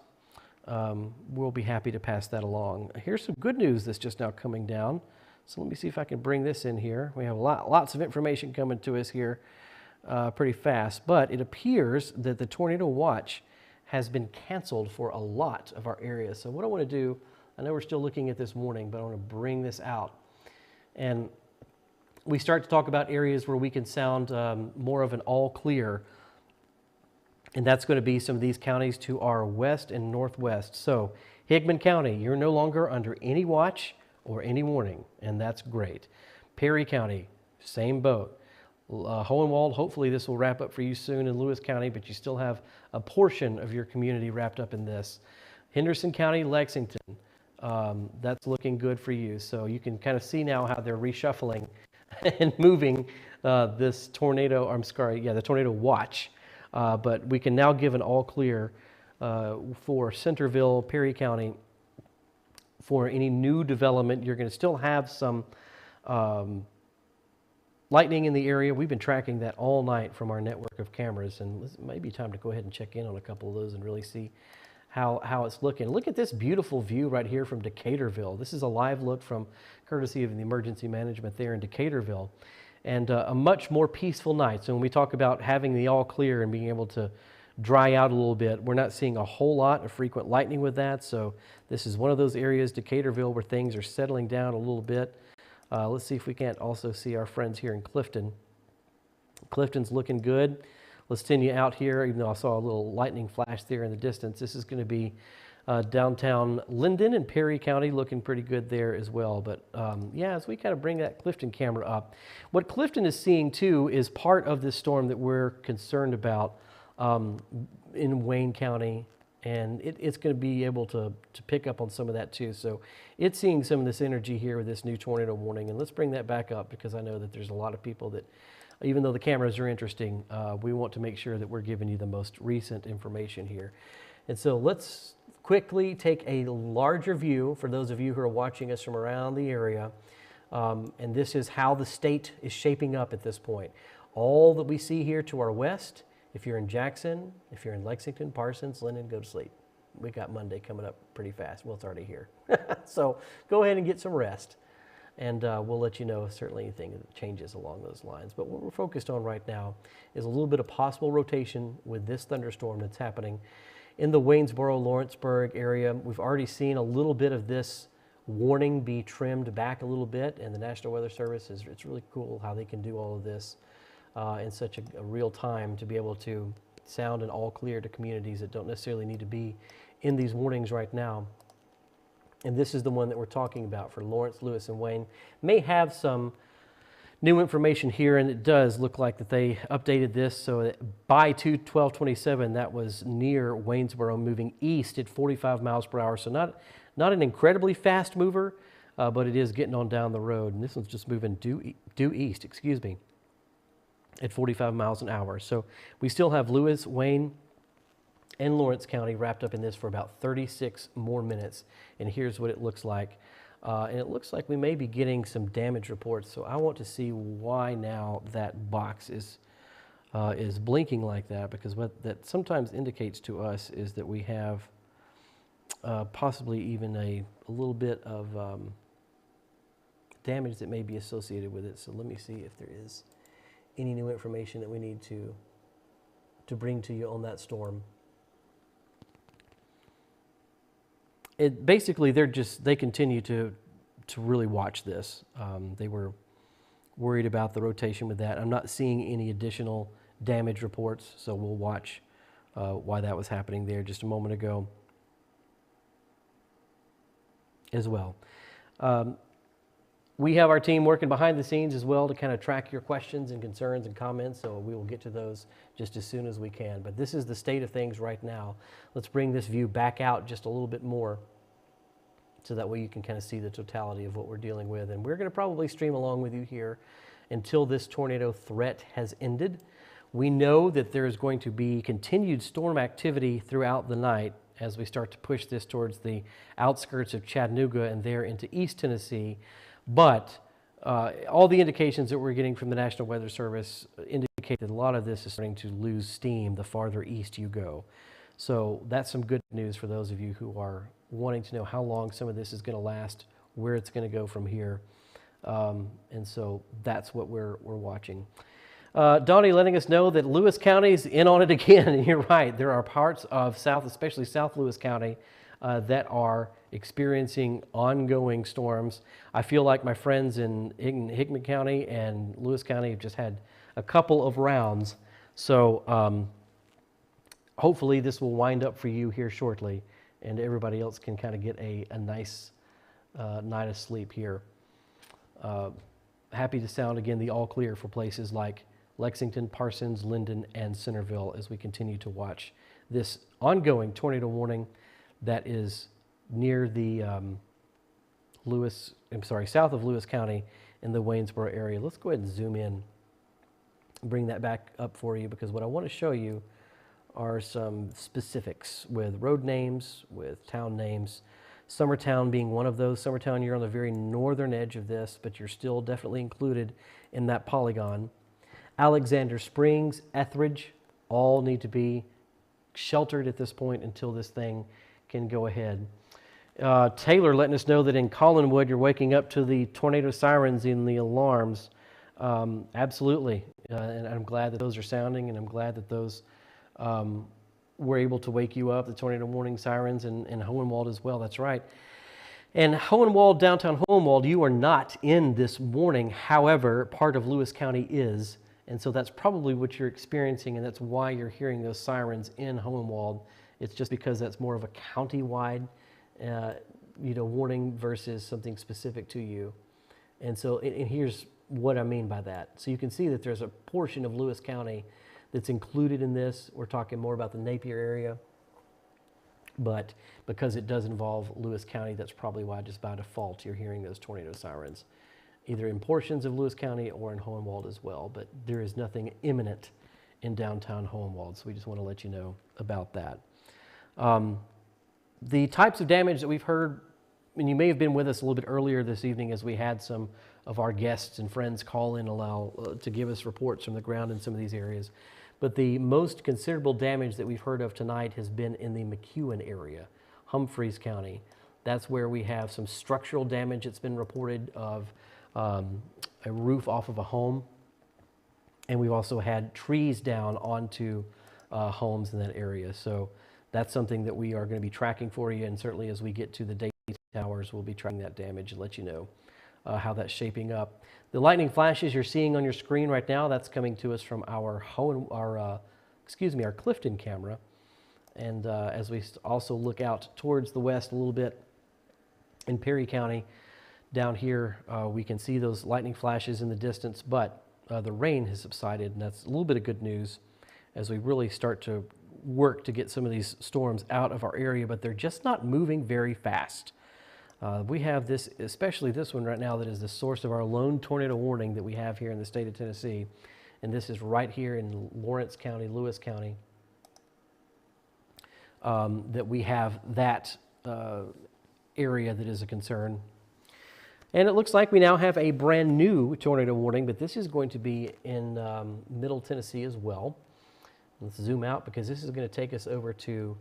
we'll be happy to pass that along. Here's some good news that's just now coming down. So let me see if I can bring this in here. We have lots of information coming to us here pretty fast, but it appears that the tornado watch has been canceled for a lot of our areas. So what I want to do, I know we're still looking at this morning, but I want to bring this out. And we start to talk about areas where we can sound more of an all clear. And that's going to be some of these counties to our west and northwest. So Hickman County, you're no longer under any watch or any warning, and that's great. Perry County, same boat. Hohenwald, hopefully this will wrap up for you soon in Lewis County, but you still have a portion of your community wrapped up in this. Henderson County, Lexington, that's looking good for you. So you can kind of see now how they're reshuffling and moving this tornado, the tornado watch. But we can now give an all clear for Centerville, Perry County. For any new development, you're going to still have some lightning in the area. We've been tracking that all night from our network of cameras, and it may be time to go ahead and check in on a couple of those and really see how it's looking. Look at this beautiful view right here from Decaturville. This is a live look from courtesy of the emergency management there in Decaturville, and a much more peaceful night. So when we talk about having the all clear and being able to dry out a little bit, we're not seeing a whole lot of frequent lightning with that. So this is one of those areas, Decaturville, where things are settling down a little bit. Let's see if we can't also see our friends here in Clifton. Clifton's looking good. Let's send you out here, even though I saw a little lightning flash there in the distance. This is going to be downtown Linden and Perry County, looking pretty good there as well. But yeah, as we kind of bring that Clifton camera up, what Clifton is seeing too is part of this storm that we're concerned about in Wayne County, and it's going to be able to pick up on some of that too. So it's seeing some of this energy here with this new tornado warning, and let's bring that back up because I know that there's a lot of people that, even though the cameras are interesting, we want to make sure that we're giving you the most recent information here. And so let's quickly take a larger view for those of you who are watching us from around the area, and this is how the state is shaping up at this point. All that we see here to our west, if you're in Jackson, if you're in Lexington, Parsons, Linden, go to sleep. We got Monday coming up pretty fast. Well, it's already here. So go ahead and get some rest. And we'll let you know certainly anything that changes along those lines. But what we're focused on right now is a little bit of possible rotation with this thunderstorm that's happening in the Waynesboro, Lawrenceburg area. We've already seen a little bit of this warning be trimmed back a little bit, and the National Weather Service it's really cool how they can do all of this in such a real time to be able to sound an all clear to communities that don't necessarily need to be in these warnings right now. And this is the one that we're talking about for Lawrence, Lewis, and Wayne. May have some new information here, and it does look like that they updated this so that by 12/27, that was near Waynesboro, moving east at 45 miles per hour. So not an incredibly fast mover, but it is getting on down the road. And this one's just moving due east, at 45 miles an hour. So we still have Lewis, Wayne, and Lawrence County wrapped up in this for about 36 more minutes. And here's what it looks like. And it looks like we may be getting some damage reports. So I want to see why now that box is blinking like that, because what that sometimes indicates to us is that we have possibly even a little bit of damage that may be associated with it. So let me see if there is any new information that we need to bring to you on that storm. Basically, they continue to really watch this. They were worried about the rotation with that. I'm not seeing any additional damage reports, so we'll watch why that was happening there just a moment ago as well. We have our team working behind the scenes as well to kind of track your questions and concerns and comments, so we will get to those just as soon as we can. But this is the state of things right now. Let's bring this view back out just a little bit more so that way you can kind of see the totality of what we're dealing with. And we're going to probably stream along with you here until this tornado threat has ended. We know that there is going to be continued storm activity throughout the night as we start to push this towards the outskirts of Chattanooga and there into East Tennessee. But all the indications that we're getting from the National Weather Service indicate that a lot of this is starting to lose steam the farther east you go. So that's some good news for those of you who are wanting to know how long some of this is going to last, where it's going to go from here. And so that's what we're watching. Donnie letting us know that Lewis County's in on it again. And you're right, there are parts of South, especially South Lewis County, that are experiencing ongoing storms. I feel like my friends in Hickman County and Lewis County have just had a couple of rounds. So hopefully this will wind up for you here shortly, and everybody else can kind of get a nice night of sleep here. Happy to sound again the all clear for places like Lexington, Parsons, Linden, and Centerville as we continue to watch this ongoing tornado warning that is near the south of Lewis County in the Waynesboro area. Let's go ahead and zoom in, bring that back up for you, because what I want to show you are some specifics with road names, with town names. Summertown being one of those. Summertown, you're on the very northern edge of this, but you're still definitely included in that polygon. Alexander Springs, Etheridge, all need to be sheltered at this point until this thing can go ahead. Taylor letting us know that in Collinwood, you're waking up to the tornado sirens and the alarms. Absolutely, and I'm glad that those are sounding, and I'm glad that those were able to wake you up, the tornado warning sirens, and Hohenwald as well. That's right. And Hohenwald, downtown Hohenwald, you are not in this warning. However, part of Lewis County is. And so that's probably what you're experiencing, and that's why you're hearing those sirens in Hohenwald. It's just because that's more of a county-wide warning versus something specific to you. And so and here's what I mean by that. So you can see that there's a portion of Lewis County that's included in this. We're talking more about the Napier area. But because it does involve Lewis County, that's probably why just by default you're hearing those tornado sirens, either in portions of Lewis County or in Hohenwald as well. But there is nothing imminent in downtown Hohenwald, so we just want to let you know about that. The types of damage that we've heard, and you may have been with us a little bit earlier this evening as we had some of our guests and friends call in to give us reports from the ground in some of these areas. But the most considerable damage that we've heard of tonight has been in the McEwen area, Humphreys County. That's where we have some structural damage that's been reported of a roof off of a home. And we've also had trees down onto homes in that area. So that's something that we are going to be tracking for you. And certainly as we get to the daytime hours, we'll be tracking that damage and let you know how that's shaping up. The lightning flashes you're seeing on your screen right now, that's coming to us from our Clifton camera. And as we also look out towards the west a little bit in Perry County, down here, we can see those lightning flashes in the distance, but the rain has subsided, and that's a little bit of good news as we really start to work to get some of these storms out of our area, but they're just not moving very fast. We have this, especially this one right now, that is the source of our lone tornado warning that we have here in the state of Tennessee, and this is right here in Lawrence County, Lewis County, that we have that area that is a concern. And it looks like we now have a brand new tornado warning, but this is going to be in Middle Tennessee as well. Let's zoom out because this is going to take us over to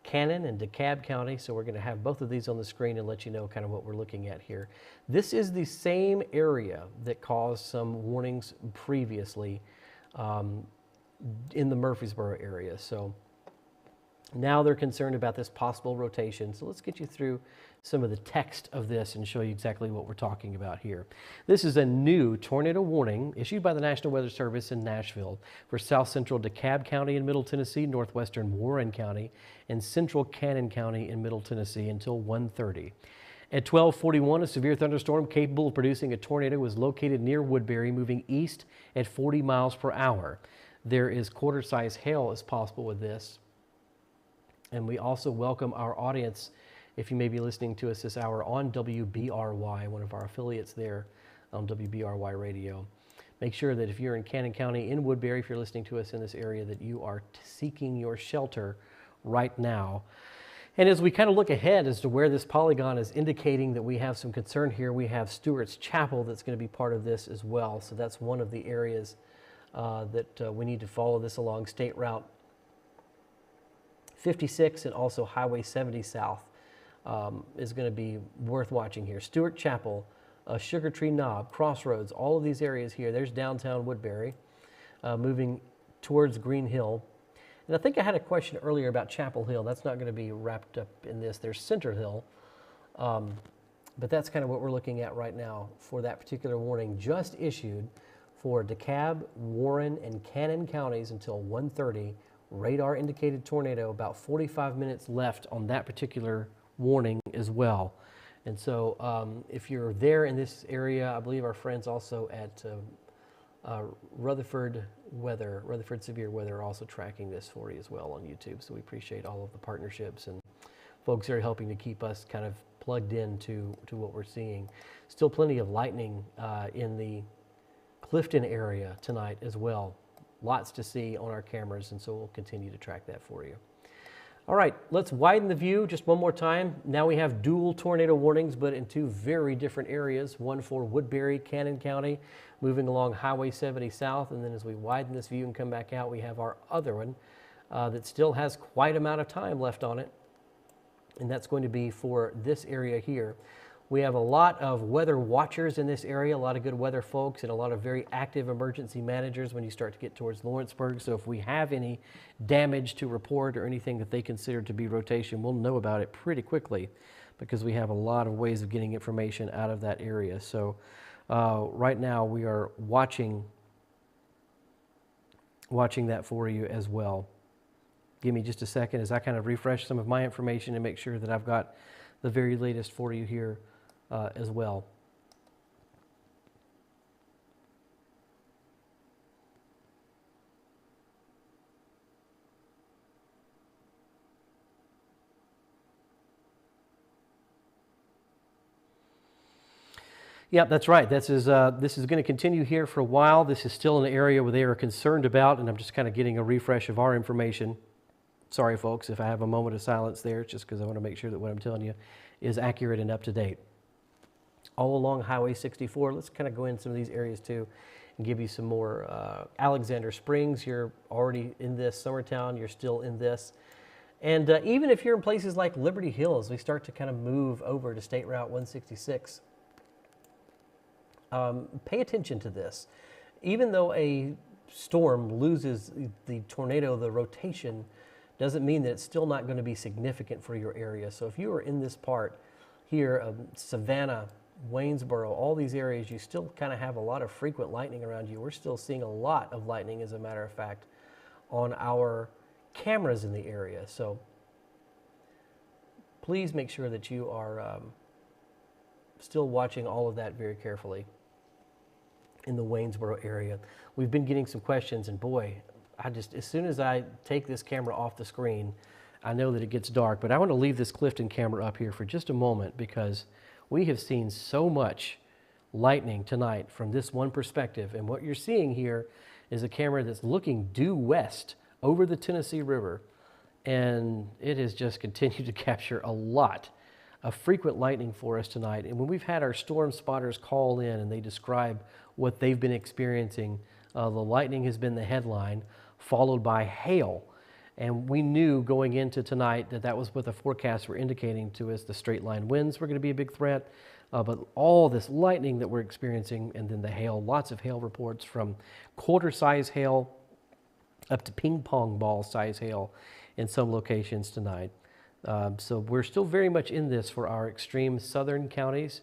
Cannon and DeKalb County. So we're going to have both of these on the screen and let you know kind of what we're looking at here. This is the same area that caused some warnings previously in the Murfreesboro area. So now they're concerned about this possible rotation. So let's get you through some of the text of this and show you exactly what we're talking about here. This is a new tornado warning issued by the National Weather Service in Nashville for south central DeKalb County in Middle Tennessee, northwestern Warren County, and central Cannon County in Middle Tennessee until 1:30. At 12:41, a severe thunderstorm capable of producing a tornado was located near Woodbury, moving east at 40 miles per hour. There is quarter-size hail as possible with this. And we also welcome our audience, if you may be listening to us this hour on WBRY, one of our affiliates there on WBRY Radio. make sure that if you're in Cannon County, in Woodbury, if you're listening to us in this area, that you are seeking your shelter right now. And as we kind of look ahead as to where this polygon is indicating that we have some concern here, we have Stewart's Chapel that's going to be part of this as well. So that's one of the areas that we need to follow this along State Route 56 and also Highway 70 South is going to be worth watching here. Stewart Chapel, Sugar Tree Knob, Crossroads, all of these areas here. There's downtown Woodbury, moving towards Green Hill. And I think I had a question earlier about Chapel Hill. That's not going to be wrapped up in this. There's Center Hill. But that's kind of what we're looking at right now for that particular warning just issued for DeKalb, Warren, and Cannon counties until 1:30. Radar indicated tornado, about 45 minutes left on that particular warning as well. And so if you're there in this area, I believe our friends also at Rutherford Severe Weather are also tracking this for you as well on YouTube. So we appreciate all of the partnerships and folks that are helping to keep us kind of plugged in to what we're seeing. Still plenty of lightning in the Clifton area tonight as well. Lots to see on our cameras, and so we'll continue to track that for you. All right, let's widen the view just one more time. Now we have dual tornado warnings, but in two very different areas. One for Woodbury, Cannon County, moving along Highway 70 South. And then as we widen this view and come back out, we have our other one that still has quite an amount of time left on it. And that's going to be for this area here. We have a lot of weather watchers in this area, a lot of good weather folks, and a lot of very active emergency managers when you start to get towards Lawrenceburg. So if we have any damage to report or anything that they consider to be rotation, we'll know about it pretty quickly because we have a lot of ways of getting information out of that area. So right now we are watching that for you as well. Give me just a second as I kind of refresh some of my information and make sure that I've got the very latest for you here as well. Yeah, that's right. This is going to continue here for a while. This is still an area where they are concerned about, and I'm just kind of getting a refresh of our information. Sorry, folks, if I have a moment of silence there, it's just because I want to make sure that what I'm telling you is accurate and up to date. All along Highway 64, let's kind of go in some of these areas too and give you some more. Alexander Springs, you're already in this. Summertown, you're still in this. And even if you're in places like Liberty Hills, we start to kind of move over to State Route 166. Pay attention to this. Even though a storm loses the tornado, the rotation doesn't mean that it's still not going to be significant for your area. So if you are in this part here of Savannah, Waynesboro, all these areas, you still kind of have a lot of frequent lightning around you. We're still seeing a lot of lightning, as a matter of fact, on our cameras in the area. So please make sure that you are still watching all of that very carefully in the Waynesboro area. We've been getting some questions, and boy, as soon as I take this camera off the screen, I know that it gets dark, but I want to leave this Clifton camera up here for just a moment because we have seen so much lightning tonight from this one perspective. And what you're seeing here is a camera that's looking due west over the Tennessee River. And it has just continued to capture a lot of frequent lightning for us tonight. And when we've had our storm spotters call in and they describe what they've been experiencing, the lightning has been the headline, followed by hail. And we knew going into tonight that that was what the forecasts were indicating to us. The straight line winds were going to be a big threat, but all this lightning that we're experiencing, and then the hail, lots of hail reports from quarter-size hail up to ping pong ball size hail in some locations tonight. So we're still very much in this for our extreme southern counties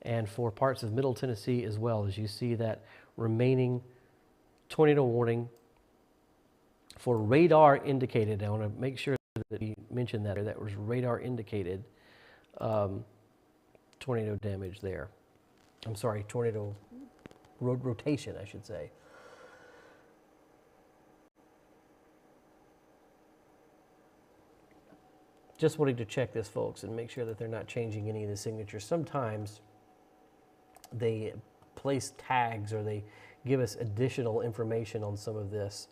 and for parts of Middle Tennessee as well, as you see that remaining tornado warning for radar indicated. I want to make sure that we mention that was radar indicated tornado damage there. I'm sorry, tornado rotation, I should say. Just wanting to check this, folks, and make sure that they're not changing any of the signatures. Sometimes they place tags or they give us additional information on some of this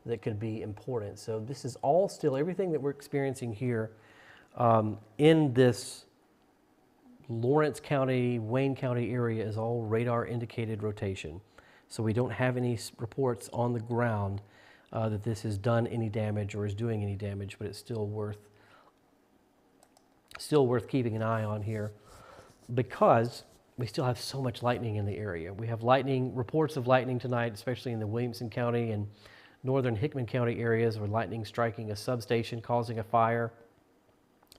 that could be important. So this is all still, everything that we're experiencing here in this Lawrence County, Wayne County area is all radar indicated rotation. So we don't have any reports on the ground that this has done any damage or is doing any damage, but it's still worth keeping an eye on here because we still have so much lightning in the area. We have reports of lightning tonight, especially in the Williamson County and northern Hickman County areas where lightning striking a substation, causing a fire.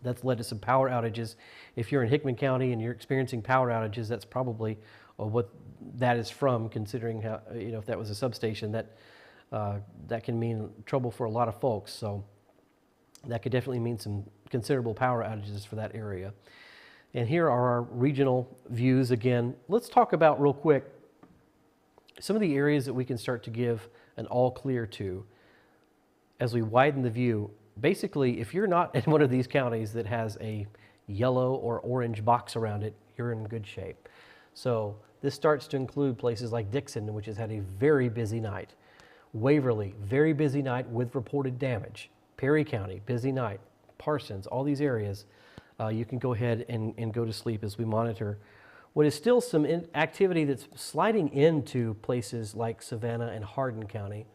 That's led to some power outages. If you're in Hickman County and you're experiencing power outages, that's probably what that is from, considering how, if that was a substation, that can mean trouble for a lot of folks. So that could definitely mean some considerable power outages for that area. And here are our regional views again. Let's talk about real quick some of the areas that we can start to give an all clear to as we widen the view. Basically, if you're not in one of these counties that has a yellow or orange box around it, you're in good shape. So this starts to include places like Dixon, which has had a very busy night. Waverly, very busy night with reported damage. Perry County, busy night. Parsons, all these areas, you can go ahead and go to sleep as we monitor what is still some activity that's sliding into places like Savannah and Hardin County.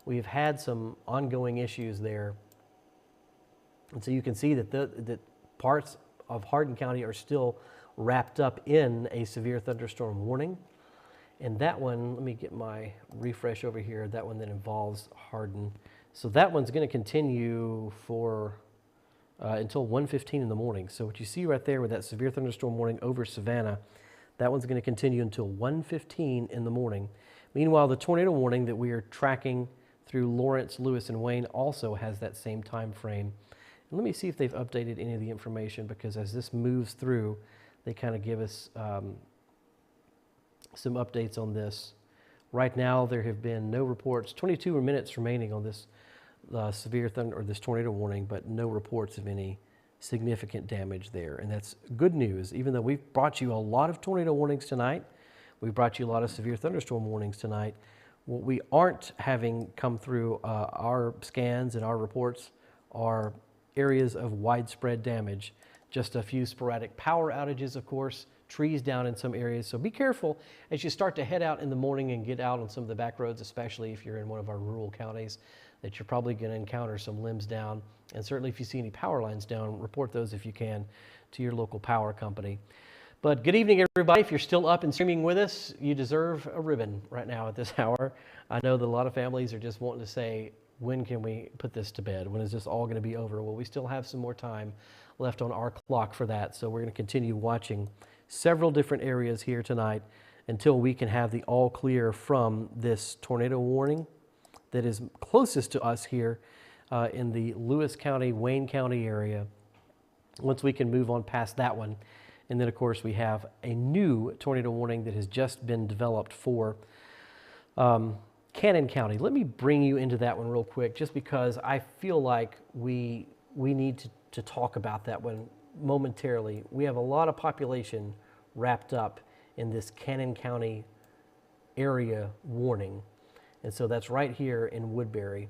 We've had some ongoing issues there. And so you can see that that parts of Hardin County are still wrapped up in a severe thunderstorm warning. And that one, let me get my refresh over here, that one that involves Hardin. So that one's going to continue for until 1:15 in the morning. So what you see right there with that severe thunderstorm warning over Savannah, that one's going to continue until 1:15 in the morning. Meanwhile, the tornado warning that we are tracking through Lawrence, Lewis, and Wayne also has that same time frame. And let me see if they've updated any of the information, because as this moves through, they kind of give us some updates on this. Right now, there have been no reports, 22 minutes remaining on this severe thunder or this tornado warning, but no reports of any significant damage there. And that's good news. Even though we've brought you a lot of tornado warnings tonight, we've brought you a lot of severe thunderstorm warnings tonight, what we aren't having come through our scans and our reports are areas of widespread damage. Just a few sporadic power outages, of course, trees down in some areas. So be careful as you start to head out in the morning and get out on some of the back roads, especially if you're in one of our rural counties, that you're probably going to encounter some limbs down. And certainly if you see any power lines down, report those if you can to your local power company. But good evening, everybody. If you're still up and streaming with us, you deserve a ribbon right now at this hour. I know that a lot of families are just wanting to say, when can we put this to bed? When is this all going to be over? Well, we still have some more time left on our clock for that. So we're going to continue watching several different areas here tonight until we can have the all clear from this tornado warning that is closest to us here in the Lewis County, Wayne County area. Once we can move on past that one. And then, of course, we have a new tornado warning that has just been developed for Cannon County. Let me bring you into that one real quick, just because I feel like we need to talk about that one momentarily. We have a lot of population wrapped up in this Cannon County area warning. And so that's right here in Woodbury.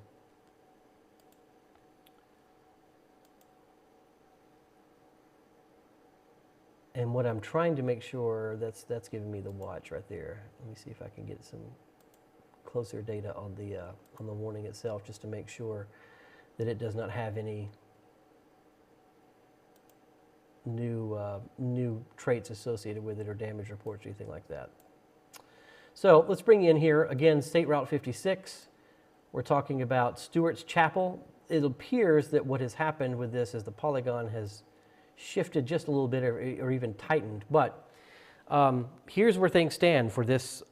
And what I'm trying to make sure, that's giving me the watch right there. Let me see if I can get some closer data on the warning itself, just to make sure that it does not have any new traits associated with it or damage reports or anything like that. So let's bring you in here again. State Route 56. We're talking about Stewart's Chapel. It appears that what has happened with this is the polygon has shifted just a little bit or even tightened. But here's where things stand for this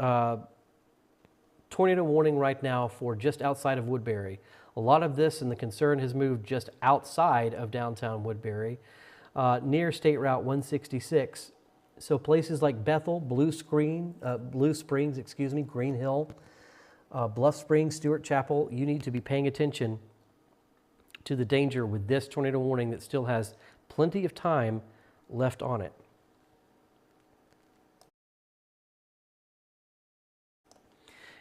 tornado warning right now for just outside of Woodbury. A lot of this and the concern has moved just outside of downtown Woodbury, near State Route 166. So places like Bethel, Blue Springs, Green Hill, Bluff Springs, Stewart Chapel, you need to be paying attention to the danger with this tornado warning that still has plenty of time left on it.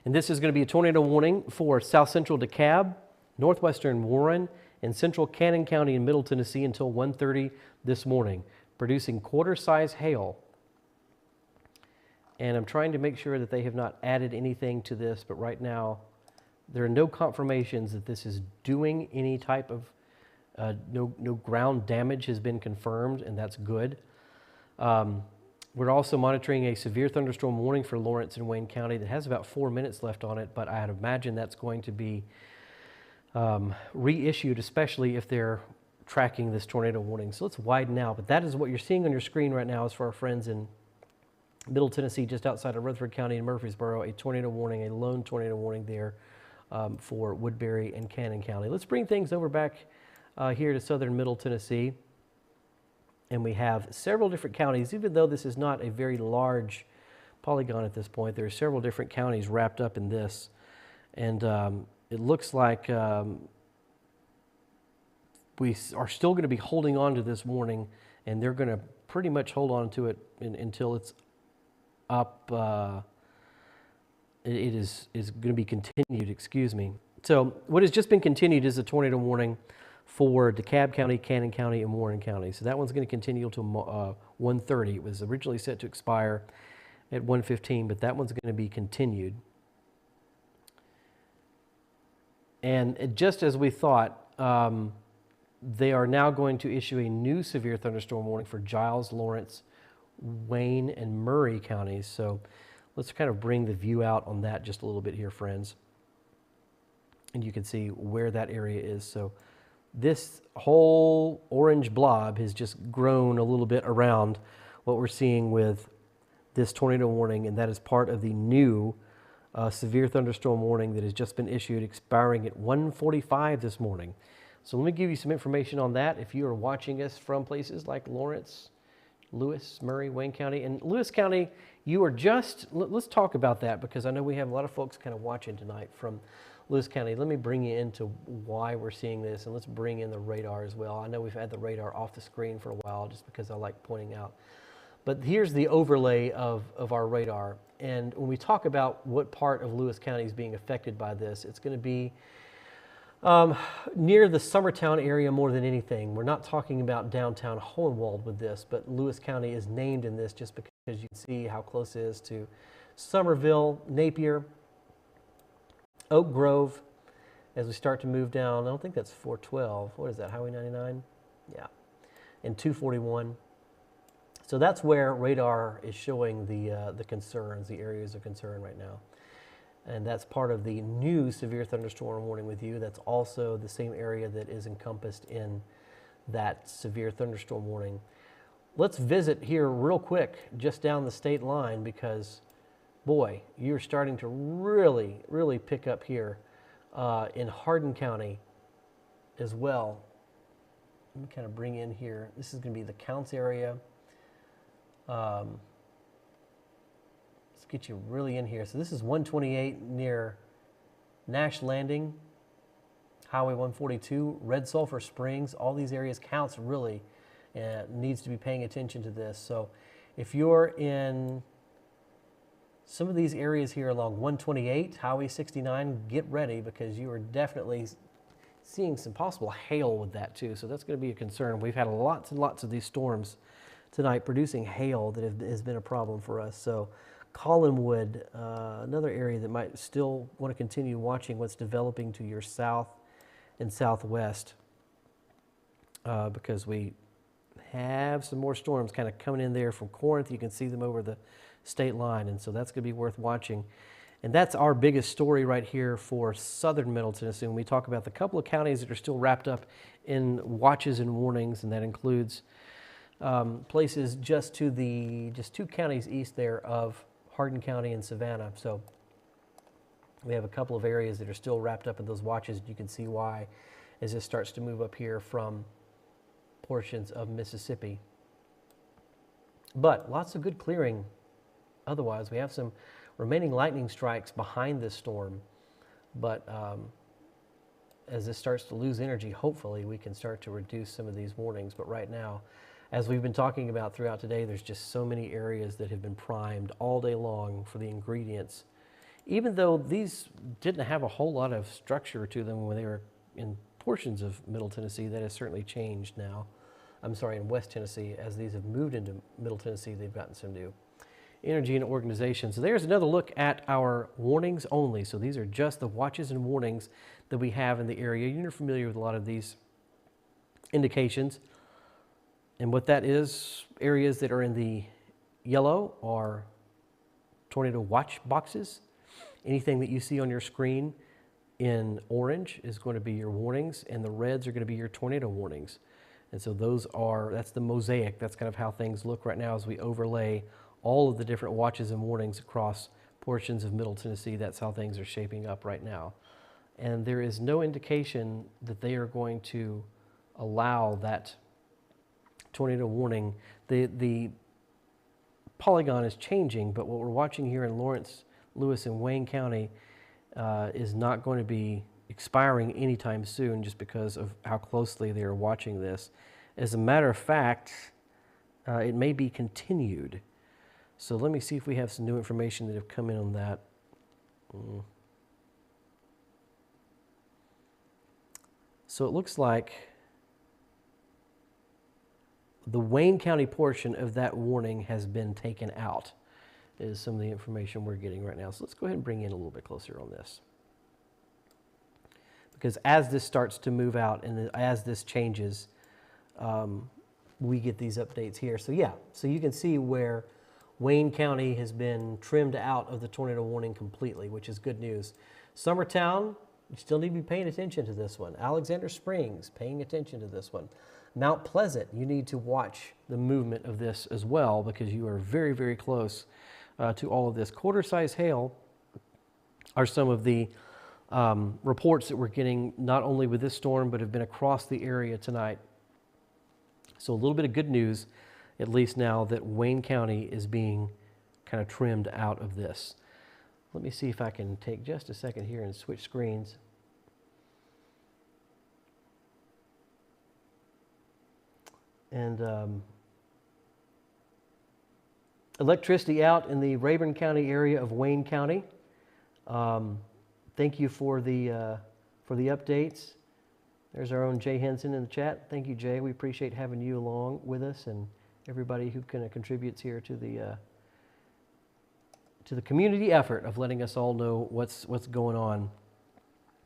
And this is going to be a tornado warning for south central DeKalb, northwestern Warren, and central Cannon County in Middle Tennessee until 1:30 this morning, producing quarter-size hail. And I'm trying to make sure that they have not added anything to this, but right now there are no confirmations that this is doing any type of, no ground damage has been confirmed, and that's good. We're also monitoring a severe thunderstorm warning for Lawrence and Wayne County that has about 4 minutes left on it, but I'd imagine that's going to be reissued, especially if they're tracking this tornado warning. So let's widen out, but that is what you're seeing on your screen right now is for our friends in Middle Tennessee, just outside of Rutherford County and Murfreesboro, a tornado warning, a lone tornado warning there for Woodbury and Cannon County. Let's bring things over back here to southern Middle Tennessee. And we have several different counties, even though this is not a very large polygon at this point, there are several different counties wrapped up in this. And it looks like we are still going to be holding on to this warning, and they're going to pretty much hold on to it until it's up. It is going to be continued, excuse me. So what has just been continued is a tornado warning for DeKalb County, Cannon County, and Warren County. So that one's going to continue until 1:30. It was originally set to expire at 1:15, but that one's going to be continued. And just as we thought, they are now going to issue a new severe thunderstorm warning for Giles, Lawrence, Wayne, and Murray counties. So let's kind of bring the view out on that just a little bit here, friends. And you can see where that area is. So this whole orange blob has just grown a little bit around what we're seeing with this tornado warning, and that is part of the new severe thunderstorm warning that has just been issued, expiring at 1:45 this morning. So let me give you some information on that. If you are watching us from places like Lawrence, Lewis, Murray, Wayne County, and Lewis County, you are just, let's talk about that, because I know we have a lot of folks kind of watching tonight from Lewis County. Let me bring you into why we're seeing this, and let's bring in the radar as well. I know we've had the radar off the screen for a while just because I like pointing out. But here's the overlay of our radar. And when we talk about what part of Lewis County is being affected by this, it's going to be near the Summertown area more than anything. We're not talking about downtown Hohenwald with this, but Lewis County is named in this just because you can see how close it is to Somerville, Napier, Oak Grove. As we start to move down, I don't think that's 412. What is that, Highway 99? Yeah, and 241. So that's where radar is showing the concerns, the areas of concern right now. And that's part of the new severe thunderstorm warning with you. That's also the same area that is encompassed in that severe thunderstorm warning. Let's visit here real quick, just down the state line, because boy, you're starting to really pick up here in Hardin County as well. Let me kind of bring in here. This is going to be the Counts area. Let's get you really in here. So this is 128 near Nash Landing, Highway 142, Red Sulphur Springs. All these areas, Counts really needs to be paying attention to this. So if you're in some of these areas here along 128, Highway 69, get ready, because you are definitely seeing some possible hail with that too. So that's going to be a concern. We've had lots and lots of these storms tonight producing hail that has been a problem for us. So Collinwood, another area that might still want to continue watching what's developing to your south and southwest, because we have some more storms kind of coming in there from Corinth. You can see them over the state line, and so that's going to be worth watching. And that's our biggest story right here for southern Middle Tennessee. When we talk about the couple of counties that are still wrapped up in watches and warnings, and that includes places just 2 counties east there of Hardin County and Savannah. So we have a couple of areas that are still wrapped up in those watches. You can see why as this starts to move up here from portions of Mississippi. But lots of good clearing otherwise. We have some remaining lightning strikes behind this storm, but as this starts to lose energy, hopefully we can start to reduce some of these warnings. But right now, as we've been talking about throughout today, there's just so many areas that have been primed all day long for the ingredients even though these didn't have a whole lot of structure to them when they were in portions of Middle Tennessee, that has certainly changed now. I'm sorry, in West Tennessee, as these have moved into Middle Tennessee, they've gotten some new energy and organization. So there's another look at our warnings only. So these are just the watches and warnings that we have in the area. You're familiar with a lot of these indications. And what that is, areas that are in the yellow are tornado watch boxes. Anything that you see on your screen in orange is going to be your warnings, and the reds are going to be your tornado warnings. And so that's the mosaic. That's kind of how things look right now as we overlay all of the different watches and warnings across portions of Middle Tennessee. That's how things are shaping up right now. And there is no indication that they are going to allow that tornado warning. The polygon is changing, but what we're watching here in Lawrence, Lewis, and Wayne County is not going to be expiring anytime soon just because of how closely they are watching this. As a matter of fact, it may be continued. So let me see if we have some new information that have come in on that. So it looks like the Wayne County portion of that warning has been taken out, is some of the information we're getting right now. So let's go ahead and bring in a little bit closer on this. Because as this starts to move out and as this changes, we get these updates here. So yeah, so you can see where Wayne County has been trimmed out of the tornado warning completely, which is good news. Summertown, you still need to be paying attention to this one. Alexander Springs, paying attention to this one. Mount Pleasant, you need to watch the movement of this as well because you are very, very close to all of this. Quarter-size hail are some of the reports that we're getting not only with this storm but have been across the area tonight. So a little bit of good news, at least now that Wayne County is being kind of trimmed out of this. Let me see if I can take just a second here and switch screens. And electricity out in the Rayburn County area of Wayne County. Thank you for the updates. There's our own Jay Henson in the chat. Thank you, Jay. We appreciate having you along with us and everybody who kind of contributes here to the community effort of letting us all know what's going on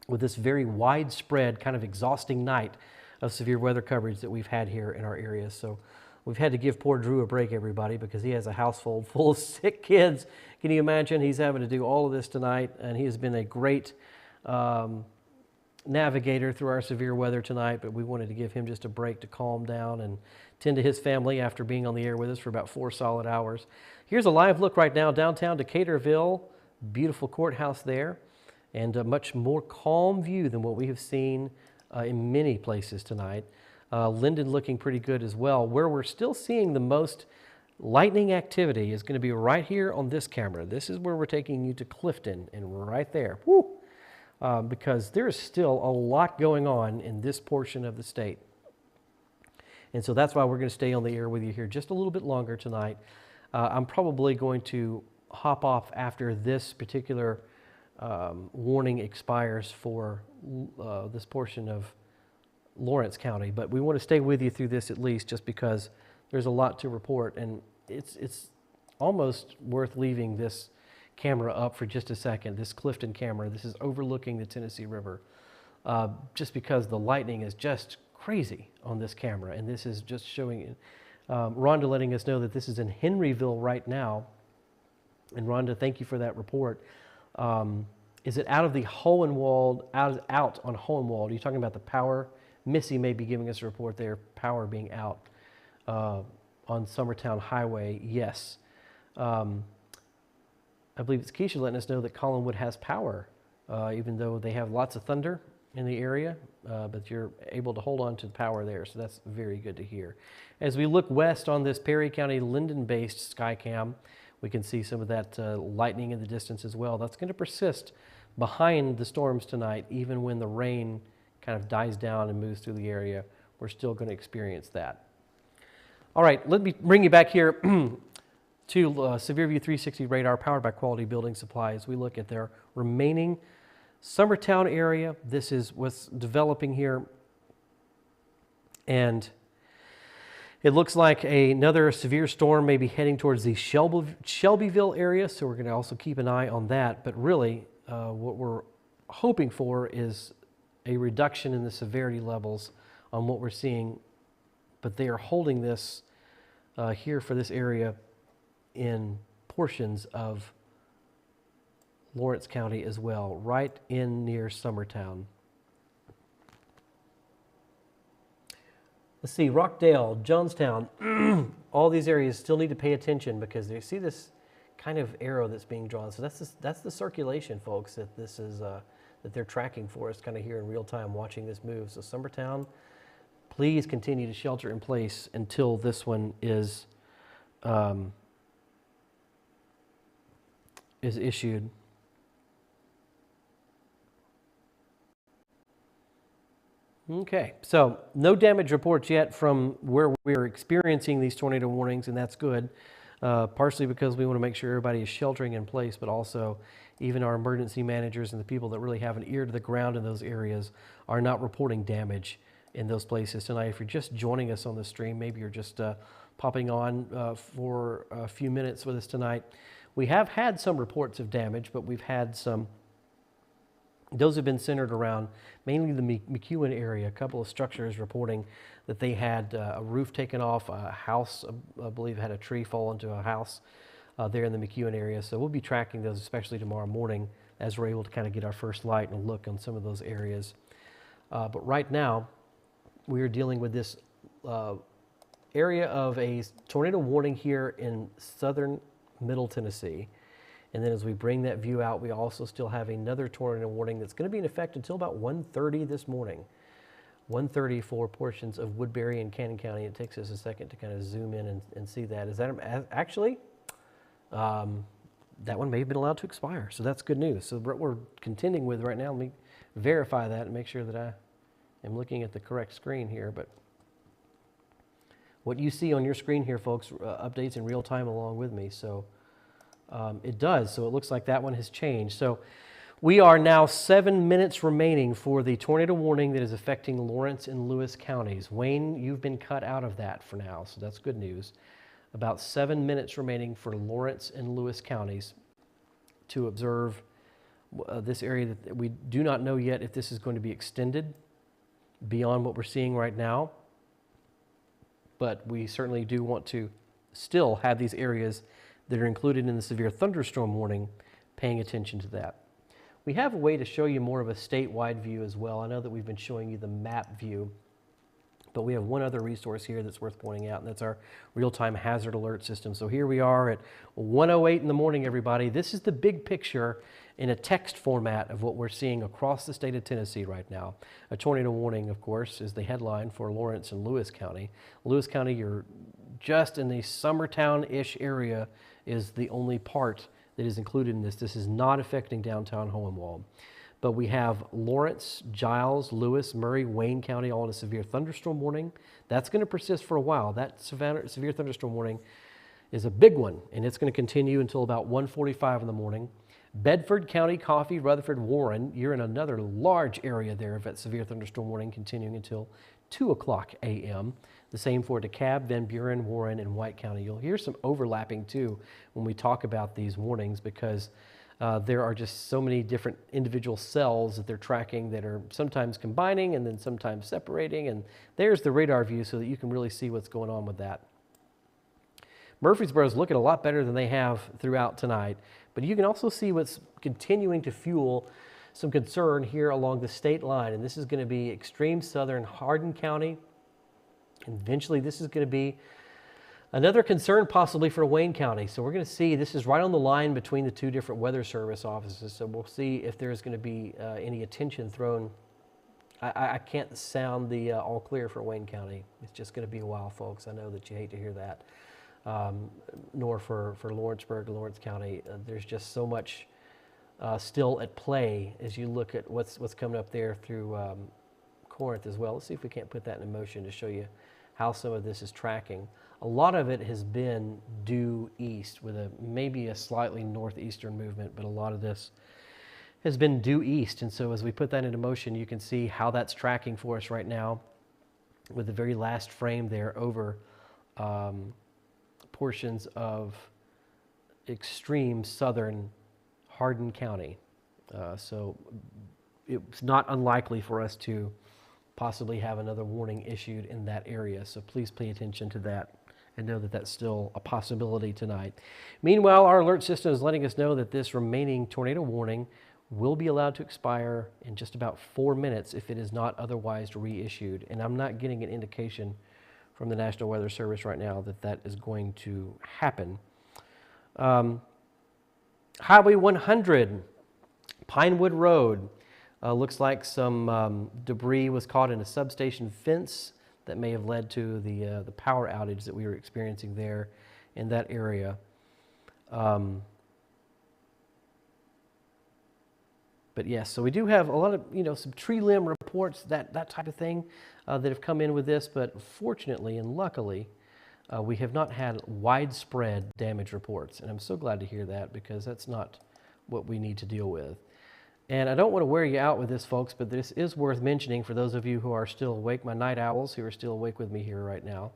with this very widespread, kind of exhausting night of severe weather coverage that we've had here in our area. So we've had to give poor Drew a break, everybody, because he has a household full of sick kids. Can you imagine? He's having to do all of this tonight, and he has been a great navigator through our severe weather tonight, but we wanted to give him just a break to calm down and tend to his family after being on the air with us for about 4 solid hours. Here's a live look right now downtown Decaturville. Beautiful courthouse there, and a much more calm view than what we have seen in many places tonight. Linden looking pretty good as well. Where we're still seeing the most lightning activity is going to be right here on this camera. This is where we're taking you to Clifton, and right there. Woo! Because there is still a lot going on in this portion of the state. And so that's why we're going to stay on the air with you here just a little bit longer tonight. I'm probably going to hop off after this particular warning expires for this portion of Lawrence County, but we want to stay with you through this at least just because there's a lot to report, and it's almost worth leaving this camera up for just a second. This Clifton camera, this is overlooking the Tennessee River, just because the lightning is just crazy on this camera, and this is just showing Rhonda letting us know that this is in Henryville right now. And Rhonda, thank you for that report. Is it out of the Hohenwald, out on Hohenwald? Are you talking about the power? Missy may be giving us a report there, power being out on Summertown Highway. Yes. I believe it's Keisha letting us know that Collinwood has power, even though they have lots of thunder in the area, but you're able to hold on to the power there, so that's very good to hear. As we look west on this Perry County Linden-based Skycam, we can see some of that lightning in the distance as well. That's going to persist behind the storms tonight, even when the rain kind of dies down and moves through the area. We're still going to experience that. All right, let me bring you back here to Severe View 360 radar powered by Quality Building Supply as we look at their remaining Summertown area. This is what's developing here. And it looks like another severe storm may be heading towards the Shelbyville area, so we're going to also keep an eye on that. But really, what we're hoping for is a reduction in the severity levels on what we're seeing. But they are holding this here for this area in portions of Lawrence County as well, right in near Summertown. Let's see, Rockdale, Johnstown, all these areas still need to pay attention because they see this kind of arrow that's being drawn. So that's the circulation, folks, that this is that they're tracking for us kind of here in real time watching this move. So Summertown, please continue to shelter in place until this one is issued. Okay, so no damage reports yet from where we're experiencing these tornado warnings, and that's good, partially because we want to make sure everybody is sheltering in place, but also even our emergency managers and the people that really have an ear to the ground in those areas are not reporting damage in those places tonight. If you're just joining us on the stream, maybe you're just popping on for a few minutes with us tonight, we have had some reports of damage, but we've had some. Those have been centered around mainly the McEwen area. A couple of structures reporting that they had a roof taken off, a house, I believe, had a tree fall into a house there in the McEwen area. So we'll be tracking those, especially tomorrow morning, as we're able to kind of get our first light and a look on some of those areas. But right now, we are dealing with this area of a tornado warning here in southern Middle Tennessee. And then as we bring that view out, we also still have another tornado warning that's going to be in effect until about 1:30 this morning. 1:30 for portions of Woodbury and Cannon County. It takes us a second to kind of zoom in and see that. Is that actually, that one may have been allowed to expire. So that's good news. So what we're contending with right now, let me verify that and make sure that I am looking at the correct screen here. But what you see on your screen here, folks, updates in real time along with me. So it does. So it looks like that one has changed. So we are now 7 minutes remaining for the tornado warning that is affecting Lawrence and Lewis counties. Wayne, you've been cut out of that for now, so that's good news. About 7 minutes remaining for Lawrence and Lewis counties to observe this area. That we do not know yet if this is going to be extended beyond what we're seeing right now, but we certainly do want to still have these areas that are included in the severe thunderstorm warning, paying attention to that. We have a way to show you more of a statewide view as well. I know that we've been showing you the map view, but we have one other resource here that's worth pointing out, and that's our real-time hazard alert system. So here we are at 1:08 in the morning, everybody. This is the big picture in a text format of what we're seeing across the state of Tennessee right now. A tornado warning, of course, is the headline for Lawrence and Lewis County. Lewis County, you're just in the Summertown-ish area, is the only part that is included in this. This is not affecting downtown Hohenwald. But we have Lawrence, Giles, Lewis, Murray, Wayne County all in a severe thunderstorm warning. That's going to persist for a while. That severe thunderstorm warning is a big one, and it's going to continue until about 1:45 in the morning. Bedford County, Coffee, Rutherford, Warren, you're in another large area there of that severe thunderstorm warning continuing until 2:00 a.m. The same for DeKalb, Van Buren, Warren, and White County. You'll hear some overlapping too when we talk about these warnings because there are just so many different individual cells that they're tracking that are sometimes combining and then sometimes separating. And there's the radar view so that you can really see what's going on with that. Murfreesboro is looking a lot better than they have throughout tonight, but you can also see what's continuing to fuel some concern here along the state line. And this is going to be extreme southern Hardin County. And eventually this is going to be another concern possibly for Wayne County. So we're going to see, this is right on the line between the two different weather service offices. So we'll see if there's going to be any attention thrown. I can't sound the all clear for Wayne County. It's just going to be a while, folks. I know that you hate to hear that. Nor for Lawrenceburg, Lawrence County. There's just so much still at play as you look at what's coming up there through Corinth as well. Let's see if we can't put that in motion to show you how some of this is tracking. a lot of it has been due east with maybe a slightly northeastern movement, but a lot of this has been due east. And so as we put that into motion, you can see how that's tracking for us right now with the very last frame there over portions of extreme southern Hardin County. So it's not unlikely for us to possibly have another warning issued in that area. So please pay attention to that and know that that's still a possibility tonight. Meanwhile, our alert system is letting us know that this remaining tornado warning will be allowed to expire in just about 4 minutes if it is not otherwise reissued. And I'm not getting an indication from the National Weather Service right now that that is going to happen. Highway 100, Pinewood Road. Looks like some debris was caught in a substation fence that may have led to the power outage that we were experiencing there in that area. But yes, so we do have a lot of, some tree limb reports, that type of thing that have come in with this. But fortunately and luckily, we have not had widespread damage reports. And I'm so glad to hear that, because that's not what we need to deal with. And I don't want to wear you out with this, folks, but this is worth mentioning for those of you who are still awake, my night owls who are still awake with me here right now,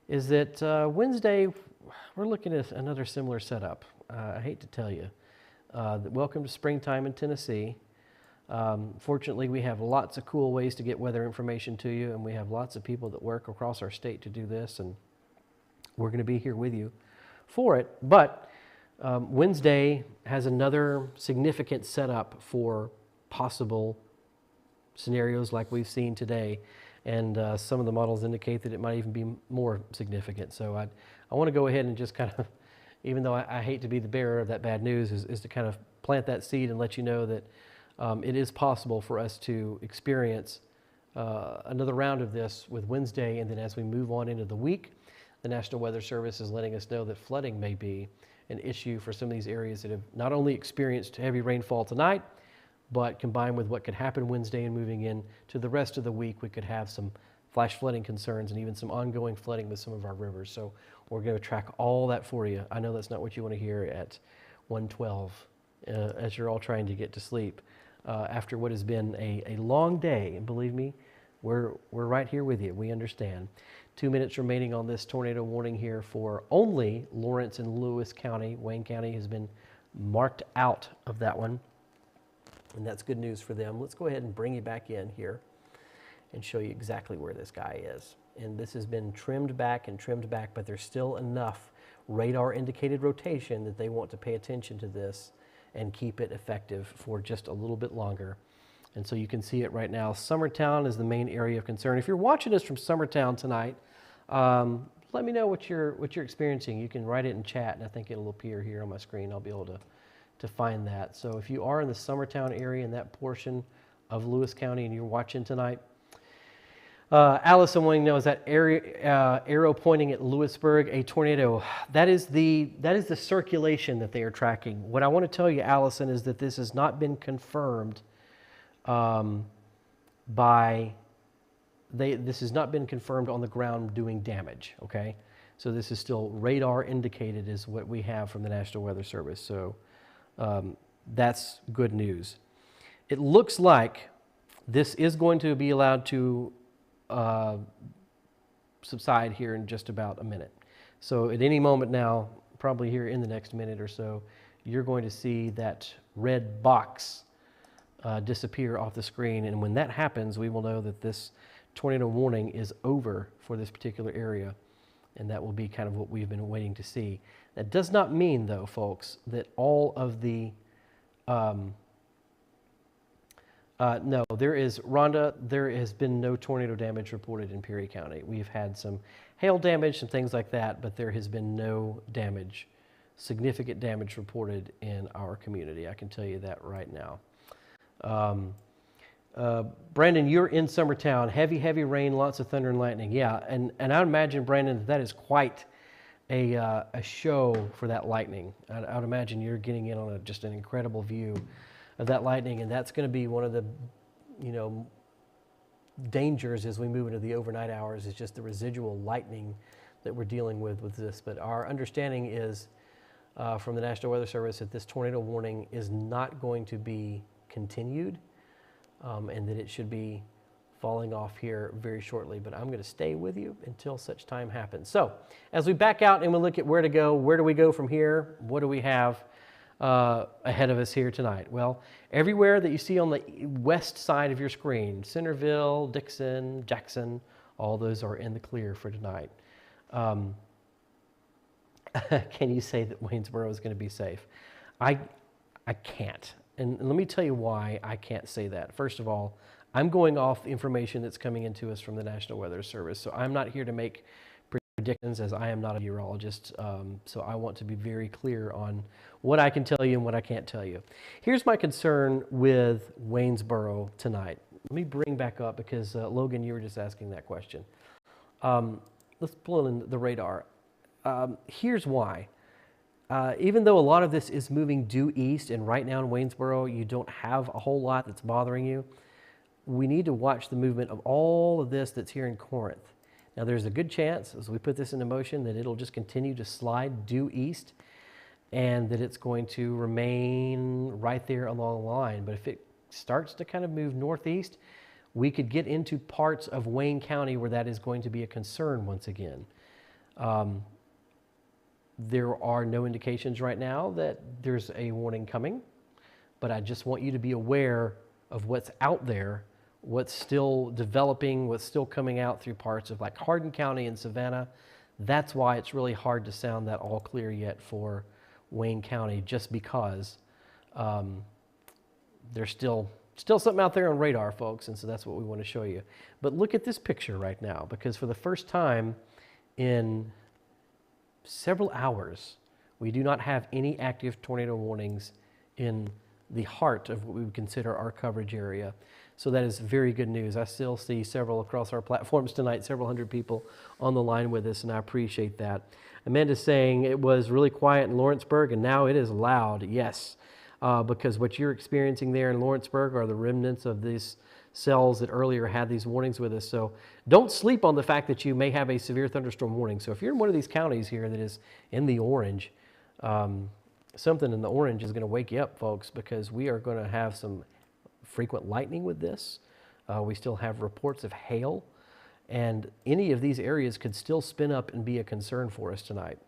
is that Wednesday, we're looking at another similar setup. I hate to tell you. Welcome to springtime in Tennessee. Fortunately, we have lots of cool ways to get weather information to you, and we have lots of people that work across our state to do this, and we're going to be here with you for it. But Wednesday has another significant setup for possible scenarios like we've seen today, and some of the models indicate that it might even be more significant. So I want to go ahead and just kind of, even though I hate to be the bearer of that bad news, is to kind of plant that seed and let you know that it is possible for us to experience another round of this with Wednesday, and then as we move on into the week, the National Weather Service is letting us know that flooding may be an issue for some of these areas that have not only experienced heavy rainfall tonight, but combined with what could happen Wednesday and moving in to the rest of the week, we could have some flash flooding concerns and even some ongoing flooding with some of our rivers. So we're going to track all that for you. I know that's not what you want to hear at 1:12 as you're all trying to get to sleep after what has been a long day. And believe me, we're right here with you. We understand. 2 minutes remaining on this tornado warning here for only Lawrence and Lewis County. Wayne County has been marked out of that one, and that's good news for them. Let's go ahead and bring you back in here and show you exactly where this guy is. And this has been trimmed back, but there's still enough radar indicated rotation that they want to pay attention to this and keep it effective for just a little bit longer. And so you can see it right now. Summertown is the main area of concern. If you're watching us from Summertown tonight, let me know what you're experiencing. You can write it in chat, and I think it'll appear here on my screen. I'll be able to find that. So if you are in the Summertown area, in that portion of Lewis County, and you're watching tonight, Allison wanting to know, is that arrow pointing at Lewisburg a tornado? That is the circulation that they are tracking. What I want to tell you, Allison, is that this has not been confirmed this has not been confirmed on the ground doing damage, okay? So this is still radar indicated is what we have from the National Weather Service. So that's good news. It looks like this is going to be allowed to subside here in just about a minute. So at any moment now, probably here in the next minute or so, you're going to see that red box disappear off the screen. And when that happens, we will know that this tornado warning is over for this particular area. And that will be kind of what we've been waiting to see. That does not mean, though, folks, that all of the no, there is, Rhonda, there has been no tornado damage reported in Perry County. We've had some hail damage and things like that, but there has been no damage, significant damage reported in our community. I can tell you that right now. Brandon, you're in Summertown. Heavy rain, lots of thunder and lightning. Yeah, and I imagine, Brandon, that is quite a show for that lightning. I would imagine you're getting in on just an incredible view of that lightning, and that's going to be one of the, dangers as we move into the overnight hours, is just the residual lightning that we're dealing with this. But our understanding is from the National Weather Service that this tornado warning is not going to be continued, and that it should be falling off here very shortly. But I'm going to stay with you until such time happens. So as we back out and we look at where to go, where do we go from here? What do we have ahead of us here tonight? Well, everywhere that you see on the west side of your screen, Centerville, Dixon, Jackson, all those are in the clear for tonight. Can you say that Waynesboro is going to be safe? I can't. And let me tell you why I can't say that. First of all, I'm going off the information that's coming into us from the National Weather Service. So I'm not here to make predictions, as I am not a meteorologist. So I want to be very clear on what I can tell you and what I can't tell you. Here's my concern with Waynesboro tonight. Let me bring back up, because Logan, you were just asking that question. Let's pull in the radar. Here's why. Even though a lot of this is moving due east, and right now in Waynesboro you don't have a whole lot that's bothering you, we need to watch the movement of all of this that's here in Corinth. Now there's a good chance, as we put this into motion, that it'll just continue to slide due east, and that it's going to remain right there along the line. But if it starts to kind of move northeast, we could get into parts of Wayne County where that is going to be a concern once again. There are no indications right now that there's a warning coming, but I just want you to be aware of what's out there, what's still developing, what's still coming out through parts of like Hardin County and Savannah. That's why it's really hard to sound that all clear yet for Wayne County, just because there's still something out there on radar, folks, and so that's what we want to show you. But look at this picture right now, because for the first time in several hours, we do not have any active tornado warnings in the heart of what we would consider our coverage area. So that is very good news. I still see several across our platforms tonight, several hundred people on the line with us, and I appreciate that. Amanda's saying it was really quiet in Lawrenceburg, and now it is loud. Yes, because what you're experiencing there in Lawrenceburg are the remnants of these cells that earlier had these warnings with us. So don't sleep on the fact that you may have a severe thunderstorm warning. So if you're in one of these counties here that is in the orange, something in the orange is going to wake you up, folks, because we are going to have some frequent lightning with this. We still have reports of hail, and any of these areas could still spin up and be a concern for us tonight.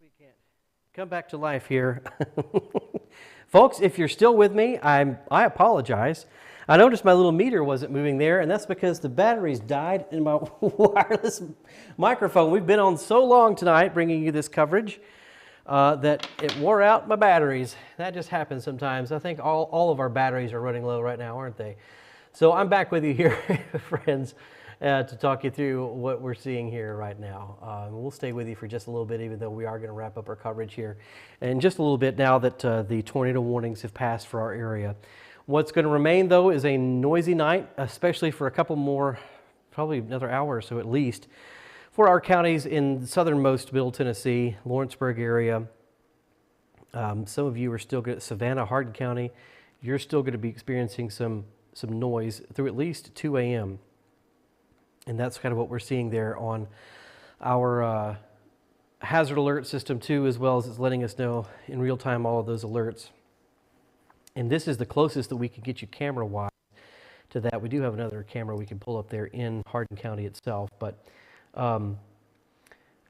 We can't come back to life here. Folks, if you're still with me, I apologize. I noticed my little meter wasn't moving there, and that's because the batteries died in my wireless microphone. We've been on so long tonight bringing you this coverage that it wore out my batteries. That just happens sometimes. I think all of our batteries are running low right now, aren't they? So I'm back with you here, friends, to talk you through what we're seeing here right now. We'll stay with you for just a little bit, even though we are going to wrap up our coverage here in just a little bit now that the tornado warnings have passed for our area. What's going to remain, though, is a noisy night, especially for a couple more, probably another hour or so at least, for our counties in southernmost Middle Tennessee, Lawrenceburg area. Some of you are still good at Savannah, Hardin County. You're still going to be experiencing some noise through at least 2 a.m. And that's kind of what we're seeing there on our hazard alert system too, as well as it's letting us know in real time all of those alerts. And this is the closest that we can get you camera-wise to that. We do have another camera we can pull up there in Hardin County itself. But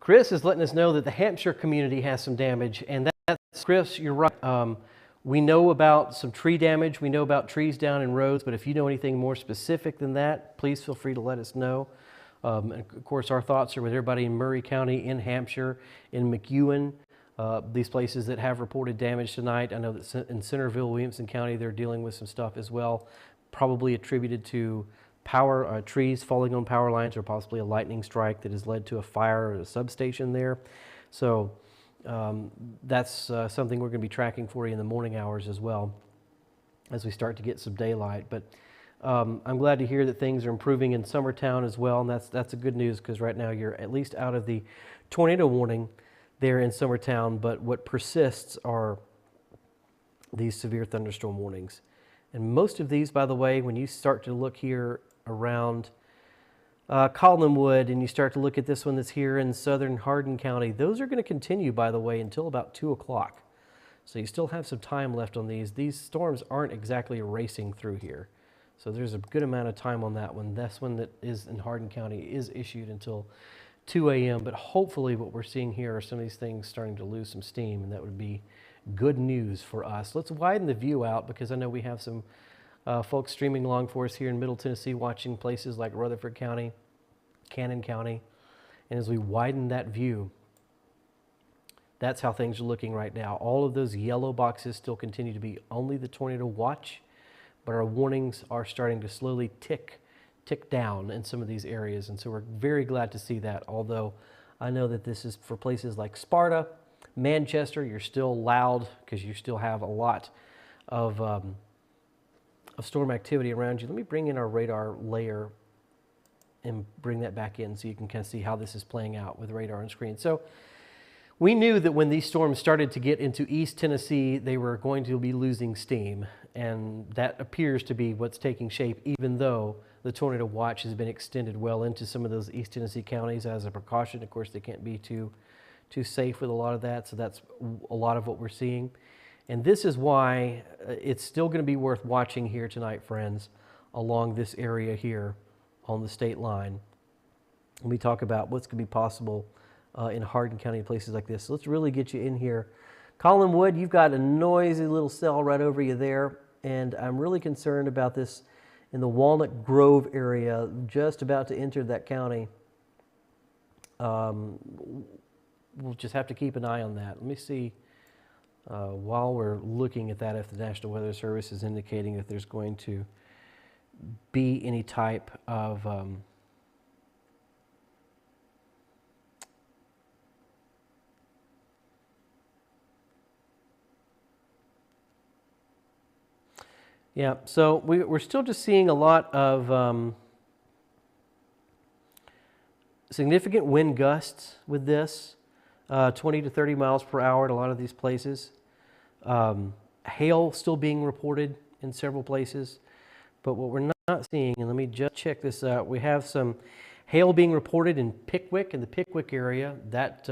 Chris is letting us know that the Hampshire community has some damage. And that's, Chris, you're right. We know about some tree damage. We know about trees down in roads. But if you know anything more specific than that, please feel free to let us know. And of course, our thoughts are with everybody in Murray County, in Hampshire, in McEwen, these places that have reported damage tonight. I know that in Centerville, Williamson County, they're dealing with some stuff as well, probably attributed to power trees falling on power lines or possibly a lightning strike that has led to a fire at a substation there. So that's something we're going to be tracking for you in the morning hours as well as we start to get some daylight. But I'm glad to hear that things are improving in Summertown as well, and that's a good news because right now you're at least out of the tornado warning there in Summertown, but what persists are these severe thunderstorm warnings. And most of these, by the way, when you start to look here around Collinwood and you start to look at this one that's here in southern Hardin County, those are going to continue, by the way, until about 2 o'clock. So you still have some time left on these. These storms aren't exactly racing through here. So there's a good amount of time on that one. This one that is in Hardin County is issued until 2 a.m. But hopefully what we're seeing here are some of these things starting to lose some steam, and that would be good news for us. Let's widen the view out because I know we have some folks streaming along for us here in Middle Tennessee watching places like Rutherford County, Cannon County. And as we widen that view, that's how things are looking right now. All of those yellow boxes still continue to be only the tornado watch, but our warnings are starting to slowly tick down in some of these areas. And so we're very glad to see that, although I know that this is for places like Sparta, Manchester. You're still loud because you still have a lot of storm activity around you. Let me bring in our radar layer and bring that back in so you can kind of see how this is playing out with radar and screen. So we knew that when these storms started to get into East Tennessee, they were going to be losing steam, and that appears to be what's taking shape, even though the tornado watch has been extended well into some of those East Tennessee counties as a precaution. Of course, they can't be too safe with a lot of that, so that's a lot of what we're seeing. And this is why it's still going to be worth watching here tonight, friends, along this area here on the state line. And we talk about what's going to be possible in Hardin County and places like this. So let's really get you in here. Collinwood, you've got a noisy little cell right over you there, and I'm really concerned about this in the Walnut Grove area, just about to enter that county. We'll just have to keep an eye on that. Let me see while we're looking at that if the National Weather Service is indicating that there's going to be any type of yeah, so we're still just seeing a lot of significant wind gusts with this, 20 to 30 miles per hour at a lot of these places. Hail still being reported in several places. But what we're not seeing, and let me just check this out, we have some hail being reported in Pickwick, in the Pickwick area. That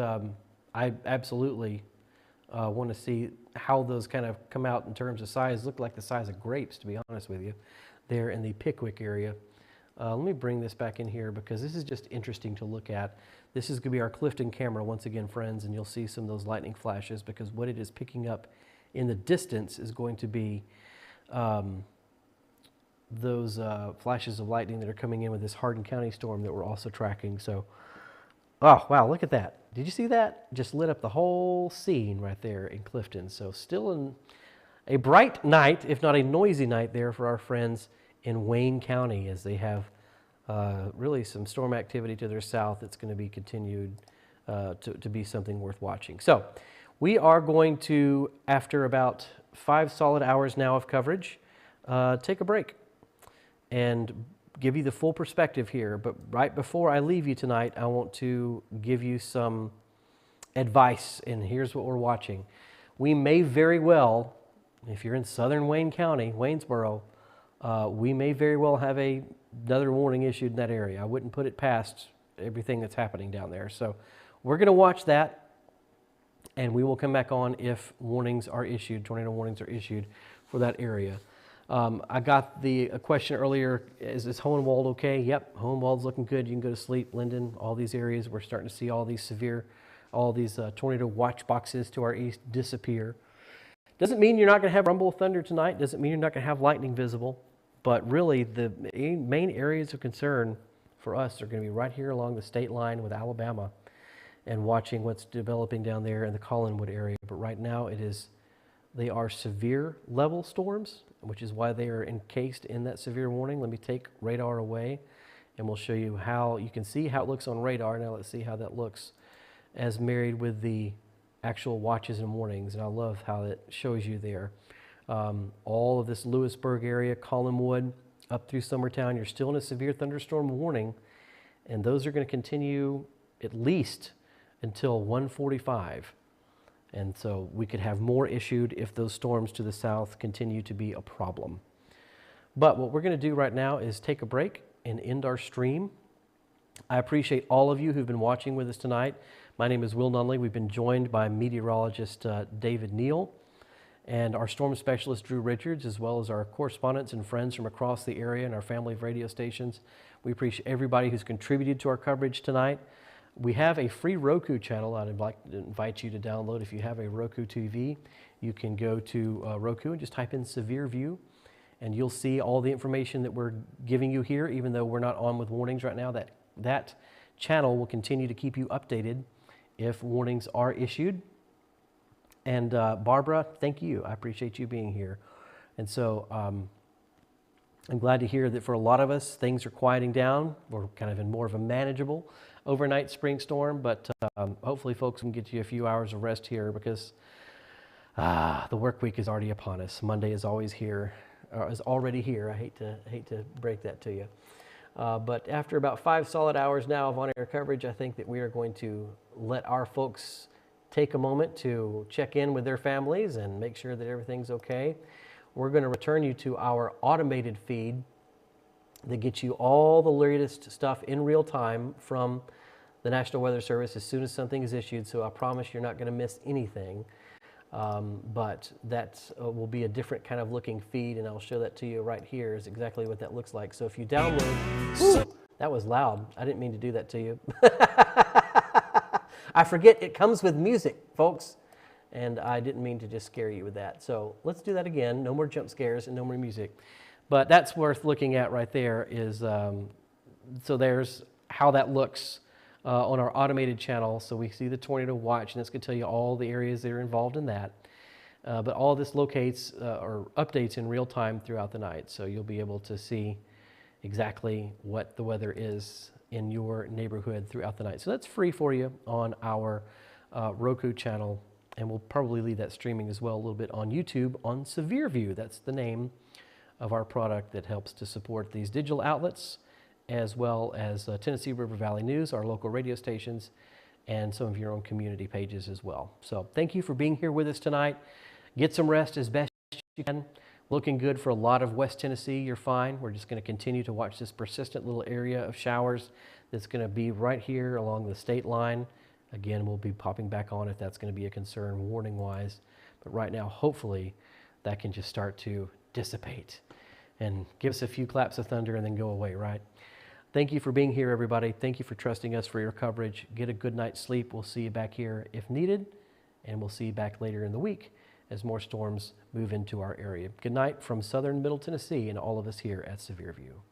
I absolutely want to see how those kind of come out in terms of size. Look like the size of grapes, to be honest with you, there in the Pickwick area. Let me bring this back in here because this is just interesting to look at. This is going to be our Clifton camera once again, friends, and you'll see some of those lightning flashes because what it is picking up in the distance is going to be those flashes of lightning that are coming in with this Hardin County storm that we're also tracking. So, oh, wow, look at that. Did you see that? Just lit up the whole scene right there in Clifton. So still in a bright night, if not a noisy night there for our friends in Wayne County as they have really some storm activity to their south that's going to be continued to be something worth watching. So we are going to, after about 5 solid hours now of coverage, take a break and give you the full perspective here. But right before I leave you tonight, I want to give you some advice, and here's what we're watching. We may very well, if you're in southern Wayne County, Waynesboro, we may very well have another warning issued in that area. I wouldn't put it past everything that's happening down there. So we're going to watch that, and we will come back on if warnings are issued, tornado warnings are issued for that area. I got a question earlier, is Hohenwald okay? Yep, Hohenwald's looking good. You can go to sleep. Linden, all these areas, we're starting to see all these tornado watch boxes to our east disappear. Doesn't mean you're not going to have rumble thunder tonight. Doesn't mean you're not going to have lightning visible. But really, the main areas of concern for us are going to be right here along the state line with Alabama and watching what's developing down there in the Collinwood area. But right now, they are severe level storms, which is why they are encased in that severe warning. Let me take radar away, and we'll show you how you can see how it looks on radar. Now let's see how that looks as married with the actual watches and warnings. And I love how it shows you there. All of this Lewisburg area, Collinwood, up through Summertown, you're still in a severe thunderstorm warning, and those are going to continue at least until 1:45. And so we could have more issued if those storms to the south continue to be a problem. But what we're going to do right now is take a break and end our stream. I appreciate all of you who've been watching with us tonight. My name is Will Nunley. We've been joined by meteorologist David Neal and our storm specialist Drew Richards, as well as our correspondents and friends from across the area and our family of radio stations. We appreciate everybody who's contributed to our coverage tonight. We have a free Roku channel I'd like to invite you to download. If you have a Roku TV, you can go to Roku and just type in Severe View, and you'll see all the information that we're giving you here, even though we're not on with warnings right now. That channel will continue to keep you updated if warnings are issued. And Barbara, thank you. I appreciate you being here. And so I'm glad to hear that for a lot of us, things are quieting down. We're kind of in more of a manageable overnight spring storm, but hopefully folks can get you a few hours of rest here because the work week is already upon us. Monday is always here, or is already here. I hate to break that to you. But after about 5 solid hours now of on-air coverage, I think that we are going to let our folks take a moment to check in with their families and make sure that everything's okay. We're going to return you to our automated feed that gets you all the latest stuff in real time from the National Weather Service as soon as something is issued. So I promise you're not going to miss anything. But that will be a different kind of looking feed, and I'll show that to you right here is exactly what that looks like. So if you download, ooh, that was loud. I didn't mean to do that to you. I forget it comes with music, folks, and I didn't mean to just scare you with that. So let's do that again. No more jump scares and no more music. But that's worth looking at right there is, so there's how that looks on our automated channel. So we see the tornado watch, and it's going to tell you all the areas that are involved in that. But all of this locates or updates in real time throughout the night. So you'll be able to see exactly what the weather is in your neighborhood throughout the night. So that's free for you on our Roku channel. And we'll probably leave that streaming as well a little bit on YouTube on Severe View. That's the name of our product that helps to support these digital outlets, as well as Tennessee River Valley News, our local radio stations, and some of your own community pages as well. So thank you for being here with us tonight. Get some rest as best you can. Looking good for a lot of West Tennessee. You're fine. We're just going to continue to watch this persistent little area of showers that's going to be right here along the state line. Again, we'll be popping back on if that's going to be a concern warning-wise. But right now, hopefully, that can just start to dissipate and give us a few claps of thunder and then go away, right? Thank you for being here, everybody. Thank you for trusting us for your coverage. Get a good night's sleep. We'll see you back here if needed, and we'll see you back later in the week as more storms move into our area. Good night from southern Middle Tennessee and all of us here at Severe View.